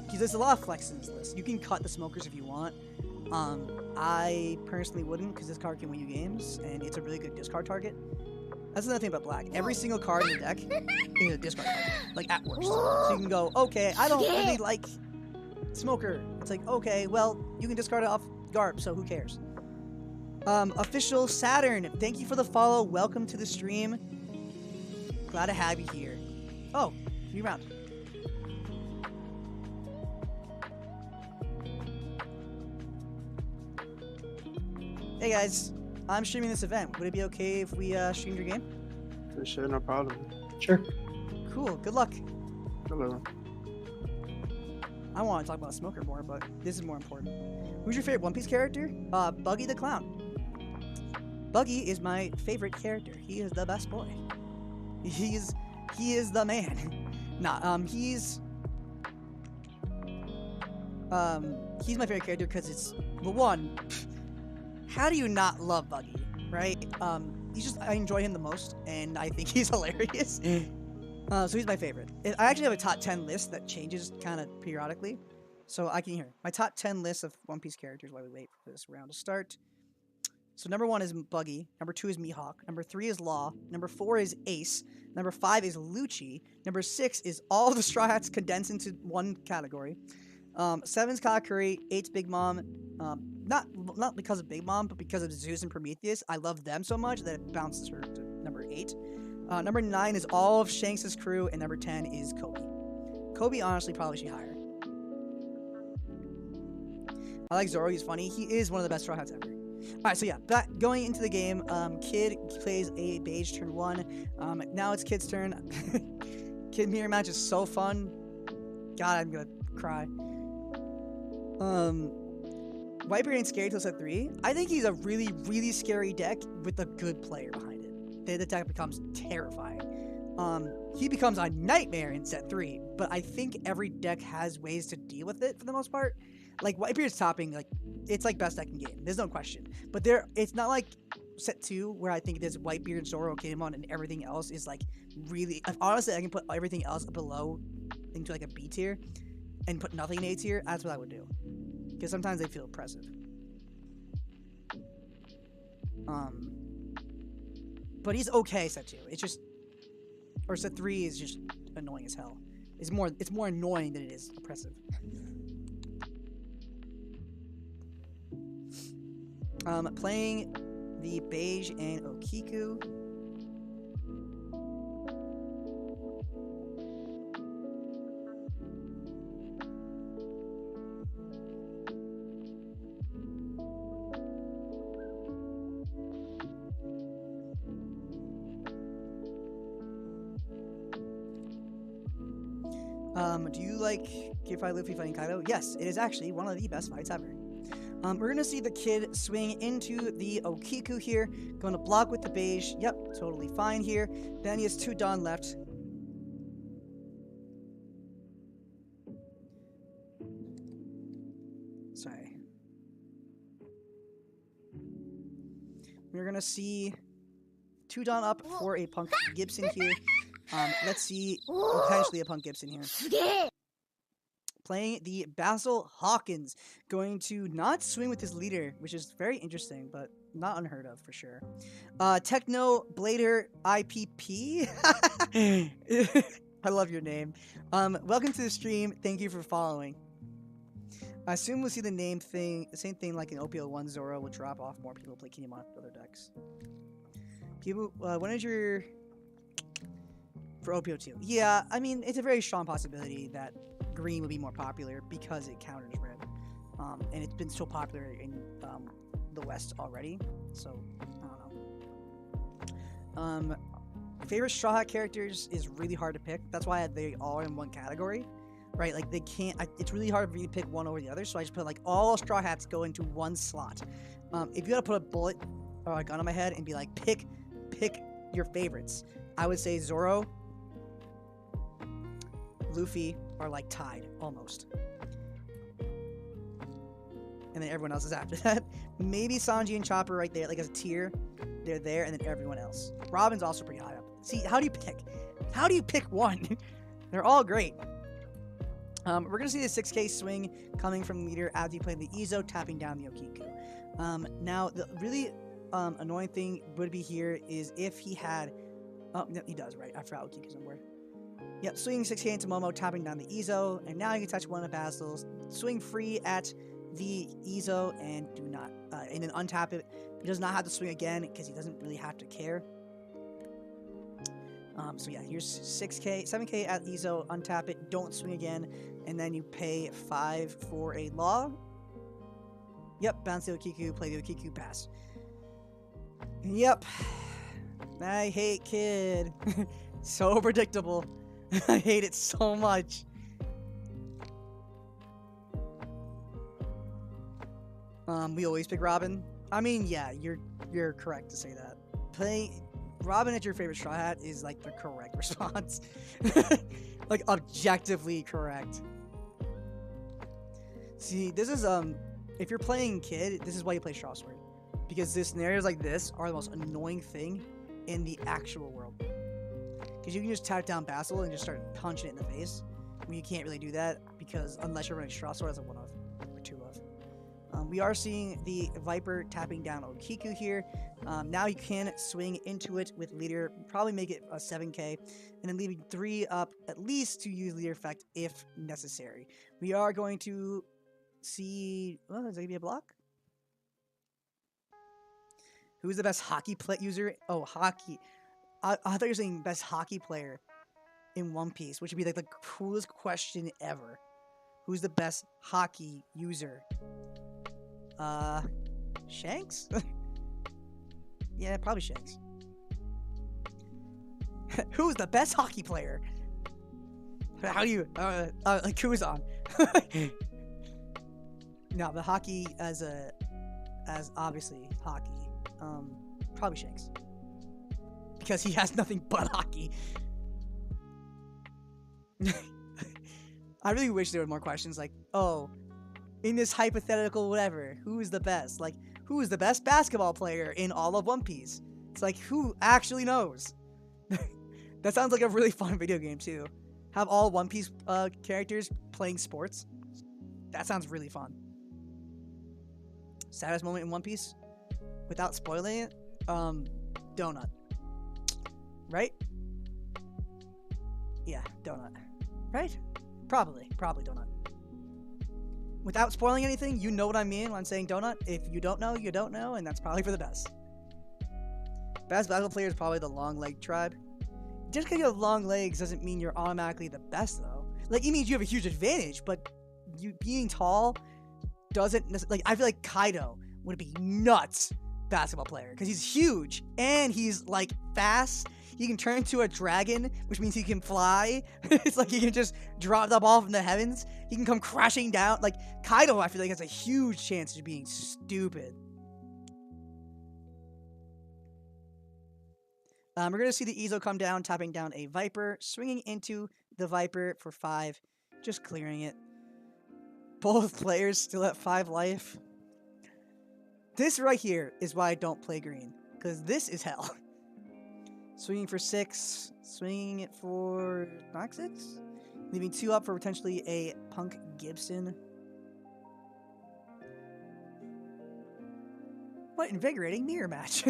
Because there's a lot of flex in this list. You can cut the Smokers if you want. I personally wouldn't, because this card can win you games, and it's a really good discard target. That's another thing about Black. Every single card in the deck is a discard target, like at worst. So you can go, okay, I don't really like Smoker. It's like, okay, well, you can discard it off Garp, so who cares? Official Saturn, thank you for the follow. Welcome to the stream. Glad to have you here. Oh, new round. Hey guys, I'm streaming this event. Would it be okay if we streamed your game? For sure, no problem. Sure. Cool, good luck. Hello. I want to talk about Smoker more, but this is more important. Who's your favorite One Piece character? Buggy the Clown. Buggy is my favorite character. He is the best boy. He is the man. Nah, he's my favorite character because it's, well, one, how do you not love Buggy, right? I enjoy him the most, and I think he's hilarious. So he's my favorite. I actually have a top 10 list that changes kind of periodically, so I can hear my top 10 list of One Piece characters while we wait for this round to start. So number 1 is Buggy, number 2 is Mihawk, number 3 is Law, number 4 is Ace, number 5 is Lucci, number 6 is all the Straw Hats condensed into one category, 7 is Katakuri, 8's Big Mom, not because of Big Mom, but because of Zeus and Prometheus. I love them so much that it bounces her to number 8. Number 9 is all of Shanks' crew, and number 10 is Kobe. Kobe honestly probably should be higher. I like Zoro, he's funny. He is one of the best Straw Hats ever. Alright, so yeah, going into the game, Kid plays a beige turn 1. Now it's Kid's turn. Kid mirror match is so fun. God, I'm gonna cry. Whitebeard ain't scary till set 3. I think he's a really, really scary deck with a good player behind it. The deck becomes terrifying. He becomes a nightmare in set 3, but I think every deck has ways to deal with it for the most part. Like Whitebeard's topping, like it's like best deck in game. There's no question. But it's not like set 2 where I think there's Whitebeard, Zoro, Kinemon, and everything else is like really. Honestly, I can put everything else below into like a B tier and put nothing in A tier. That's what I would do. Because sometimes they feel oppressive. But he's okay set 2. It's just, or set 3 is just annoying as hell. It's more annoying than it is oppressive. Playing the Beige and Okiku. Do you like Kid Fight Luffy fighting Kaido? Yes, it is actually one of the best fights ever. We're gonna see the kid swing into the Okiku here. Going to block with the Beige. Yep, totally fine here. Then he has 2 Dawn left. Sorry. We're gonna see 2 Dawn up for a Punk Gibson here. Let's see, potentially a Punk Gibson here. Playing the Basil Hawkins, going to not swing with his leader, which is very interesting, but not unheard of for sure. Techno Blader IPP. I love your name. Welcome to the stream. Thank you for following. I assume we'll see the same thing like in OPO1. Zoro will drop off more people play Kinemon with other decks. People, when is your for OPO2? Yeah, I mean it's a very strong possibility that green would be more popular because it counters red, and it's been so popular in the West already. So I don't know. Favorite Straw Hat characters is really hard to pick. That's why they all are in one category, right? Like they can't. It's really hard for me to pick one over the other. So I just put like all Straw Hats go into one slot. If you gotta put a bullet or a gun on my head and be like pick your favorites, I would say Zoro, Luffy are like tied almost, and then everyone else is after that. Maybe Sanji and Chopper right there, like as a tier, they're there, and then everyone else. Robin's also pretty high up. See, how do you pick? How do you pick one? They're all great. We're gonna see the 6K swing coming from leader as he played the Izo, tapping down the Okiku. Now the really annoying thing would be here is if he had. Oh, no, he does, right? I forgot Okiku's number. Yep, swinging 6K into Momo, tapping down the Izo, and now you can touch one of Basil's. Swing free at the Izo and do not, and then untap it. He does not have to swing again because he doesn't really have to care. So yeah, here's 6K, 7K at Izo, untap it, don't swing again, and then you pay 5 for a Law. Yep, bounce the Okiku, play the Okiku, pass. Yep, I hate Kid. So predictable. I hate it so much. We always pick Robin. I mean, yeah, you're correct to say that. Play Robin as your favorite Straw Hat is like the correct response. Like objectively correct. See, this is if you're playing Kid, this is why you play Straw Sword. Because the scenarios like this are the most annoying thing in the actual world. Because you can just tap down Basil and just start punching it in the face. I mean, you can't really do that because unless you're running Straw Sword as a 1 of or 2 of. We are seeing the Viper tapping down Okiku here. Now you can swing into it with leader, probably make it a 7K, and then leaving 3 up at least to use leader effect if necessary. We are going to see. Oh, is that gonna be a block? Who's the best hockey play user? Oh, hockey. I thought you were saying best hockey player in One Piece, which would be like the coolest question ever. Who's the best hockey user? Shanks? Yeah, probably Shanks. Who's the best hockey player? How do you, like Kuzan? No, the hockey as obviously hockey. Probably Shanks. Because he has nothing but hockey. I really wish there were more questions like, oh, in this hypothetical whatever, who is the best? Like, who is the best basketball player in all of One Piece? It's like, who actually knows? That sounds like a really fun video game too. Have all One Piece characters playing sports. That sounds really fun. Saddest moment in One Piece? Without spoiling it? Donut. Right? Yeah, donut. Right? Probably donut. Without spoiling anything, you know what I mean when I'm saying donut. If you don't know, you don't know, and that's probably for the best. Best basketball player is probably the long leg tribe. Just because you have long legs doesn't mean you're automatically the best, though. Like, it means you have a huge advantage, but you being tall doesn't like. I feel like Kaido would be nuts basketball player because he's huge and he's like fast. He can turn into a dragon, which means he can fly. It's like he can just drop the ball from the heavens. He can come crashing down. Like Kaido, I feel like has a huge chance of being stupid. We're gonna see the Ezo come down, tapping down a Viper, swinging into the Viper for 5, just clearing it. Both players still at 5 life. This right here is why I don't play green, because this is hell. Swinging for 6, swinging it for knock 6, leaving 2 up for potentially a Punk Gibson. What invigorating mirror match.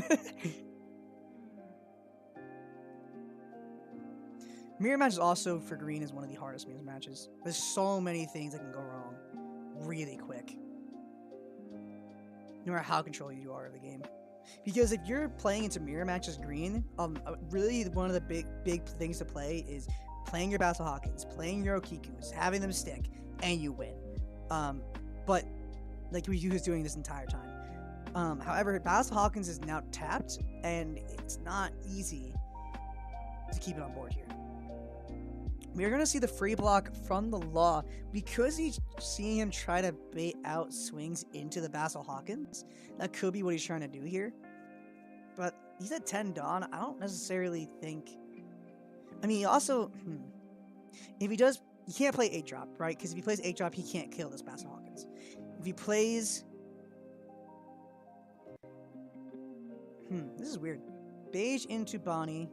Mirror match is also for green is one of the hardest mirror matches. There's so many things that can go wrong really quick. No matter how controlled you are of the game. Because if you're playing into mirror matches green, really one of the big things to play is playing your Battle Hawkins, playing your Okikus, having them stick, and you win. But like Ryu is doing this entire time. However, Battle Hawkins is now tapped, and it's not easy to keep it on board here. We're going to see the free block from the Law because he's seeing him try to bait out swings into the Basil Hawkins. That could be what he's trying to do here. But he's at 10 Dawn. I don't necessarily think... I mean, he also... If he does... He can't play 8-drop, right? Because if he plays 8-drop, he can't kill this Basil Hawkins. If he plays... This is weird. Beige into Bonnie...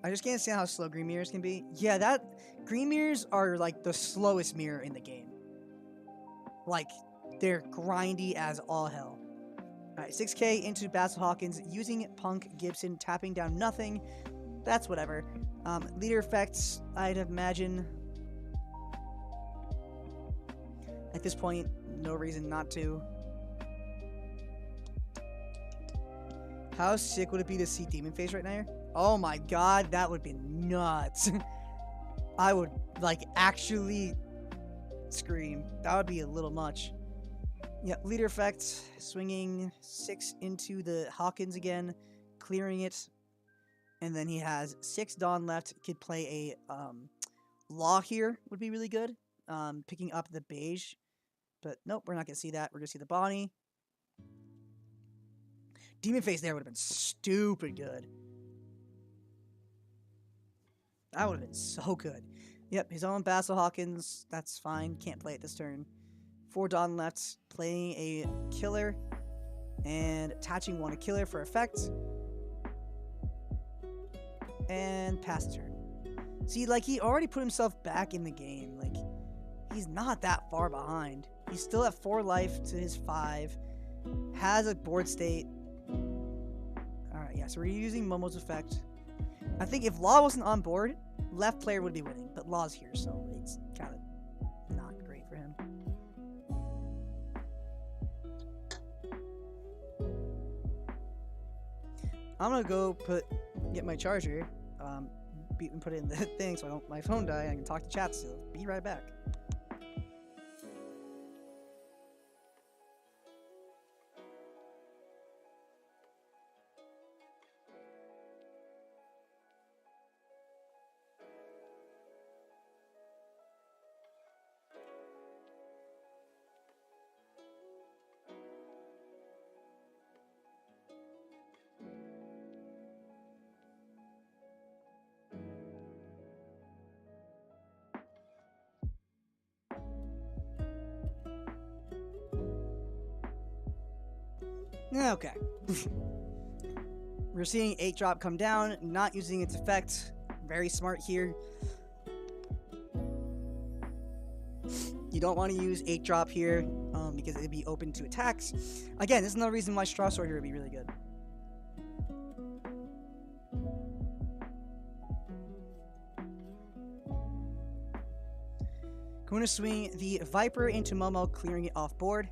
I just can't stand how slow green mirrors can be. Yeah, green mirrors are like the slowest mirror in the game. Like, they're grindy as all hell. Alright, 6k into Basil Hawkins, using Punk Gibson, tapping down nothing. That's whatever. Leader effects, I'd imagine. At this point, no reason not to. How sick would it be to see Demon Face right now? Oh my god, that would be nuts. I would, like, actually scream. That would be a little much. Yeah, leader effect, swinging 6 into the Hawkins again, clearing it. And then he has 6 Dawn left. Could play a Law here, would be really good. Picking up the Beige. But nope, we're not going to see that. We're going to see the Bonnie. Demon Face there would have been stupid good. That would have been so good. Yep, his own Basil Hawkins. That's fine. Can't play it this turn. 4 Dawn left. Playing a killer. And attaching 1 a killer for effect. And pass turn. See, like, he already put himself back in the game. Like, he's not that far behind. He's still at 4 life to his 5. Has a board state. Alright, yeah, so we're using Momo's effect. I think if Law wasn't on board, left player would be winning, but Law's here, so it's kind of not great for him. I'm gonna go get my charger, and put it in the thing so my phone die and I can talk to chat still. Be right back. Okay. We're seeing 8-drop come down, not using its effect. Very smart here. You don't want to use 8-drop here because it'd be open to attacks. Again, this is another reason why Straw Sword here would be really good. Going to swing the Viper into Momo, clearing it off board.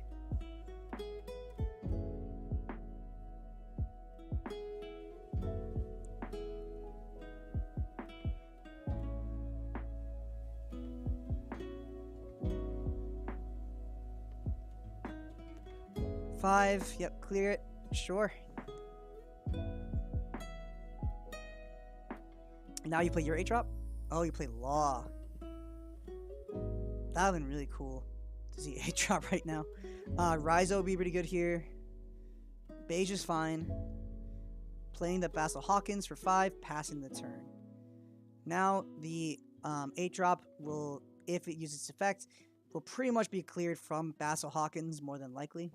5. Yep, clear it. Sure. Now you play your 8-drop? Oh, you play Law. That would have been really cool to see 8-drop right now. Raizo would be pretty good here. Beige is fine. Playing the Basil Hawkins for 5, passing the turn. Now the 8-drop will, if it uses its effect, will pretty much be cleared from Basil Hawkins more than likely.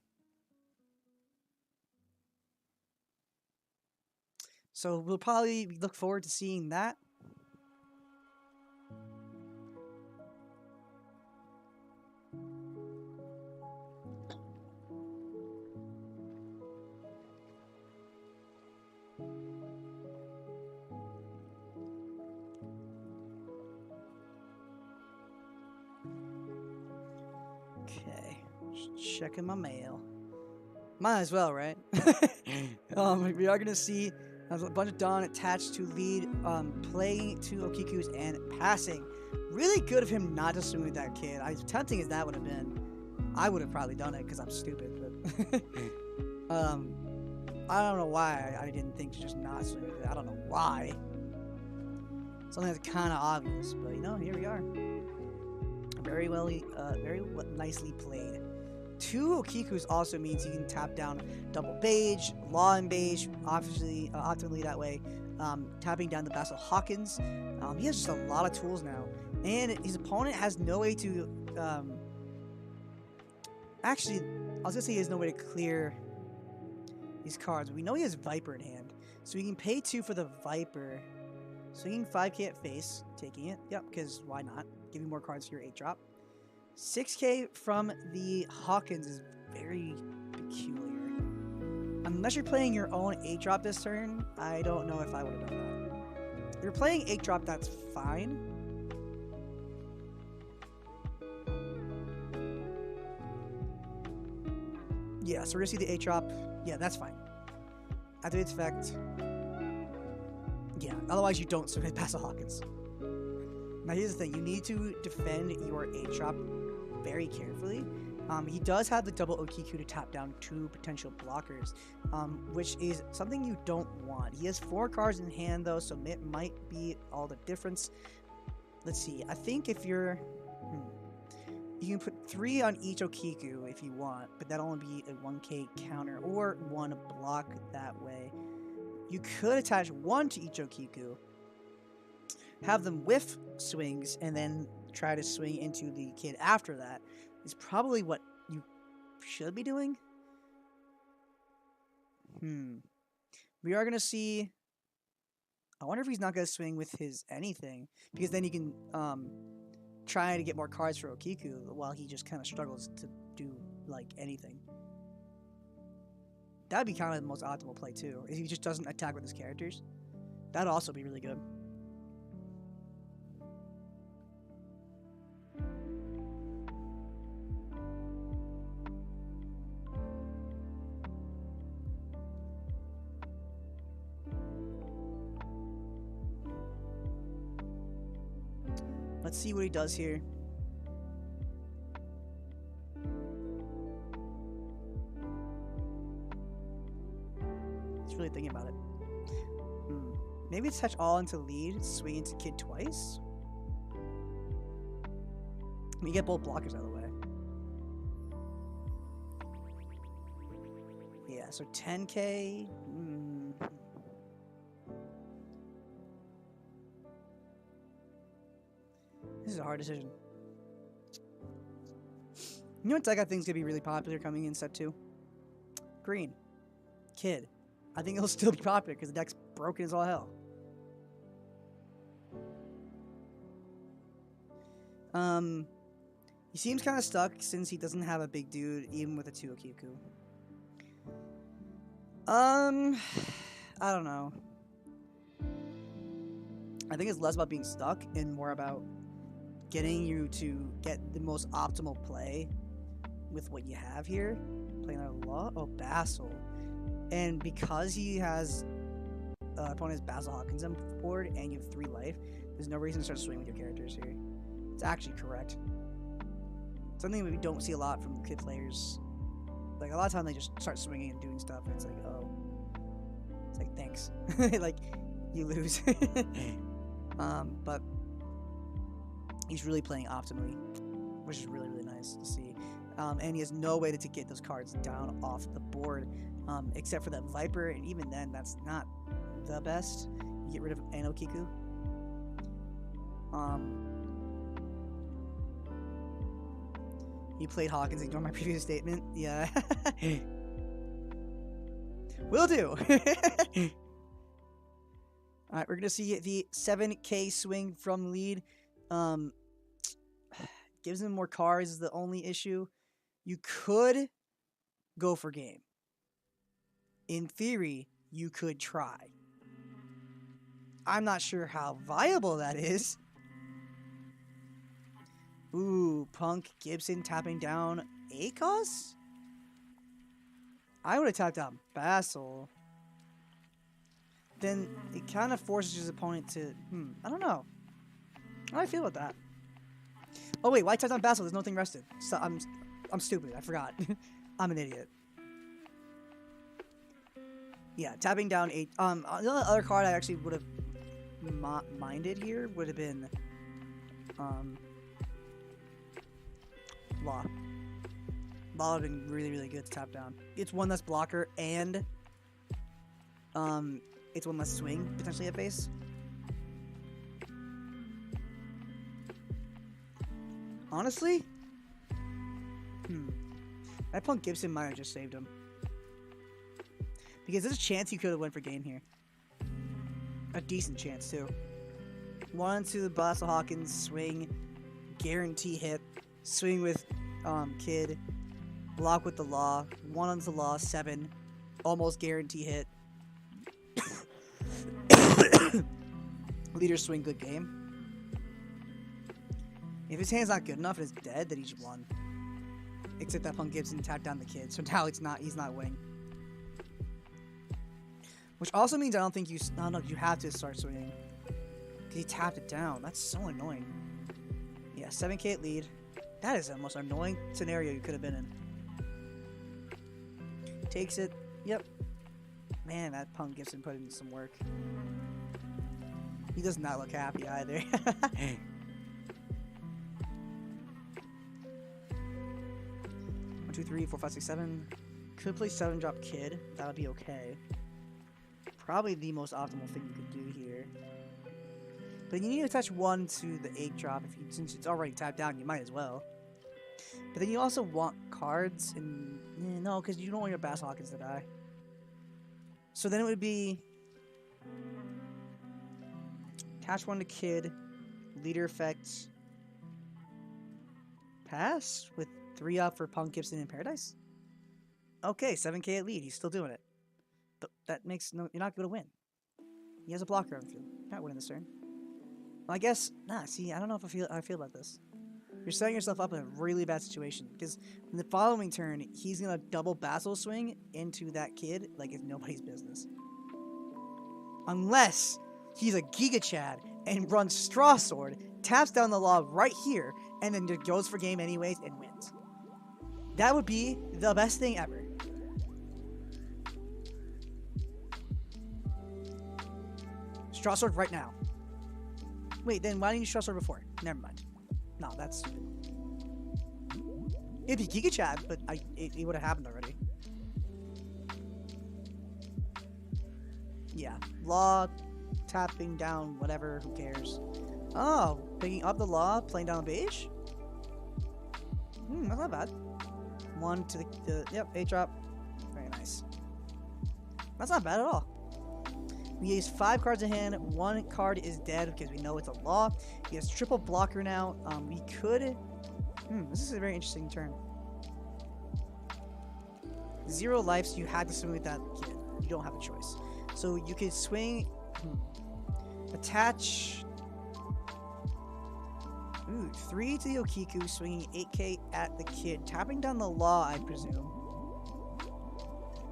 So we'll probably look forward to seeing that. Okay, just checking my mail. Might as well, right? We are gonna see a bunch of Dawn attached to lead, playing 2 Okikus and passing. Really good of him not to swing with that kid. As tempting as that would have been, I would have probably done it because I'm stupid. But I don't know why I didn't think to just not swing with it. I don't know why. Something that's kind of obvious, but you know, here we are. Very nicely played. 2 Okikus also means you can tap down double Beige, Law and Beige, obviously, optimally that way. Tapping down the Basil Hawkins. He has just a lot of tools now. And his opponent has no way to... actually, I was going to say he has no way to clear these cards. We know he has Viper in hand. So we can pay 2 for the Viper. Swinging 5k at face. Taking it. Yep, because why not? Giving more cards for your 8-drop. 6k from the Hawkins is very peculiar. Unless you're playing your own 8-drop this turn, I don't know if I would have done that. If you're playing 8-drop, that's fine. Yeah, so we're gonna see the 8-drop. Yeah, that's fine. After its effect. Yeah, otherwise you don't swing past the Hawkins. Now here's the thing, you need to defend your 8-drop very carefully. He does have the double Okiku to tap down 2 potential blockers, which is something you don't want. He has 4 cards in hand though, so it might be all the difference. Let's see, I think if you're... You can put 3 on each Okiku if you want, but that'll only be a 1k counter or 1 block that way. You could attach 1 to each Okiku, have them whiff swings, and then try to swing into the kid after that. Is probably what you should be doing. We are going to see... I wonder if he's not going to swing with his anything, because then he can try to get more cards for Okiku while he just kind of struggles to do, like, anything. That'd be kind of the most optimal play, too, if he just doesn't attack with his characters. That'd also be really good. Let's see what he does here. He's really thinking about it. Maybe attach all into lead, swing into kid twice. We get both blockers out of the way. Yeah, so 10k. This is a hard decision. You know what deck I think is going to be really popular coming in set 2? Green. Kid. I think it'll still be popular because the deck's broken as all hell. He seems kind of stuck since he doesn't have a big dude, even with a 2 Okiku. I don't know. I think it's less about being stuck and more about getting you to get the most optimal play with what you have here. Playing out Law. Oh, Basil. And because he has opponent has Basil Hawkins on board and you have 3 life, there's no reason to start swinging with your characters here. It's actually correct. Something we don't see a lot from kid players. Like a lot of time they just start swinging and doing stuff, and it's like, oh, it's like thanks, like you lose. But he's really playing optimally, which is really nice to see. And he has no way to get those cards down off the board, except for that Viper, and even then, that's not the best. You get rid of Anokiku. You played Hawkins, ignore my previous statement. Yeah. Will do. Alright, we're going to see the 7k swing from lead. Gives him more cards is the only issue. You could go for game. In theory, you could try. I'm not sure how viable that is. Ooh, Punk Gibson tapping down Akos? I would have tapped down Basil. Then it kind of forces his opponent to... I don't know. How do I feel about that? Oh wait, why tap down Basil? There's nothing rested. So I'm stupid. I forgot. I'm an idiot. Yeah, tapping down 8. The only other card I actually would have minded here would have been Law. Law would have been really good to tap down. It's one less blocker and it's one less swing potentially at base. Honestly, that Punk Gibson might have just saved him. Because there's a chance he could have went for game here. A decent chance, too. 1 to the Basil Hawkins, swing, guarantee hit, swing with Kid, block with the Law, 1 onto the Law, 7, almost guarantee hit. Leader swing, good game. If his hand's not good enough and it's dead, then he just won. Except that Punk Gibson tapped down the Kid, so now he's not winning. Which also means I don't think you have to start swinging. Because he tapped it down. That's so annoying. Yeah, 7k at lead. That is the most annoying scenario you could have been in. Takes it. Yep. Man, that Punk Gibson put in some work. He does not look happy either. 1, 2, 3, 4, 5, 6, 7. Could play 7-drop Kid. That would be okay. Probably the most optimal thing you could do here. But you need to attach 1 to the 8-drop. Since it's already tapped down, you might as well. But then you also want cards, and no, because you don't want your Bass Hawkins to die. So then it would be attach 1 to Kid, leader effect, pass with 3 up for Punk Gibson in Paradise. Okay, 7k at lead. He's still doing it. But that makes you're not going to win. He has a blocker on the field. You're not winning this turn. Well, I guess, see, I don't know if how I feel about this. You're setting yourself up in a really bad situation. Because in the following turn, he's going to double Basil swing into that Kid like it's nobody's business. Unless he's a Giga Chad and runs Straw Sword, taps down the Law right here, and then just goes for game anyways and wins. That would be the best thing ever. Straw Sword right now. Wait, then why didn't you Straw Sword before? Never mind. No, that's stupid. It'd be Giga Chad, but it would have happened already. Yeah. Law, tapping down, whatever, who cares. Oh, picking up the Law, playing down the beige? That's not bad. 1 to the yep, 8-drop. Very nice. That's not bad at all. We use 5 cards in hand. 1 card is dead because we know it's a Law. He has triple blocker now. We could... this is a very interesting turn. 0 life, so you had to swing with that Kid. You don't have a choice. So you could swing... attach... 3 to the Okiku, swinging 8k at the Kid. Tapping down the Law, I presume.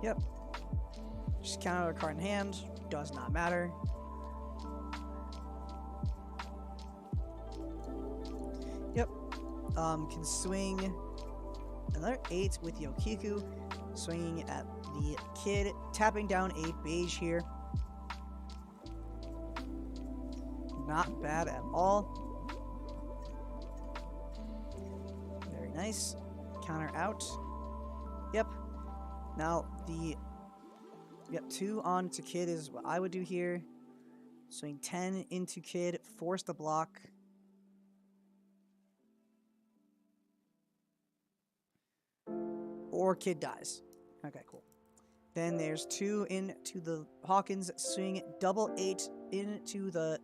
Yep. Just count out a card in hand. Does not matter. Yep. Can swing another 8 with Yokiku. Swinging at the kid, tapping down a beige here. Not bad at all. Very nice. Counter out. Yep. Now the 2 on to kid is what I would do here. Swing 10 into kid, force the block. Or kid dies. Okay, cool. Then there's 2 into the Hawkins, swing double 8 into the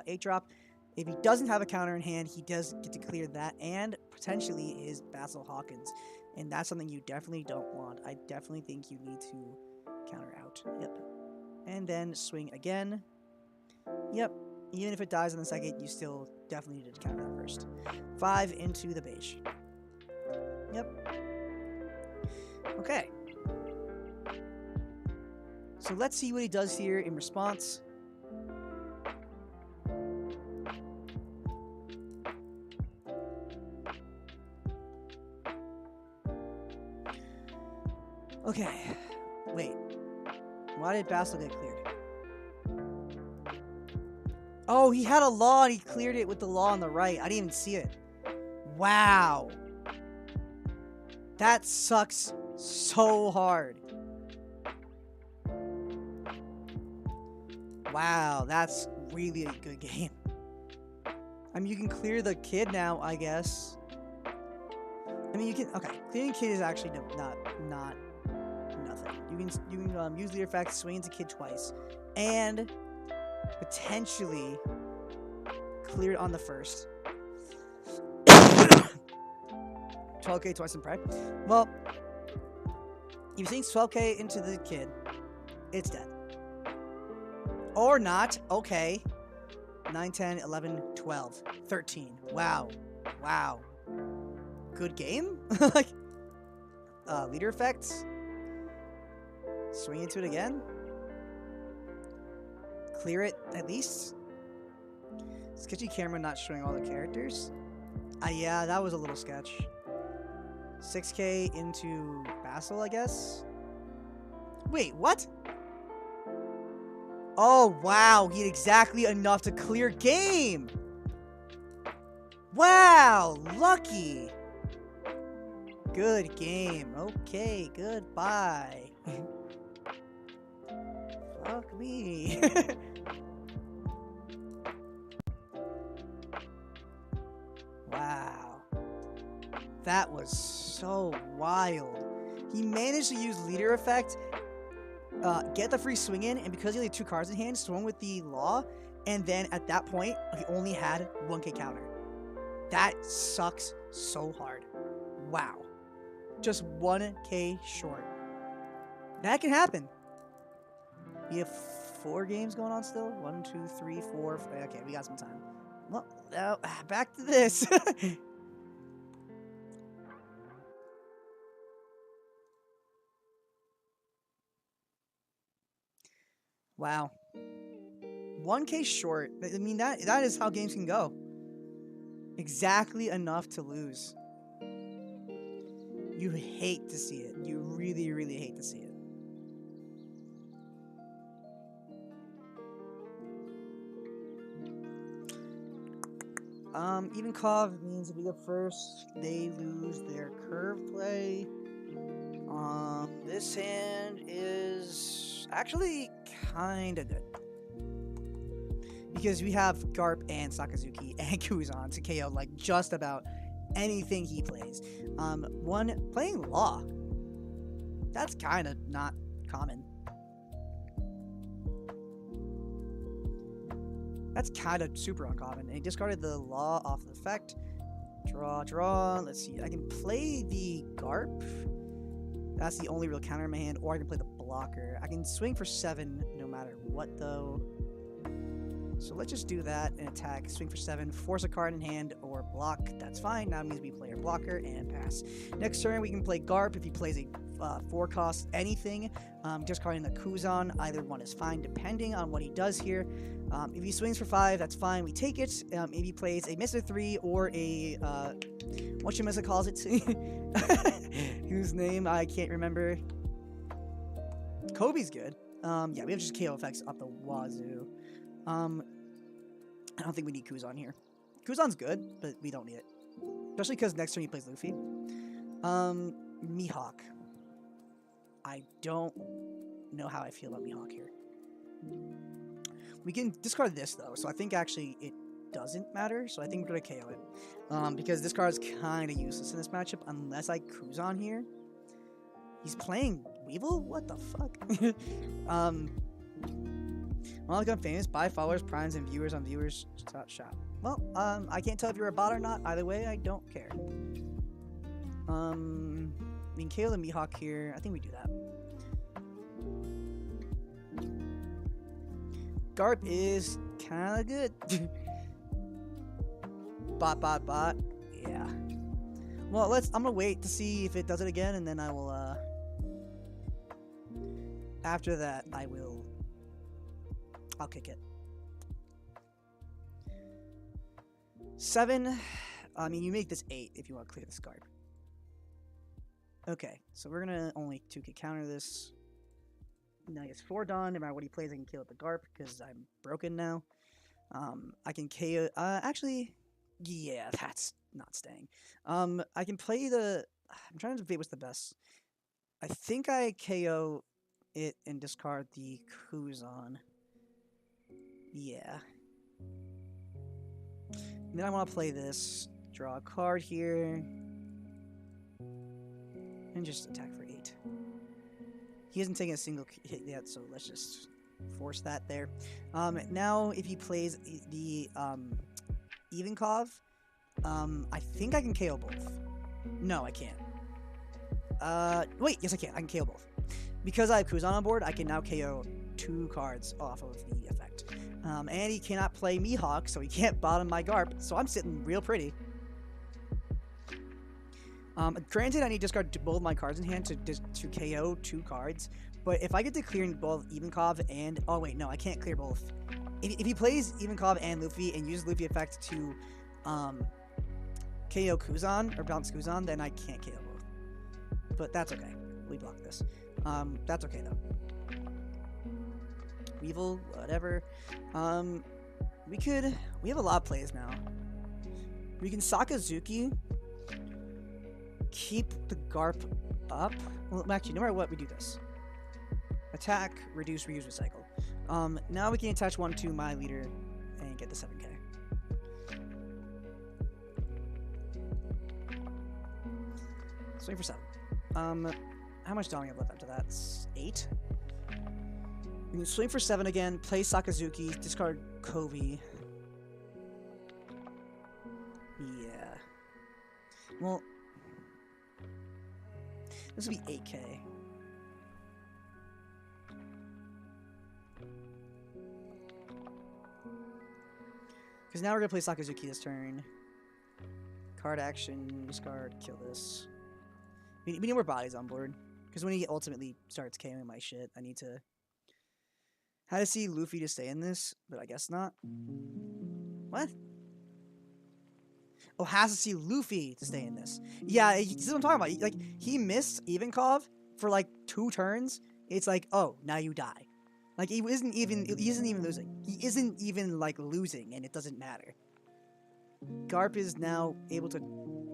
8 drop. If he doesn't have a counter in hand, he does get to clear that and potentially his Basil Hawkins. And that's something you definitely don't want. I definitely think you need to counter out. Yep. And then swing again. Yep. Even if it dies in the second, you still definitely need to counter that first. 5 into the beige. Yep. Okay. So let's see what he does here in response. Okay. Wait. Why did Basil get cleared? Oh, he had a law and he cleared it with the law on the right. I didn't even see it. Wow. That sucks so hard. Wow, that's really a good game. I mean, you can clear the kid now, I guess. I mean, you can. Okay, clearing kid is actually not nothing. You can use the effect, swing into kid twice, and potentially clear it on the first. 12k twice in pride. Well, if you think 12k into the kid, it's dead. Or not. Okay. 9, 10, 11, 12, 13. Wow. Wow. Good game? Like, leader effects. Swing into it again. Clear it, at least. Sketchy camera not showing all the characters. Yeah, that was a little sketch. 6k into Basil, I guess. Wait, what? Oh, wow. He had exactly enough to clear game. Wow. Lucky. Good game. Okay, goodbye. Fuck me. Wow. That was so wild. He managed to use leader effect, get the free swing in, and because he only had 2 cards in hand, swung with the law, and then at that point, he only had 1k counter. That sucks so hard. Wow. Just 1k short. That can happen. We have 4 games going on still. 1, 2, 3, 4. Okay, we got some time. Well, now, back to this. Wow. 1k short. I mean, that is how games can go. Exactly enough to lose. You hate to see it. You really, really hate to see it. Even Cov means if we go first, they lose their curve play. This hand is actually kind of good. Because we have Garp and Sakazuki and Kuzan to KO like just about anything he plays. Playing Law. That's kind of not common. That's kind of super uncommon. And he discarded the Law off the effect. Draw. Let's see. I can play the Garp. That's the only real counter in my hand. Or I can play the blocker. I can swing for 7 no matter what, though. So let's just do that and attack. Swing for 7. Force a card in hand or block. That's fine. Now it means we play our blocker and pass. Next turn, we can play Garp if he plays a 4 cost anything. Discarding the Kuzan, either one is fine depending on what he does here. If he swings for 5, that's fine, we take it. If he plays a Mr. 3 or a, whatchamacallit calls it, whose name I can't remember. Kobe's good. Yeah, we have just KO effects up the wazoo. I don't think we need Kuzan here. Kuzan's good, but we don't need it. Especially because next turn he plays Luffy. Mihawk. I don't know how I feel about Mihawk here. We can discard this though, so I think actually it doesn't matter. So I think we're gonna KO it. Because this card is kind of useless in this matchup unless I Kuzan here. He's playing Weevil? What the fuck? Well, I'm famous. Buy followers, primes, and viewers on viewers shop. Well, I can't tell if you're a bot or not. Either way, I don't care. We can KO the Mihawk here. I think we do that. Garp is kind of good. Bot. Yeah. Well, I'm gonna wait to see if it does it again, and then I will, after that, I'll kick it. 7. I mean, you make this 8 if you want to clear this Garp. Okay, so we're gonna only 2K counter this. Now he has 4 done. No matter what he plays, I can kill it the Garp because I'm broken now. I can KO. Actually, yeah, that's not staying. I can play the. I'm trying to debate what's the best. I think I KO it and discard the Kuzan. Yeah. And then I want to play this. Draw a card here. And just attack for 8. He hasn't taken a single hit yet, so let's just force that there. Now, if he plays the Ivankov, I think I can KO both. No, I can't. Wait, yes I can. I can KO both. Because I have Kuzan on board, I can now KO 2 cards off of the effect. And he cannot play Mihawk, so he can't bottom my Garp, so I'm sitting real pretty. Granted, I need to discard both my cards in hand to KO 2 cards, but if I get to clearing both Ivankov and... Oh, wait, no, I can't clear both. If he plays Ivankov and Luffy and uses Luffy effect to KO Kuzan, or bounce Kuzan, then I can't KO both. But that's okay. We block this. That's okay, though. Weevil, whatever. We have a lot of plays now. We can Sakazuki, keep the Garp up. Well, actually, no matter what, we do this. Attack, reduce, reuse, recycle. Now we can attach 1 to my leader and get the 7k. Swing for 7. How much do I have left after that? It's 8. We can swing for 7 again, play Sakazuki, discard Kobe. Yeah. Well, this would be 8k. Because now we're going to play Sakazuki this turn. Card action, discard, kill this. We need more bodies on board. Because when he ultimately starts KOing my shit, I need to... Had to see Luffy to stay in this, but I guess not. What? Oh, has to see Luffy to stay in this. Yeah, this is what I'm talking about. Like, he missed Ivankov for like 2 turns. It's like, oh, now you die. Like, he isn't even losing. He isn't even like losing, and it doesn't matter. Garp is now able to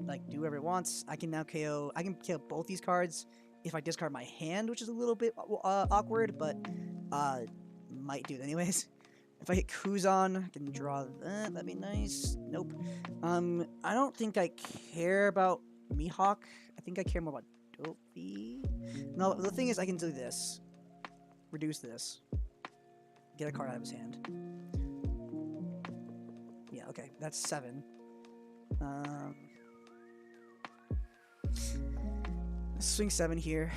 like do whatever it wants. I can now KO. I can kill both these cards if I discard my hand, which is a little bit awkward, but might do it anyways. If I hit Kuzan, I can draw that. That'd be nice. Nope. I don't think I care about Mihawk. I think I care more about Dopey. No, the thing is, I can do this. Reduce this. Get a card out of his hand. Yeah, okay. That's 7. Swing 7 here.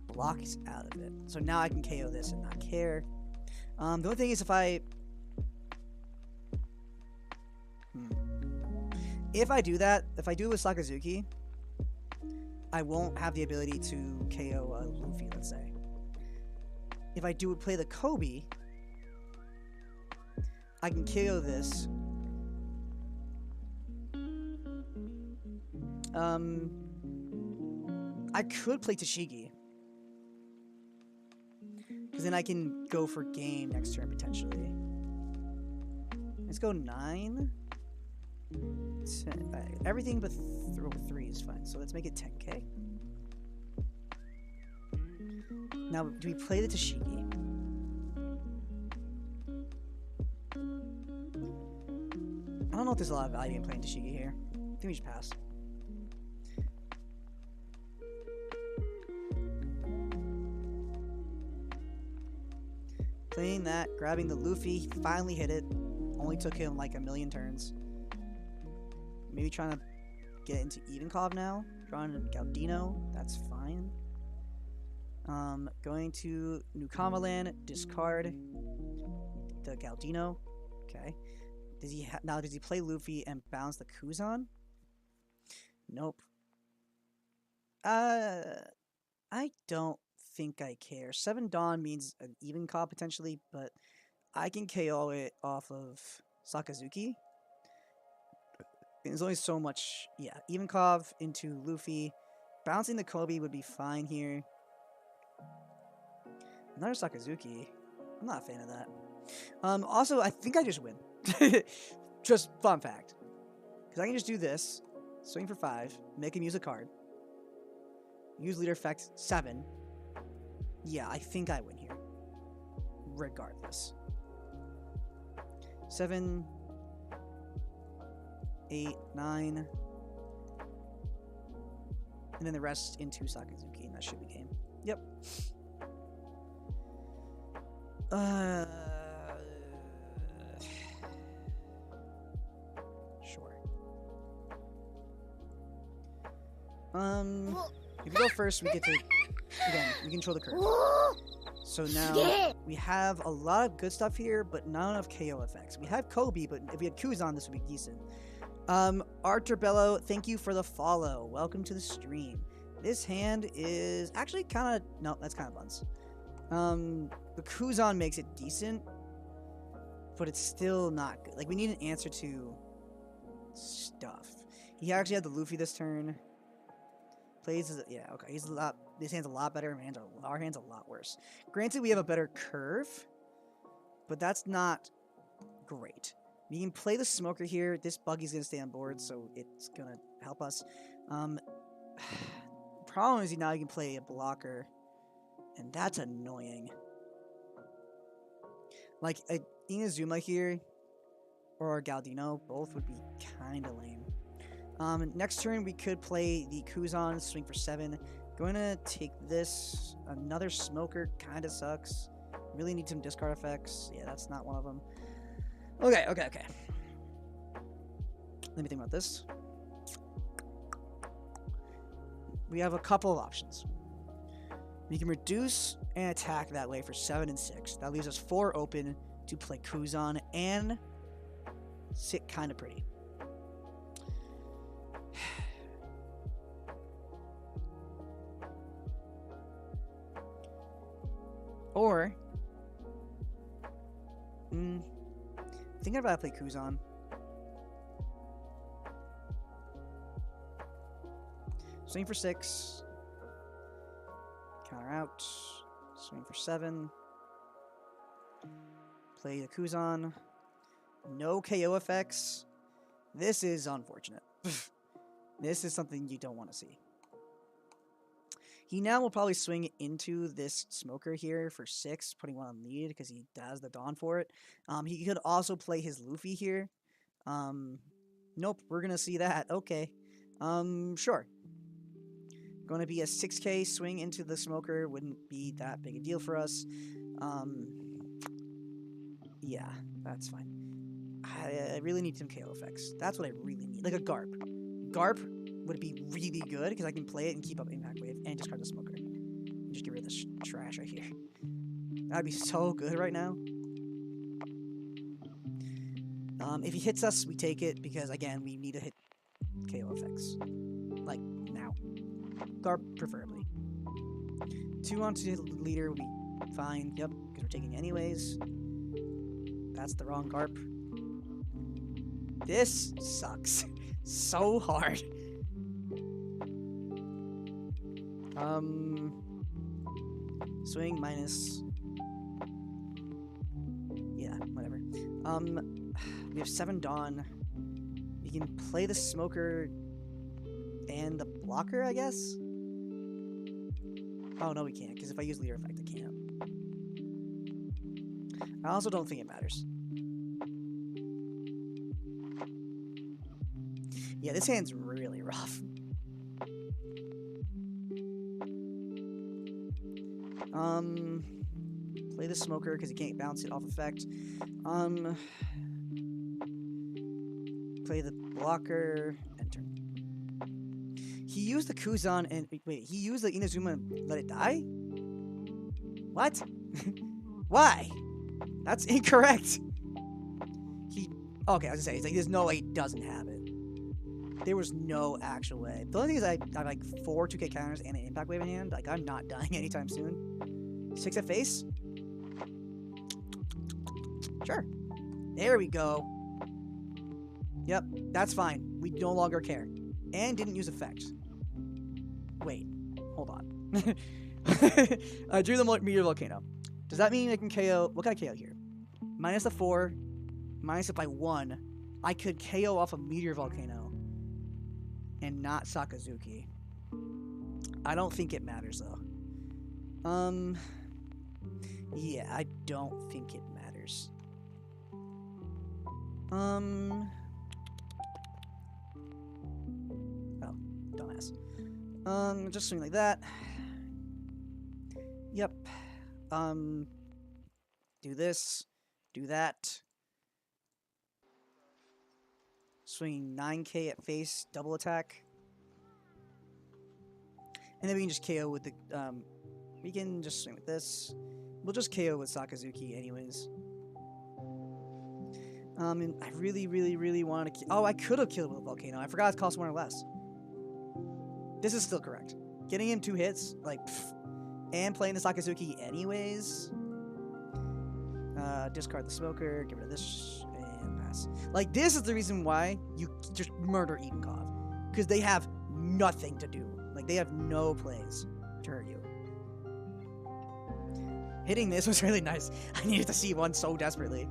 Block is out of it. So now I can KO this and not care. The only thing is if I do that, if I do it with Sakazuki, I won't have the ability to KO a Luffy, let's say. If I do play the Kobe, I can KO this. I could play Tashigi. Because then I can go for game next turn, potentially. Let's go 9. 10, everything but over 3 is fine. So let's make it 10k. Now, do we play the Tashigi? I don't know if there's a lot of value in playing Tashigi here. I think we should pass. Playing that, grabbing the Luffy, he finally hit it. Only took him like a million turns. Maybe trying to get into Ivankov now. Drawing Galdino, that's fine. Going to Nukama Land, discard the Galdino. Okay. Does he now does he play Luffy and bounce the Kuzan? Nope. I don't think I care. 7 Dawn means an Ivankov potentially, but I can KO it off of Sakazuki. There's only so much. Yeah, Ivankov into Luffy. Bouncing the Kobe would be fine here. Another Sakazuki. I'm not a fan of that. Also, I think I just win. Just fun fact. Because I can just do this. Swing for 5. Make him use a card. Use leader effect 7. Yeah, I think I win here. Regardless. 7... 8, 9, and then the rest into Sakazuki, and that should be game. Yep. Sure. If you go first, we get to again. We control the curve. So now we have a lot of good stuff here, but not enough KO effects. We have Kobe, but if we had Kuzan, this would be decent. Arthur Bello, thank you for the follow. Welcome to the stream. This hand is actually kind of... No, that's kind of buns. The Kuzan makes it decent, but it's still not good. Like, we need an answer to stuff. He actually had the Luffy this turn. Plays as... Yeah, okay. He's a lot... This hand's a lot better. Our hand's a lot worse. Granted, we have a better curve, but that's not great. We can play the Smoker here. This Buggy's going to stay on board, so it's going to help us. Problem is now you can play a blocker, and that's annoying. Like, a Inazuma here, or a Galdino, both would be kind of lame. Next turn, we could play the Kuzan, swing for 7. Going to take this. Another Smoker kind of sucks. Really need some discard effects. Yeah, that's not one of them. Okay. Let me think about this. We have a couple of options. We can reduce and attack that way for 7 and 6. That leaves us 4 open to play Kuzan and sit kind of pretty. Or, thinking about play Kuzan. Swing for 6. Counter out. Swing for 7. Play the Kuzan. No KO effects. This is unfortunate. This is something you don't want to see. He now will probably swing into this Smoker here for 6, putting 1 on lead because he has the Dawn for it. He could also play his Luffy here. Nope, we're going to see that. Okay. Sure. Going to be a 6k swing into the Smoker. Wouldn't be that big a deal for us. Yeah, that's fine. I really need some KO effects. That's what I really need. Like a Garp. Garp would be really good because I can play it and keep up Impact Wave and discard the Smoker. And just get rid of this trash right here. That'd be so good right now. If he hits us, we take it because, again, we need to hit KO effects. Like, now. Garp preferably. 2 onto the leader would be fine. Yep, because we're taking anyways. That's the wrong Garp. This sucks so hard. Swing minus. Yeah, whatever. We have 7 Dawn. We can play the Smoker and the blocker, I guess? Oh, no, we can't, because if I use leader effect, I can't. I also don't think it matters. Yeah, this hand's really rough. Play the Smoker because he can't bounce it off effect. Play the blocker. Enter. He used the Kuzan and wait, he used the Inazuma and let it die? What? Why? That's incorrect. Okay, I was gonna say, it's like there's no way he doesn't have it. There was no actual way. The only thing is I have like 4 2K counters and an impact wave in hand. Like I'm not dying anytime soon. 6 at face? Sure. There we go. Yep, that's fine. We no longer care. And didn't use effects. Wait, hold on. I drew the Meteor Volcano. Does that mean I can KO? What can I KO here? Minus the 4, minus it by 1. I could KO off a Meteor Volcano and not Sakazuki. I don't think it matters though. Yeah, I don't think it matters. Oh, dumbass. Just something like that. Yep. Do this. Do that. Swing 9k at face, double attack. And then we can just KO with the, we can just swing with this. We'll just KO with Sakazuki anyways. And I really, really, really wanted to oh, I could have killed with a Volcano. I forgot it cost 1 or less. This is still correct. Getting him 2 hits, like, pfft, and playing the Sakazuki anyways. Discard the Smoker, get rid of this, and pass. Like, this is the reason why you just murder Edenkov. Because they have nothing to do. Like, they have no plays to hurt you. Hitting this was really nice. I needed to see one so desperately.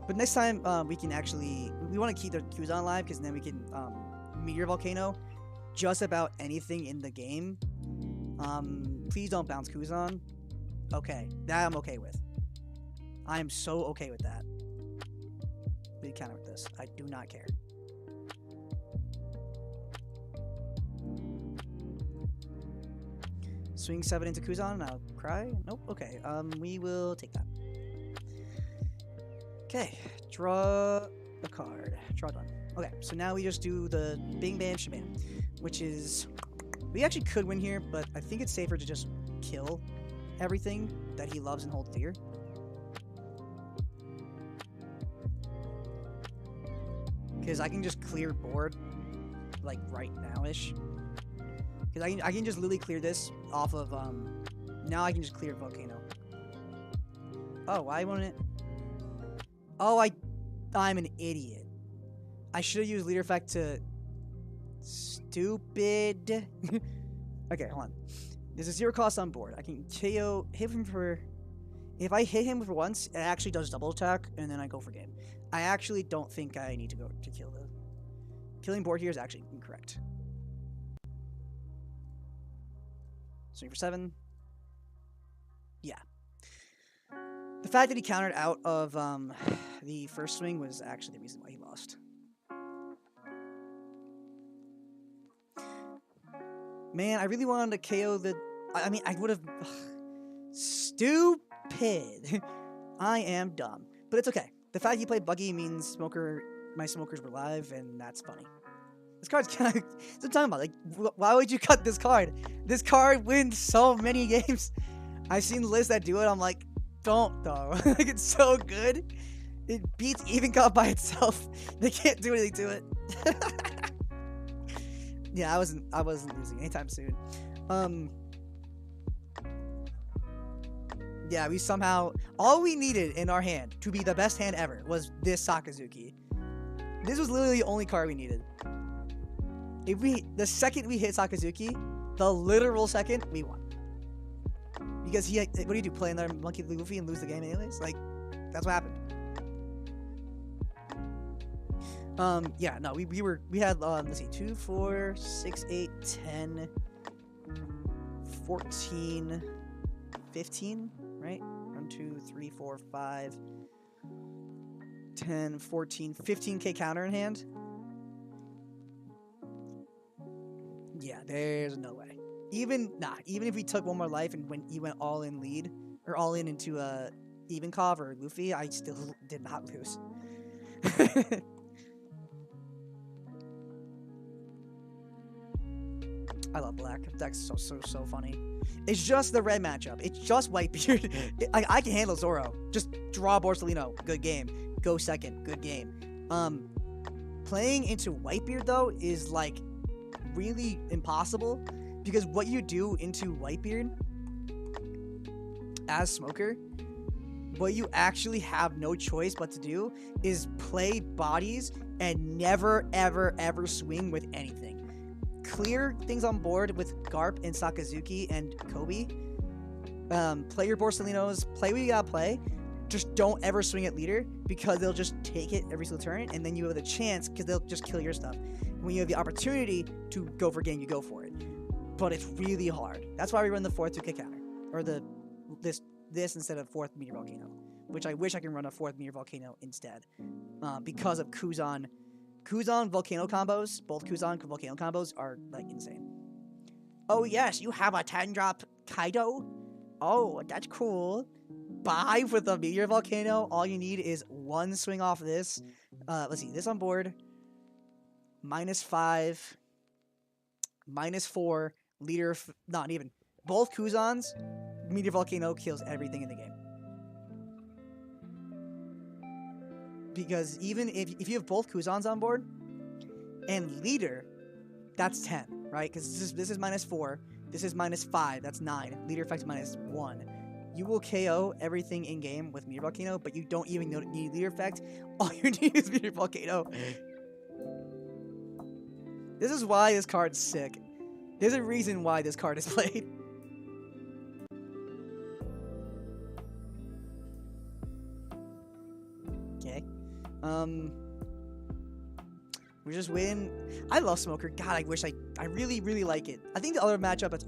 But next time, we can actually... We want to keep the Kuzan alive, because then we can Meteor Volcano just about anything in the game. Please don't bounce Kuzan. Okay, that I'm okay with. I am so okay with that. We counter with this. I do not care. Swing 7 into Kuzan and I'll cry? Nope, okay. We will take that. Okay, draw a card. Draw done. Okay, so now we just do the Bing Bam Shabam, which is... We actually could win here, but I think it's safer to just kill everything that he loves and holds dear. Because I can just clear board, like, right now-ish. Because I can just literally clear this off of, now I can just clear Volcano. Oh, why won't it? Oh, I'm an idiot. I should have used leader effect to... Stupid. Okay, hold on. There's a 0 cost on board. I can KO, hit him for... If I hit him for once, it actually does double attack, and then I go for game. I actually don't think I need to go to kill the... Killing board here is actually incorrect. Swing for 7. Yeah. The fact that he countered out of the first swing was actually the reason why he lost. Man, I really wanted to KO the... I mean, I would have... Stupid. I am dumb. But it's okay. The fact he played Buggy means my smokers were live, and that's funny. This card's kind of... What I'm talking about. Like, why would you cut this card? This card wins so many games. I've seen lists that do it. I'm like, don't, though. Like, it's so good. It beats Edenkov by itself. They can't do anything to it. Yeah, I wasn't losing anytime soon. Yeah, we somehow all we needed in our hand to be the best hand ever was this Sakazuki. This was literally the only card we needed. The second we hit Sakazuki, the literal second, we won. Because what do you do? Play another Monkey Luffy and lose the game anyways? Like, that's what happened. Yeah, no, we had, let's see, 2, 4, 6, 8, 10, 14, 15, right? 1, 2, 3, 4, 5, 10, 14, 15k counter in hand. Yeah, there's no way. Even if we took one more life and when you went all in lead, or all in into Ivankov or Luffy, I still did not lose. I love black. That's so funny. It's just the red matchup. It's just Whitebeard. I can handle Zoro. Just draw Borsalino. Good game. Go second. Good game. Playing into Whitebeard though is like really impossible because what you do into Whitebeard as Smoker, what you actually have no choice but to do is play bodies and never ever ever swing with anything. Clear things on board with Garp and Sakazuki and Kobe. Play your Borsalinos, play what you gotta play. Just don't ever swing at leader because they'll just take it every single turn and then you have the chance because they'll just kill your stuff. When you have the opportunity to go for game, you go for it. But it's really hard. That's why we run the 4th 2K counter. Or this instead of 4th Meteor Volcano. Which I wish I can run a 4th Meteor Volcano instead. Because of Kuzan Volcano combos, both Kuzan Volcano combos are like insane. Oh yes, you have a 10-drop Kaido? Oh, that's cool. 5 with a Meteor Volcano. All you need is 1 swing off this. Let's see, this on board. -5. -4. Leader, not even. Both Kuzans, Meteor Volcano kills everything in the game. Because even if you have both Kuzans on board and leader, that's 10, right? Because this is -4, this is -5, that's 9. Leader effect -1. You will KO everything in game with Meteor Volcano, but you don't even need leader effect. All you need is Meteor Volcano. This is why this card's sick. There's a reason why this card is played. Okay. We just win. I love Smoker. God, I wish I really, really like it. I think the other matchup that's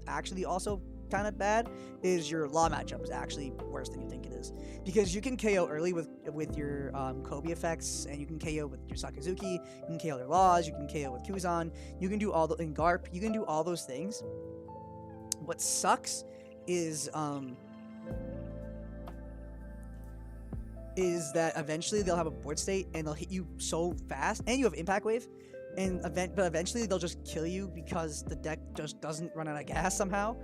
actually also kind of bad is your Law matchup is actually worse than you think it is. Because you can KO early with your Kobe effects, and you can KO with your Sakazuki, you can KO their Laws, you can KO with Kuzan, you can do in Garp, you can do all those things. What sucks is that eventually they'll have a board state and they'll hit you so fast, and you have Impact Wave, but eventually they'll just kill you because the deck just doesn't run out of gas somehow.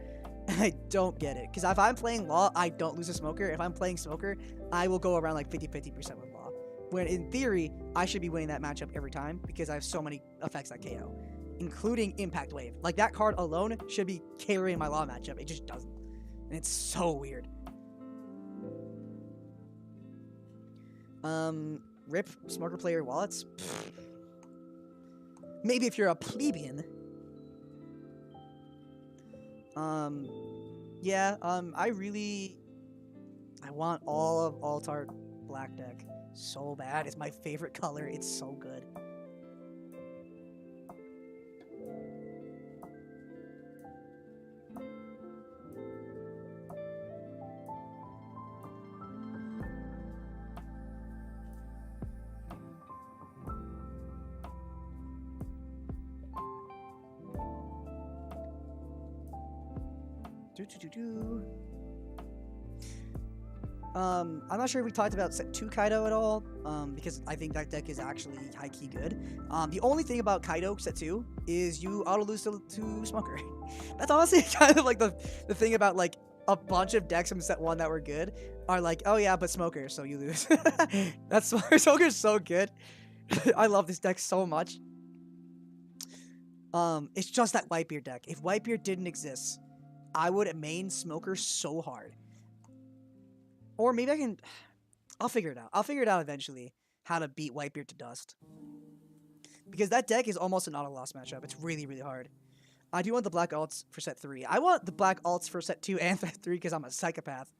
And I don't get it. Because if I'm playing Law, I don't lose a Smoker. If I'm playing Smoker, I will go around like 50-50% with Law. When in theory, I should be winning that matchup every time because I have so many effects that KO. Including Impact Wave. Like that card alone should be carrying my Law matchup. It just doesn't. And it's so weird. Rip Smoker player wallets? Pfft. Maybe if you're a plebeian. Yeah, I want all of Altart Black deck so bad. It's my favorite color. It's so good. I'm not sure if we talked about Set 2 Kaido at all, because I think that deck is actually high-key good. The only thing about Kaido Set 2 is you auto-lose to Smoker. That's honestly kind of like the thing about like a bunch of decks from Set 1 that were good are like, oh yeah, but Smoker, so you lose. Smoker's so good. I love this deck so much. It's just that Whitebeard deck. If Whitebeard didn't exist, I would main Smoker so hard. Or maybe I can... I'll figure it out. I'll figure it out eventually, how to beat Whitebeard to dust. Because that deck is almost an auto-loss matchup. It's really, really hard. I do want the black alts for set 3. I want the black alts for set 2 and set 3 because I'm a psychopath.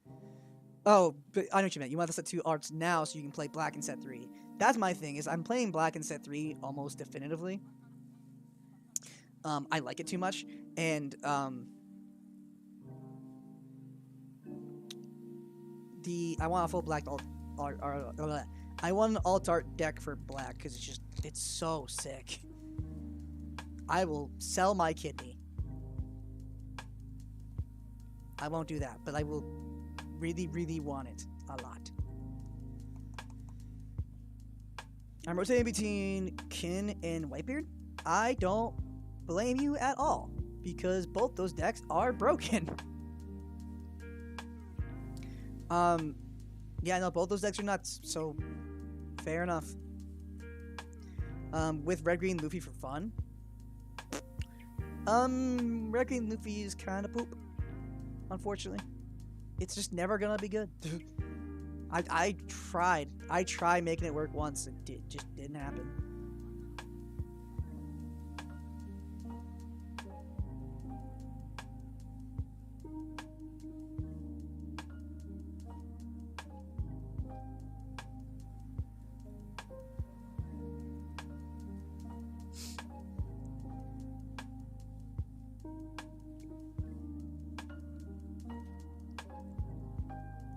Oh, but I know what you meant. You want the set 2 alts now so you can play black in set 3. That's my thing, is I'm playing black in set 3 almost definitively. I like it too much. And, I want a full black alt... I want an alt art deck for black because it's so sick. I will sell my kidney. I won't do that, but I will really, really want it a lot. I'm rotating between Kin and Whitebeard. I don't blame you at all because both those decks are broken. Yeah, no, both those decks are nuts, so fair enough. With Red Green Luffy for fun. Red Green Luffy is kind of poop, unfortunately. It's just never gonna be good. I tried making it work once, it just didn't happen.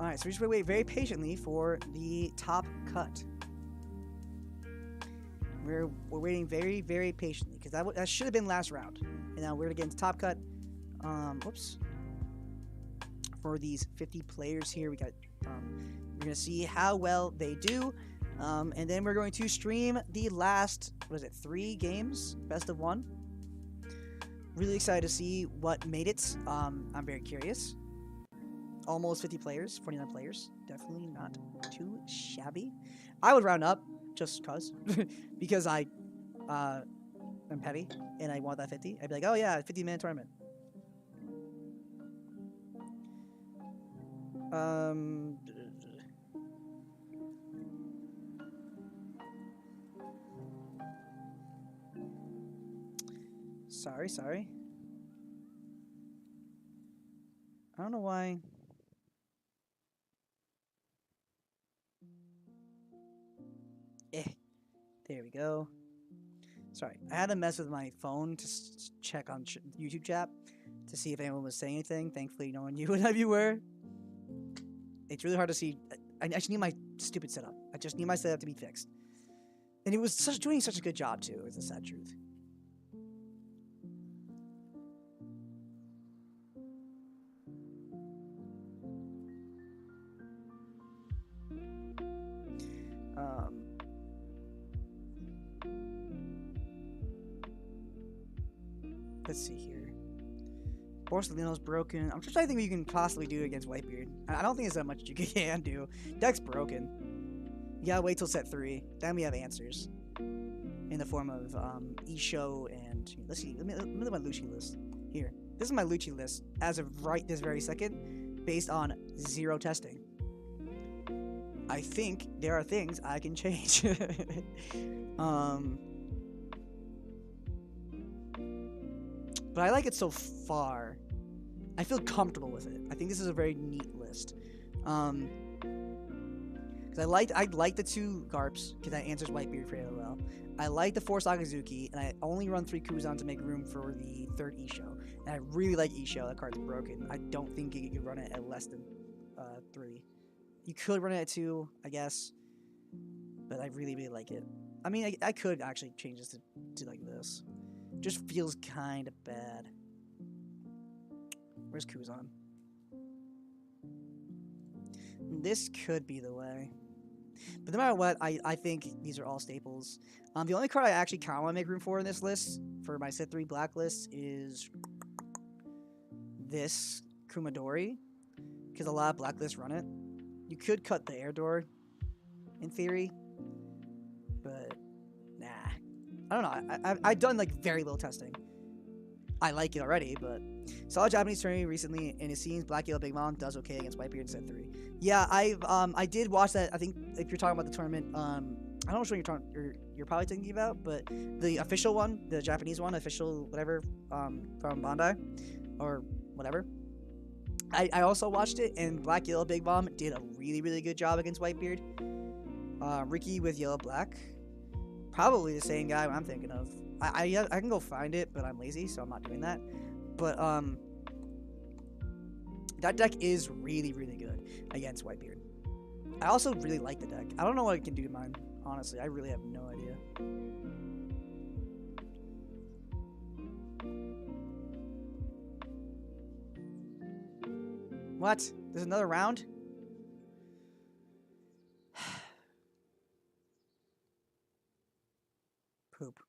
Alright, so we just wait very patiently for the top cut. We're waiting very, very patiently, because that should have been last round. And now we're going to get into top cut. Whoops. For these 50 players here, we're going to see how well they do. And then we're going to stream the last, 3 games? Best of 1. Really excited to see what made it. I'm very curious. Almost 50 players, 49 players. Definitely not too shabby. I would round up just cause. Because I'm heavy and I want that 50. I'd be like, oh yeah, 50-man tournament. Sorry. I don't know why. There we go. Sorry, I had to mess with my phone to check on YouTube chat to see if anyone was saying anything. Thankfully, no one knew what you were. It's really hard to see. I just need my stupid setup. I just need my setup to be fixed. And it was doing such a good job too, is the sad truth. Let's see here. Borsalino's broken. I'm just trying to think what you can possibly do against Whitebeard. I don't think there's that much you can do. Deck's broken. You gotta wait till set 3. Then we have answers. In the form of Isho and... Let's see. Let me look at my Lucci list. Here. This is my Lucci list as of right this very second. Based on 0 testing. I think there are things I can change. But I like it so far. I feel comfortable with it. I think this is a very neat list. Because I like the 2 Garps, because that answers Whitebeard fairly well. I like the 4 Sakazuki, and I only run 3 Kuzan to make room for the 3rd Isho. And I really like Isho. That card's broken. I don't think you could run it at less than 3. You could run it at 2, I guess. But I really, really like it. I mean, I could actually change this to like this. Just feels kind of bad. Where's Kuzan? This could be the way. But no matter what, I think these are all staples. The only card I actually kind of want to make room for in this list, for my set 3 blacklist, is this Kumadori. Because a lot of blacklists run it. You could cut the air door, in theory. But, nah. I don't know. I've done like very little testing. I like it already, but saw a Japanese tournament recently, and it seems Black Yellow Big Mom does okay against Whitebeard in set 3. Yeah, I did watch that. I think if you're talking about the tournament, I don't know which one you're probably thinking about, but the official one, the Japanese one, official whatever, from Bandai, or whatever. I also watched it, and Black Yellow Big Mom did a really good job against Whitebeard. Ricky with Yellow Black, probably the same guy I'm thinking of. I can go find it, but I'm lazy, so I'm not doing that. But that deck is really good against Whitebeard. I also really like the deck. I don't know what it can do to mine, honestly. I really have no idea. What? There's another round? Poop.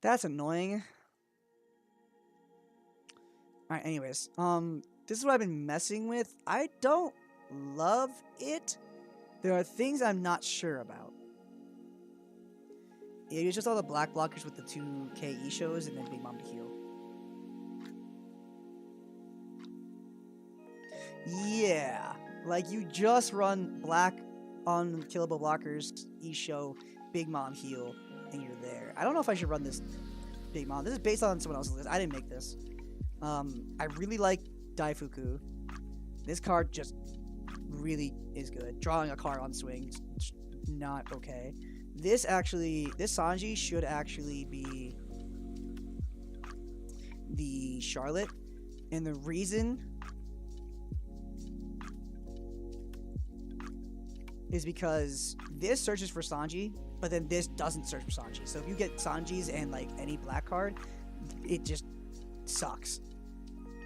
That's annoying. Alright, anyways. This is what I've been messing with. I don't love it. There are things I'm not sure about. Yeah, it's just all the black blockers with the 2k E-shows and then Big Mom to heal. Yeah. Like, you just run black unkillable blockers, E-show, Big Mom heal, and you're there. I don't know if I should run this Big Mom. This is based on someone else's list. I didn't make this. I really like Daifuku. This card just really is good. Drawing a card on swing, not okay. This Sanji should actually be the Charlotte. And the reason is because this searches for Sanji, but then this doesn't search for Sanji. So if you get Sanji's and like any black card, it just sucks.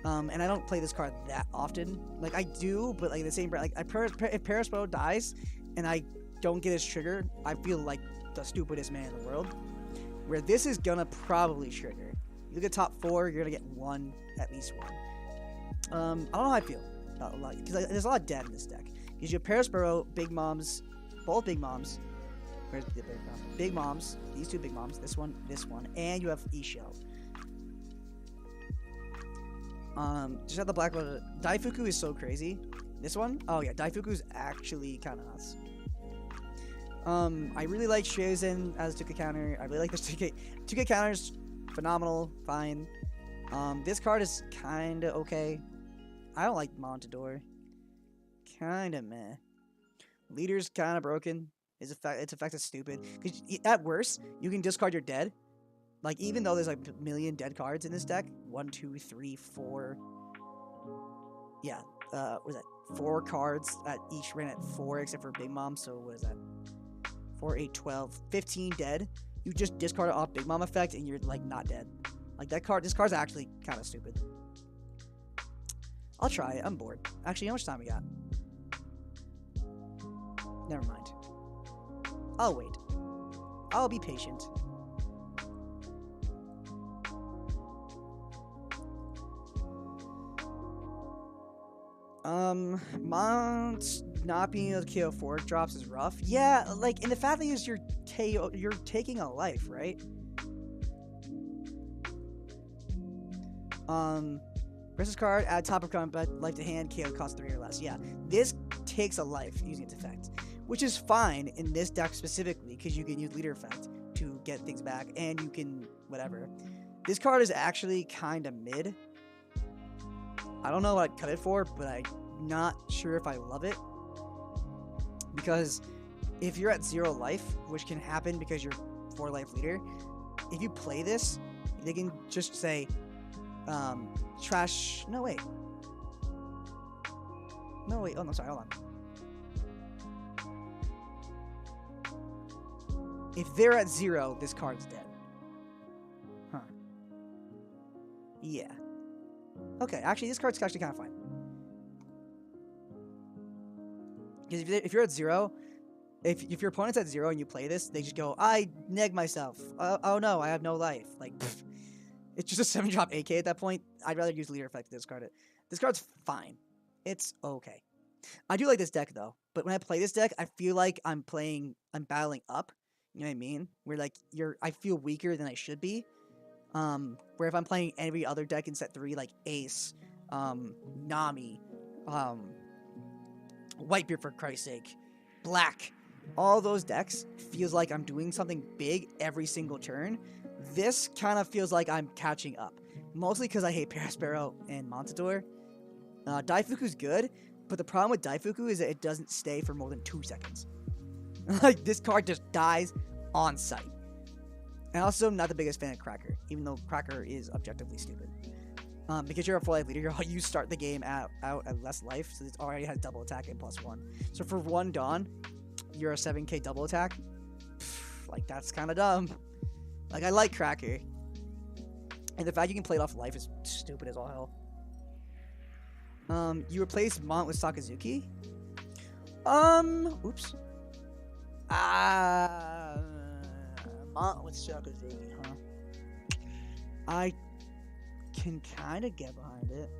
And I don't play this card that often. Like I do, but like the same. Like if Perospero dies and I don't get his trigger, I feel like the stupidest man in the world. Where this is gonna probably trigger. You look at top 4, you're gonna get one, at least one. I don't know how I feel about a lot because there's a lot of dead in this deck. Because you have Perospero, Big Moms, both Big Moms. Where's the Big Mom? Big Moms, these two Big Moms, this one, and you have E-Shell. Just have the black one. Daifuku is so crazy. This one? Oh yeah, Daifuku is actually kind of nuts. I really like Shiozen as a 2K counter. I really like this 2K counters. Phenomenal, fine. This card is kind of okay. I don't like Montador. Kind of meh. Leader's kind of broken. Its effect is stupid. Because at worst, you can discard your dead. Like, even though there's like a million dead cards in this deck. 1, 2, 3, 4. Yeah. What is that? 4 cards at each ran at 4 except for Big Mom. So what is that? 4, 8, 12, 15 dead. You just discard it off Big Mom effect and you're like not dead. Like that card, this card's actually kind of stupid. I'll try it. I'm bored. Actually, how much time we got? Never mind. I'll wait. I'll be patient. Mont not being able to KO 4 drops is rough. Yeah, like, and the fact that is you're taking a life, right? Versus card, add top of combat, life to hand, KO cost 3 or less. Yeah, this takes a life using its effect, which is fine in this deck specifically because you can use leader effect to get things back, and you can whatever. This card is actually kind of mid. I don't know what I'd cut it for, but I'm not sure if I love it. Because if you're at 0 life, which can happen because you're 4 life leader, if you play this, they can just say, trash. No, wait. No, wait. Oh, no, sorry. Hold on. If they're at 0, this card's dead. Huh. Yeah. Okay, actually, this card's actually kind of fine. Because if you're at 0, if your opponent's at 0 and you play this, they just go, I neg myself. Oh no, I have no life. Like, pff, it's just a 7-drop AK at that point. I'd rather use leader effect to discard it. This card's fine. It's okay. I do like this deck though. But when I play this deck, I feel like I'm battling up. You know what I mean? Where like I feel weaker than I should be. Where if I'm playing every other deck in set 3, like Ace, Nami, Whitebeard for Christ's sake, Black, all those decks feels like I'm doing something big every single turn. This kind of feels like I'm catching up. Mostly because I hate Parasparrow and Montador. Daifuku's good, but the problem with Daifuku is that it doesn't stay for more than 2 seconds. Like, this card just dies on sight. And also, I'm not the biggest fan of Cracker, even though Cracker is objectively stupid. Because you're a 4-life leader, you start the game out at less life, so it already has double attack and +1. So for 1 Dawn, you're a 7k double attack. Like, that's kind of dumb. Like, I like Cracker. And the fact you can play it off life is stupid as all hell. You replace Mont with Sakazuki? Oops. Mont with Sakazuki, huh? I can kind of get behind it.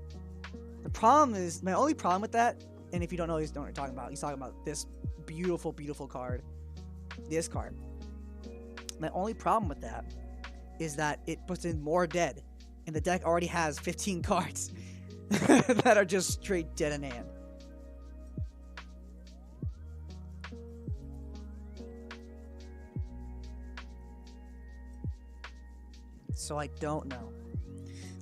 The problem is, my only problem with that, and if you don't know what I'm talking about, he's talking about this beautiful, beautiful card. This card. My only problem with that is that it puts in more dead, and the deck already has 15 cards that are just straight dead in hand. So I don't know.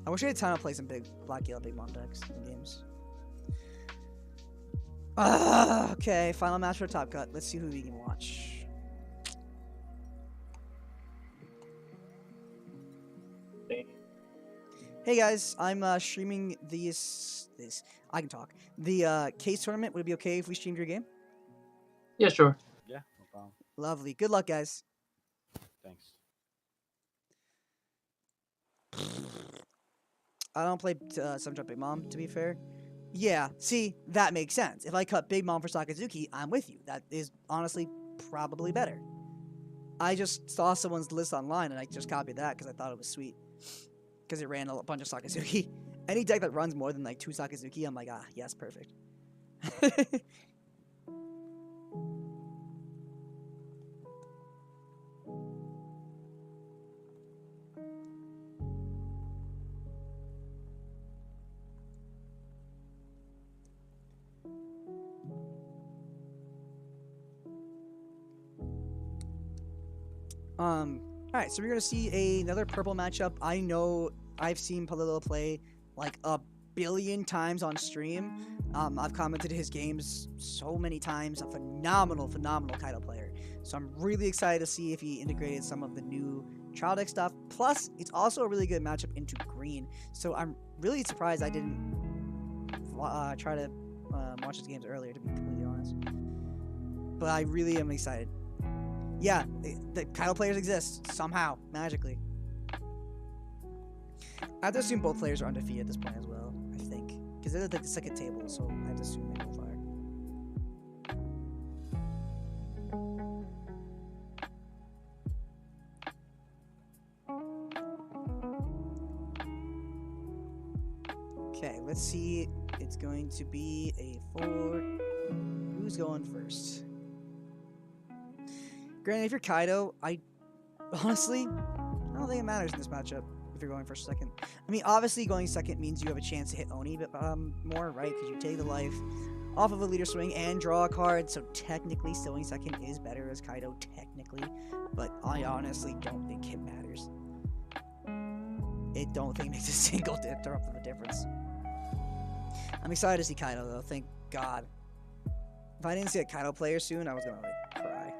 I wish I had time to play some big Black Yellow Big Mom decks in games. Okay, final match for Top Cut. Let's see who we can watch. Hey guys, I'm streaming this. I can talk. The case tournament. Would it be okay if we streamed your game? Yeah, sure. Yeah, no problem. Lovely. Good luck, guys. Thanks. I don't play Some Jump Big Mom, to be fair. Yeah, see, that makes sense. If I cut Big Mom for Sakazuki, I'm with you. That is honestly probably better. I just saw someone's list online and I just copied that because I thought it was sweet. Because it ran a bunch of Sakazuki. Any deck that runs more than like 2 Sakazuki, I'm like, ah, yes, perfect. Alright, so we're gonna see another purple matchup. I know I've seen Palillo play like a billion times on stream. I've commented his games so many times. A phenomenal Kaido player. So I'm really excited to see if he integrated some of the new trial deck stuff. Plus, it's also a really good matchup into green. So I'm really surprised I didn't try to watch his games earlier, to be completely honest. But I really am excited. Yeah, the Kaido players exist somehow, magically. I have to assume both players are undefeated at this point as well, I think. Because they're like the second table, so I have to assume they both are. Okay, let's see. It's going to be a 4. Who's going first? Granted, if you're Kaido, honestly, I don't think it matters in this matchup if you're going first or second. I mean, obviously, going second means you have a chance to hit Oni more, right? Because you take the life off of a leader swing and draw a card, so technically, going second is better as Kaido, technically. But I honestly don't think it matters. I don't think it makes a single drop of a difference. I'm excited to see Kaido, though. Thank God. If I didn't see a Kaido player soon, I was gonna, like, cry.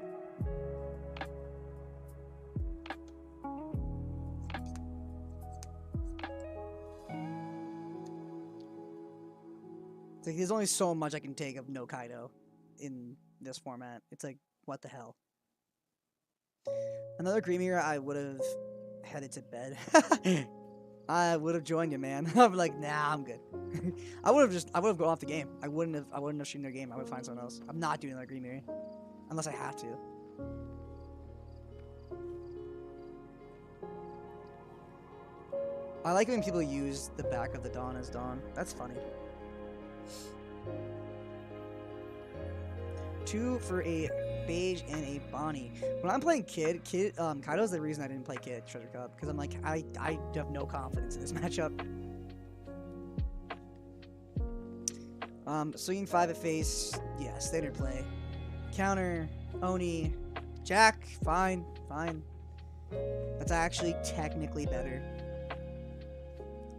It's like, there's only so much I can take of no Kaido in this format. It's like, what the hell? Another Green Mirror, I would have headed to bed. I would have joined you, man. I'm like, nah, I'm good. I would have gone off the game. I wouldn't have streamed their game. I would find someone else. I'm not doing another Green Mirror. Unless I have to. I like when people use the back of the Dawn as Dawn. That's funny. 2 for a Beige, and a Bonnie. When I'm playing Kaido's the reason I didn't play Kid Treasure Cup, because I'm like, I have no confidence in this matchup. Swinging 5 at face, yeah, standard play. Counter, Oni, Jack, fine. That's actually technically better.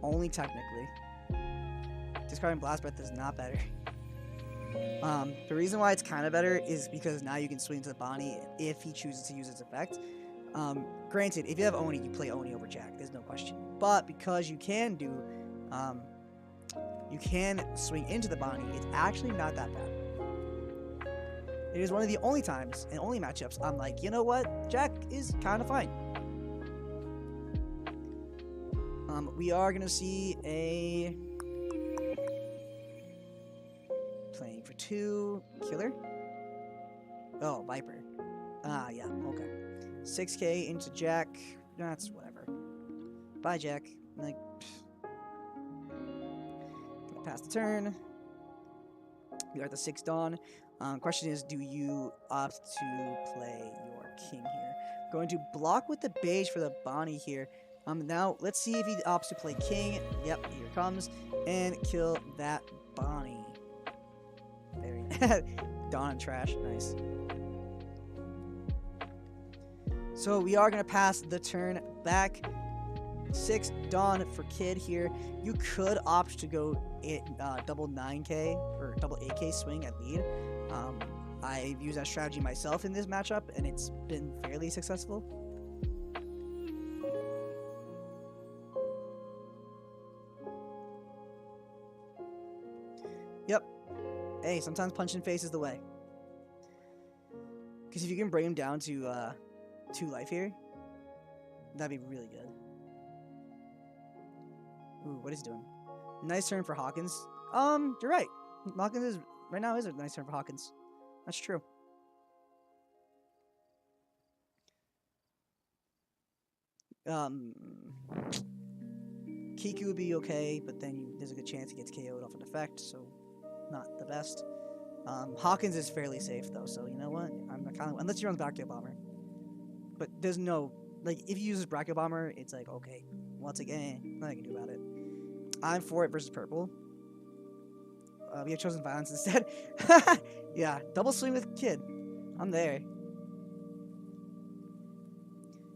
Only technically. Discarding Blast Breath is not better. The reason why it's kind of better is because now you can swing to the Bonnie if he chooses to use its effect. Granted, if you have Oni, you play Oni over Jack. There's no question. But because you can do, you can swing into the Bonnie, it's actually not that bad. It is one of the only times and only matchups I'm like, you know what, Jack is kind of fine. We are gonna see a playing for 2 killer. Oh, Viper. Ah, yeah, okay. 6k into Jack. That's whatever. Bye, Jack. Like, gonna pass the turn. We are at the 6th Dawn. Question is, do you opt to play your king here? Going to block with the beige for the Bonnie here. Now let's see if he opts to play king. Yep, here it comes, and kill that Bonnie. Very Dawn and trash, nice. So we are gonna pass the turn back. 6 Dawn for Kid here. You could opt to go double 9k or double 8k swing at lead. I've used that strategy myself in this matchup, and it's been fairly successful. Yep. Hey, sometimes punching face is the way. Because if you can bring him down to 2 life here, that'd be really good. Ooh, what is he doing? Nice turn for Hawkins. You're right. Hawkins is right now is a nice turn for Hawkins. That's true. Kiku would be okay, but then there's a good chance he gets KO'd off an effect, so not the best. Hawkins is fairly safe though, so you know what? I'm kind of unless you're on the Brachio Bomber. But there's no like if you use this Brachio Bomber, it's like okay, once again, nothing I can do about it. I'm for it versus purple. We have chosen violence instead. Yeah, double swing with Kid. I'm there.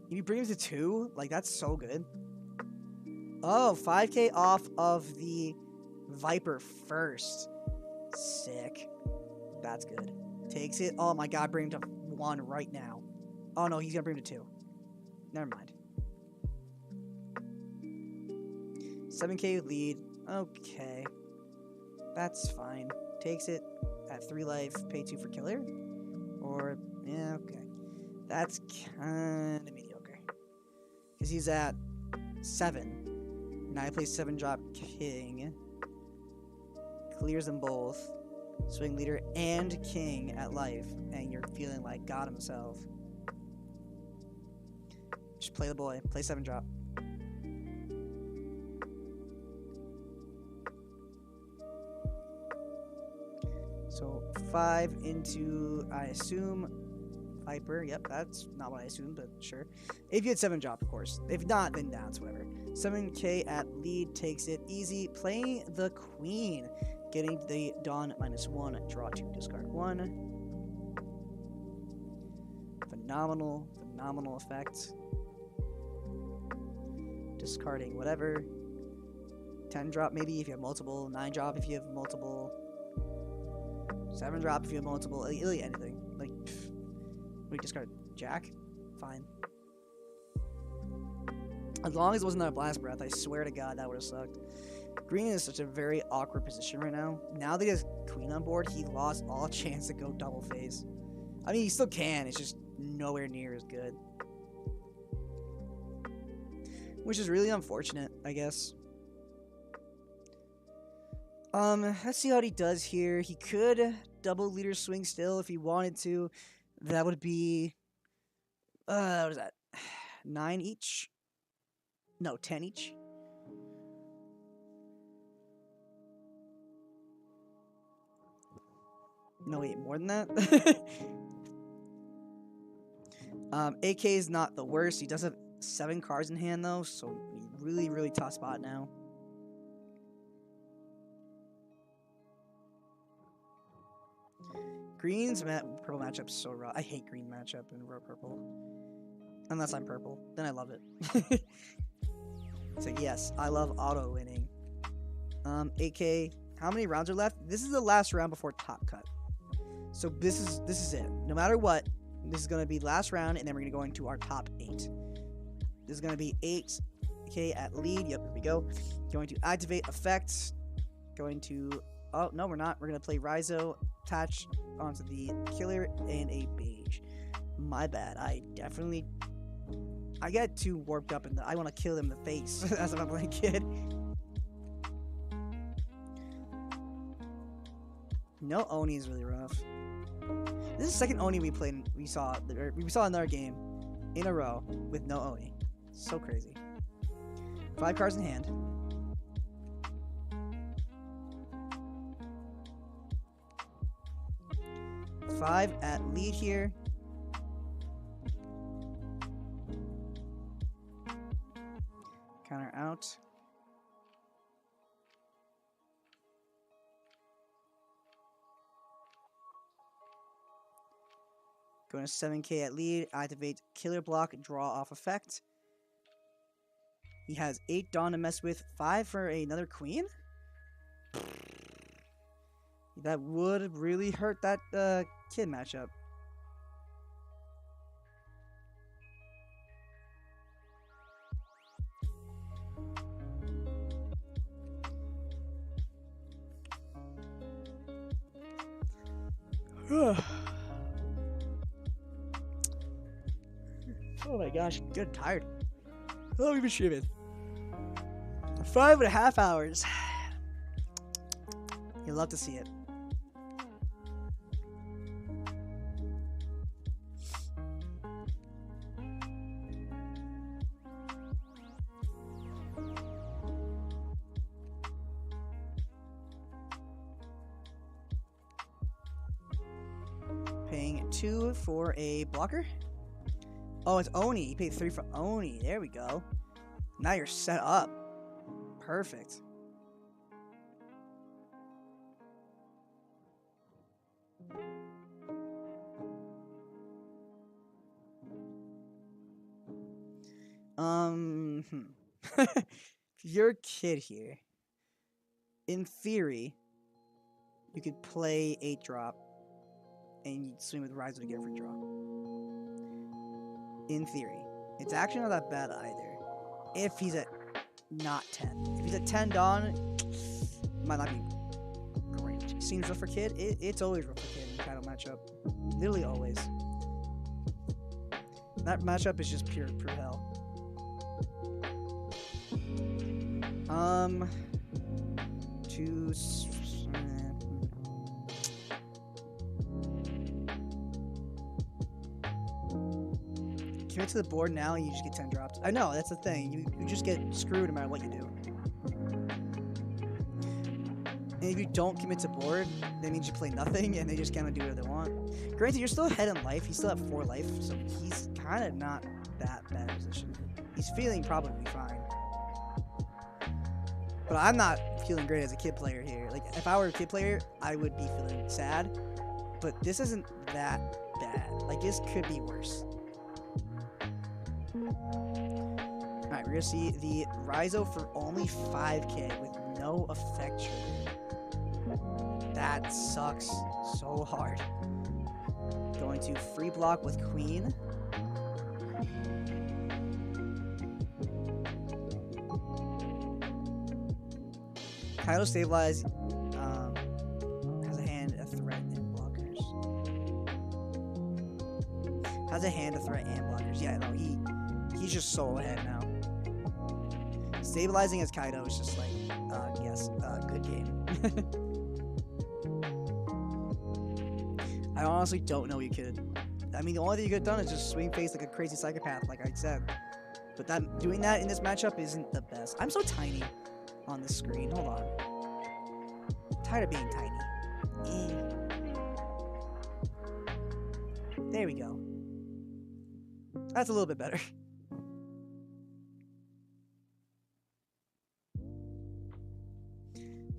If you bring him to 2, like that's so good. Oh, 5k off of the Viper first. Sick. That's good. Takes it. Oh my god, bring him to 1 right now. Oh no, he's gonna bring him to 2. Never mind. 7k lead. Okay. That's fine. Takes it at 3 life, pay 2 for killer. Or, yeah, okay. That's kind of mediocre. Because he's at 7. Now I play 7 drop king. Clears them both. Swing leader and king at life. And you're feeling like God himself. Just play the boy. Play 7 drop. So 5 into, I assume, Viper. Yep, that's not what I assumed, but sure. If you had 7 drop, of course. If not, then that's whatever. 7k at lead takes it easy. Playing the queen. Getting the Dawn -1. Draw 2, discard 1. Phenomenal effect. Discarding whatever. 10 drop maybe if you have multiple. 9 drop if you have multiple. 7 drop if you have multiple, really anything. Like, we discard Jack? Fine. As long as it wasn't that Blast Breath, I swear to God, that would have sucked. Green is such a very awkward position right now. Now that he has Queen on board, he lost all chance to go double phase. I mean, he still can, it's just nowhere near as good. Which is really unfortunate, I guess. Let's see what he does here. He could double leader swing still if he wanted to. That would be, what is that? 9 each? No, 10 each. No, wait, more than that? AK is not the worst. He does have 7 cards in hand though, so really, really tough spot now. Green's purple matchup's so rough. I hate green matchup in purple. Unless I'm purple, then I love it. So yes, I love auto winning. AK, how many rounds are left? This is the last round before top cut. So this is it. No matter what, this is gonna be last round, and then we're gonna go into our top 8. This is gonna be 8K at lead. Yep, here we go. Going to activate effects. Going to oh no, we're not. We're gonna play Raizo, attach onto the killer and a beige. My bad. I get too warped up I want to kill him in the face as if I'm playing kid. No Oni is really rough. This is the second Oni we saw another game in a row with no Oni. So crazy. 5 cards in hand. Five at lead here. Counter out. Going to 7K at lead. Activate killer block. Draw off effect. He has 8 Dawn to mess with. 5 for another queen. That would really hurt that kid matchup. Oh my gosh, I'm good, tired. How long have we been streaming? 5.5 hours. You'd love to see it. Paying 2 for a blocker. Oh, it's Oni. You paid 3 for Oni. There we go. Now you're set up. Perfect. You're a kid here. In theory, you could play 8-drop and you'd swing with Raizo to get a free draw. In theory. It's actually not that bad either. If he's at not 10. If he's at 10 Dawn, it might not be great. Seems rough for kid. It's always rough for kid in the title matchup. Literally always. That matchup is just pure hell. Commit to the board now and you just get 10 dropped. I know, that's the thing. You just get screwed no matter what you do. And if you don't commit to board, that means you play nothing and they just kind of do whatever they want. Granted, you're still ahead in life. He's still at 4 life, so he's kind of not that bad position. He's feeling probably fine. But I'm not feeling great as a kid player here. Like, if I were a kid player, I would be feeling sad. But this isn't that bad. Like, this could be worse. Alright, we're gonna see the Raizo for only 5K with no effect trigger. That sucks so hard. Going to free block with Queen. Kaido Stabilize has a hand, a threat, and blockers. Has a hand, a threat, and blockers. Yeah, no, he's just so ahead now. Stabilizing as Kaido is just like, yes, good game. I honestly don't know what you could. I mean, the only thing you could have done is just swing face like a crazy psychopath, like I said. But doing that in this matchup isn't the best. I'm so tiny on the screen. Hold on. I'm tired of being tiny. There we go. That's a little bit better.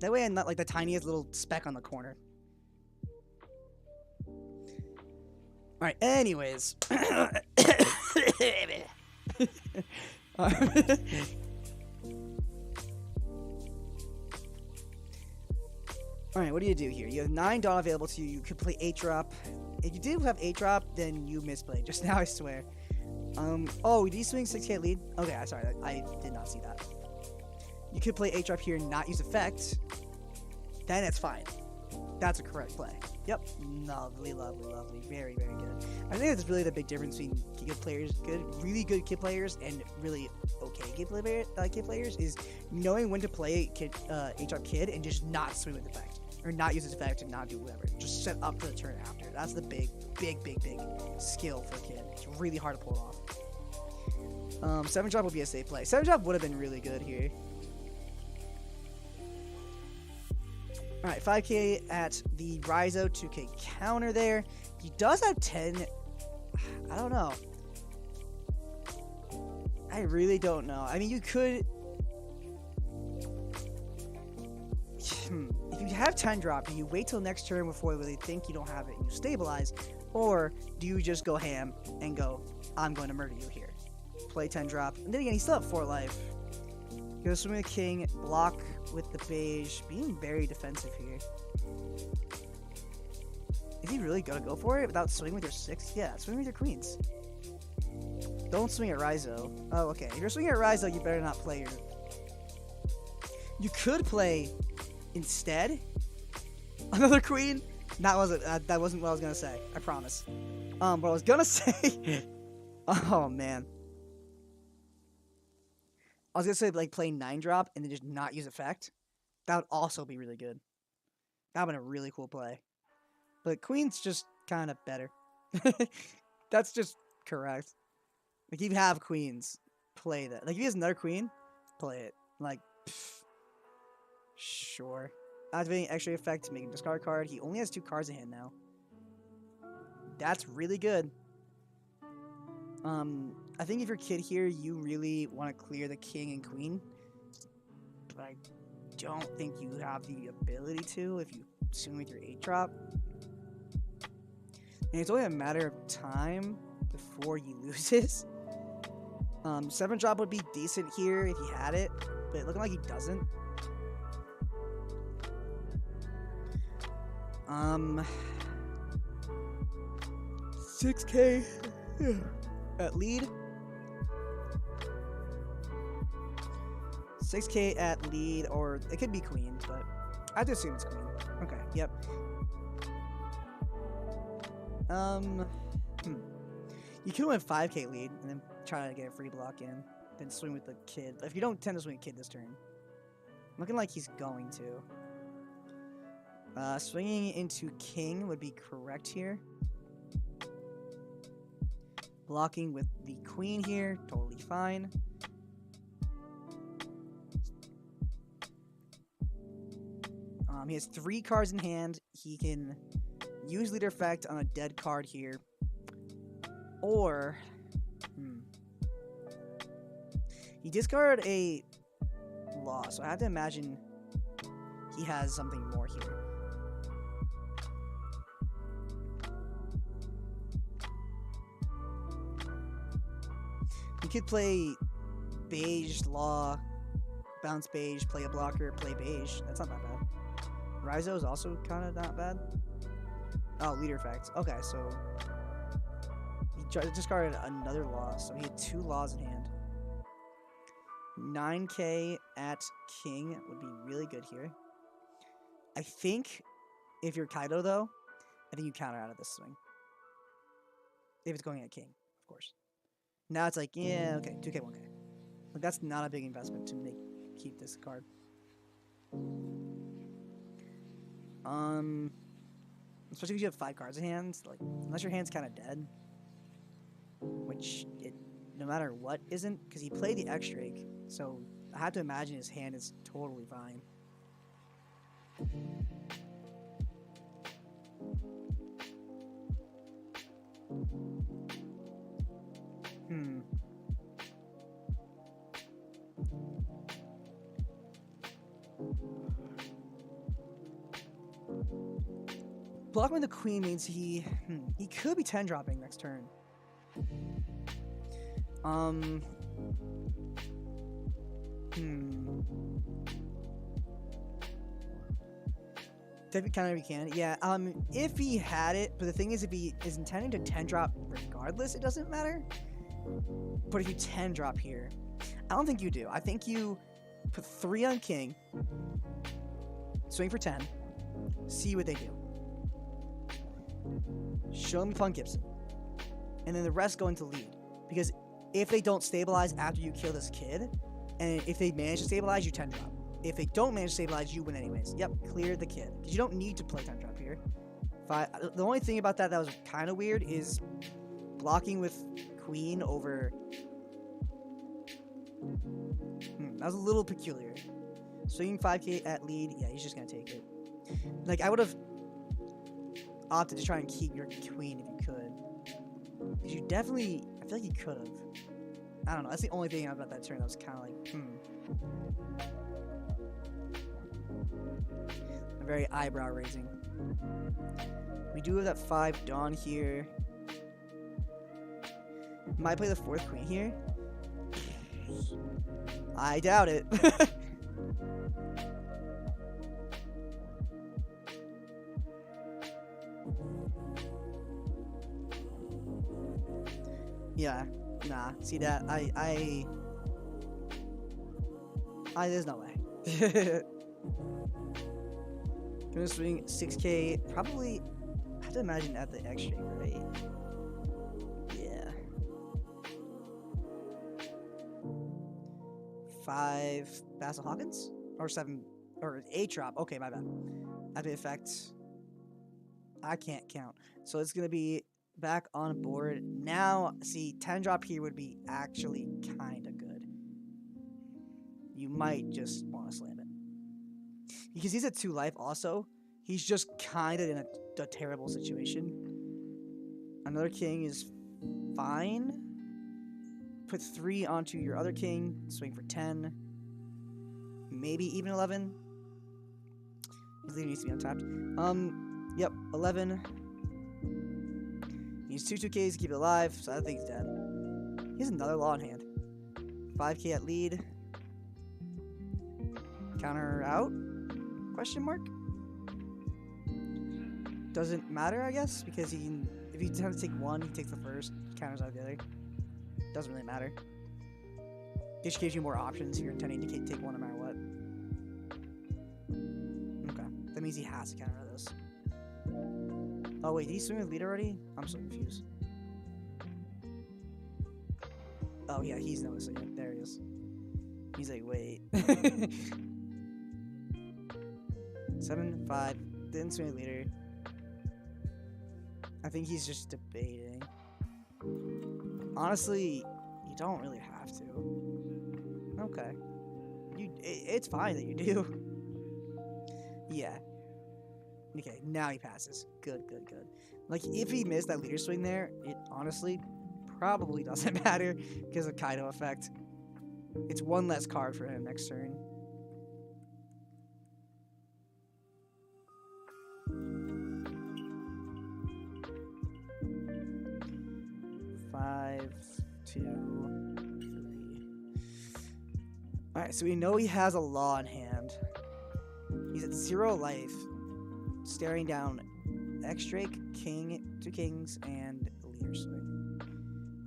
That way I'm not like the tiniest little speck on the corner. Alright, anyways. Alright, what do you do here? You have 9 Dawn available to you. You could play 8 drop. If you did have 8 drop, then you misplayed just now, I swear. Oh, did you swing 6k lead? Okay, I'm sorry, I did not see that. You could play 8 drop here and not use effect. Then it's fine. That's a correct play. Yep. Lovely, lovely, lovely. Very, very good. I think that's really the big difference between good players, really good kid players, and really okay kid players is knowing when to play kid, 8-drop kid and just not swing with effect. Or not use its effect and not do whatever. Just set up for the turn after. That's the big skill for a kid. It's really hard to pull it off. 7-drop would be a safe play. 7-drop would have been really good here. Alright, 5k at the Raizo, 2k counter there. He does have 10. I don't know. I really don't know. I mean, you could... If you have 10 drop, do you wait till next turn before they think you don't have it and you stabilize? Or do you just go ham and go, I'm going to murder you here? Play 10 drop. And then again, he's still at 4 life. Go swing with the king, block with the beige, being very defensive here. Is he really gonna go for it without swinging with your 6? Yeah, swing with your queens. Don't swing at Raizo. Oh, okay. If you're swinging at Raizo, you better not play your... You could play, instead, another queen. That wasn't what I was gonna say. I promise. What I was gonna say... Oh, man. I was gonna say, like, play 9-drop and then just not use effect. That would also be really good. That would have been a really cool play. But Queen's just kind of better. That's just correct. Like, if you have Queens, play that. Like, if he has another Queen, play it. Like, pff, sure. Activating extra effect to make a discard card. He only has 2 cards in hand now. That's really good. I think if you're kid here, you really want to clear the king and queen. But I don't think you have the ability to if you swing with your 8-drop. And it's only a matter of time before he loses. 7-drop would be decent here if he had it, but looking like he doesn't. 6k at lead. 6k at lead, or it could be queen, but I have to assume it's queen. Okay, yep. You could win 5k lead and then try to get a free block in, then swing with the kid. But if you don't tend to swing with kid this turn, looking like he's going to. Swinging into king would be correct here. Blocking with the queen here, totally fine. He has 3 cards in hand. He can use leader effect on a dead card here. Or, he discarded a law, so I have to imagine he has something more here. You could play beige, law, bounce beige, play a blocker, play beige. That's not that bad. Raizo is also kind of not bad. Oh, leader effect. Okay, so he discarded another law, so he had 2 laws in hand. 9k at king would be really good here. I think if you're Kaido, though, I think you counter out of this swing. If it's going at king, of course. Now it's like, yeah, okay, 2k, 1k. Like, that's not a big investment to keep this card. Especially if you have 5 cards in hand, like, unless your hand's kind of dead. Which, no matter what, isn't, because he played the X-Drake, so I have to imagine his hand is totally fine. Hmm. Blocking the queen means he could be 10 dropping next turn. Definitely kind of he can. Yeah, if he had it, but the thing is if he is intending to 10 drop regardless, it doesn't matter. But if you 10 drop here, I don't think you do. I think you put 3 on king, swing for 10, see what they do. Show them Fun Gibson. And then the rest go into lead. Because if they don't stabilize after you kill this kid, and if they manage to stabilize, you 10 drop. If they don't manage to stabilize, you win anyways. Yep, clear the kid. Because you don't need to play 10 drop here. The only thing about that was kind of weird is blocking with queen over... that was a little peculiar. Swinging 5k at lead, yeah, he's just going to take it. Like, I would have opted to try and keep your queen if you could. Because you definitely... I feel like you could have. I don't know. That's the only thing about that turn that was kind of like, Very eyebrow raising. We do have that 5 Dawn here. Might play the 4th queen here. I doubt it. Yeah, nah. See that? I there's no way. Gonna swing 6k. Probably. I have to imagine at the X string, right? Yeah. 5 Basil Hawkins or 7 or 8 drop. Okay, my bad. At the effect, I can't count. So it's gonna be back on board. Now, see, 10 drop here would be actually kind of good. You might just want to slam it. Because he's at 2 life also. He's just kind of in a terrible situation. Another king is fine. Put 3 onto your other king. Swing for 10. Maybe even 11. His leader needs to be untapped. Yep, 11. He's 2/2Ks to keep it alive, so I think he's dead. He has another law in hand. 5k at lead. Counter out? Question mark? Doesn't matter, I guess, because he can, if you have to take one, he takes the first, counters out the other. Doesn't really matter. Just gives you more options if you're intending to take one no matter what. Okay, that means he has to counter this. Oh wait, did he swing with lead already? I'm so confused. Oh yeah, he's noticing it. There he is. He's like, wait. 7, 5. Didn't swing with leader. I think he's just debating. Honestly, you don't really have to. Okay. It's fine that you do. Yeah. Okay, now he passes. Good, good, good. Like, if he missed that leader swing there, it honestly probably doesn't matter because of Kaido effect. It's 1 less card for him next turn. Five, 2, 3. Alright, so we know he has a law in hand. He's at 0 life. Staring down X-Drake, King, 2 kings, and leader swing.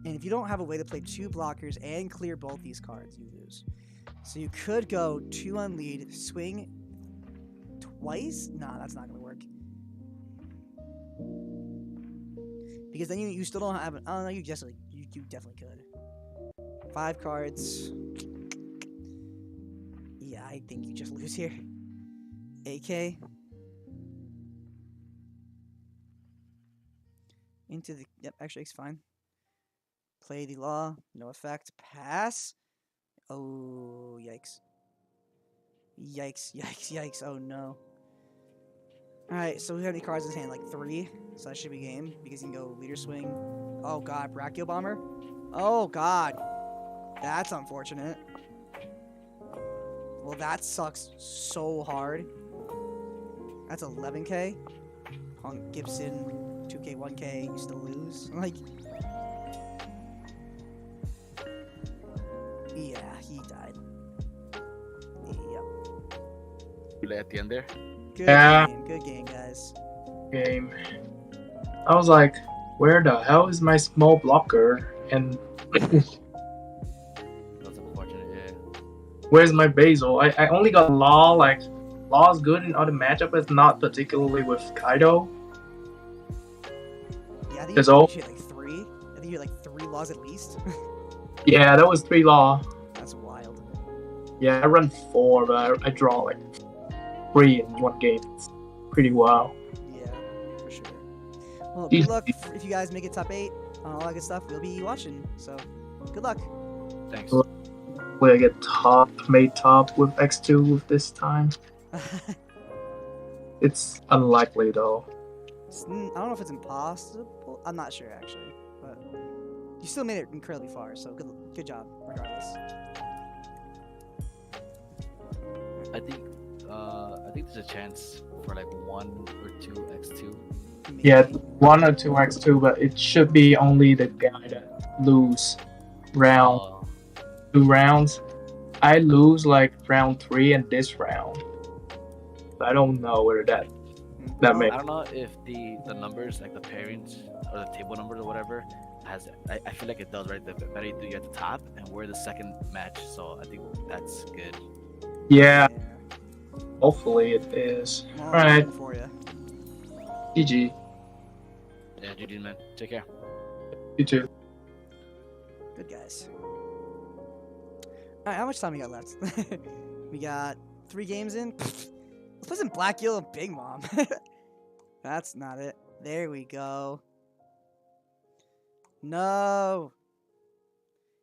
And if you don't have a way to play 2 blockers and clear both these cards, you lose. So you could go 2 on lead, swing twice? Nah, that's not going to work. Because then you still don't have... Oh, no, you definitely could. 5 cards. Yeah, I think you just lose here. AK. Into the... Yep, X-Drake's fine. Play the law. No effect. Pass. Oh, yikes. Yikes, yikes, yikes. Oh, no. Alright, so we have any cards in his hand? Like 3. So that should be game. Because he can go leader swing. Oh, God. Brachio Bomber. Oh god. That's unfortunate. Well, that sucks so hard. That's 11k. On Gibson, 2k, 1k, you still lose. Like, yeah, he died. Yep. At the end there. Good game, guys. Game. I was like, where the hell is my small blocker? And That's unfortunate, yeah. where's my Basil? I only got Law. Like, Law's good in other matchup, but not particularly with Kaido. Yeah, I think There's you all- hit like 3. I think you hit like 3 laws at least. Yeah, that was 3 Law. That's wild. Yeah, I run 4, but I draw like 3 in one game. It's pretty wild. Yeah, for sure. Well, good luck if you guys make it top 8 on all that good stuff. We'll be watching. So, good luck. Thanks. Hopefully I get made top with X2 with this time. It's unlikely though. I don't know if it's impossible. I'm not sure actually, but you still made it incredibly far. So good job, regardless. I think there's a chance for like 1 or 2 X2. Yeah, 1 or 2 X2, but it should be only the guy that lose round 2 rounds. I lose like round 3 and this round. I don't know whether that makes. I don't know if the numbers, like the pairings or the table numbers or whatever, has. I feel like it does, right? The better you do, you're at the top, and we're the second match, so I think that's good. Yeah. Hopefully it is. Well, I'm Alright. rooting for you. GG. Yeah, GG, man. Take care. You too. Good guys. Alright, how much time we got left? We got 3 games in. Let's play some Black Yellow Big Mom. That's not it. There we go. No.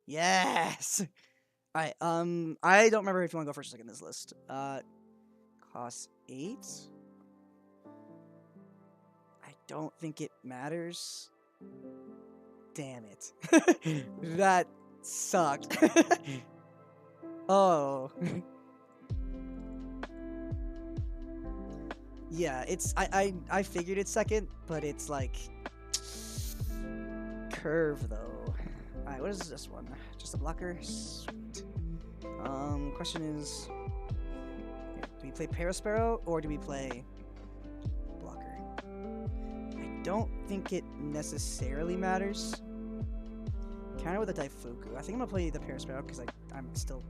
Yes. Alright, I don't remember if you want to go first or second in this list. Cost 8. I don't think it matters. Damn it. That sucked. Oh. Yeah, it's I figured it's second, but it's like curve though. Alright, what is this one? Just a blocker? Sweet. Question is, do we play Parasparrow or do we play blocker? I don't think it necessarily matters. Kind of with the Daifuku. I think I'm gonna play the Parasparrow because I'm still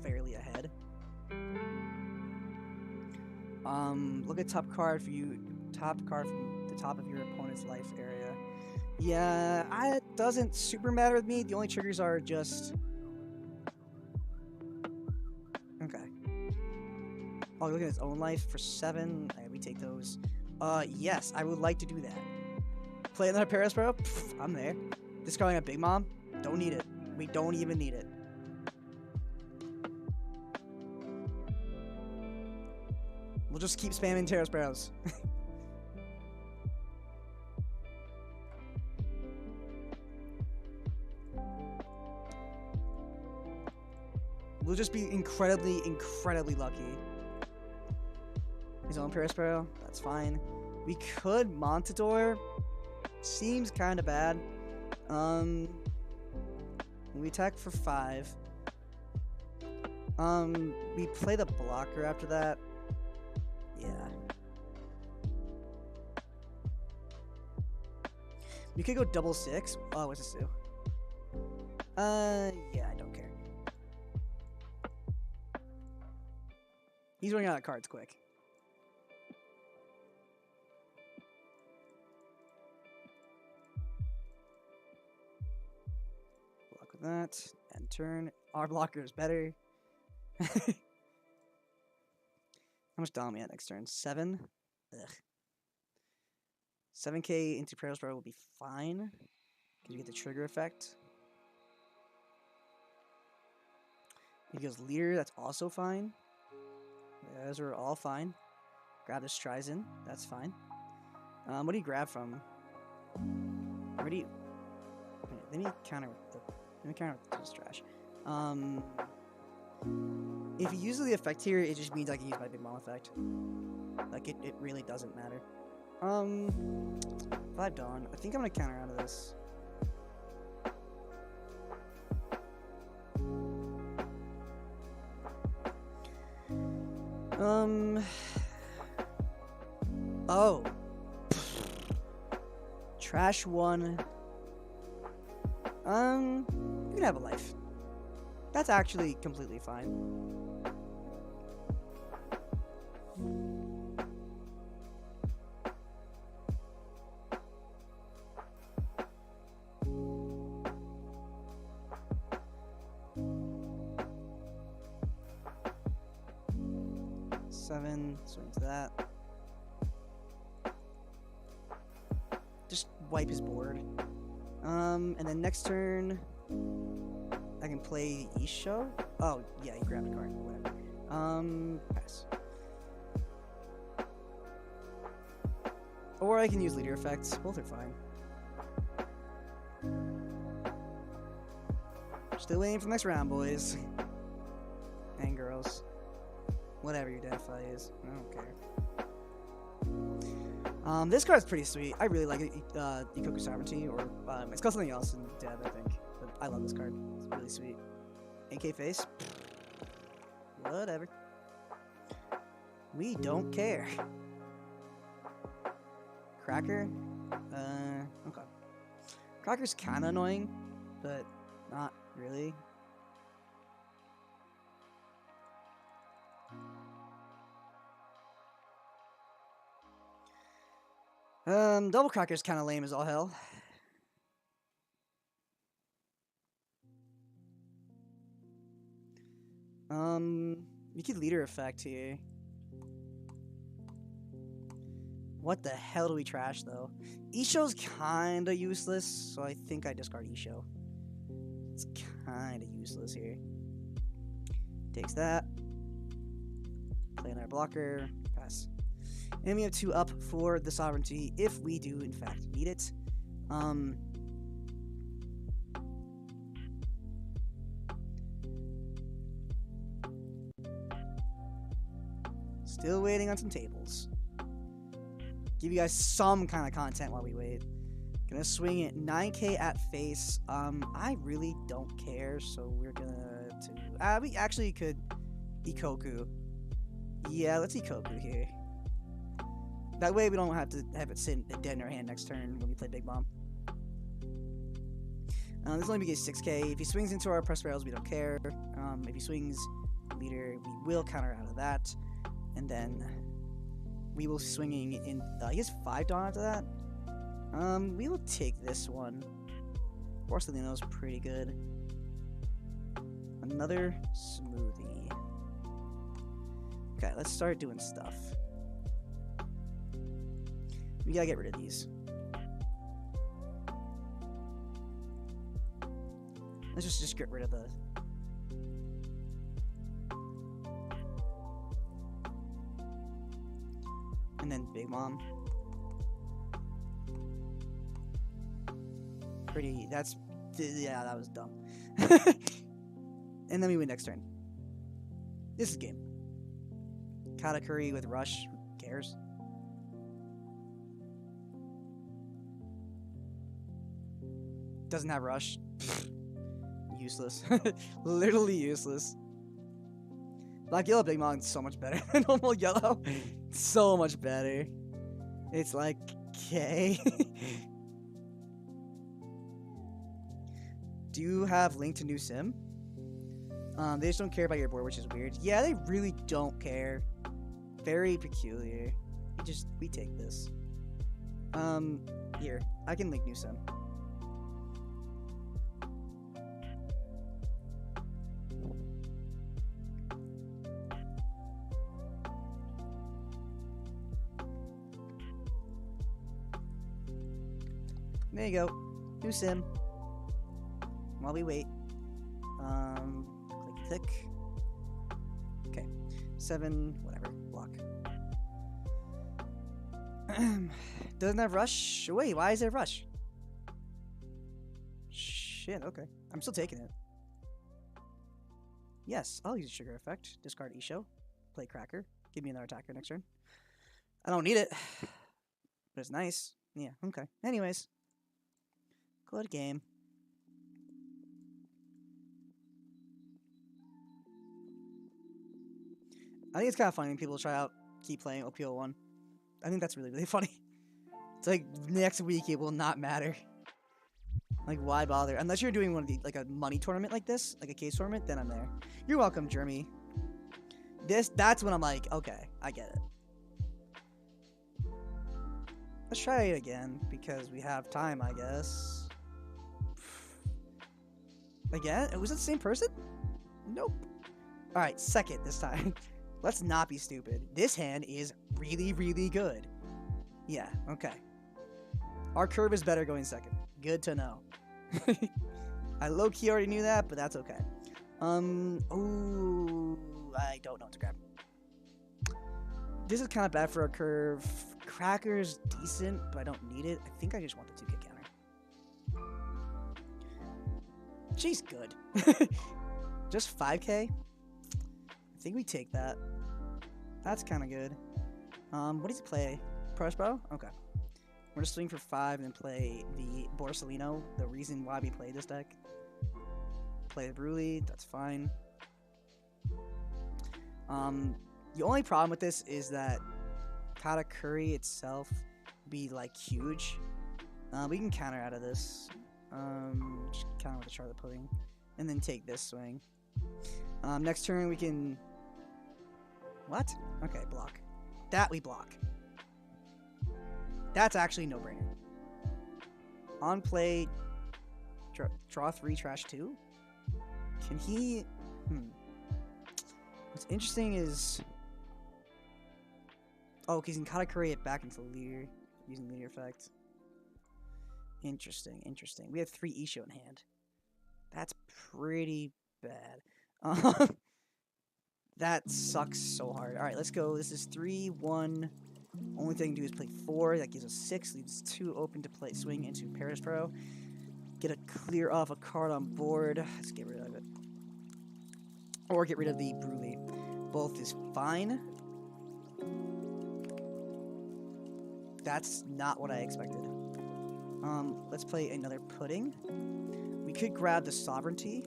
fairly ahead. Look at top card for you. Top card from the top of your opponent's life area. Yeah, it doesn't super matter with me. The only triggers are just. Okay. Oh, look at his own life for 7. Alright, we take those. Yes, I would like to do that. Play another Parasparrow? Pfft, I'm there. Discarding a Big Mom? Don't need it. We don't even need it. We'll just keep spamming Parasparrows. We'll just be incredibly, incredibly lucky. His own Parasparrow, that's fine. We could Montador. Seems kind of bad. We attack for 5. We play the blocker after that. Yeah. You could go double 6. Oh, what's this do? Yeah, I don't care. He's running out of cards quick. Block with that. End turn. Our blocker is better. How much Dom we at next turn? 7? Ugh. 7k into Parasparrow will be fine. Because you get the trigger effect. He goes leader, that's also fine. Those are all fine. Grab this Trizen, that's fine. What do you grab from? Where do you... Wait, let me counter this trash. If you use the effect here, it just means I can use my big mom effect. Like it really doesn't matter. 5 Dawn. I think I'm gonna counter out of this. Oh. Trash 1. You can have a life. That's actually completely fine. Swing to that. Just wipe his board. And then next turn, I can play Isho. Oh, yeah, he grabbed a card. Whatever. Pass. Or I can use leader effects. Both are fine. Still waiting for the next round, boys. And girls. Whatever your DFI is. I don't care. This card's pretty sweet. I really like it. Ikoku Sovereignty, or it's called something else in Dev, I think. But I love this card. It's really sweet. AK face. Whatever. We don't care. Cracker. Okay. Cracker's kind of annoying, but not really. Double Cracker's kind of lame as all hell. You could leader effect here. What the hell do we trash though? Isho's kinda useless, so I think I discard Isho. It's kinda useless here. Takes that. Play another blocker. Pass. And we have 2 up for the Sovereignty if we do in fact need it. Still waiting on some tables. Give you guys some kind of content while we wait. Gonna swing it 9k at face. I really don't care, so we're gonna we actually could Ikoku. Yeah, let's Ikoku here. That way we don't have to have it sit dead in our hand next turn when we play Big Bomb. This only begins 6k. If he swings into our press barrels, we don't care. If he swings leader, we will counter out of that. And then we will swinging in. He has 5 Dawn after that. We will take this one. Porcelino's pretty good. Another smoothie. Okay, let's start doing stuff. We gotta get rid of these. Let's just get rid of the. And then Big Mom. Pretty. That's. Yeah, that was dumb. And then we win next turn. This is game. Katakuri with Rush. Who cares? Doesn't have Rush. Useless. Literally useless. Black Yellow Big Mom is so much better than normal yellow. So much better. It's like, okay. Do you have Link to New Sim? They just don't care about your board, which is weird. Yeah, they really don't care. Very peculiar. We take this. Here, I can link New Sim. There you go. New Sim. While we wait. Click. Okay. 7, whatever. Block. Doesn't have Rush? Wait, why is there Rush? shit, okay. I'm still taking it. Yes, I'll use a Sugar Effect. Discard Isho. Play Cracker. Give me another attacker next turn. I don't need it. But it's nice. Yeah, okay. Anyways. Good game. I think it's kind of funny when people try out keep playing OPO1. I think that's really, really funny. It's like next week it will not matter. Like why bother? Unless you're doing one of the like a money tournament like this, like a case tournament, then I'm there. You're welcome, Jeremy. That's when I'm like, okay, I get it. Let's try it again because we have time, I guess. Again? Was it the same person? Nope. Alright, second this time. Let's not be stupid. This hand is really, really good. Yeah, okay. Our curve is better going second. Good to know. I low-key already knew that, but that's okay. Ooh, I don't know what to grab. This is kind of bad for our curve. Cracker's decent, but I don't need it. I think I just want the 2-kick counter. She's good. Just 5k? I think we take that. That's kind of good. What does he play? Prospero? Okay. We're just swing for 5 and then play the Borsalino, the reason why we play this deck. Play the Bruli, that's fine. The only problem with this is that Katakuri itself be like huge. We can counter out of this. Just counter with the Charlotte Pudding. And then take this swing. Next turn we can... What? Okay, block. That we block. That's actually no-brainer. On play, draw 3, trash 2. Can he... What's interesting is... Oh, because he can Katakuri it back into Leader, using Leader effect. Interesting, interesting. We have 3 Isho in hand. That's pretty bad. That sucks so hard. Alright, let's go. This is 3-1. Only thing to do is play 4. That gives us 6. Leaves 2 open to play swing into Paraspro. Get a clear off a card on board. Let's get rid of it. Or get rid of the Bruli. Both is fine. That's not what I expected. Let's play another Pudding. We could grab the Sovereignty.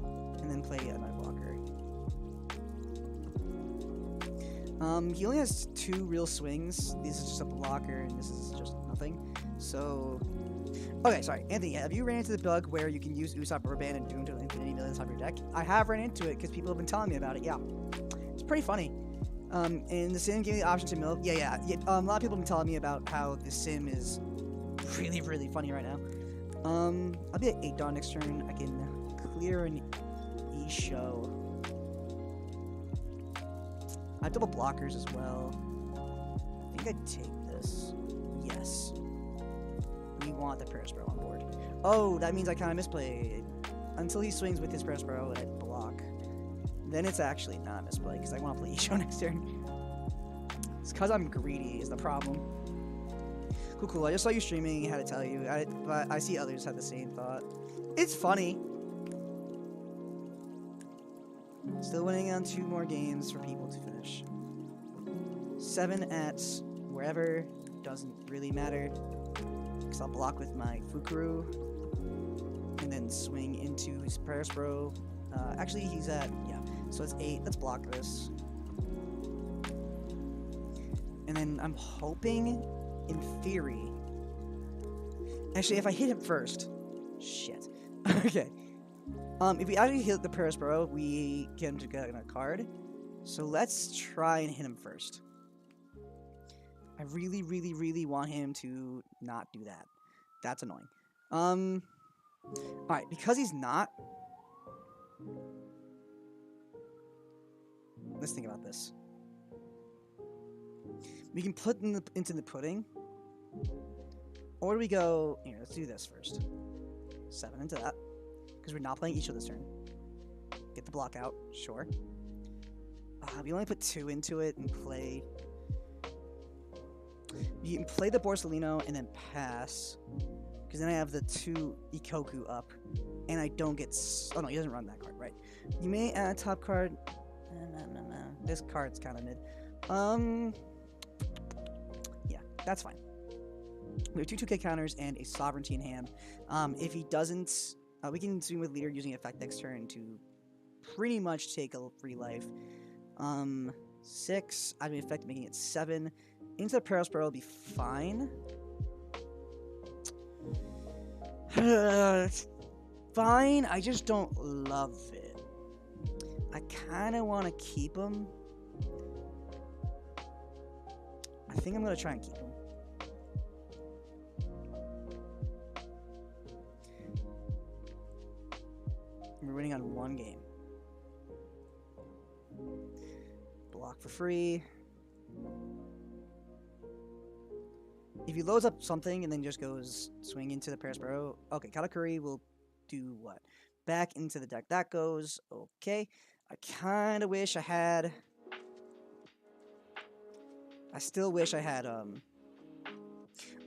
And then play another blocker. He only has 2 real swings. This is just a blocker, and this is just nothing. So, okay, sorry. Anthony, have you ran into the bug where you can use Usopp Rubber Band and Doom to infinity millions on your deck? I have ran into it because people have been telling me about it, yeah. It's pretty funny. And the Sim gave me the option to milk. Yeah. A lot of people have been telling me about how the Sim is really, really funny right now. I'll be at 8 Dawn next turn. I can clear an Isho. I have double blockers as well. I think I'd take this. Yes. We want the Paraspro on board. Oh, that means I kind of misplayed. Until he swings with his Paraspro, I block. Then it's actually not a misplay, because I want to play Isho next turn. It's because I'm greedy is the problem. Cool. I just saw you streaming, had to tell you. I see others have the same thought. It's funny. Still winning on 2 more games for people to finish. 7 at wherever, doesn't really matter. Because I'll block with my Fukuru. And then swing into his Paraspro. Actually, he's at, yeah. So it's 8. Let's block this. And then I'm hoping, in theory... Actually, if I hit him first... Shit. Okay. If we actually hit the Paraspro, we get him to get a card. So let's try and hit him first. I really, really, really want him to not do that. That's annoying. Alright, because he's not... Let's think about this. We can put into the Pudding. Or do we go... Here, let's do this first. 7 into that. Because we're not playing each of this turn. Get the block out, sure. We only put 2 into it and play... You can play the Borsalino and then pass. Because then I have the 2 Ikoku up. And I don't get... Oh, no, he doesn't run that card, right. You may add a top card... No. This card's kind of mid. Yeah, that's fine. We have 2 2K counters and a Sovereignty in hand. If he doesn't... we can swing with Leader using Effect next turn to pretty much take a free life. 6. I'd be Effect making it 7. Into the Perilspur will be fine. Fine, I just don't love it. I kind of want to keep him. I think I'm going to try and keep him. We're winning on 1 game. Block for free. If he loads up something and then just goes swing into the Perilspur, okay, Katakuri will do what? Back into the deck. That goes okay. I kind of wish I had... I still wish I had,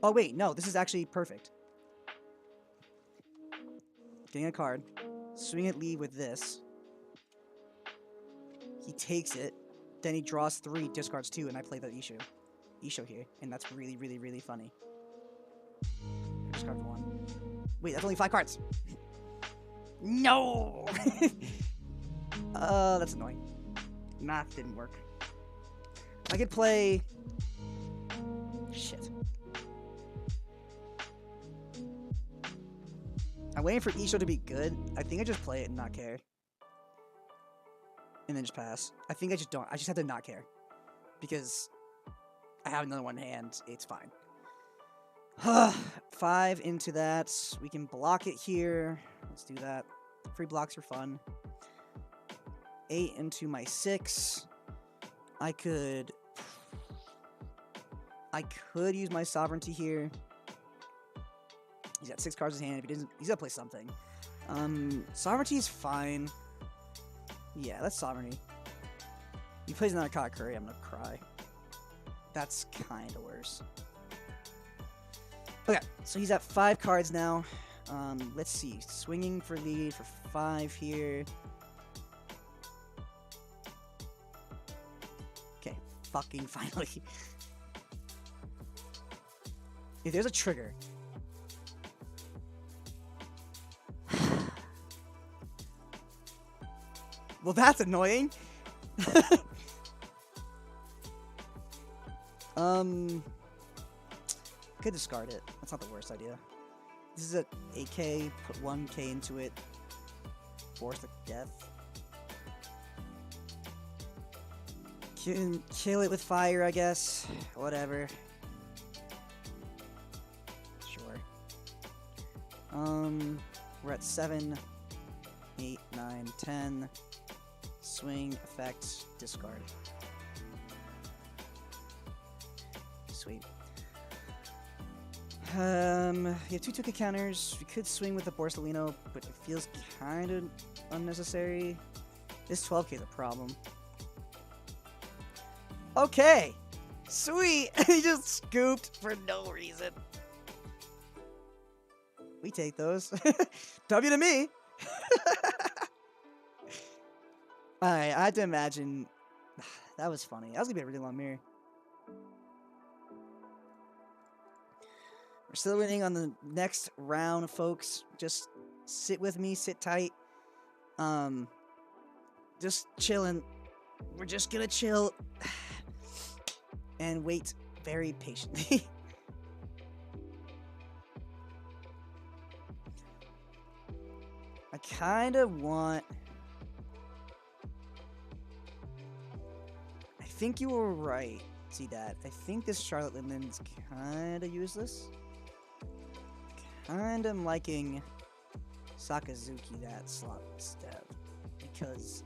Oh, wait, no, this is actually perfect. Getting a card. Swing at Lee with this. He takes it. Then he draws 3, discards 2, and I play the Isho here. And that's really, really, really funny. Discard 1. Wait, that's only 5 cards. No! That's annoying. Math didn't work. I could play... Shit. I'm waiting for Isho to be good. I think I just play it and not care. And then just pass. I think I just don't. I just have to not care. Because I have another one in hand. It's fine. 5 into that. We can block it here. Let's do that. Free blocks are fun. 8 into my 6. I could use my Sovereignty here. He's got 6 cards in his hand. If he doesn't, he's gonna play something. Sovereignty is fine. Yeah, that's Sovereignty. He plays another Katakuri, I'm gonna cry. That's kind of worse. Okay, so he's at 5 cards now. Let's see. Swinging for lead for 5 here. Okay, fucking finally. If there's a trigger. Well, that's annoying. Could discard it. That's not the worst idea. This is a 8k, put 1k into it. Force of Death. Can kill it with fire, I guess. Whatever. Sure. We're at 7, 8, 9, 10. Swing, effect, discard. Sweet. You have 2 2K counters. We could swing with the Borsalino, but it feels kind of unnecessary. This 12k is a problem. Okay! Sweet! He just scooped for no reason. We take those. W to me! Alright, I had to imagine... That was funny. That was gonna be a really long mirror. We're still waiting on the next round, folks. Just sit with me, sit tight. Just chilling. We're just gonna chill. And wait very patiently. I kinda want... I think you were right, see that. I think this Charlotte Linden's kinda useless. Kinda liking Sakazuki that slot instead. Because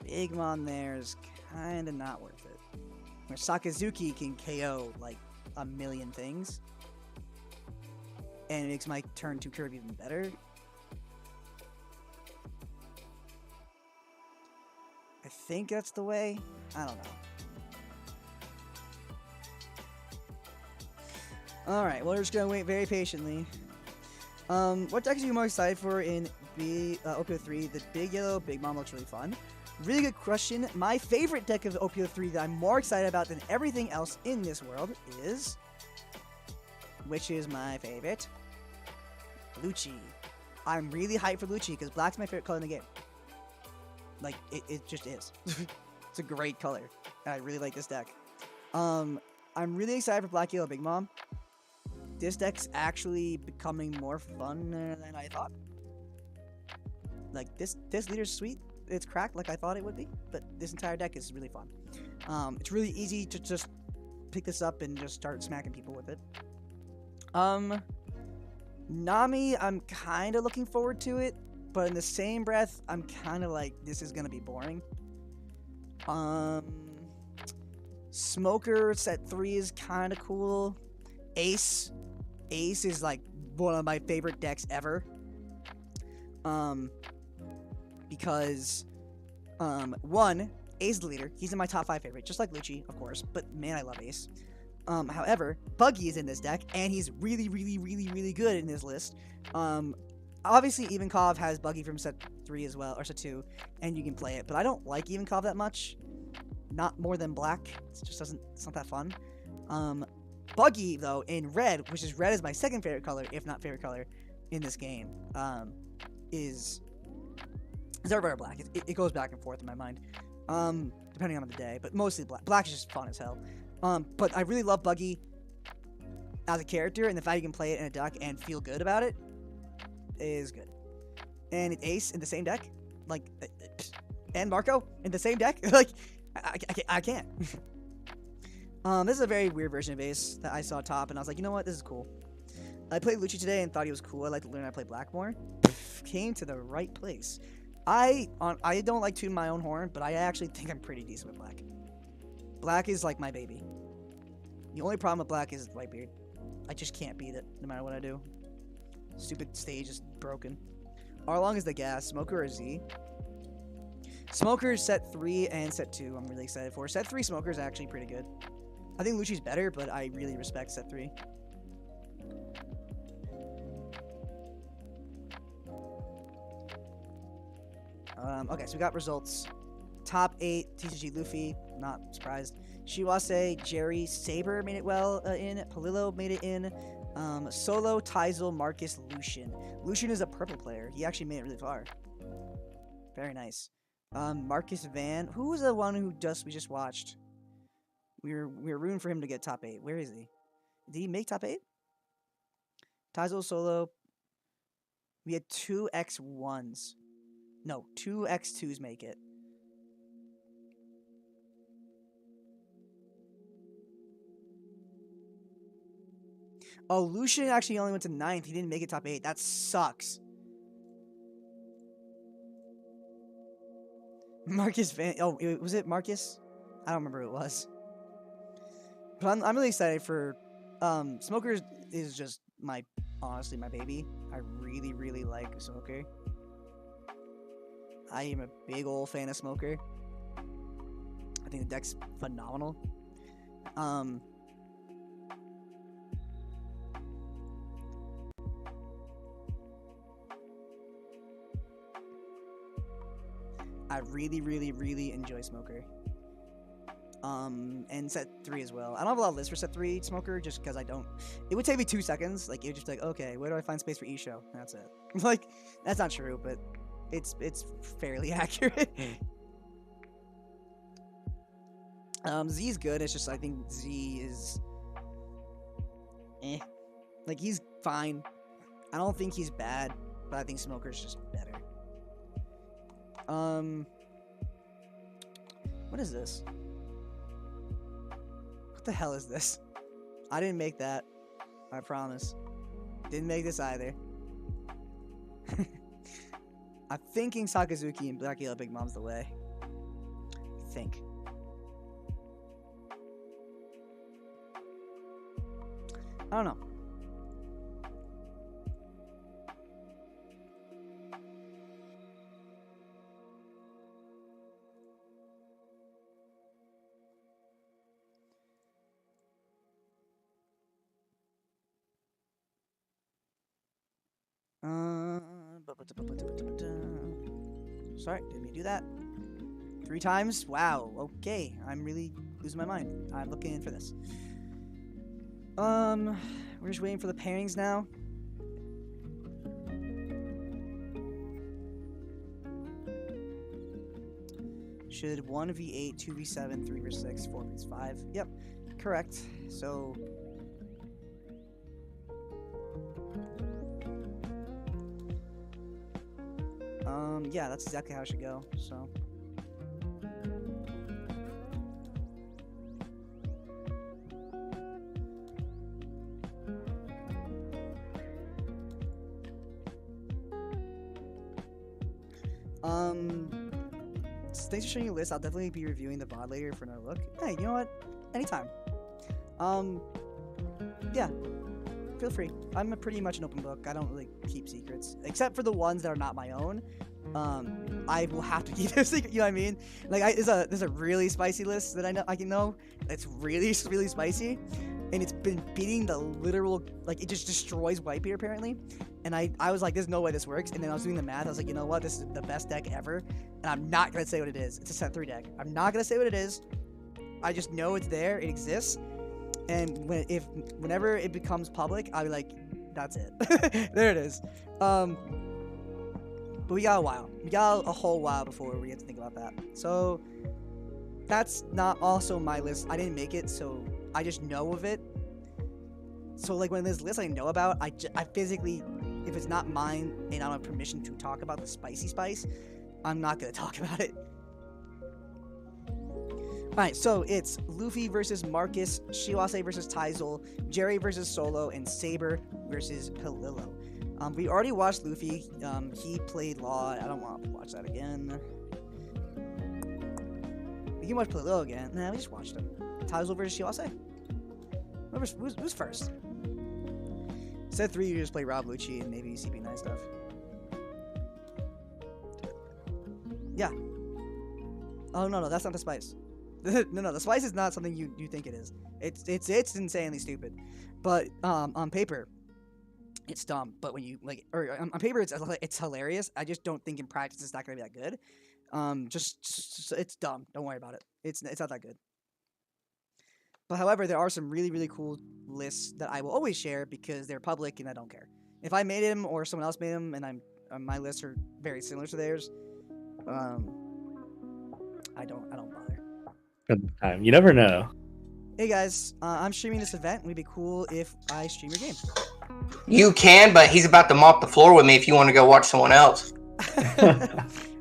Big Mom there is kinda not worth it. Where Sakazuki can KO like a million things. And it makes my turn 2 curve even better. I think that's the way. I don't know. Alright, well, we're just gonna wait very patiently. What deck are you more excited for in OPO3? The Big Yellow Big Mom looks really fun. Really good question. My favorite deck of OPO3 that I'm more excited about than everything else in this world is... Which is my favorite? Lucci. I'm really hyped for Lucci because black's my favorite color in the game. Like, it just is. It's a great color. And I really like this deck. I'm really excited for Black Yellow Big Mom. This deck's actually becoming more fun than I thought. Like, this leader's sweet. It's cracked like I thought it would be. But this entire deck is really fun. It's really easy to just pick this up and just start smacking people with it. Nami, I'm kind of looking forward to it. But in the same breath, I'm kind of like, this is going to be boring. Smoker set 3 is kind of cool. Ace is like one of my favorite decks ever. Because one, Ace is the leader. He's in my top 5 favorite, just like Lucci, of course. But man, I love Ace. However, Buggy is in this deck, and he's really, really, really, really good in this list. Obviously, Ivankov has Buggy from set 3 as well, or set 2, and you can play it. But I don't like Ivankov that much. Not more than black. It just doesn't. It's not that fun. Buggy though in red, which is red is my second favorite color, if not favorite color, in this game. Is red or black? It goes back and forth in my mind, depending on the day. But mostly black. Black is just fun as hell. But I really love Buggy as a character, and the fact you can play it in a deck and feel good about it is good. And Ace in the same deck, like, and Marco in the same deck, like. I can't. This is a very weird version of Ace that I saw top, and I was like, you know what, this is cool. I played Lucci today and thought he was cool. I like to learn how to play black more. Came to the right place. I don't like tooting my own horn, but I actually think I'm pretty decent with black. Black is like my baby. The only problem with black is Whitebeard. I just can't beat it, no matter what I do. Stupid stage is broken. How long is the gas? Smoker or Z? Smoker set 3 and set 2 I'm really excited for. Set 3 Smoker is actually pretty good. I think Lucci's better, but I really respect set 3. Okay, so we got results. Top 8, TCG Luffy, not surprised. Shiwase, Jerry, Saber made it well in. Palillo made it in. Solo, Teisel, Marcus, Lucian. Lucian is a purple player. He actually made it really far. Very nice. Marcus Van. Who was the one who we just watched? We were rooting for him to get top 8. Where is he? Did he make top 8? Teisel solo. We had 2 X1s. No, 2 X2s make it. Oh, Lucian actually only went to 9th. He didn't make it top 8. That sucks. Marcus Van... Oh, was it Marcus? I don't remember who it was. But I'm really excited for... Smoker is just honestly my baby. I really, really like Smoker. I am a big old fan of Smoker. I think the deck's phenomenal. I really, really, really enjoy Smoker. And set 3 as well. I don't have a lot of lists for set 3 Smoker just because I don't. It would take me 2 seconds. Like, it would just be like, okay, where do I find space for Isho? That's it. Like, that's not true, but it's fairly accurate. Z's good. It's just I think Z is like he's fine. I don't think he's bad, but I think Smoker's just better. What is this? What the hell is this? I didn't make that. I promise. Didn't make this either. I'm thinking Sakazuki and Black Yellow Big Mom's the way. I think. I don't know. Sorry, didn't mean to do that. 3 times? Wow, okay. I'm really losing my mind. I'm looking for this. We're just waiting for the pairings now. Should 1v8, 2v7, 3v6, 4v5. Yep, correct. So yeah, that's exactly how it should go. So thanks for showing your list. I'll definitely be reviewing the VOD later for another look. Hey, you know what? Anytime. Yeah. Feel free. I'm pretty much an open book. I don't really keep secrets. Except for the ones that are not my own. I will have to keep a secret, you know what I mean? Like, there's a really spicy list that I know. It's really, really spicy. And it's been beating the literal, like, it just destroys Whitebeard, apparently. And I was like, there's no way this works. And then I was doing the math. I was like, you know what? This is the best deck ever. And I'm not going to say what it is. It's a set 3 deck. I'm not going to say what it is. I just know it's there. It exists. And whenever it becomes public, I'll be like, that's it. There it is. But we got a while. We got a whole while before we get to think about that. So that's not also my list. I didn't make it, so I just know of it. So like when there's lists I know about, I physically, if it's not mine and I don't have permission to talk about the spicy spice, I'm not gonna talk about it. Alright, so it's Luffy versus Marcus, Shiwase versus Taizel, Jerry versus Solo, and Saber versus Palillo. We already watched Luffy. He played Law. I don't want to watch that again. We can watch Palillo again. Nah, we just watched him. Taizel versus Shiwase. Who's first? Set 3, you just play Rob Lucci and maybe CP9 stuff. Yeah. Oh no, that's not the spice. No, the spice is not something you think it is. It's insanely stupid. But on paper, it's dumb. But when you on paper, it's hilarious. I just don't think in practice it's not gonna be that good. Just it's dumb. Don't worry about it. It's not that good. But however, there are some really, really cool lists that I will always share because they're public and I don't care. If I made them or someone else made them and my lists are very similar to theirs, I don't bother. Good time. You never know. Hey guys, I'm streaming this event. It'd be cool if I stream your game. You can, but he's about to mop the floor with me if you want to go watch someone else.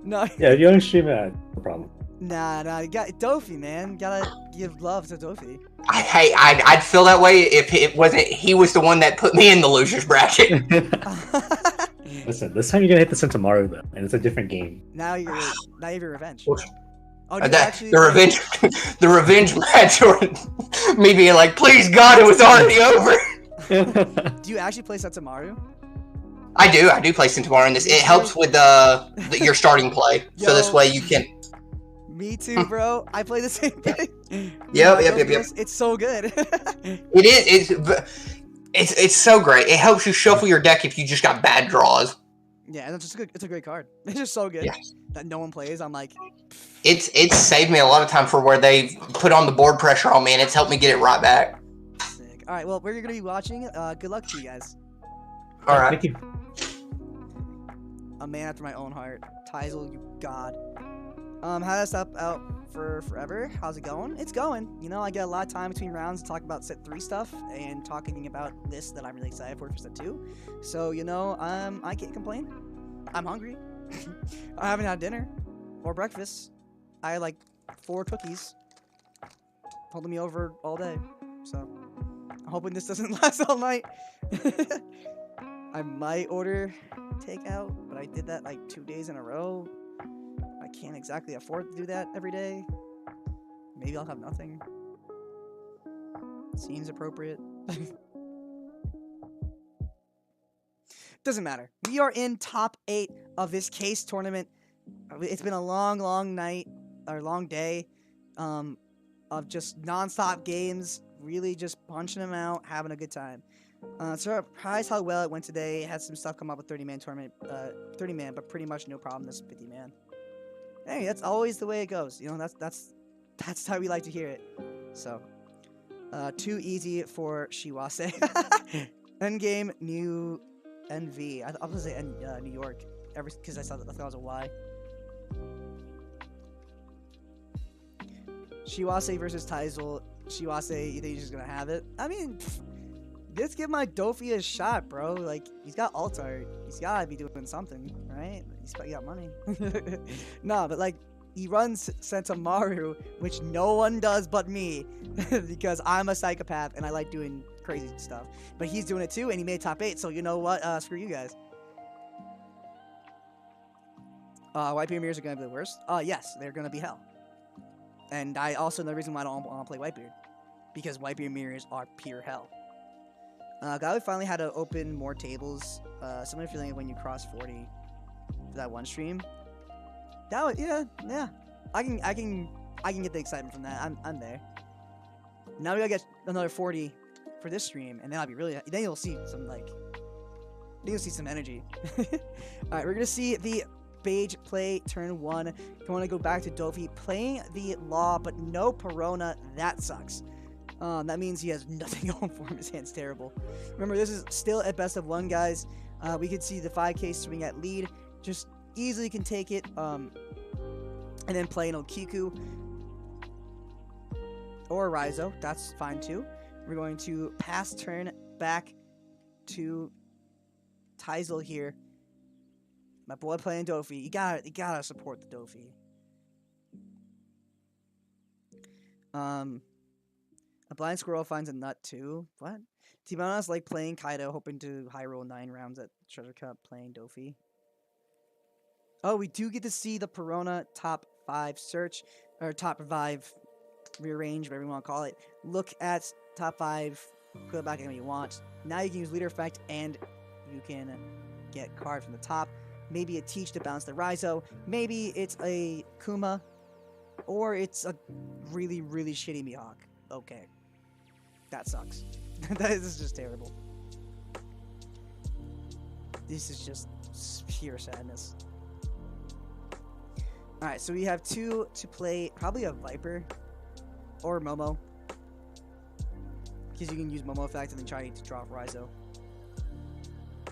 No. Yeah, if you want to stream it, no problem. Nah, you got Dofi, man. Gotta give love to Dofi. I'd feel that way if it wasn't he was the one that put me in the losers bracket. Listen, this time you're gonna hit the Sentomaru though, and it's a different game. Now you have your revenge. Oh, the revenge match, or me being like, please God, it was already over. Do you actually play Sentomaru? I do play Sentomaru in this. It helps with your starting play, so this way you can. Me too, bro. I play the same thing. Yep. It's so good. It is. It's so great. It helps you shuffle your deck if you just got bad draws. Yeah, and it's a great card. It's just so good that no one plays. I'm like, it's saved me a lot of time for where they put on the board pressure on me, and it's helped me get it right back. Sick. All right, well, we're gonna be watching. Good luck to you guys. All right. Thank you. A man after my own heart, Taizel, you god. Had this up out for forever. How's it going? It's going. You know, I get a lot of time between rounds to talk about set 3 stuff and talking about lists that I'm really excited for set 2. So, you know, I can't complain. I'm hungry. I haven't had dinner or breakfast. I had like 4 cookies holding me over all day. So, I'm hoping this doesn't last all night. I might order takeout, but I did that like 2 days in a row. I can't exactly afford to do that every day. Maybe I'll have nothing. Seems appropriate. Doesn't matter. We are in top 8 of this case tournament. It's been a long night, or long day, of just non-stop games. Really just punching them out, having a good time. Surprised how well it went today. Had some stuff come up with 30-man tournament, 30-man, but pretty much no problem this 50-man. Hey, that's always the way it goes. You know, that's how we like to hear it. So, too easy for Shiwase. Endgame, new NV. I was gonna say New York, because I thought it was a Y. Shiwase versus Taizel. Shiwase, you think he's just gonna have it? I mean, let's give my Dofi a shot, bro. Like, he's got alt art. He's gotta be doing something, right? He's got money. No, but like, he runs Sentamaru, which no one does but me, because I'm a psychopath and I like doing crazy stuff. But he's doing it too, and he made top 8, so you know what? Screw you guys. Whitebeard mirrors are gonna be the worst. Yes, they're gonna be hell. And I also know the reason why I don't want to play Whitebeard, because Whitebeard mirrors are pure hell. Gallic finally had to open more tables. Similar feeling when you cross 40 for that one stream. That was, yeah. I can get the excitement from that. I'm there. Now we gotta get another 40 for this stream, and then I'll be really. Then you'll see some some energy. All right, we're gonna see the Beige play turn 1. Going to go back to Dofi playing the Law, but no Perona. That sucks. That means he has nothing going for him. His hand's terrible. Remember, this is still at best of 1, guys. We could see the 5k swing at lead. Just easily can take it. And then play an Okiku or Raizo. That's fine too. We're going to pass turn back to Taizel here. My boy playing Dofi. You gotta support the Dofi. A blind squirrel finds a nut too. What? Tibana's like playing Kaido, hoping to high roll 9 rounds at Treasure Cup, playing Dofi. Oh, we do get to see the Perona top 5 search, or top 5 rearrange, whatever you want to call it. Look at top 5, put it back in what you want. Now you can use leader effect, and you can get card from the top. Maybe a Teach to bounce the Raizo. Maybe it's a Kuma. Or it's a really, really shitty Mihawk. Okay. That sucks. That is just terrible. This is just pure sadness. Alright, so we have 2 to play. Probably a Viper. Or Momo. Because you can use Momo effect and then try to draw off Raizo.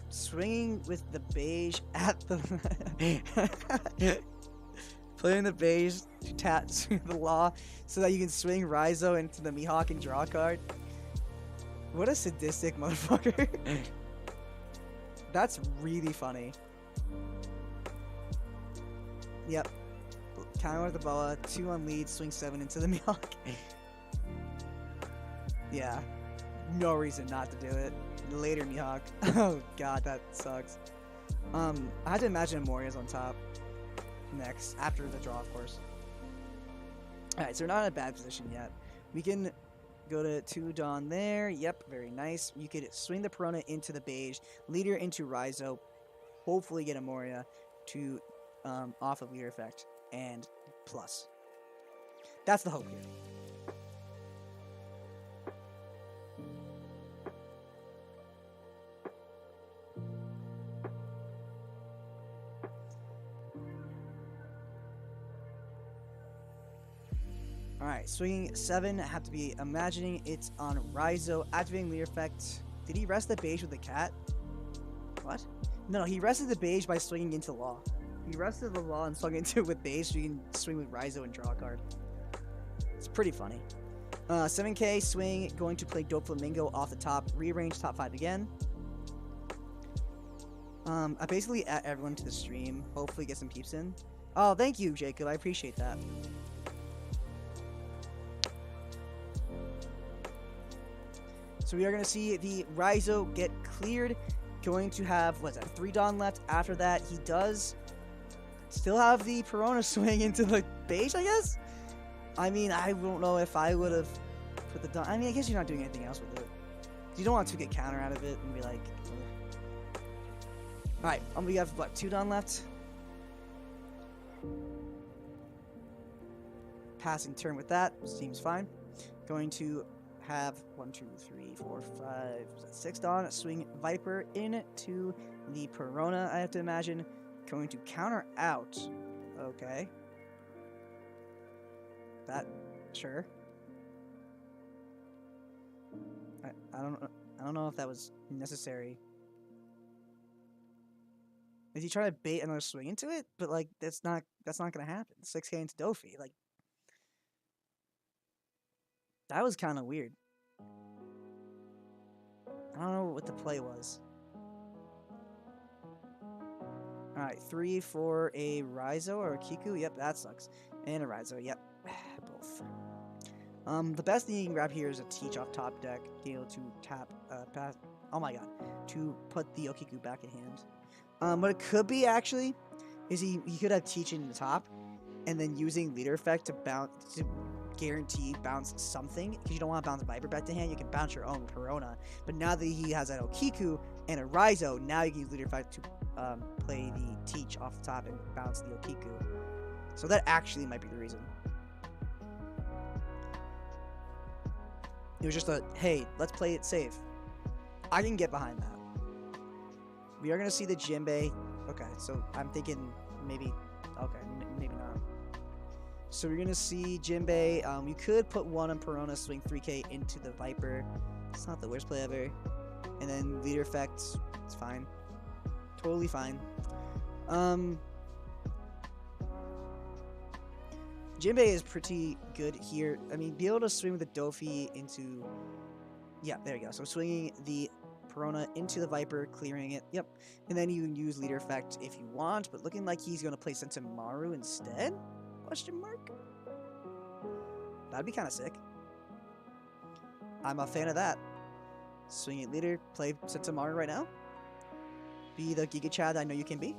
Swinging with the Beige at the... Playing the Beige to tattoo the Law so that you can swing Raizo into the Mihawk and draw a card. What a sadistic motherfucker. That's really funny. Yep. Counter with the Boa, 2 on lead, swing 7 into the Mihawk. Yeah. No reason not to do it. Later Mihawk. Oh god, that sucks. I had to imagine Moria's on top next, after the draw, of course. Alright, so we're not in a bad position yet. We can go to 2 Dawn there. Yep, very nice. You could swing the Perona into the Beige, leader into Raizo, hopefully get a Moria to off of leader effect, and plus. That's the hope here. Alright, swinging 7, I have to be imagining it's on Raizo, activating leader effect. Did he rest the Beige with the cat? What? No, he rested the Beige by swinging into Law. He rested the Law and swung into it with Beige so you can swing with Raizo and draw a card. It's pretty funny. 7k swing, going to play Doflamingo off the top, rearrange top 5 again. I basically add everyone to the stream, hopefully get some peeps in. Oh, thank you, Jacob, I appreciate that. So we are going to see the Raizo get cleared. Going to have, what's that, 3 Dawn left. After that, he does still have the Perona swing into the Beige, I guess? I mean, I don't know if I would have put the Dawn. I mean, I guess you're not doing anything else with it. You don't want to get counter out of it and be like... Alright, we have, what, 2 Dawn left? Passing turn with that. Seems fine. Going to have 1, 2, 3, 4, 5, 6 Dawn. Swing Viper into the Perona, I have to imagine. Going to counter out. Okay. That, sure. I don't know if that was necessary. Is he trying to bait another swing into it? But like that's not gonna happen. 6k into Dofi. Like that was kind of weird. I don't know what the play was. Alright, 3 for a Raizo or a Kiku. Yep, that sucks. And a Raizo, yep. Both. The best thing you can grab here is a Teach off top deck, being able to tap, pass, oh my god, to put the Okiku back in hand. What it could be, actually, is he could have Teach in the top, and then using Leader Effect to guarantee bounce something, because you don't want to bounce Viper back to hand, you can bounce your own Perona, but now that he has an Okiku and a Raizo, now you can use Leader Effect to play the Teach off the top and bounce the Okiku. So that actually might be the reason. It was just a, hey, let's play it safe. I can get behind that. We are going to see the Jinbei. Okay, so I'm thinking maybe, okay, maybe not. So we're going to see Jinbei. You could put 1 on Perona, swing 3k into the Viper. It's not the worst play ever. And then Leader Effect, it's fine. Totally fine. Jinbei is pretty good here. I mean, be able to swing with the Dofi into... Yeah, there you go. So swinging the Perona into the Viper, clearing it. Yep. And then you can use Leader Effect if you want, but looking like he's going to play Sentomaru instead? Question mark? That'd be kind of sick. I'm a fan of that. Swing it Leader, play Sentomaru right now. Be the Giga Chad I know you can be.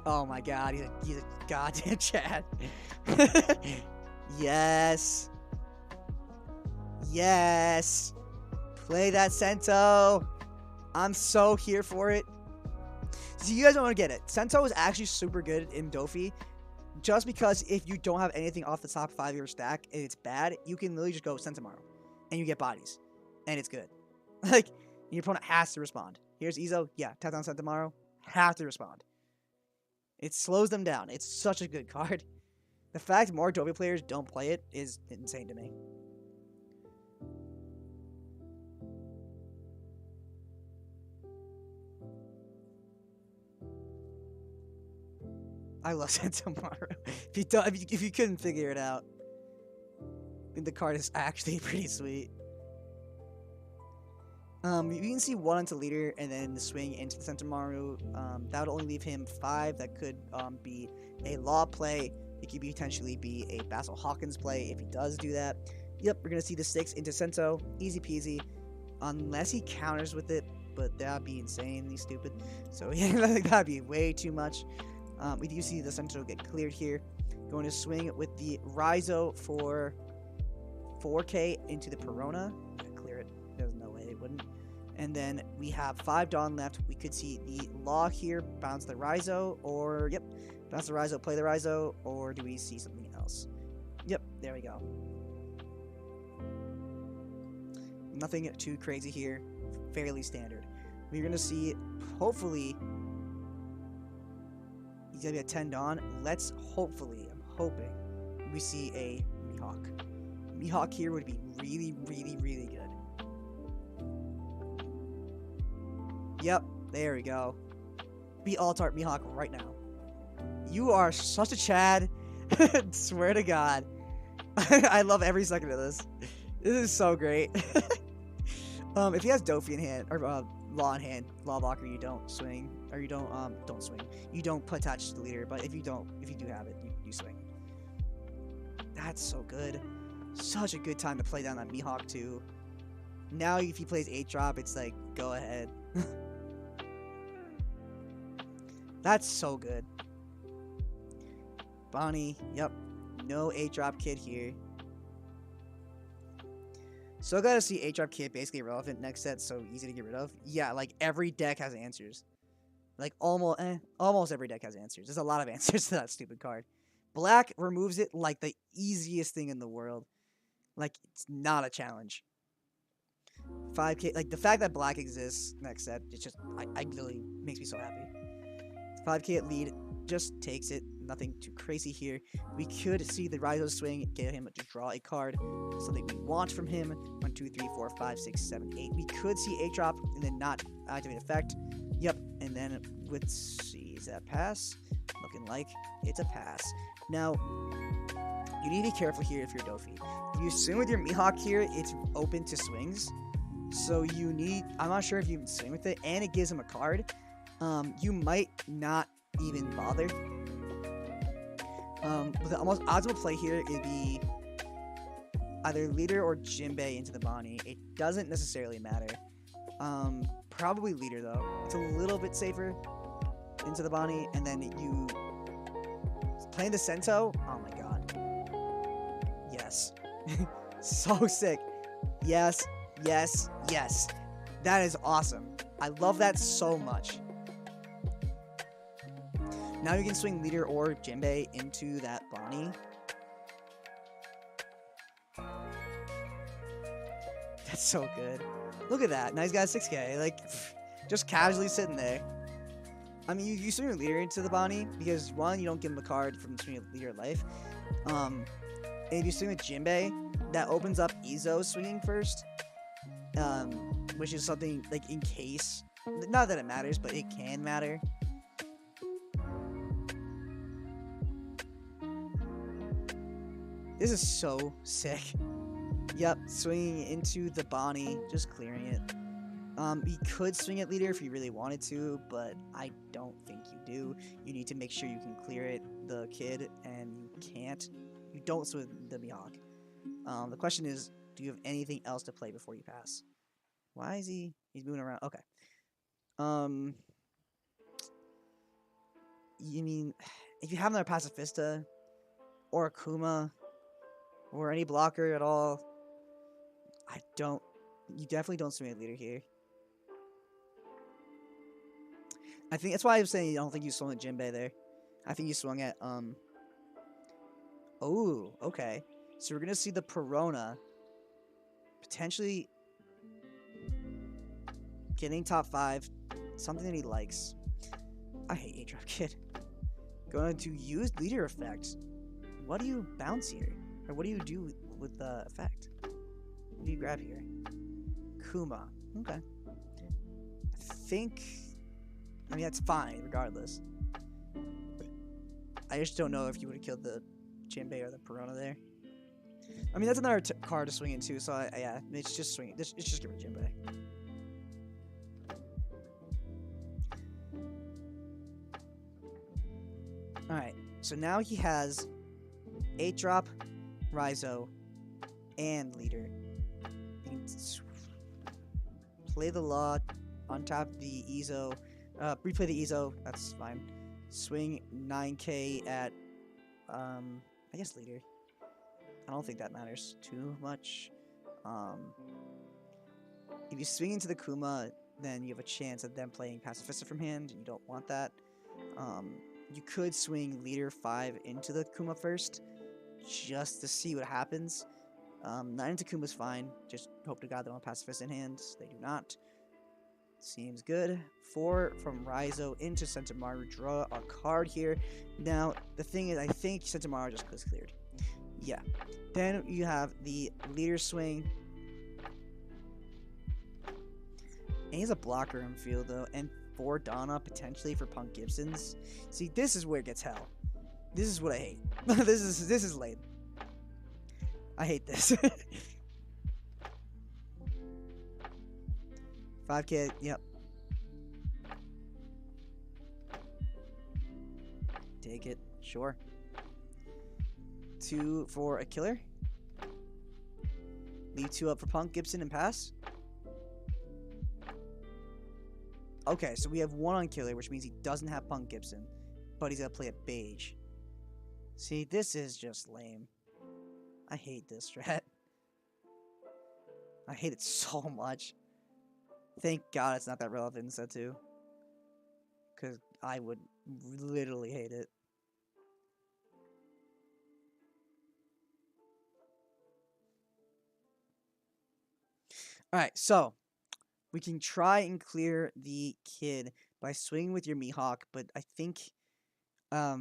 Oh my god, he's a goddamn Chad. Yes. Yes. Play that Sento. I'm so here for it. So you guys don't want to get it. Sento is actually super good in Dofi. Just because if you don't have anything off the top 5 of your stack and it's bad, you can literally just go Sentomaru. And you get bodies. And it's good. Like, your opponent has to respond. Here's Izo. Yeah, tap down Sentomaru. Have to respond. It slows them down. It's such a good card. The fact more Dofi players don't play it is insane to me. I love Sentomaru. If you couldn't figure it out, the card is actually pretty sweet. You can see 1 into Leader and then the swing into the Sentomaru. That would only leave him 5. That could be a Law play. It could potentially be a Basil Hawkins play if he does do that. Yep, we're going to see the 6 into Sento. Easy peasy. Unless he counters with it, but that'd be insanely stupid. So yeah, that'd be way too much. We do see the Sento get cleared here. Going to swing with the Raizo for 4k into the Perona. Clear it. There's no way it wouldn't. And then we have 5 Dawn left. We could see the Law here, bounce the Raizo, or, yep, bounce the Raizo, play the Raizo, or do we see something else? Yep, there we go. Nothing too crazy here. Fairly standard. We're going to see, hopefully, he's going to be at 10 Dawn. Let's hopefully, I'm hoping, we see a Mihawk. Mihawk here would be really, really, really good. Yep, there we go. Be Alt-Art Mihawk right now. You are such a Chad. Swear to God. I love every second of this. This is so great. If he has Dofi in hand, or Law in hand, Law Blocker, you don't swing. Or you don't swing. You don't put attach to the Leader, but if you do have it, you swing. That's so good. Such a good time to play down that Mihawk too. Now if he plays 8-drop, it's like, go ahead. That's so good. Bonnie, yep. No 8-drop kid here. So glad to see 8-drop kid basically irrelevant next set, so easy to get rid of. Yeah, like every deck has answers. Like almost every deck has answers. There's a lot of answers to that stupid card. Black removes it like the easiest thing in the world. Like, it's not a challenge. 5k, like, the fact that black exists next set, it's just, I really makes me so happy. 5k at lead, just takes it. Nothing too crazy here. We could see the Raizo swing, get him to draw a card, something we want from him. 1, 2, 3, 4, 5, 6, 7, 8. We could see 8 drop and then not activate effect. Yep, and then with C, is that pass? Looking like it's a pass. Now, you need to be careful here if you're Dofi. If you swing with your Mihawk here, it's open to swings. So you need, I'm not sure if you even swing with it, and it gives him a card. You might not even bother. But the most optimal play here would be either leader or Jinbei into the Bonnie. It doesn't necessarily matter. Probably leader though. It's a little bit safer into the Bonnie, and then you playing the Sento. Oh my god. Yes. So sick. Yes, yes, yes. That is awesome. I love that so much. Now you can swing leader or Jinbei into that Bonnie. That's so good. Look at that. Now he's got 6k. Like, just casually sitting there. I mean, you swing your leader into the Bonnie because, one, you don't give him a card from swinging a leader life. And if you swing with Jinbei, that opens up Izo swinging first. Which is something, like, in case. Not that it matters, but it can matter. This is so sick. Yep, swinging into the Bonnie, just clearing it. You could swing at leader if you really wanted to, but I don't think you do. You need to make sure you can clear it, the kid, and you can't. You don't swing the Mihawk. The question is, do you have anything else to play before you pass? Why is he's moving around? Okay. You mean, if you have another Pacifista, or Akuma, or any blocker at all, you definitely don't swing a leader here. I think that's why I was saying I don't think you swung at Jinbei there. I think you swung at, oh, okay. So we're gonna see the Perona potentially getting top 5, something that he likes. I hate A-Drop Kid. Going to use leader effect. What do you bounce here? Or what do you do with the effect? What do you grab here? Kuma. Okay. I mean, that's fine, regardless. I just don't know if you would have killed the Jinbei or the Perona there. I mean, that's another card to swing into, so yeah, it's just swing. It's just give it Jinbei. Alright, so now he has 8-drop, Raizo, and leader. He can play the Law on top of the Izo. Replay the Izo, that's fine. Swing 9k at, I guess leader. I don't think that matters too much. If you swing into the Kuma, then you have a chance of them playing Pacifista from hand, and you don't want that. You could swing leader 5 into the Kuma first, just to see what happens. 9 into Kuma's fine. Just hope to God they don't have Pacifist in hand. They do not. Seems good. 4 from Raizo into Sentomaru. Draw a card here. Now, the thing is, I think Sentomaru just cleared. Yeah. Then you have the leader swing. And he has a blocker in field, though. And 4 Donna, potentially, for Punk Gibsons. See, this is where it gets hell. This is what I hate. This is lame. I hate this. 5k, yep. Take it, sure. 2 for a killer. Leave 2 up for Punk, Gibson, and pass. Okay, so we have 1 on killer, which means he doesn't have Punk Gibson, but he's gonna play a Beige. See, this is just lame. I hate this strat. I hate it so much. Thank God it's not that relevant in set 2. Because I would literally hate it. Alright, so we can try and clear the kid by swinging with your Mihawk, but I think a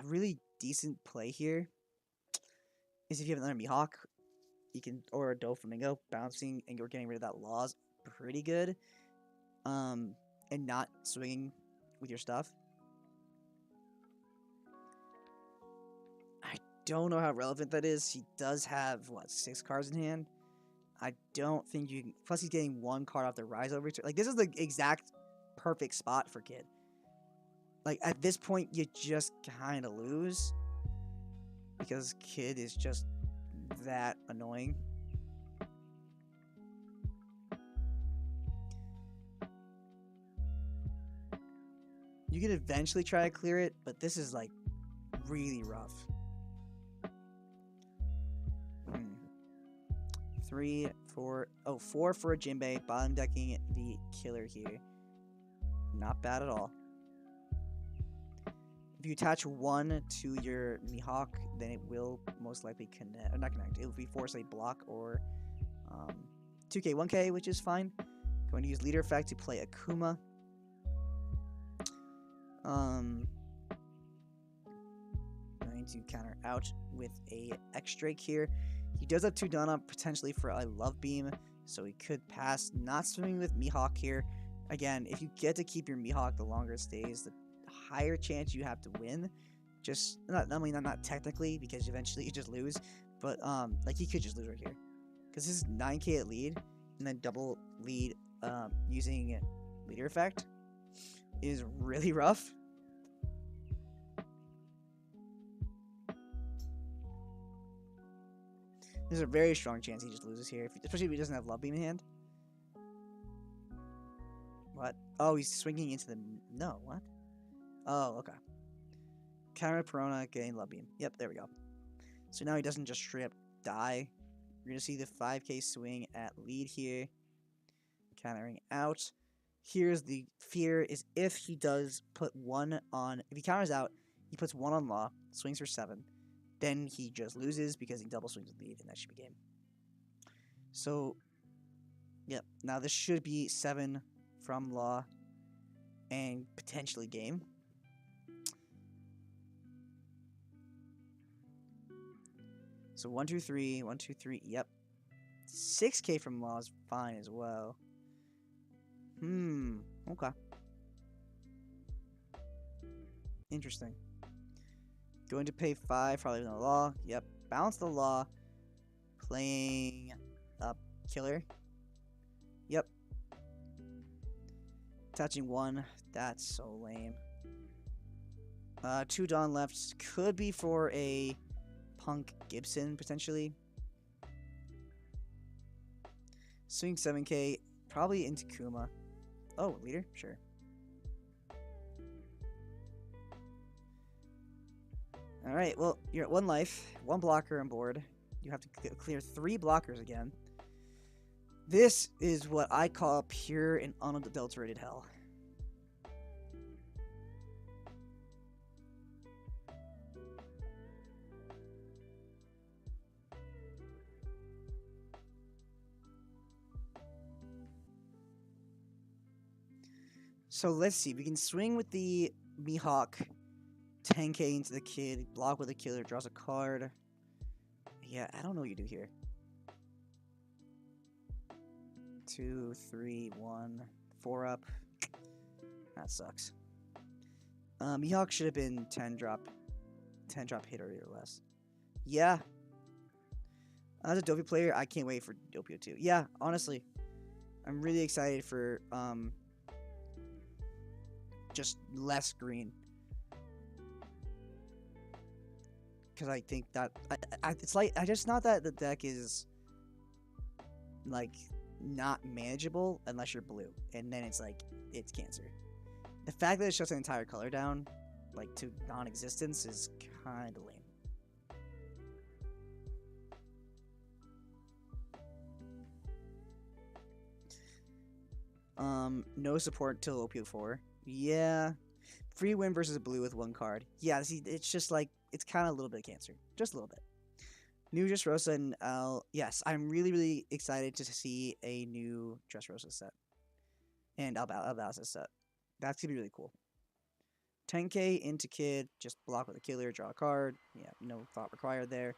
really decent play here is if you have another Mihawk, you can, or a Doflamingo bouncing and you're getting rid of that Law's pretty good. And not swinging with your stuff. I don't know how relevant that is. He does have, what, 6 cards in hand? I don't think you can... Plus, he's getting 1 card off the Rise over. Like, this is the exact perfect spot for Kid. Like, at this point, you just kind of lose. Because Kid is just that annoying. You could eventually try to clear it, but this is, like, really rough. 3, 4... Oh, 4 for a Jinbei. Bottom decking the killer here. Not bad at all. If you attach 1 to your Mihawk, then it will most likely connect. Or not connect. It will be force a block or 2k, 1k, which is fine. Going to use leader effect to play Akuma. Going to counter out with a X-Drake here. He does have 2 Donna potentially for a Love Beam, so he could pass. Not swimming with Mihawk here. Again, if you get to keep your Mihawk, the longer it stays, the higher chance you have to win. Just not technically, because eventually you just lose, but like he could just lose right here, because this is 9k at lead, and then double lead using leader effect is really rough. There's a very strong chance he just loses here, especially if he doesn't have Love Beam in hand. What? Oh, he's swinging into the... No, what? Oh, okay. Counter Perona, getting Love Beam. Yep, there we go. So now he doesn't just straight up die. You're going to see the 5k swing at lead here. Countering out. Here's the fear, is if he does put 1 on... If he counters out, he puts 1 on Law, swings for 7. Then he just loses because he double swings with lead, and that should be game. So, yep. Now this should be 7 from Law, and potentially game. So 1, 2, 3, 1, 2, 3. Yep. 6k from Law is fine as well. Okay. Interesting. Going to pay 5, probably with the Law. Yep. Bounce the Law. Playing up Killer. Yep. Touching 1. That's so lame. 2 Dawn left. Could be for a Punk Gibson, potentially. Swing 7k. Probably into Kuma. Oh, leader? Sure. Alright, well, you're at 1 life, 1 blocker on board. You have to clear 3 blockers again. This is what I call pure and unadulterated hell. So let's see, we can swing with the Mihawk, 10k into the kid, block with the killer, draws a card. Yeah, I don't know what you do here. 2, 3, 1, 4 up. That sucks. Mihawk should have been 10 drop hit or less. Yeah. As a Doppio player, I can't wait for Doppio 2. Yeah, honestly. I'm really excited for just less green. Because I think that it's like I just not that the deck is like not manageable unless you're blue, and then it's like it's cancer. The fact that it shuts an entire color down like to non-existence is kind of lame. No support till OPO 4. Yeah. Free win versus blue with 1 card. Yeah, see, it's just like, it's kind of a little bit of cancer. Just a little bit. New Dressrosa and yes, I'm really excited to see a new Dressrosa set and Albasa set. That's gonna be really cool. 10k into Kid, just block with a killer, draw a card. Yeah, no thought required there.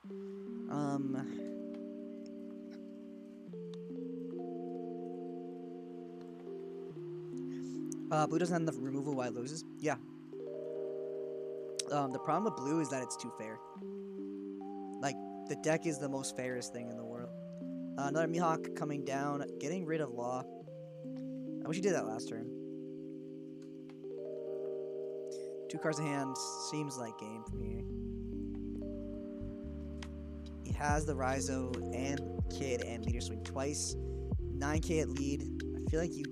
Blue doesn't have enough removal while it loses. Yeah. The problem with blue is that it's too fair. Like, the deck is the most fairest thing in the world. Another Mihawk coming down, getting rid of Law. I wish he did that last turn. 2 cards in hand seems like game for me. He has the Raizo and Kid and Leader Swing twice. 9k at lead. I feel like you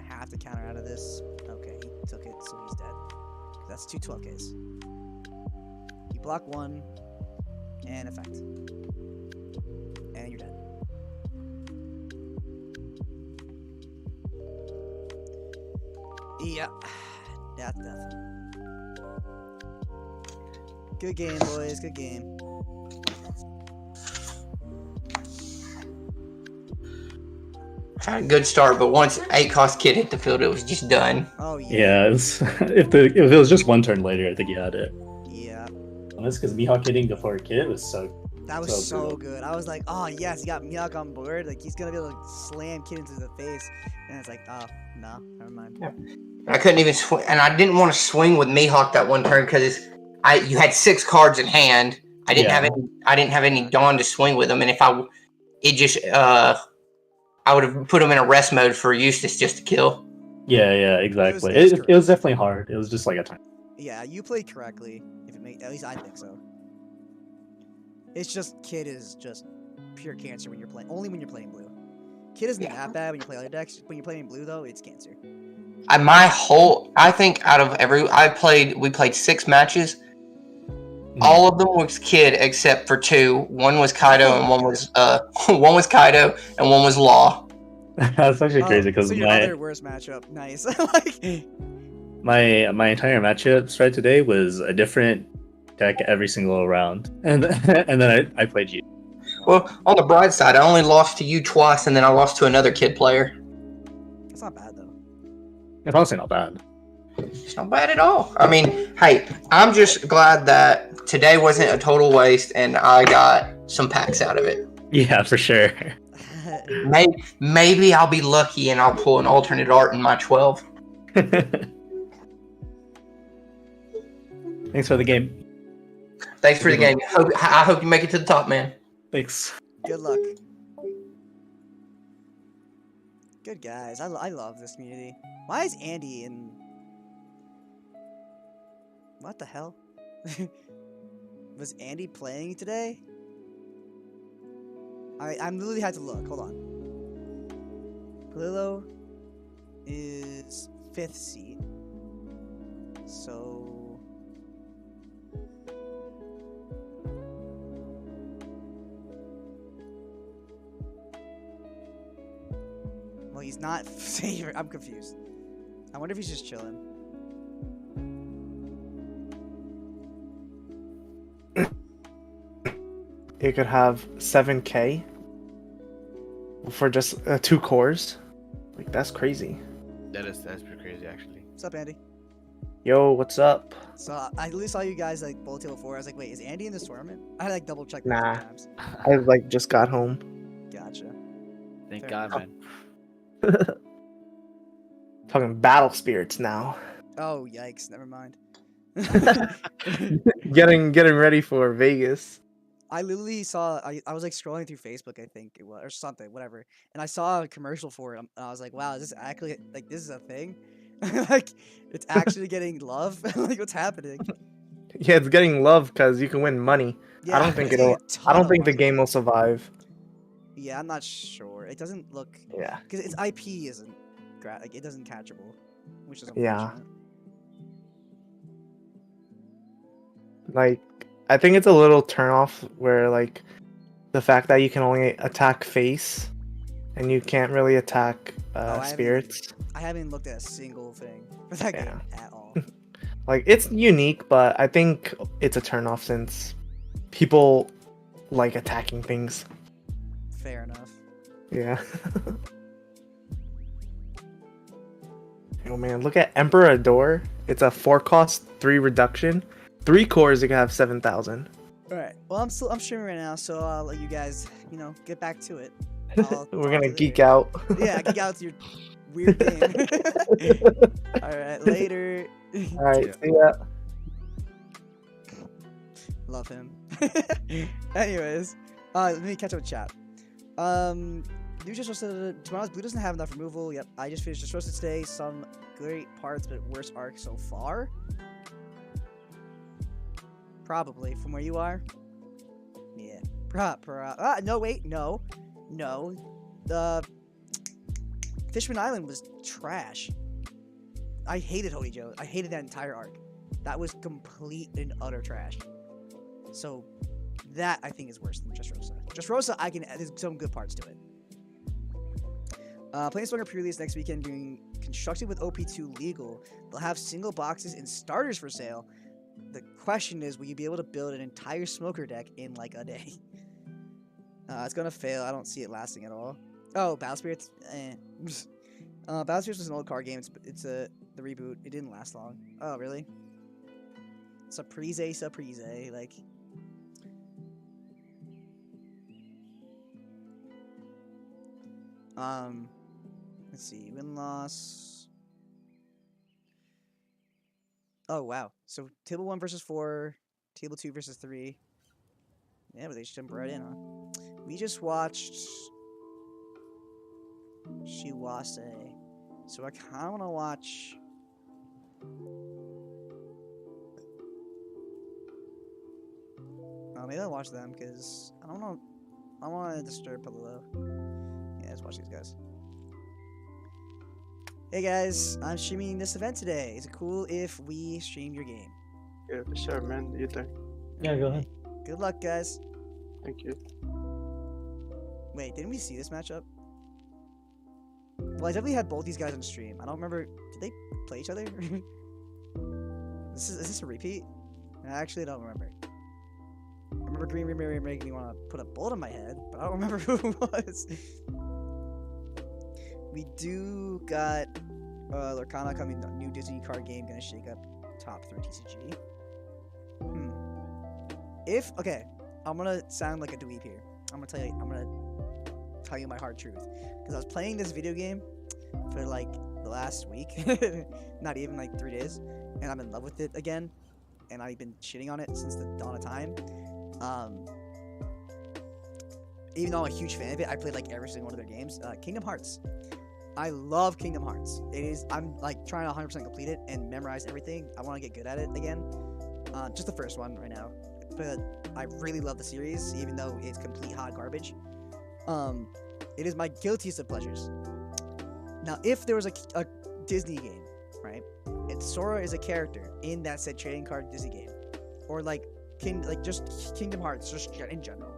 have to counter out of this. Okay, he took it, so he's dead. That's 2 12ks. You block 1 and effect. And you're dead. Yeah. Death. Good game, boys. Good game. Had a good start, but once 8-cost Kid hit the field, it was just done. Oh yeah. Yeah, if it was just one turn later, I think you had it. Yeah. That's because Mihawk hitting before Kid was That was so good. I was like, oh yes, he got Mihawk on board. Like he's gonna be able to slam Kid into the face. And it's like, oh no, never mind. Yeah. I couldn't even swing, and I didn't want to swing with Mihawk that one turn because you had 6 cards in hand. I didn't have any Dawn to swing with them, and if I would have put him in a rest mode for Eustace just to kill. Yeah, exactly. It was definitely hard. It was just like a time. Yeah, you played correctly. At least I think so. It's just Kid is just pure cancer when you're playing. Only when you're playing blue. Kid isn't that bad when you play other decks. When you're playing blue though, it's cancer. I think out of we played 6 matches. All of them was Kid except for 2. One was Kaido and one was Kaido and one was Law. That's actually crazy because so your other worst matchup. Nice. Like my entire matchup spread today was a different deck every single round, and then I played you. Well, on the bright side, I only lost to you twice, and then I lost to another Kid player. That's not bad though. It's honestly not bad. It's not bad at all. I mean, hey, I'm just glad that today wasn't a total waste, and I got some packs out of it. Yeah, for sure. Maybe I'll be lucky and I'll pull an alternate art in my 12. Thanks for the game. Thanks for the game. I hope you make it to the top, man. Thanks. Good luck. Good guys. I love this community. Why is Andy in... What the hell? Was Andy playing today? I'm literally had to look. Hold on. Palillo is 5th seed. So... Well, he's not favorite. I'm confused. I wonder if he's just chilling. You could have 7k for just 2 cores. Like, that's crazy. That's pretty crazy, actually. What's up, Andy? Yo, what's up? So I literally saw you guys like bullet table 4. I was like, wait, is Andy in this tournament? I had to like double check. Nah, times. I like just got home. Gotcha. Thank Fair God, enough. man. Talking battle spirits now. Oh yikes! Never mind. getting ready for Vegas. I literally saw. I was like scrolling through Facebook, I think it was, or something, whatever, and I saw a commercial for it. And I was like, wow, is this actually like this is a thing? Like it's actually getting love. Like what's happening? Yeah, it's getting love because you can win money. Yeah, I don't think it's getting it'll. a ton I don't of think the money. game will survive. Yeah, I'm not sure. It doesn't look. Yeah. Because its IP isn't like it doesn't catchable, which is Yeah. unfortunate. Like, I think it's a little turnoff where like the fact that you can only attack face and you can't really attack spirits. I haven't looked at a single thing for that game at all. Like, it's unique, but I think it's a turnoff since people like attacking things. Fair enough. Yeah. Oh man, look at Emperor Adore. It's a 4 cost, 3 reduction. 3 cores, you can have 7,000. All right. Well, I'm streaming right now, so I'll let you guys, get back to it. We're gonna geek out. Yeah, geek out with your weird game. All right, later. All right, see ya. Love him. Anyways, let me catch up with chat. You just roasted. Tomorrow's Blue doesn't have enough removal. Yep, I just finished just roasted today. Some great parts, but worst arc so far. Probably from where you are. Yeah. No, wait, no. The Fishman Island was trash. I hated Hody Joe. I hated that entire arc. That was complete and utter trash. So that I think is worse than Just Rosa. Just Rosa, there's some good parts to it. Planeswalker pre-release next weekend being constructed with OP2 legal. They'll have single boxes and starters for sale. The question is, will you be able to build an entire smoker deck in like a day? It's gonna fail. I don't see it lasting at all. Oh, Battle Spirits? Battle Spirits was an old card game. It's the reboot. It didn't last long. Oh, really? Surprise. Like... Let's see. Win-loss... Oh, wow. So, table 1 versus 4, table 2 versus 3. Yeah, but they just jump right in, huh? We just watched Shiwase. So I kind of want to watch... maybe I'll watch them, because I don't know. I want to disturb Palillo. Yeah, let's watch these guys. Hey guys, I'm streaming this event today. Is it cool if we stream your game? Yeah, for sure, man. You there? Yeah, go ahead. Good luck, guys. Thank you. Wait, didn't we see this matchup? Well, I definitely had both these guys on stream. I don't remember. Did they play each other? Is this a repeat? I actually don't remember. I remember Green Reaper making me want to put a bullet in my head, but I don't remember who it was. We do got Lorcana coming, new Disney card game, gonna shake up top 3 TCG. Okay, I'm gonna sound like a dweeb here. I'm gonna tell you my hard truth. Because I was playing this video game for like the last week, not even like 3 days, and I'm in love with it again. And I've been shitting on it since the dawn of time. Even though I'm a huge fan of it, I played like every single one of their games. Kingdom Hearts. I love Kingdom Hearts. I'm like trying to 100% complete it and memorize everything. I want to get good at it again. Just the first one right now. But I really love the series, even though it's complete hot garbage. It is my guiltiest of pleasures. Now, if there was a Disney game, right, and Sora is a character in that said trading card Disney game, or like just Kingdom Hearts, just in general,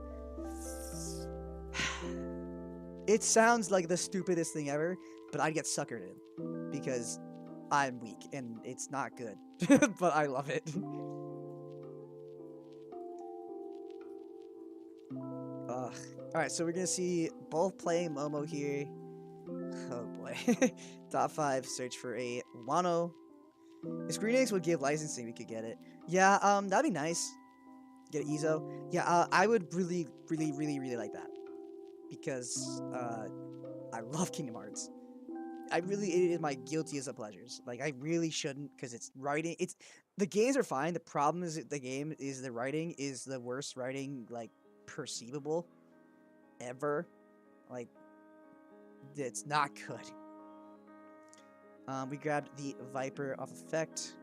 it sounds like the stupidest thing ever, but I'd get suckered in because I'm weak and it's not good, but I love it. Ugh. Alright, so we're gonna see both playing Momo here. Oh boy. Top 5, search for a Wano. If ScreenX would give licensing, we could get it. Yeah, that'd be nice. Get an Izo. Yeah, I would really like that. Because, I love Kingdom Hearts. It is my guiltiest of pleasures. Like, I really shouldn't, because it's writing. The games are fine. The problem is the writing is the worst writing, like, perceivable ever. Like, it's not good. We grabbed the Viper off Effect.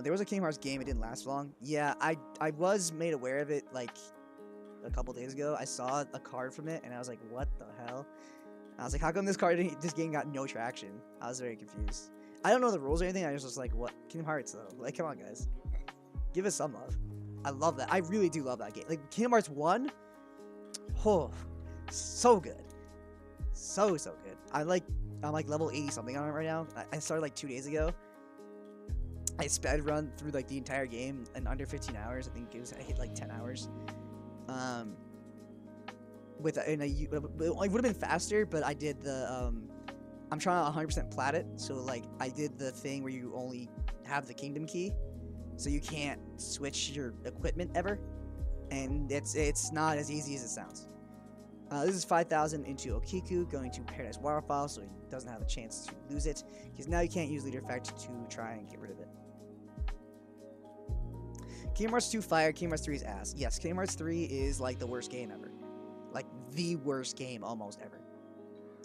There was a Kingdom Hearts game. It didn't last long. Yeah, I was made aware of it, like, a couple days ago. I saw a card from it, and I was like, what the hell? I was like, how come this game got no traction? I was very confused. I don't know the rules or anything. I was just like, what? Kingdom Hearts, though. Like, come on, guys. Give us some love. I love that. I really do love that game. Like, Kingdom Hearts 1? Oh, so good. So good. I'm like level 80 something on it right now. I started like 2 days ago. I sped run through like the entire game in under 15 hours. I think I hit like 10 hours. With and it would have been faster, but I did the I'm trying to 100% plat it, so like I did the thing where you only have the kingdom key, so you can't switch your equipment ever, and it's not as easy as it sounds. This is 5,000 into Okiku, going to Paradise Waterfall, so he doesn't have a chance to lose it, because now you can't use Leader Effect to try and get rid of it. Kingdom Hearts 2 Fire, Kingdom Hearts 3 is ass. Yes, Kingdom Hearts 3 is like the worst game ever. Like the worst game almost ever.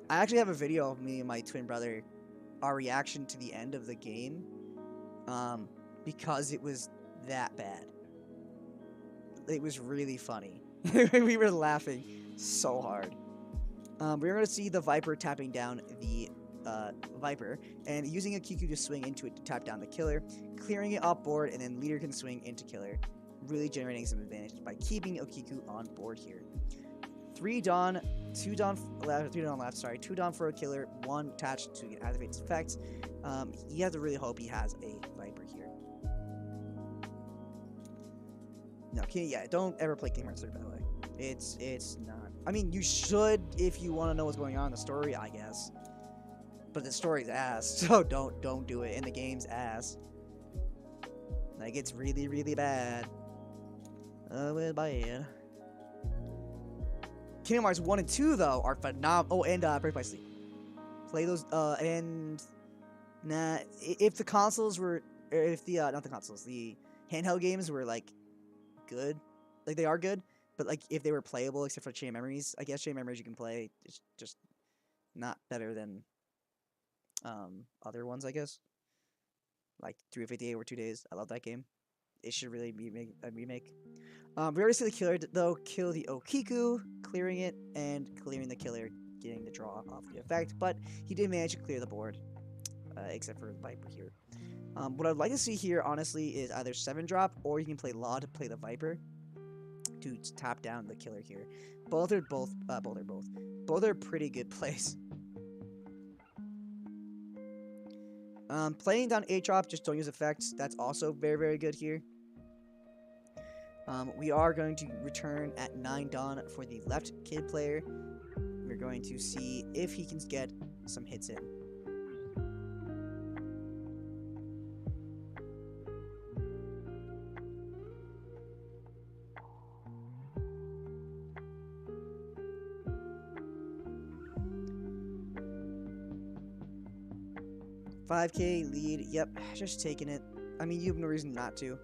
I actually have a video of me and my twin brother, our reaction to the end of the game, because it was that bad. It was really funny. We were laughing so hard. We're going to see the Viper tapping down the Viper, and using a Kiku to swing into it to tap down the killer, clearing it off board, and then Leader can swing into killer, really generating some advantage by keeping Okiku on board here. 3 Dawn, 2 Dawn left, 3 Dawn left, sorry, 2 Dawn for a killer, 1 attached to activate its effect. You have to really hope he has a Viper here. No, yeah, don't ever play Kingdom Hearts 3, by the way. It's not. I mean, you should if you want to know what's going on in the story, I guess. But the story's ass, so don't do it. And the game's ass. Like, it's really, really bad. Well, bad. Kingdom Hearts 1 and 2, though, are phenomenal. Oh, and Birth by Sleep. Play those, and... Nah, if the consoles were... If the, not the consoles, the handheld games were, like, good. Like, they are good, but, like, if they were playable, except for Chain Memories, I guess Chain Memories you can play. It's just not better than, other ones, I guess. Like, 358 over 2 days. I love that game. It should really be a remake. We already see the killer, though, kill the Okiku, clearing it, and clearing the killer, getting the draw off the effect, but he did manage to clear the board, except for Viper here. What I'd like to see here, honestly, is either 7-drop, or you can play Law to play the Viper, to tap down the killer here. Both are pretty good plays. Playing down 8-drop, just don't use effects. That's also very, very good here. We are going to return at 9 Dawn for the left kid player. We're going to see if he can get some hits in. $5K lead, yep, just taking it. I mean, you have no reason not to.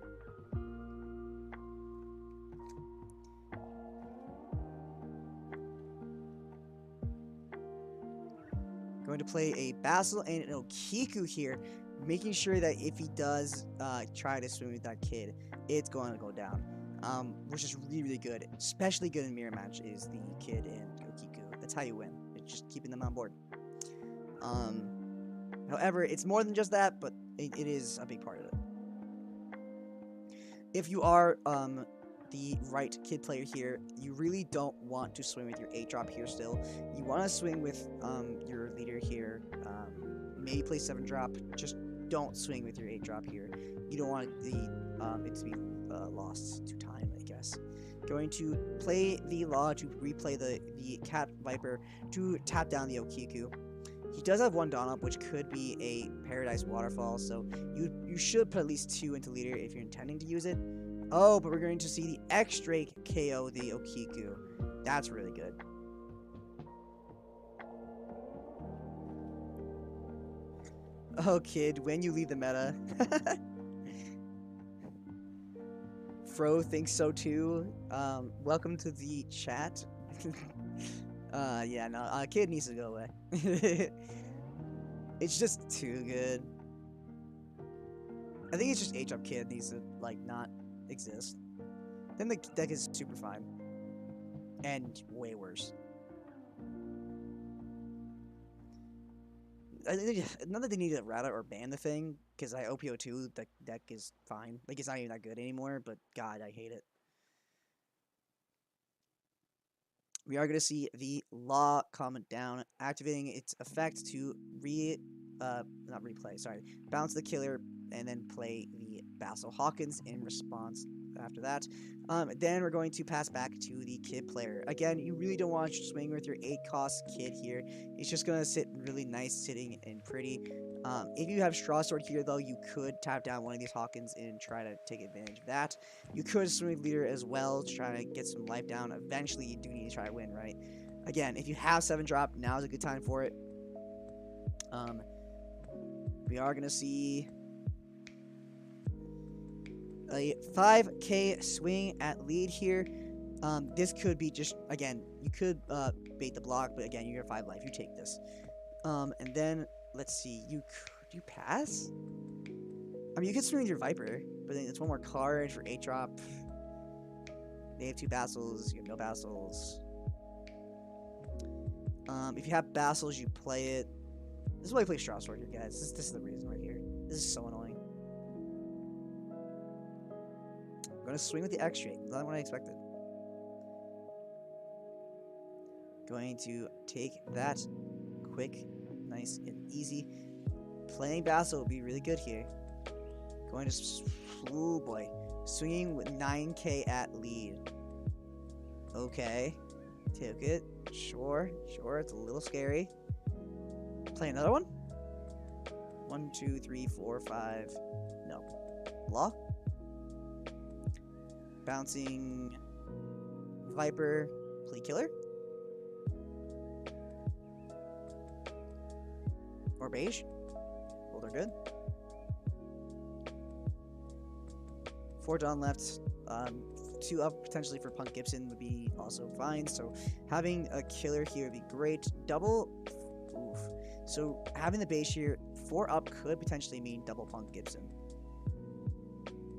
Going to play a Basil and an Okiku here, making sure that if he does try to swim with that kid, it's going to go down. Which is really, really good. Especially good in mirror match is the kid and Okiku. That's how you win. It's just keeping them on board. However, it's more than just that, but it is a big part of it. If you are the right kid player here, you really don't want to swing with your 8-drop here still. You want to swing with your leader here. Maybe play 7-drop. Just don't swing with your 8-drop here. You don't want it to be lost to time, I guess. Going to play the Law to replay the Cat Viper to tap down the Okiku. He does have 1 Dawn up, which could be a Paradise Waterfall, so you should put at least 2 into leader if you're intending to use it. Oh, but we're going to see the X-Drake KO the Okiku. That's really good. Oh, kid, when you leave the meta. Fro thinks so too. Welcome to the chat. Yeah, no, kid needs to go away. It's just too good. I think it's just 8-drop kid needs to, like, not exist. Then the deck is super fine. And way worse. Not that they need to rat or ban the thing, because OPO2, the deck is fine. Like, it's not even that good anymore, but god, I hate it. We are going to see the Law comment down, activating its effect to bounce the killer and then play the Basil Hawkins in response after that. Then we're going to pass back to the Kid player. Again, you really don't want to swing with your 8-cost Kid here. It's just going to sit really nice, sitting and pretty. If you have Straw Sword here, though, you could tap down one of these Hawkins and try to take advantage of that. You could swing with Leader as well to try to get some life down. Eventually, you do need to try to win, right? Again, if you have 7-drop, now is a good time for it. We are going to see a 5k swing at lead here. This could be just, again, you could bait the block, but again, you have 5 life. You take this. And then, let's see, could you pass? I mean, you could swing with your Viper, but then it's one more card for 8-drop. They have 2 Basils, you have no Basils. If you have Basils, you play it. This is why I play Straw Sword here, guys. This is the reason right here. This is so annoying. I'm gonna swing with the X-Ray. Not what I expected. Going to take that quick, nice and easy. Playing Basil would be really good here. Going to, oh boy, swinging with 9k at lead. Okay, take it. Sure, it's a little scary. Play another one. 1, 2, 3, 4, 5. No. Law. Bouncing Viper. Play Killer. Or Beige. Both are good. 4 down left. 2 up potentially for Punk Gibson would be also fine. So having a Killer here would be great. Double. Oof. So having the base here, 4 up could potentially mean double Punk Gibson,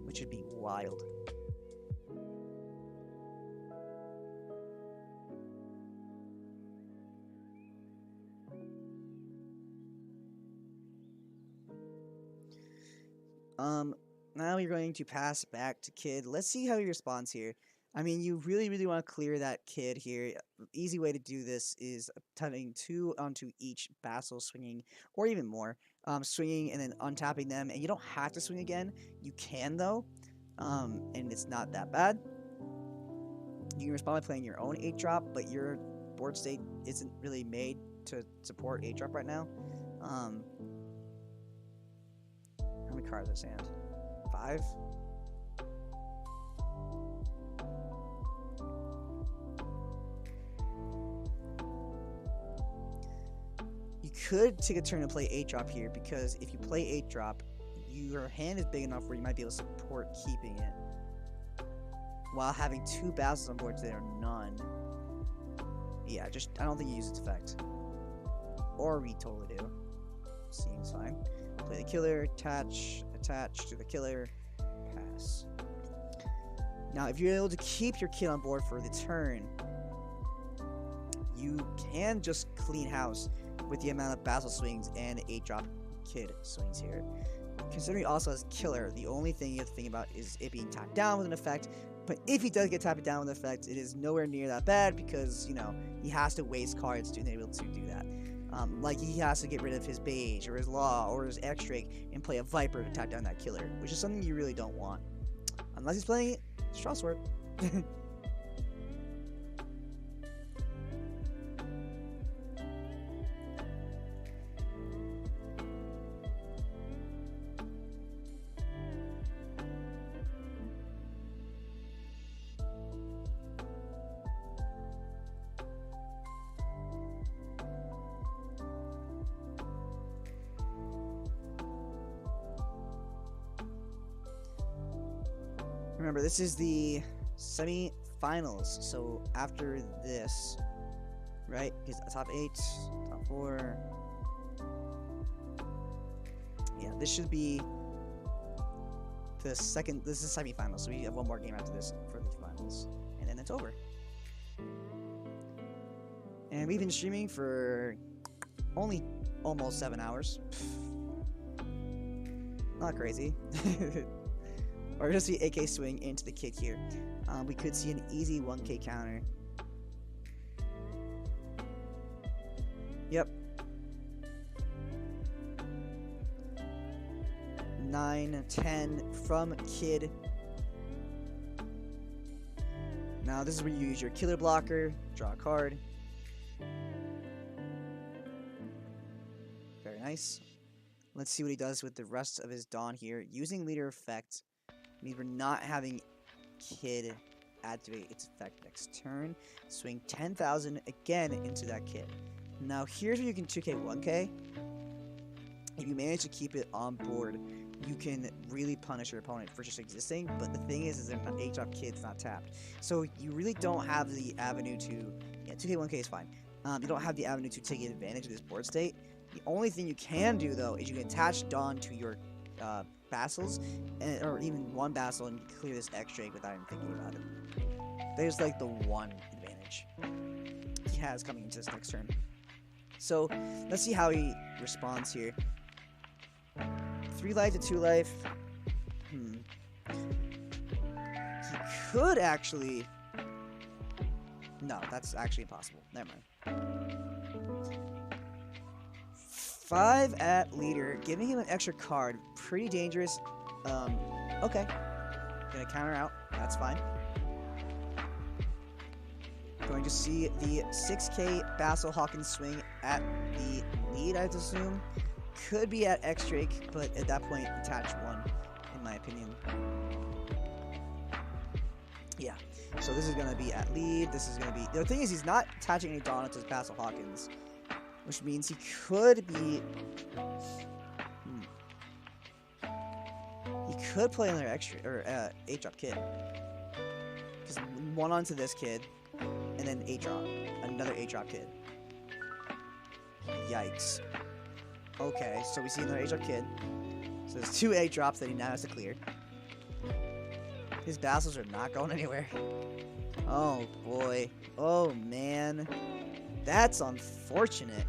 which would be wild. Now you're going to pass back to Kid. Let's see how he responds here. I mean, you really want to clear that Kid here. Easy way to do this is turning 2 onto each Basil swinging, or even more. Swinging and then untapping them, and you don't have to swing again. You can, though, and it's not that bad. You can respond by playing your own 8-drop, but your board state isn't really made to support 8-drop right now. How many cards is hand? 5? You could take a turn and play 8-drop here, because if you play 8-drop, your hand is big enough where you might be able to support keeping it, while having 2 Basils on board there are none. Yeah, I don't think you use its effect. Or we totally do. Seems fine. Play the Killer, attach to the Killer, pass. Now, if you're able to keep your Kid on board for the turn, you can just clean house with the amount of Basil swings and 8-drop Kid swings here. Considering he also has Killer, the only thing you have to think about is it being tapped down with an effect. But if he does get tapped down with an effect, it is nowhere near that bad, because, you know, he has to waste cards to be able to do that. Like, he has to get rid of his Beige, or his Law, or his X-Drake, and play a Viper to tap down that Killer, which is something you really don't want. Unless he's playing Straw Sword. Remember, this is the semi-finals, so after this, right? Because top 8, top 4. Yeah, this should be the second. This is semi-finals, so we have one more game after this for the finals, and then it's over. And we've been streaming for only almost 7 hours. Not crazy. We're going to see AK swing into the Kid here. We could see an easy 1k counter. Yep. 9, 10 from kid. Now this is where you use your killer blocker, draw a card. Very nice. Let's see what he does with the rest of his Dawn here. Using leader effect means we're not having kid activate its effect next turn. Swing 10,000 again into that kid. Now here's where you can 2k 1k. If you manage to keep it on board, you can really punish your opponent for just existing. But the thing is they're not H-up kids, not tapped. So you really don't have the avenue to, yeah, 2k 1k is fine. You don't have the avenue to take advantage of this board state. The only thing you can do though is you can attach Dawn to your Bastils, or even one Bastil, and clear this X-Drake without even thinking about it. There's like the one advantage he has coming into this next turn. So let's see how he responds here. 3 life to 2 life. He could actually. No, that's actually impossible. Never mind. 5 at leader, giving him an extra card. Pretty dangerous. Okay. Gonna counter out. That's fine. Going to see the 6k Basil Hawkins swing at the lead, I'd assume. Could be at X-Drake, but at that point, attach 1, in my opinion. Yeah. So this is gonna be at lead. This is gonna be. The thing is, he's not attaching any Dawn to his Basil Hawkins, which means he could be. He could play another extra or 8-drop kid. Just 1 onto this kid, and then 8-drop, another 8-drop kid. Yikes. Okay, so we see another 8-drop kid. So there's 2 8-drops that he now has to clear. His Bastils are not going anywhere. Oh boy. Oh man. That's unfortunate.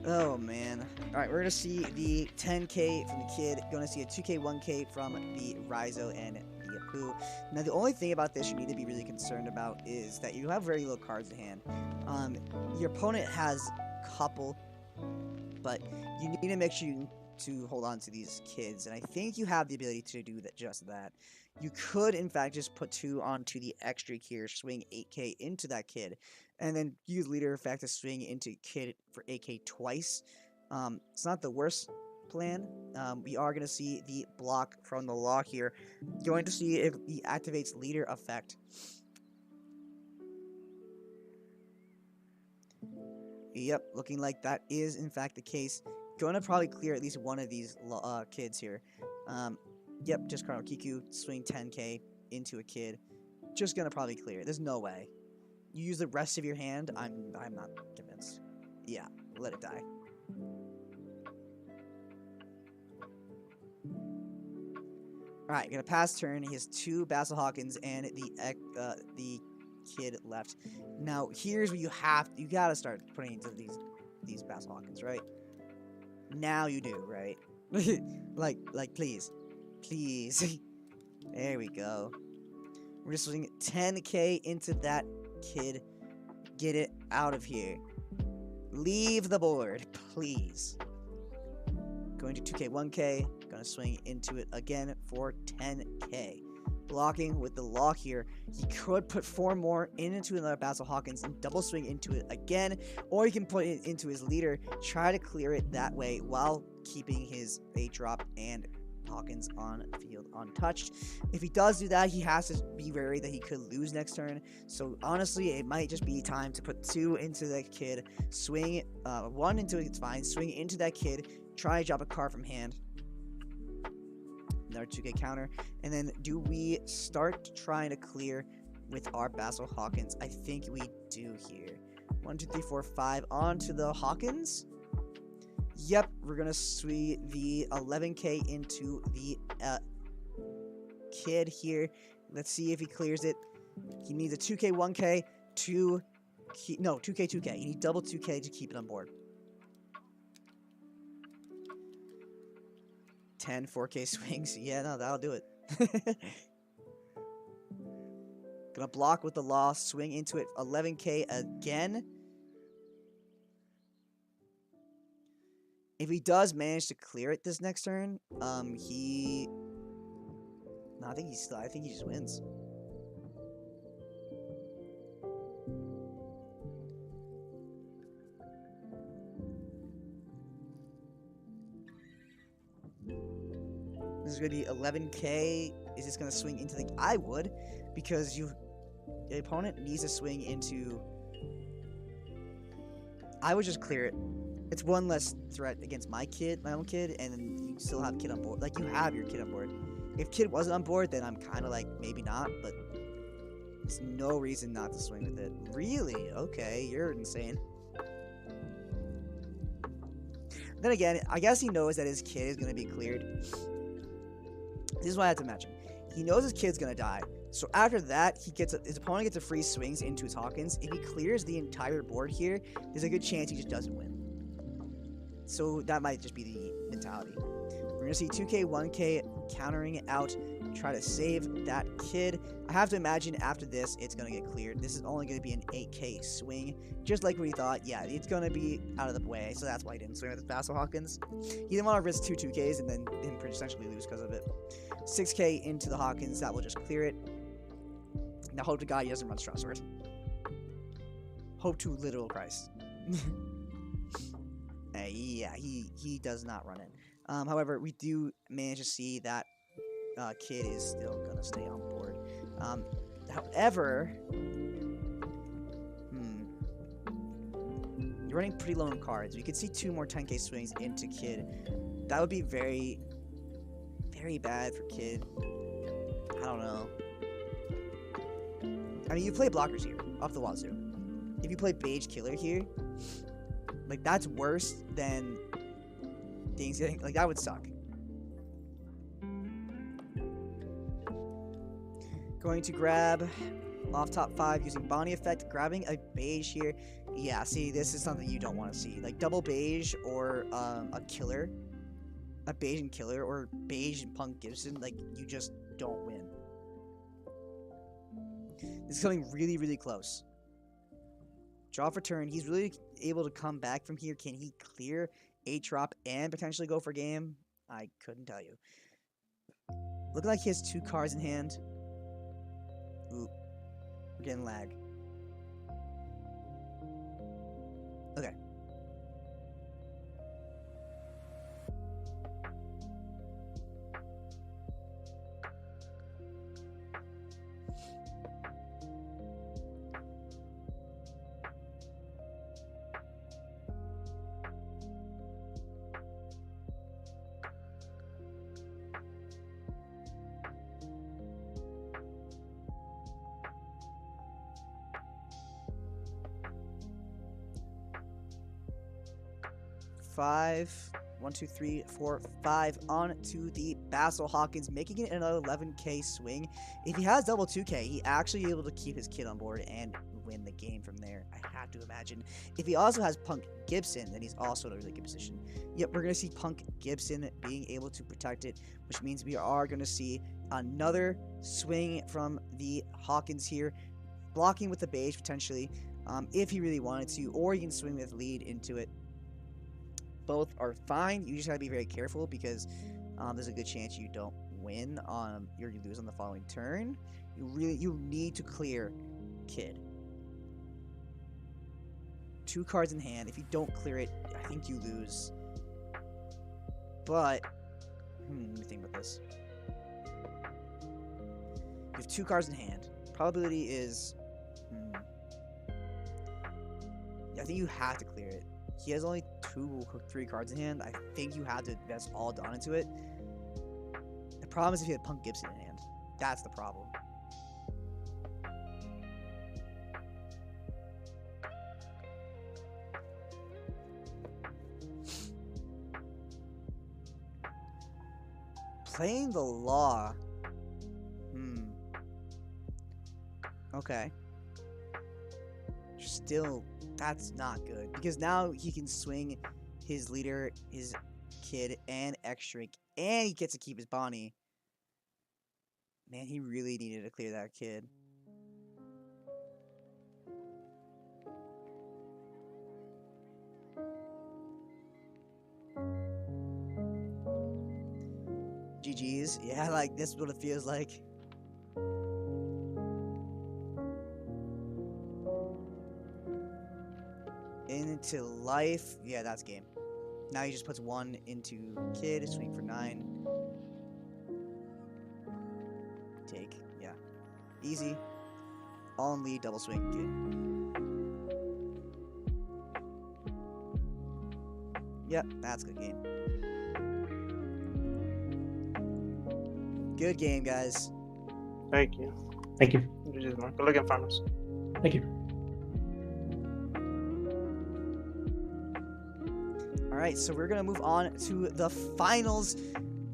Oh man. Alright, we're gonna see the 10k from the kid, gonna see a 2k 1k from the Raizo and the Apu. Now the only thing about this you need to be really concerned about is that you have very low cards in hand. Your opponent has a couple, but you need to make sure to hold on to these kids, and I think you have the ability to do that. Just that. You could in fact just put 2 onto the X-Drake here, swing 8k into that kid, and then use leader effect to swing into kid for 8k twice. It's not the worst plan. We are going to see the block from the law here. Going to see if he activates leader effect. Yep, looking like that is in fact the case. Going to probably clear at least one of these kids here. Yep, just Cardinal Kiku, swing 10k into a kid. Just going to probably clear. There's no way. You use the rest of your hand, I'm not convinced. Yeah, let it die. Alright, gonna pass turn. He has 2 Basil Hawkins and the kid left. Now here's where you gotta start putting into these Basil Hawkins, right? Now you do, right? like please. There we go. We're just swinging 10k into that kid. Get it out of here. Leave the board, please. Going to 2k 1k. Gonna swing into it again for 10k. Blocking with the lock here. He could put 4 more into another Basil Hawkins and double swing into it again, or he can put it into his leader, try to clear it that way while keeping his 8-drop and Hawkins on field untouched. If he does do that, he has to be wary that he could lose next turn. So honestly, it might just be time to put 2 into that kid, swing 1 into it, it's fine, swing into that kid, try to drop a card from hand. Another 2k counter, and then do we start trying to clear with our Basil Hawkins? I think we do here. 1, 2, 3, 4, 5 onto the Hawkins. Yep, we're gonna swing the 11k into the kid here. Let's see if he clears it. He needs a 2k 1k to No, 2K, 2K. You need double 2K to keep it on board. 10 4K swings. Yeah, no, that'll do it. Gonna block with the loss, swing into it. 11K again. If he does manage to clear it this next turn, he... No, I think he just wins. This is gonna be 11K. Is this gonna swing into the... I would, because the opponent needs to swing into... I would just clear it. It's one less threat against my own kid, and then you still have kid on board. Like, you have your kid on board. If kid wasn't on board, then I'm kind of like, maybe not, but there's no reason not to swing with it. Really? Okay, you're insane. Then again, I guess he knows that his kid is going to be cleared. This is what I have to imagine. He knows his kid's going to die. So after that, his opponent gets a free swings into his Hawkins. If he clears the entire board here, there's a good chance he just doesn't win. So that might just be the mentality. We're going to see 2K, 1K countering out, try to save that kid. I have to imagine after this, it's going to get cleared. This is only going to be an 8K swing, just like we thought. Yeah, it's going to be out of the way, so that's why he didn't swing with his Vassal Hawkins. He didn't want to risk 2 2Ks and then him essentially lose because of it. 6K into the Hawkins, that will just clear it. Now hope to God he doesn't run Strasword. Hope to literal Christ. Yeah, he does not run it. However, we do manage to see that kid is still gonna stay on board. However, you're running pretty low on cards. We could see 2 more 10K swings into kid. That would be very, very bad for kid. I don't know. I mean, you play blockers here, off the wazoo. If you play Beige Killer here, like, that's worse than things getting... Like, that would suck. Going to grab off top 5 using Bonnie Effect. Grabbing a Beige here. Yeah, see, this is something you don't want to see. Like, double Beige or a Killer. A Beige and Killer, or Beige and Punk Gibson. Like, you just don't win. This is coming really, really close. Draw for turn. He's really able to come back from here. Can he clear Aatrop and potentially go for game? I couldn't tell you. Looking like he has 2 cards in hand. Ooh. We're getting lag. Okay. Five, 1, 2, 3, 4, 5 on to the Vassal Hawkins, making it another 11K swing. If he has double 2K, he actually able to keep his kid on board and win the game from there, I have to imagine. If he also has Punk Gibson, then he's also in a really good position. Yep, we're going to see Punk Gibson being able to protect it, which means we are going to see another swing from the Hawkins here, blocking with the Beige potentially, if he really wanted to, or he can swing with lead into it. Both are fine. You just gotta be very careful because there's a good chance you don't win on you lose on the following turn. You need to clear kid. 2 cards in hand. If you don't clear it, I think you lose. But let me think about this. You have 2 cards in hand. Probability is I think you have to clear it. He has only 2 or 3 cards in hand. I think you have to invest all done into it. The problem is if you had Punk Gibson in hand. That's the problem. Playing the Law. Okay. still, that's not good. Because now he can swing his leader, his kid, and X-Drink, and he gets to keep his Bonnie. Man, he really needed to clear that kid. GG's. Yeah, like, this is what it feels like. Into life. Yeah, that's game. Now he just puts 1 into kid, swing for 9. Take. Yeah. Easy. All in lead, double swing, kid. Yep, that's good game. Good game, guys. Thank you. Thank you. Good looking, farmers. Thank you. Alright, so we're going to move on to the finals.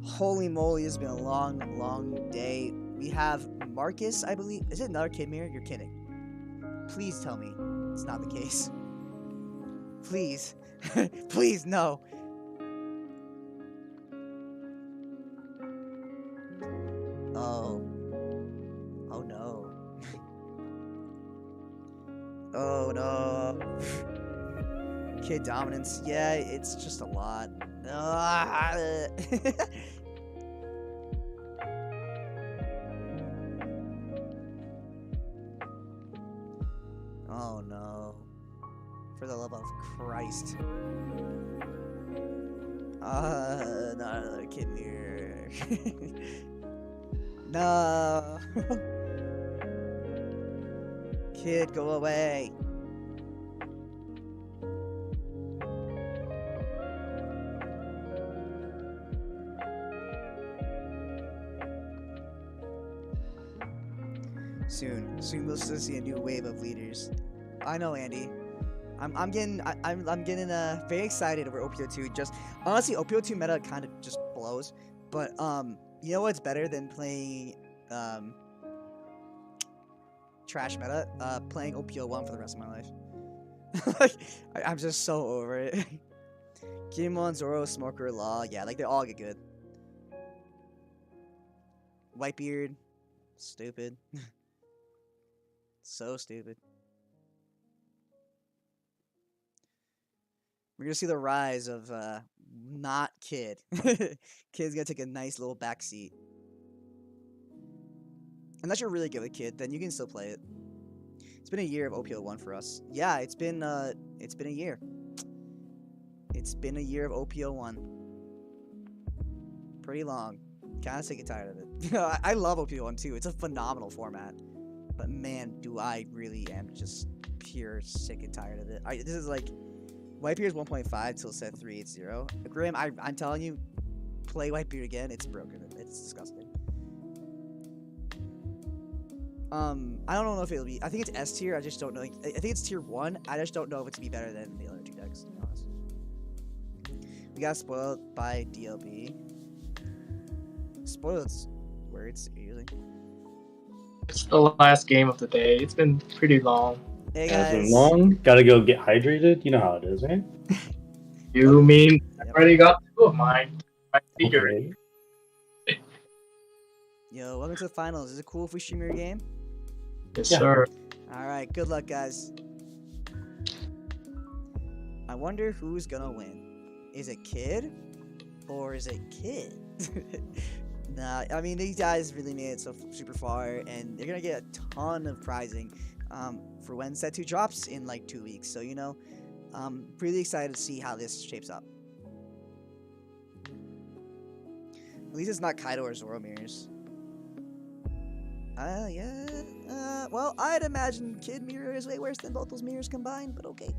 Holy moly, it's been a long, long day. We have Marcus, I believe. Is it another Kid Mirror? You're kidding. Please tell me it's not the case. Please. Please, no. Oh. Oh, no. Oh, no. Kid dominance. Yeah, it's just a lot. Oh no. For the love of Christ. Not another Kid Mirror. No. Kid, go away. Soon we'll still see a new wave of leaders. I know, Andy. I'm getting very excited over OPO2. Just honestly, OPO2 meta kind of just blows. But you know what's better than playing trash meta? Playing OPO1 for the rest of my life. Like, I'm just so over it. Kinemon, Zoro, Smoker, Law, yeah, like they all get good. Whitebeard, stupid. So stupid. We're gonna see the rise of not Kid. Kid's gonna take a nice little backseat. Unless you're really good with Kid, then you can still play it. It's been a year of OPO1 for us. Yeah, it's been a year. It's been a year of OPO1. Pretty long. Kinda sick and tired of it. I love OPO1 too. It's a phenomenal format. But man, do I really am just pure sick and tired of it. This is like Whitebeard's 1.5 till set 3, it's 0. Grim, I'm telling you, play Whitebeard again. It's broken. It's disgusting. I don't know if it'll be. I think it's S tier. I just don't know. I think it's tier 1. I just don't know if it's be better than the other 2 decks. To be honest. We got spoiled by DLB. Spoiled's words usually. It's the last game of the day. It's been pretty long. Hey It's been guys. long. Gotta go get hydrated. You know how it is, right? You mean I already got 2 of mine? My leader. Okay. Yo, welcome to the finals. Is it cool if we stream your game? Yes, sir. Alright, good luck, guys. I wonder who's gonna win. Is it Kid? Or is it Kid? Nah, I mean, these guys really made it so super far, and they're gonna get a ton of prizing for when set 2 drops in like 2 weeks. So, you know, I'm really excited to see how this shapes up. At least it's not Kaido or Zoro mirrors. Yeah. Well, I'd imagine Kid Mirror is way worse than both those mirrors combined, but okay.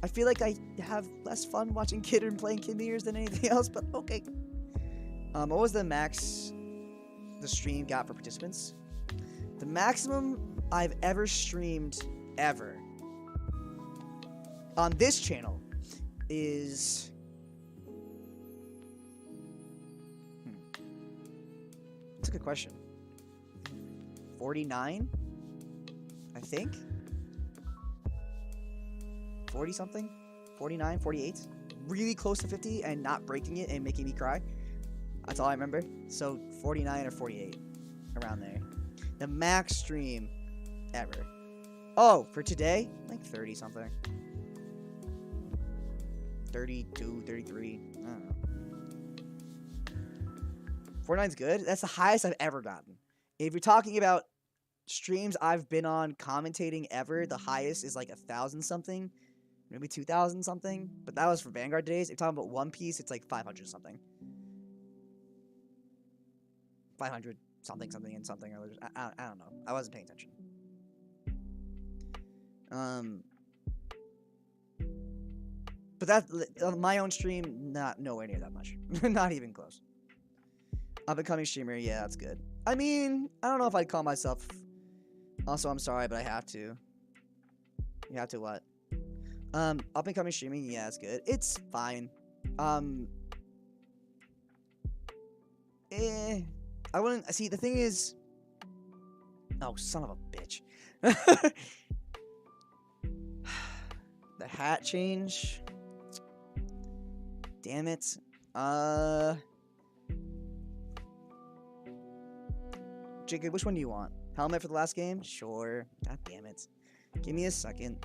I feel like I have less fun watching Kid and playing Kid Mirrors than anything else, but okay. What was the max the stream got for participants? The maximum I've ever streamed ever on this channel is that's a good question. 49, I think. 40 something, 49, 48, really close to 50 and not breaking it and making me cry. That's all I remember. So 49 or 48, around there. The max stream ever. Oh, for today, like 30 something. 32, 33, I don't know. 49's good. That's the highest I've ever gotten. If you're talking about streams I've been on commentating ever, the highest is like 1,000 something, maybe 2,000 something. But that was for Vanguard days. If you're talking about One Piece, it's like 500 something. 500 something something and something or others. I don't know. I wasn't paying attention. But that on my own stream, nowhere near that much. Not even close. Up and coming streamer, yeah, that's good. I mean, I don't know if I'd call myself. Also, I'm sorry, but I have to. You have to what? Up and coming streaming, yeah, it's good. It's fine. I wouldn't see. The thing is, oh, son of a bitch. The hat change. Damn it. Jacob, which one do you want? Helmet for the last game? Sure. God damn it. Give me a second.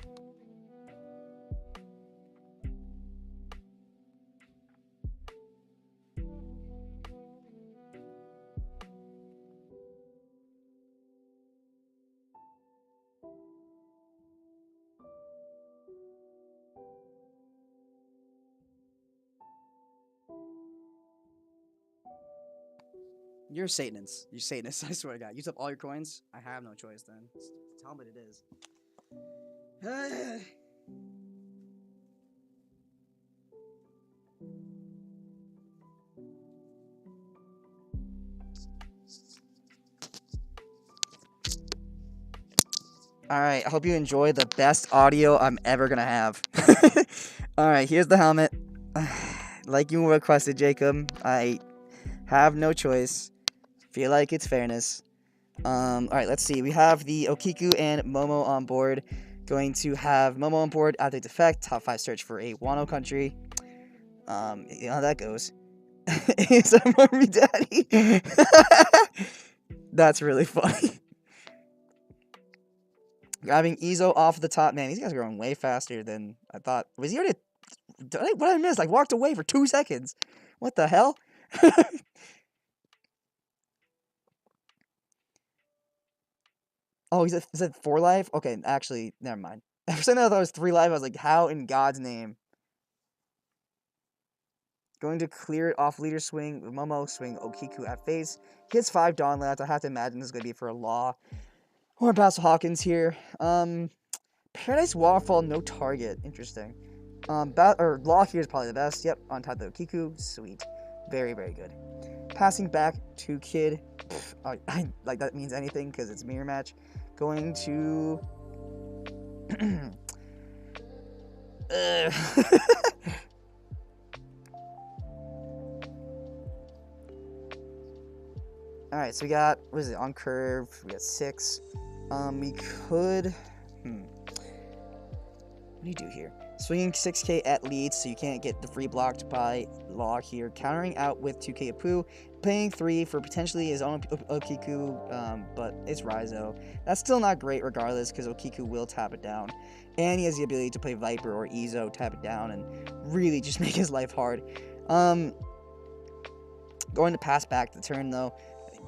You're a Satanist. You're Satanist, I swear to God. Use up all your coins? I have no choice then. Tell me what it is. Alright, I hope you enjoy the best audio I'm ever gonna have. Alright, here's the helmet. Like you requested, Jacob. I have no choice. Feel like it's fairness. Alright, let's see. We have the Okiku and Momo on board. Going to have Momo on board, Athlete Effect, top 5 search for a Wano country. You know how that goes. ASM Army Daddy. That's really funny. Grabbing Izo off the top. Man, these guys are going way faster than I thought. Was he already... What did I miss? I walked away for 2 seconds. What the hell? Oh, is it 4 live? Okay, actually, never mind. For some reason I thought it was 3 live. I was like, how in God's name? Going to clear it off leader swing. Momo swing Okiku at face. He hits 5 Dawn left. I have to imagine this is going to be for a Law. Or Pass Hawkins here. Paradise Waterfall, no target. Interesting. Law here is probably the best. Yep, on top of Okiku. Sweet. Very, very good. Passing back to Kid. I like that means anything because it's mirror match. Going to Alright, so we got, what is it, on curve, we got 6. We could, what do you do here? Swinging 6k at lead, so you can't get the free blocked by Law here. Countering out with 2k Apu. Paying 3 for potentially his own Okiku, but it's Raizo. That's still not great regardless, because Okiku will tap it down. And he has the ability to play Viper or Izo, tap it down, and really just make his life hard. Going to pass back the turn, though.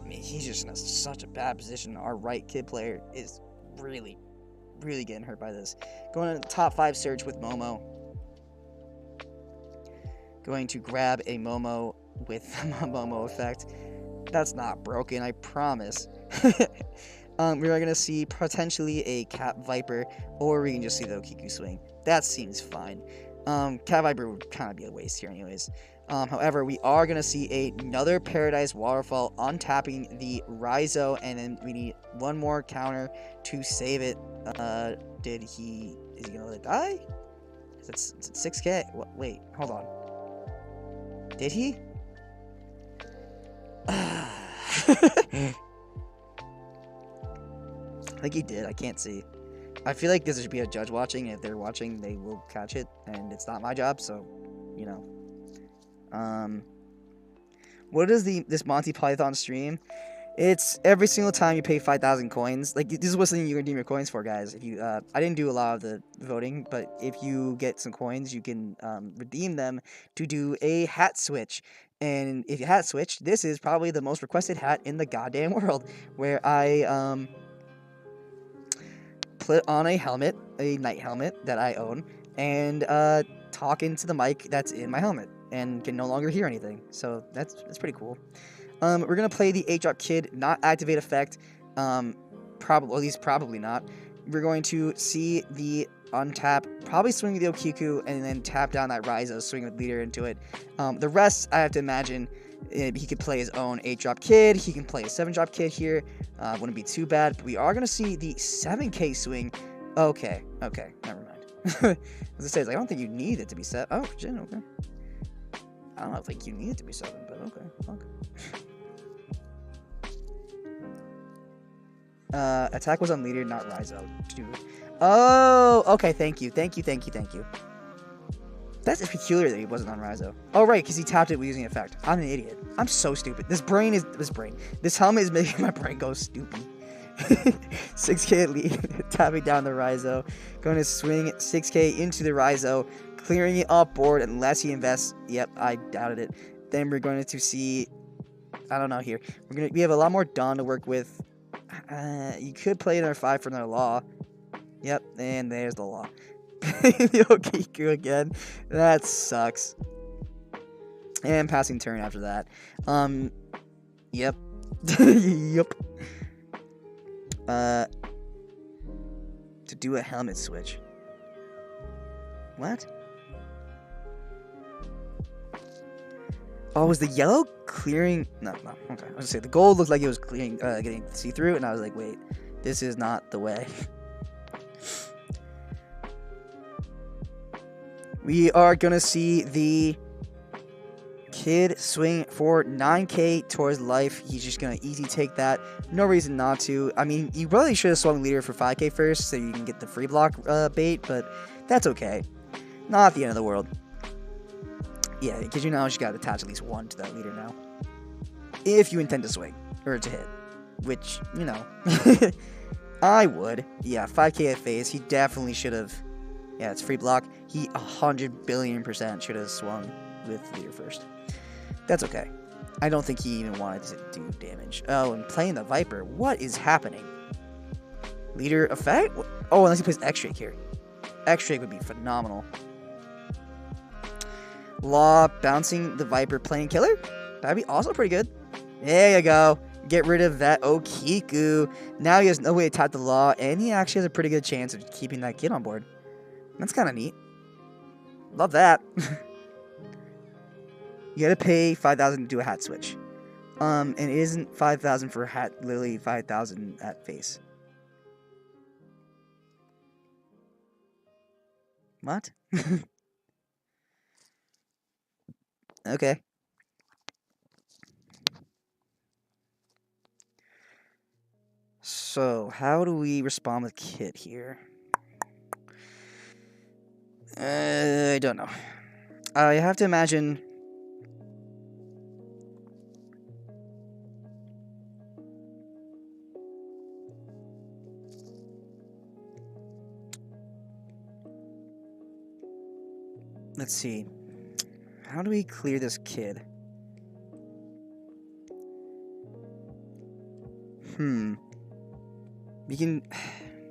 I mean, he's just in such a bad position. Our right Kid player is really getting hurt by this. Going to top 5 search with Momo. Going to grab a Momo with Momo effect. That's not broken, I promise. We are going to see potentially a Cat Viper, or we can just see the Okiku swing. That seems fine. Cat Viper would kind of be a waste here anyways. However, we are going to see another Paradise Waterfall untapping the Raizo, and then we need one more counter to save it. Is he going to let it die? It's 6k. Wait, hold on. Did he? I think he did. I can't see. I feel like there should be a judge watching, and if they're watching, they will catch it, and it's not my job, so, you know. What is this Monty Python stream? It's every single time you pay 5,000 coins. Like, this is what something you redeem your coins for, guys. If you, I didn't do a lot of the voting, but if you get some coins, you can redeem them to do a hat switch. And if you hat switch, this is probably the most requested hat in the goddamn world, where I put on a helmet, a night helmet that I own, and talk into the mic that's in my helmet, and can no longer hear anything. So that's pretty cool. We're gonna play the 8-drop kid, not activate effect. Probably, at least probably not. We're going to see the untap, probably swing with the Okiku, and then tap down that Raizo, swing with leader into it. The rest, I have to imagine, he could play his own 8-drop kid. He can play a 7-drop kid here. Wouldn't be too bad. But we are gonna see the 7K swing. Okay, never mind. As I say, I don't think you need it to be set. Oh, shit, okay. I don't think you need it to be 7, but okay. Attack was on leader, not Raizo. Dude. Oh, okay, thank you. That's peculiar that he wasn't on Raizo. Oh, right, because he tapped it with using effect. I'm an idiot. I'm so stupid. This helmet is making my brain go stupid. 6K lead, tapping down the Raizo. Going to swing 6K into the Raizo, clearing it off board unless he invests. Yep, I doubted it. Then we're going to see, I don't know here. We have a lot more Dawn to work with. You could play another 5 for another Law. Yep, and there's the Law. The Okiku again. That sucks. And passing turn after that. Yep. Yep. To do a helmet switch. What? Oh, was the yellow clearing? No. Okay, I was gonna say the gold looked like it was clearing, getting see-through, and I was like, wait, this is not the way. We are gonna see the kid swing for 9K towards life. He's just gonna easy take that. No reason not to. I mean, you probably should have swung leader for 5K first so you can get the free block bait, but that's okay. Not the end of the world. Yeah, because you know you gotta attach at least 1 to that leader now. If you intend to swing, or to hit. Which, you know. I would. Yeah, 5K at face. He definitely should have. Yeah, it's free block. He 100 billion% should have swung with leader first. That's okay. I don't think he even wanted to do damage. Oh, and playing the Viper. What is happening? Leader effect? Oh, unless he plays X-Drake here. X-Drake would be phenomenal. Law bouncing the Viper playing killer? That'd be also pretty good. There you go. Get rid of that Okiku. Now he has no way to tap the Law, and he actually has a pretty good chance of keeping that kid on board. That's kind of neat. Love that. You gotta pay 5,000 to do a hat switch. And it isn't 5,000 for a hat, literally 5,000 at face. What? Okay. So, how do we respond with Kit here? I don't know. I have to imagine... Let's see. How do we clear this kid? We can...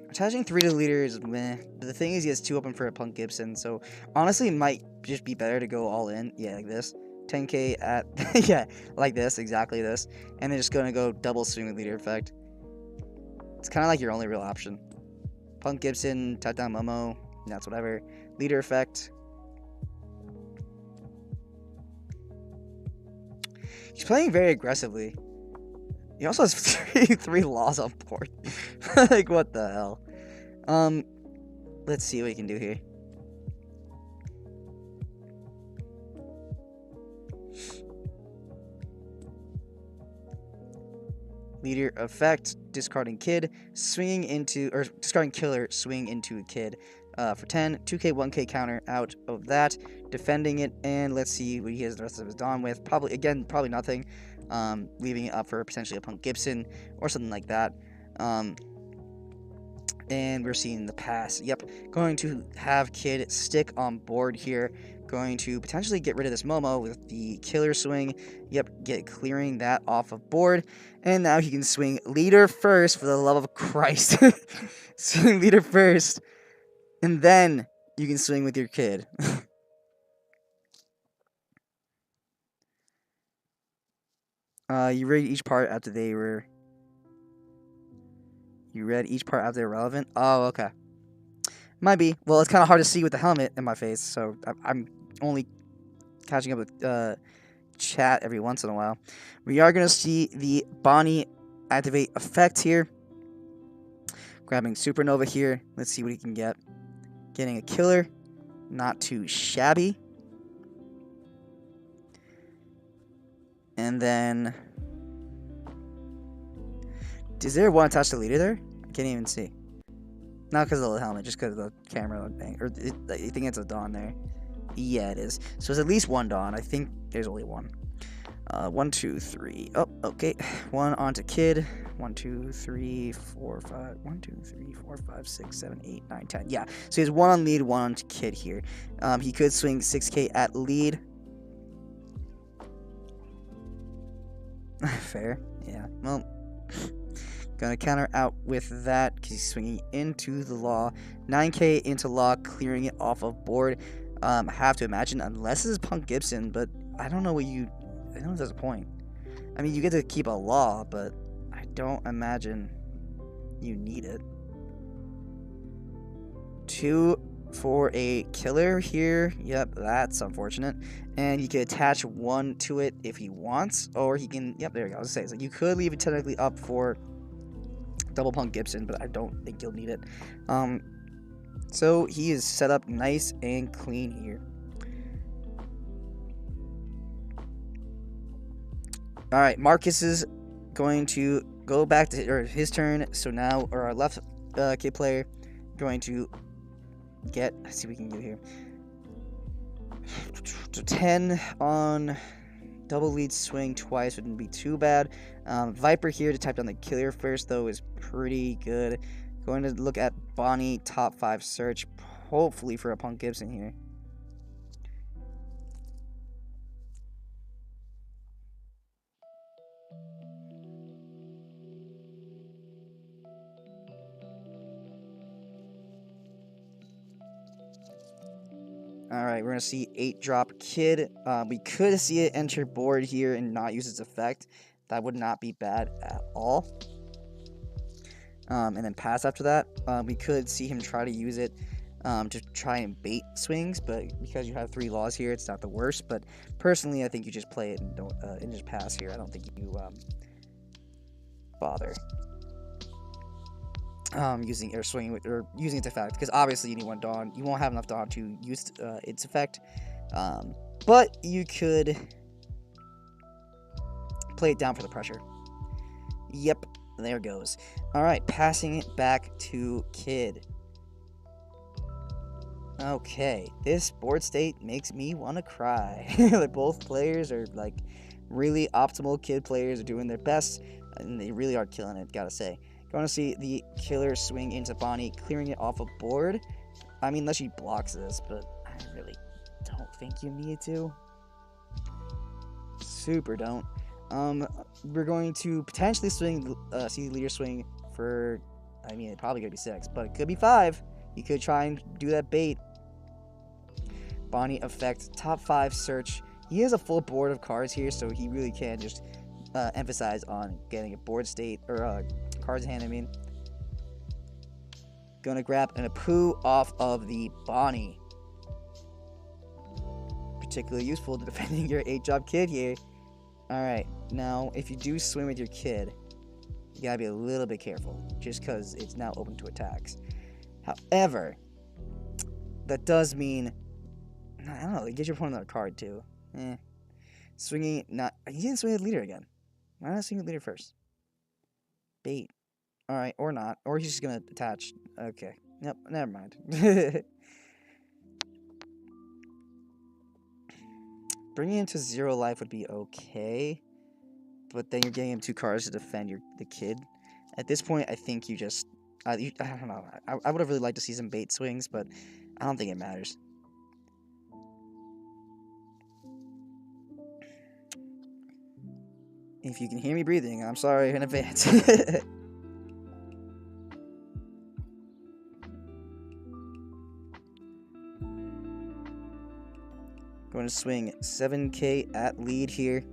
Attaching 3 to the leader is meh. But the thing is, he has 2 open for a Punk Gibson, so honestly, it might just be better to go all in. Yeah, like this. 10K at... yeah, like this, exactly this. And then just gonna go double swing with leader effect. It's kind of like your only real option. Punk Gibson, tap down Momo, that's whatever. Leader effect. He's playing very aggressively. He also has three laws on board. Like, what the hell? Let's see what we can do here. Leader effect, discarding kid, swinging into, or discarding killer, swing into a kid for 10, 2k, 1k counter out of that, defending it, and let's see what he has the rest of his Dawn with. Probably nothing, leaving it up for potentially a Punk Gibson or something like that. And we're seeing the pass. Yep, going to have kid stick on board here. Going to potentially get rid of this Momo with the killer swing. Yep, clearing that off of board. And now he can swing leader first, for the love of Christ. Swing leader first. And then you can swing with your kid. You read each part after they were... You read each part after they're relevant? Oh, okay. Might be. Well, it's kind of hard to see with the helmet in my face, so I'm only catching up with chat every once in a while. We are going to see the Bonnie activate effect here. Grabbing Supernova here. Let's see what he can get. Getting a killer. Not too shabby. And then... Is there one attached to leader there? I can't even see. Not because of the helmet, just because of the camera thing. Or I think it's a Dawn there. Yeah, it is. So it's at least one Dawn. I think there's only one. 1, 2, 3. Oh, okay. 1 onto kid. 1, 2, 3, 4, 5. 1, 2, 3, 4, 5, 6, 7, 8, 9, 10. Yeah. So he has 1 on lead, 1 on kid here. He could swing 6k at lead. Fair. Yeah. Well, gonna counter out with that because he's swinging into the law. 9k into law, clearing it off of board. I have to imagine, unless this is Punk Gibson, but I don't know what you... I don't know if there's a point. I mean, you get to keep a law, but I don't imagine you need it. 2 for a killer here. Yep, that's unfortunate. And you can attach 1 to it if he wants, or he can... Yep, there you go. I was gonna say, so you could leave it technically up for double Punk Gibson, but I don't think you'll need it. So he is set up nice and clean here. All right, Marcus is going to go back to his turn. So now, our left kid player going to get. Let's see what we can do here. 10 on double lead swing twice wouldn't be too bad. Viper here to type down the killer first, though, is pretty good. Going to look at Bonnie top 5 search, hopefully for a Punk Gibson here. Alright, we're going to see 8-drop kid. We could see it enter board here and not use its effect. That would not be bad at all. And then pass after that. We could see him try to use it to try and bait swings, but because you have 3 laws here, it's not the worst. But personally, I think you just play it and don't and just pass here. I don't think you bother using or swinging with or using its effect, because obviously you need 1 Dawn. You won't have enough Dawn to use its effect, but you could play it down for the pressure. Yep, there goes. All right, passing it back to kid. Okay, this board state makes me want to cry. Like, both players are like really optimal. Kid players are doing their best, and they really are killing it, gotta say. Going to see the killer swing into Bonnie, clearing it off a board. I mean, unless she blocks this, but I really don't think you need to. Super don't. We're going to potentially swing, see the leader swing for, I mean, it's probably going to be 6, but it could be 5. You could try and do that bait. Bonnie effect, top 5 search. He has a full board of cards here, so he really can just emphasize on getting a board state, or cards in hand, I mean. Gonna grab an Apu off of the Bonnie. Particularly useful to defending your 8-drop kid here. Alright, now if you do swing with your kid, you gotta be a little bit careful, just because it's now open to attacks. However, that does mean, I don't know, you get your opponent another card too. Swinging, not, he didn't swing at leader again. Why not swing at leader first? bait. All right, or not, or he's just gonna attach. Okay, yep, never mind. Bringing him to 0 life would be okay, but then you're getting him 2 cards to defend the kid. At this point, I think you just I don't know. I would have really liked to see some bait swings, but I don't think it matters. If you can hear me breathing, I'm sorry in advance. Going to swing 7k at lead here.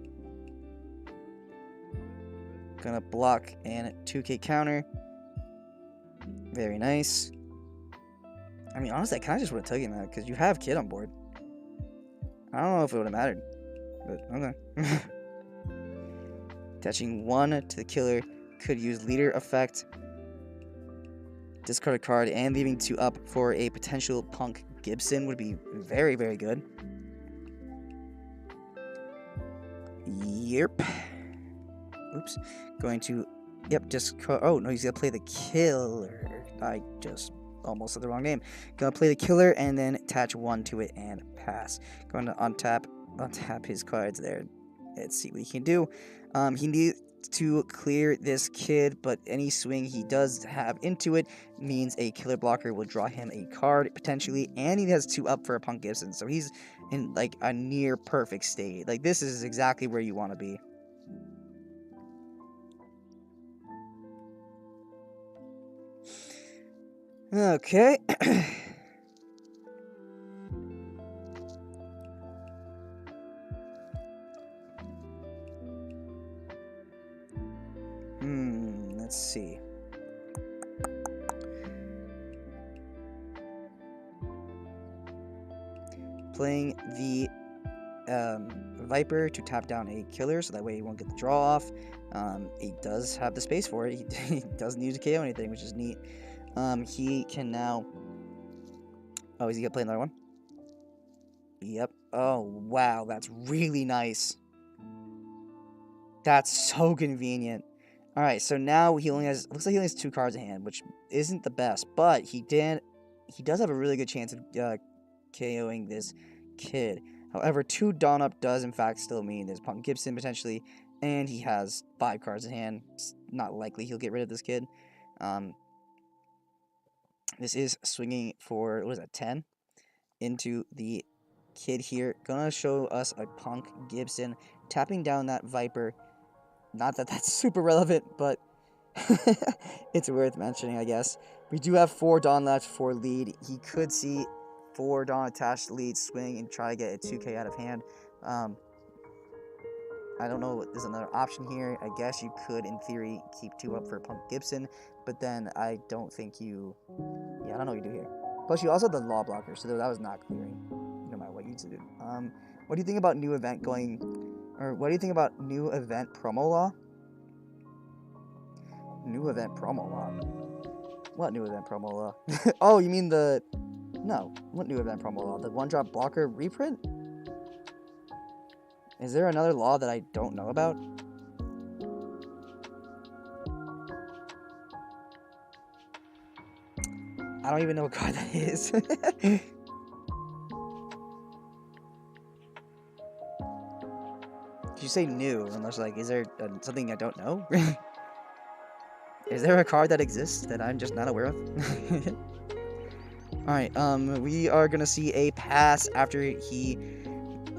Gonna block and 2k counter. Very nice. I mean, honestly, I kind of just would have taken that because you have kid on board. I don't know if it would have mattered, but okay. Attaching 1 to the killer, could use leader effect. Discard a card and leaving 2 up for a potential Punk Gibson would be very, very good. Yep. Oops. Going to, yep, discard. Oh, no, he's going to play the killer. I just almost said the wrong name. Going to play the killer and then attach 1 to it and pass. Going to untap his cards there. Let's see what he can do. He needs to clear this kid, but any swing he does have into it means a killer blocker will draw him a card potentially, and he has 2 up for a Punk Gibson, so he's in like a near perfect state. Like, this is exactly where you want to be. Okay. Let's see. Playing the Viper to tap down a killer, so that way he won't get the draw off. He does have the space for it. He doesn't use to KO anything, which is neat. He can now... Oh, is he gonna play another one? Yep. Oh, wow, that's really nice. That's so convenient. Alright, so now he only has... Looks like he only has 2 cards in hand, which isn't the best, but he does have a really good chance of KOing this kid. However, 2 Dawn Up does in fact still mean there's Punk Gibson potentially, and he has 5 cards in hand. It's not likely he'll get rid of this kid. This is swinging for, what is that, 10? Into the kid here. Gonna show us a Punk Gibson. Tapping down that Viper. Not that that's super relevant, but it's worth mentioning, I guess. We do have 4 Dawn left for lead. He could see 4 Dawn attached lead swing and try to get a 2k out of hand. I don't know, there's another option here. I guess you could, in theory, keep 2 up for Punk Gibson, but then I don't think you... Yeah, I don't know what you do here. Plus, you also have the Law Blocker, so that was not clearing, no matter what you do. What do you think about new event going... Or what do you think about new event promo law? New event promo law? What new event promo law? Oh, you mean the... No, what new event promo law? The 1-drop blocker reprint? Is there another law that I don't know about? I don't even know what card that is. Did you say new? And I was like, is there something I don't know? Is there a card that exists that I'm just not aware of? Alright, we are gonna see a pass after he,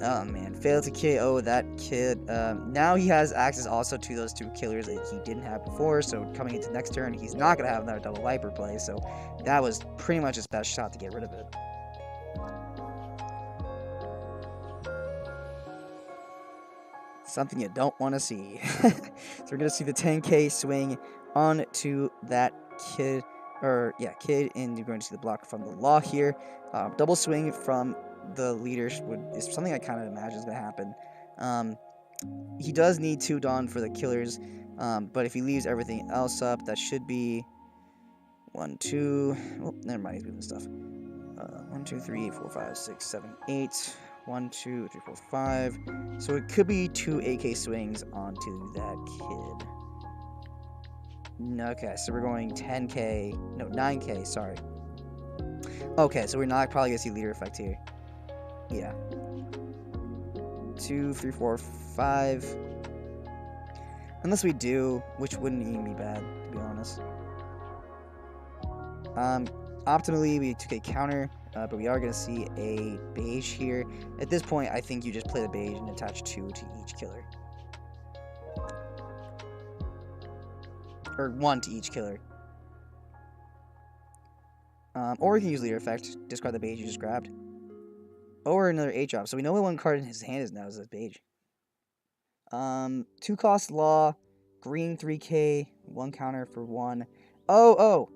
oh man, failed to KO that kid. Now he has access also to those 2 killers that he didn't have before, so coming into next turn, he's not gonna have another double Viper play, so that was pretty much his best shot to get rid of it. Something you don't want to see. So we're gonna see the 10k swing on to that kid. Or, yeah, kid, and you're going to see the block from the Law here. Double swing from the leader is something I kind of imagine is going to happen. He does need 2 Dawn for the killers, but if he leaves everything else up, that should be 1, 2... Oh, never mind, he's moving stuff. 1, 2, 3, 4, 5, 6, 7, 8... 1, 2, 3, 4, 5. So it could be 2 AK swings onto that kid. Okay, so we're going 10k. No, 9k. Sorry. Okay, so we're not probably gonna see leader effect here. Yeah. 2, 3, 4, 5. Unless we do, which wouldn't even be bad, to be honest. Optimally, we took a counter, but we are going to see a beige here. At this point, I think you just play the beige and attach 2 to each killer. Or 1 to each killer. Or you can use leader effect, discard the beige you just grabbed. Or another 8 drop. So we know what one card in his hand is now is a beige. 2 cost law, green 3k, 1 counter for 1. Oh,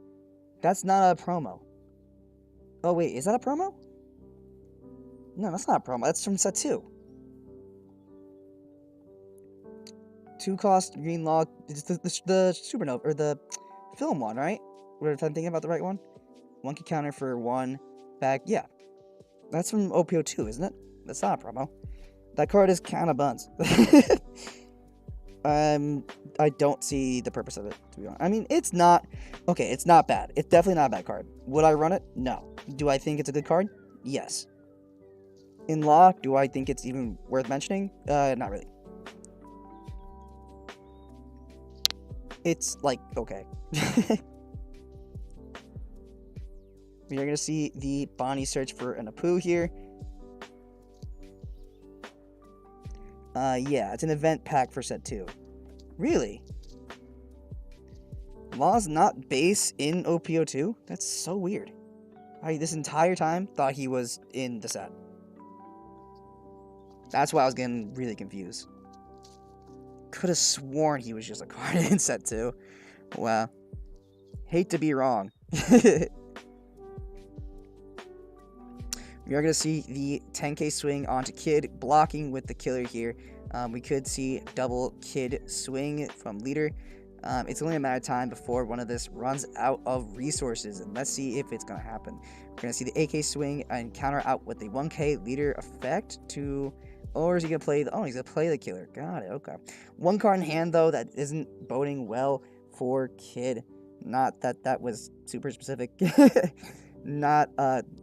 that's not a promo. Oh wait, is that a promo? No, that's not a promo. That's from set 2. 2 cost green law. It's the supernova or the film one, right? What if I'm thinking about the right one? 1 counter for 1 back. Yeah, that's from OPO2, isn't it? That's not a promo. That card is kind of buns. I don't see the purpose of it, to be honest. I mean, it's not... Okay, it's not bad. It's definitely not a bad card. Would I run it? No. Do I think it's a good card? Yes. In law, do I think it's even worth mentioning? Not really. It's, like, okay. We are going to see the Bonnie search for an Apu here. Yeah, it's an event pack for set 2. Really? Law's not base in OPO2? That's so weird. I this entire time thought he was in the set. That's why I was getting really confused. Could have sworn he was just a card in set 2. Wow. Hate to be wrong. We are going to see the 10k swing onto Kid, blocking with the killer here. We could see double Kid swing from leader. It's only a matter of time before one of this runs out of resources, and let's see if it's going to happen. We're going to see the AK swing and counter out with the 1k leader effect to... Or is he going to play the... Oh, he's going to play the killer. Got it, okay. 1 card in hand, though, that isn't boding well for Kid. Not that that was super specific. Not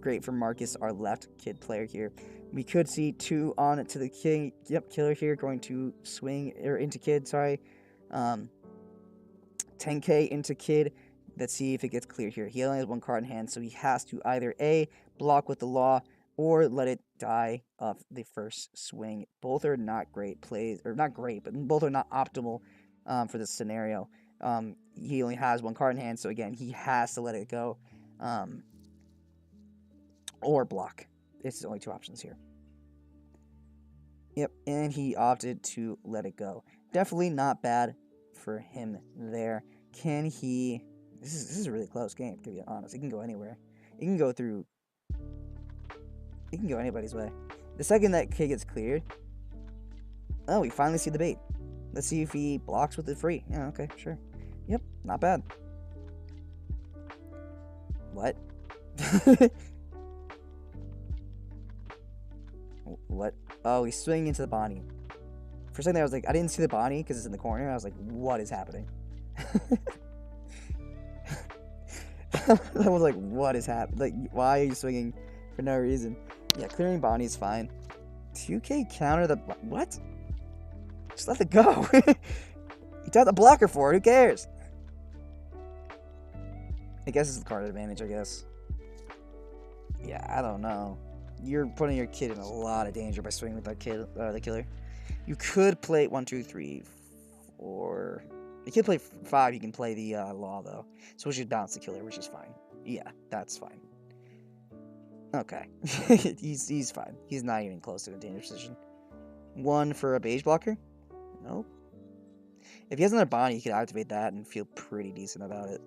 great for Marcus, our left Kid player here. We could see 2 on to the king. Yep, killer here going to swing or into Kid. Sorry, 10k into Kid. Let's see if it gets cleared here. He only has 1 card in hand, so he has to either A, block with the law, or let it die of the first swing. Both are not great plays, or not great, but both are not optimal for this scenario. He only has 1 card in hand, so again, he has to let it go. Or block. It's the only 2 options here. Yep, and he opted to let it go. Definitely not bad for him there. Can he... This is a really close game, to be honest. It can go anywhere. It can go through... It can go anybody's way. The second that K gets cleared... Oh, we finally see the bait. Let's see if he blocks with it free. Yeah, okay, sure. Yep, not bad. What? What? Oh, he's swinging into the Bonnie. For a second I was like, I didn't see the Bonnie because it's in the corner. I was like, what is happening? I was like, what is happening? Like, why are you swinging for no reason? Yeah, clearing Bonnie is fine. 2k counter the... What? Just let it go. You got the blocker for it. Who cares? I guess it's the card advantage, I guess. Yeah, I don't know. You're putting your kid in a lot of danger by swinging with that kid, the killer. You could play 1, 2, 3, 4. You can play 5. You can play the law though, so we should bounce the killer, which is fine. Yeah, that's fine. Okay, he's fine. He's not even close to a dangerous position. 1 for a beige blocker. Nope. If he has another Bonnie, he could activate that and feel pretty decent about it.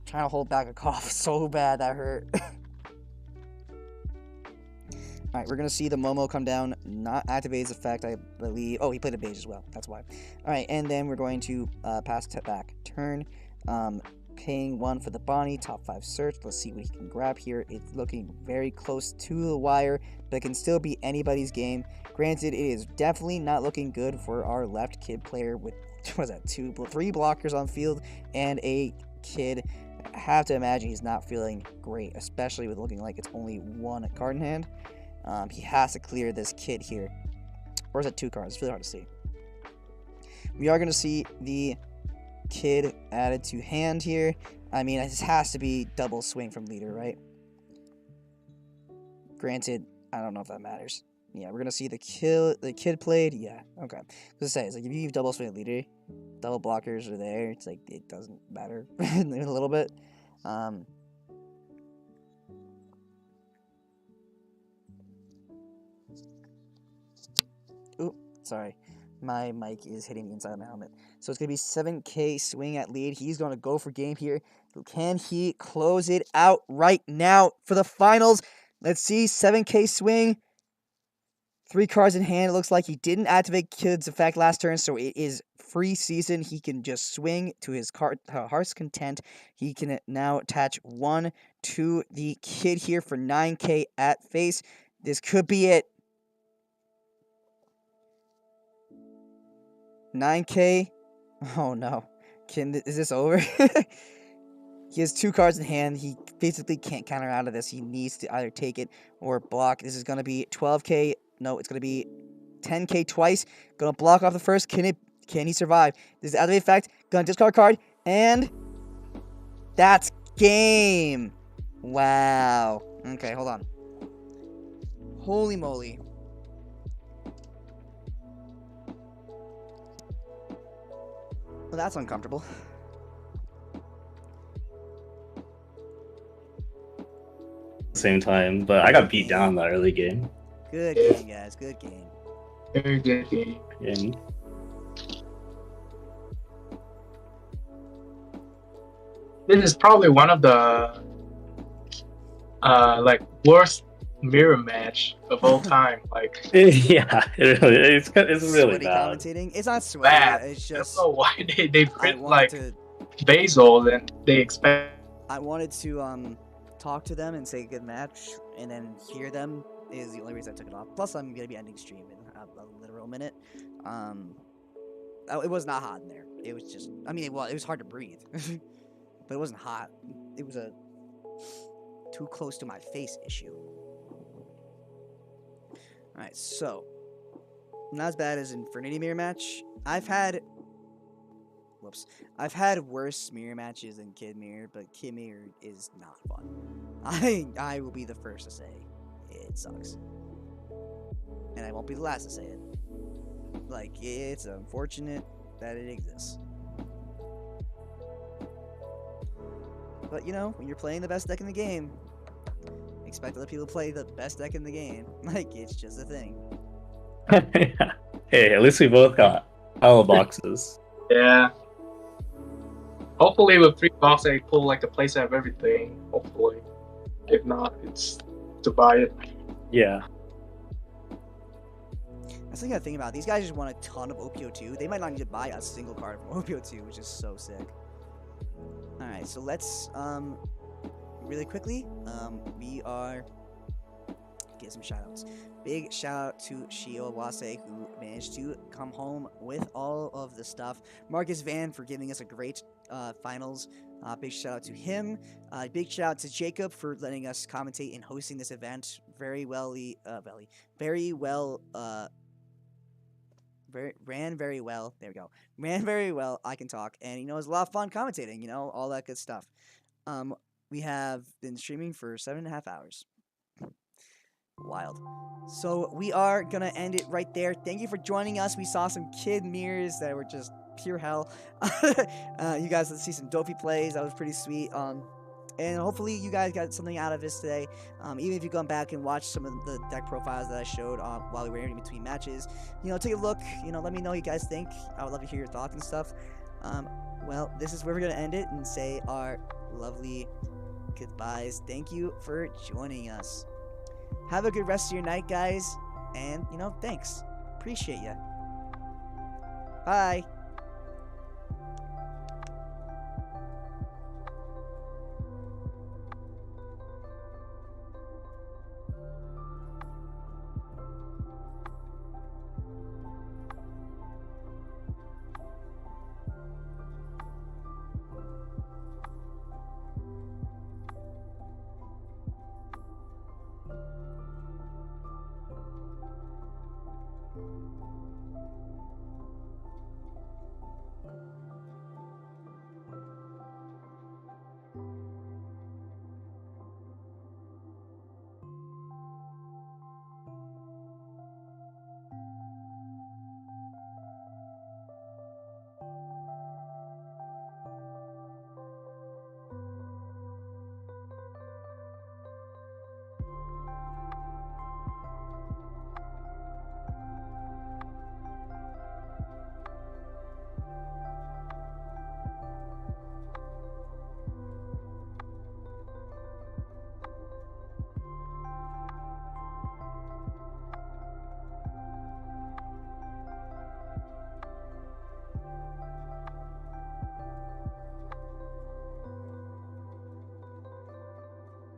Trying to hold back a cough so bad that hurt. Alright, we're going to see the Momo come down, not activate his effect, I believe. Oh, he played a beige as well. That's why. Alright, and then we're going to pass back turn. paying 1 for the Bonnie. Top 5 search. Let's see what he can grab here. It's looking very close to the wire, but it can still be anybody's game. Granted, it is definitely not looking good for our left kid player with, what was that, 3 blockers on field and a kid. I have to imagine he's not feeling great, especially with looking like it's only 1 card in hand. He has to clear this kid here. Or is it 2 cards? It's really hard to see. We are going to see the kid added to hand here. I mean, this has to be double swing from leader, right? Granted, I don't know if that matters. Yeah, we're going to see the kid played. Yeah, okay. Let's say, it's like if you give double swing leader, double blockers are there. It's like it doesn't matter a little bit. Ooh, sorry. My mic is hitting the inside of my helmet. So it's going to be 7K swing at lead. He's going to go for game here. Can he close it out right now for the finals? Let's see. 7K swing. 3 cards in hand. It looks like he didn't activate Kid's effect last turn, so it is free season. He can just swing to his heart's content. He can now attach 1 to the kid here for 9K at face. This could be it. 9K. Oh no. Is this over? He has 2 cards in hand. He basically can't counter out of this. He needs to either take it or block. This is going to be 12K. No, it's going to be 10K twice. Going to block off the first. Can he survive? This is out of the effect. Going to discard card. And that's game. Wow. Okay, hold on. Holy moly. Well, that's uncomfortable. Same time, but I got beat down in the early game. Good game, guys. Good game. Very good game. Yeah. This is probably one of the worst mirror match of all time. Like, yeah, it's really sweaty bad. Commentating. It's not sweaty. bad. It's I don't just know why they print wanted like Basil and they expect. I wanted to talk to them and say good match, and then hear them is the only reason I took it off. Plus, I'm gonna be ending stream in a literal minute. It was not hot in there. It was just, I mean, it was hard to breathe, but it wasn't hot. It was a too close to my face issue. All right, so not as bad as Infernity mirror match. I've had worse mirror matches than Kid Mirror, but Kid Mirror is not fun. I will be the first to say it sucks, and I won't be the last to say it. Like, it's unfortunate that it exists, but you know, when you're playing the best deck in the game, expect other people to play the best deck in the game. Like, it's just a thing. Hey, at least we both got hella boxes. Yeah. Hopefully with 3 boxes I pull like a playset of everything. Hopefully. If not, it's to buy it. Yeah. That's the thing I think about. These guys just want a ton of OPO2. They might not need to buy a single card from OPO2, which is so sick. Alright, so let's really quickly, we are get some shoutouts. Big shout out to Shio Awase, who managed to come home with all of the stuff. Marcus Van for giving us a great finals. Big shout out to him. Big shout out to Jacob for letting us commentate and hosting this event ran very well. There we go. Ran very well. I can talk, and you know, it was a lot of fun commentating. You know, all that good stuff. We have been streaming for 7.5 hours. Wild. So we are gonna end it right there. Thank you for joining us. We saw some kid mirrors that were just pure hell. You guys, let's see some dopey plays. That was pretty sweet. And hopefully you guys got something out of this today. Even if you've gone back and watched some of the deck profiles that I showed while we were in between matches, you know, take a look. You know, let me know what you guys think. I would love to hear your thoughts and stuff. Well, this is where we're gonna end it and say our lovely goodbyes. Thank you for joining us. Have a good rest of your night, guys. And, you know, thanks. Appreciate ya. Bye.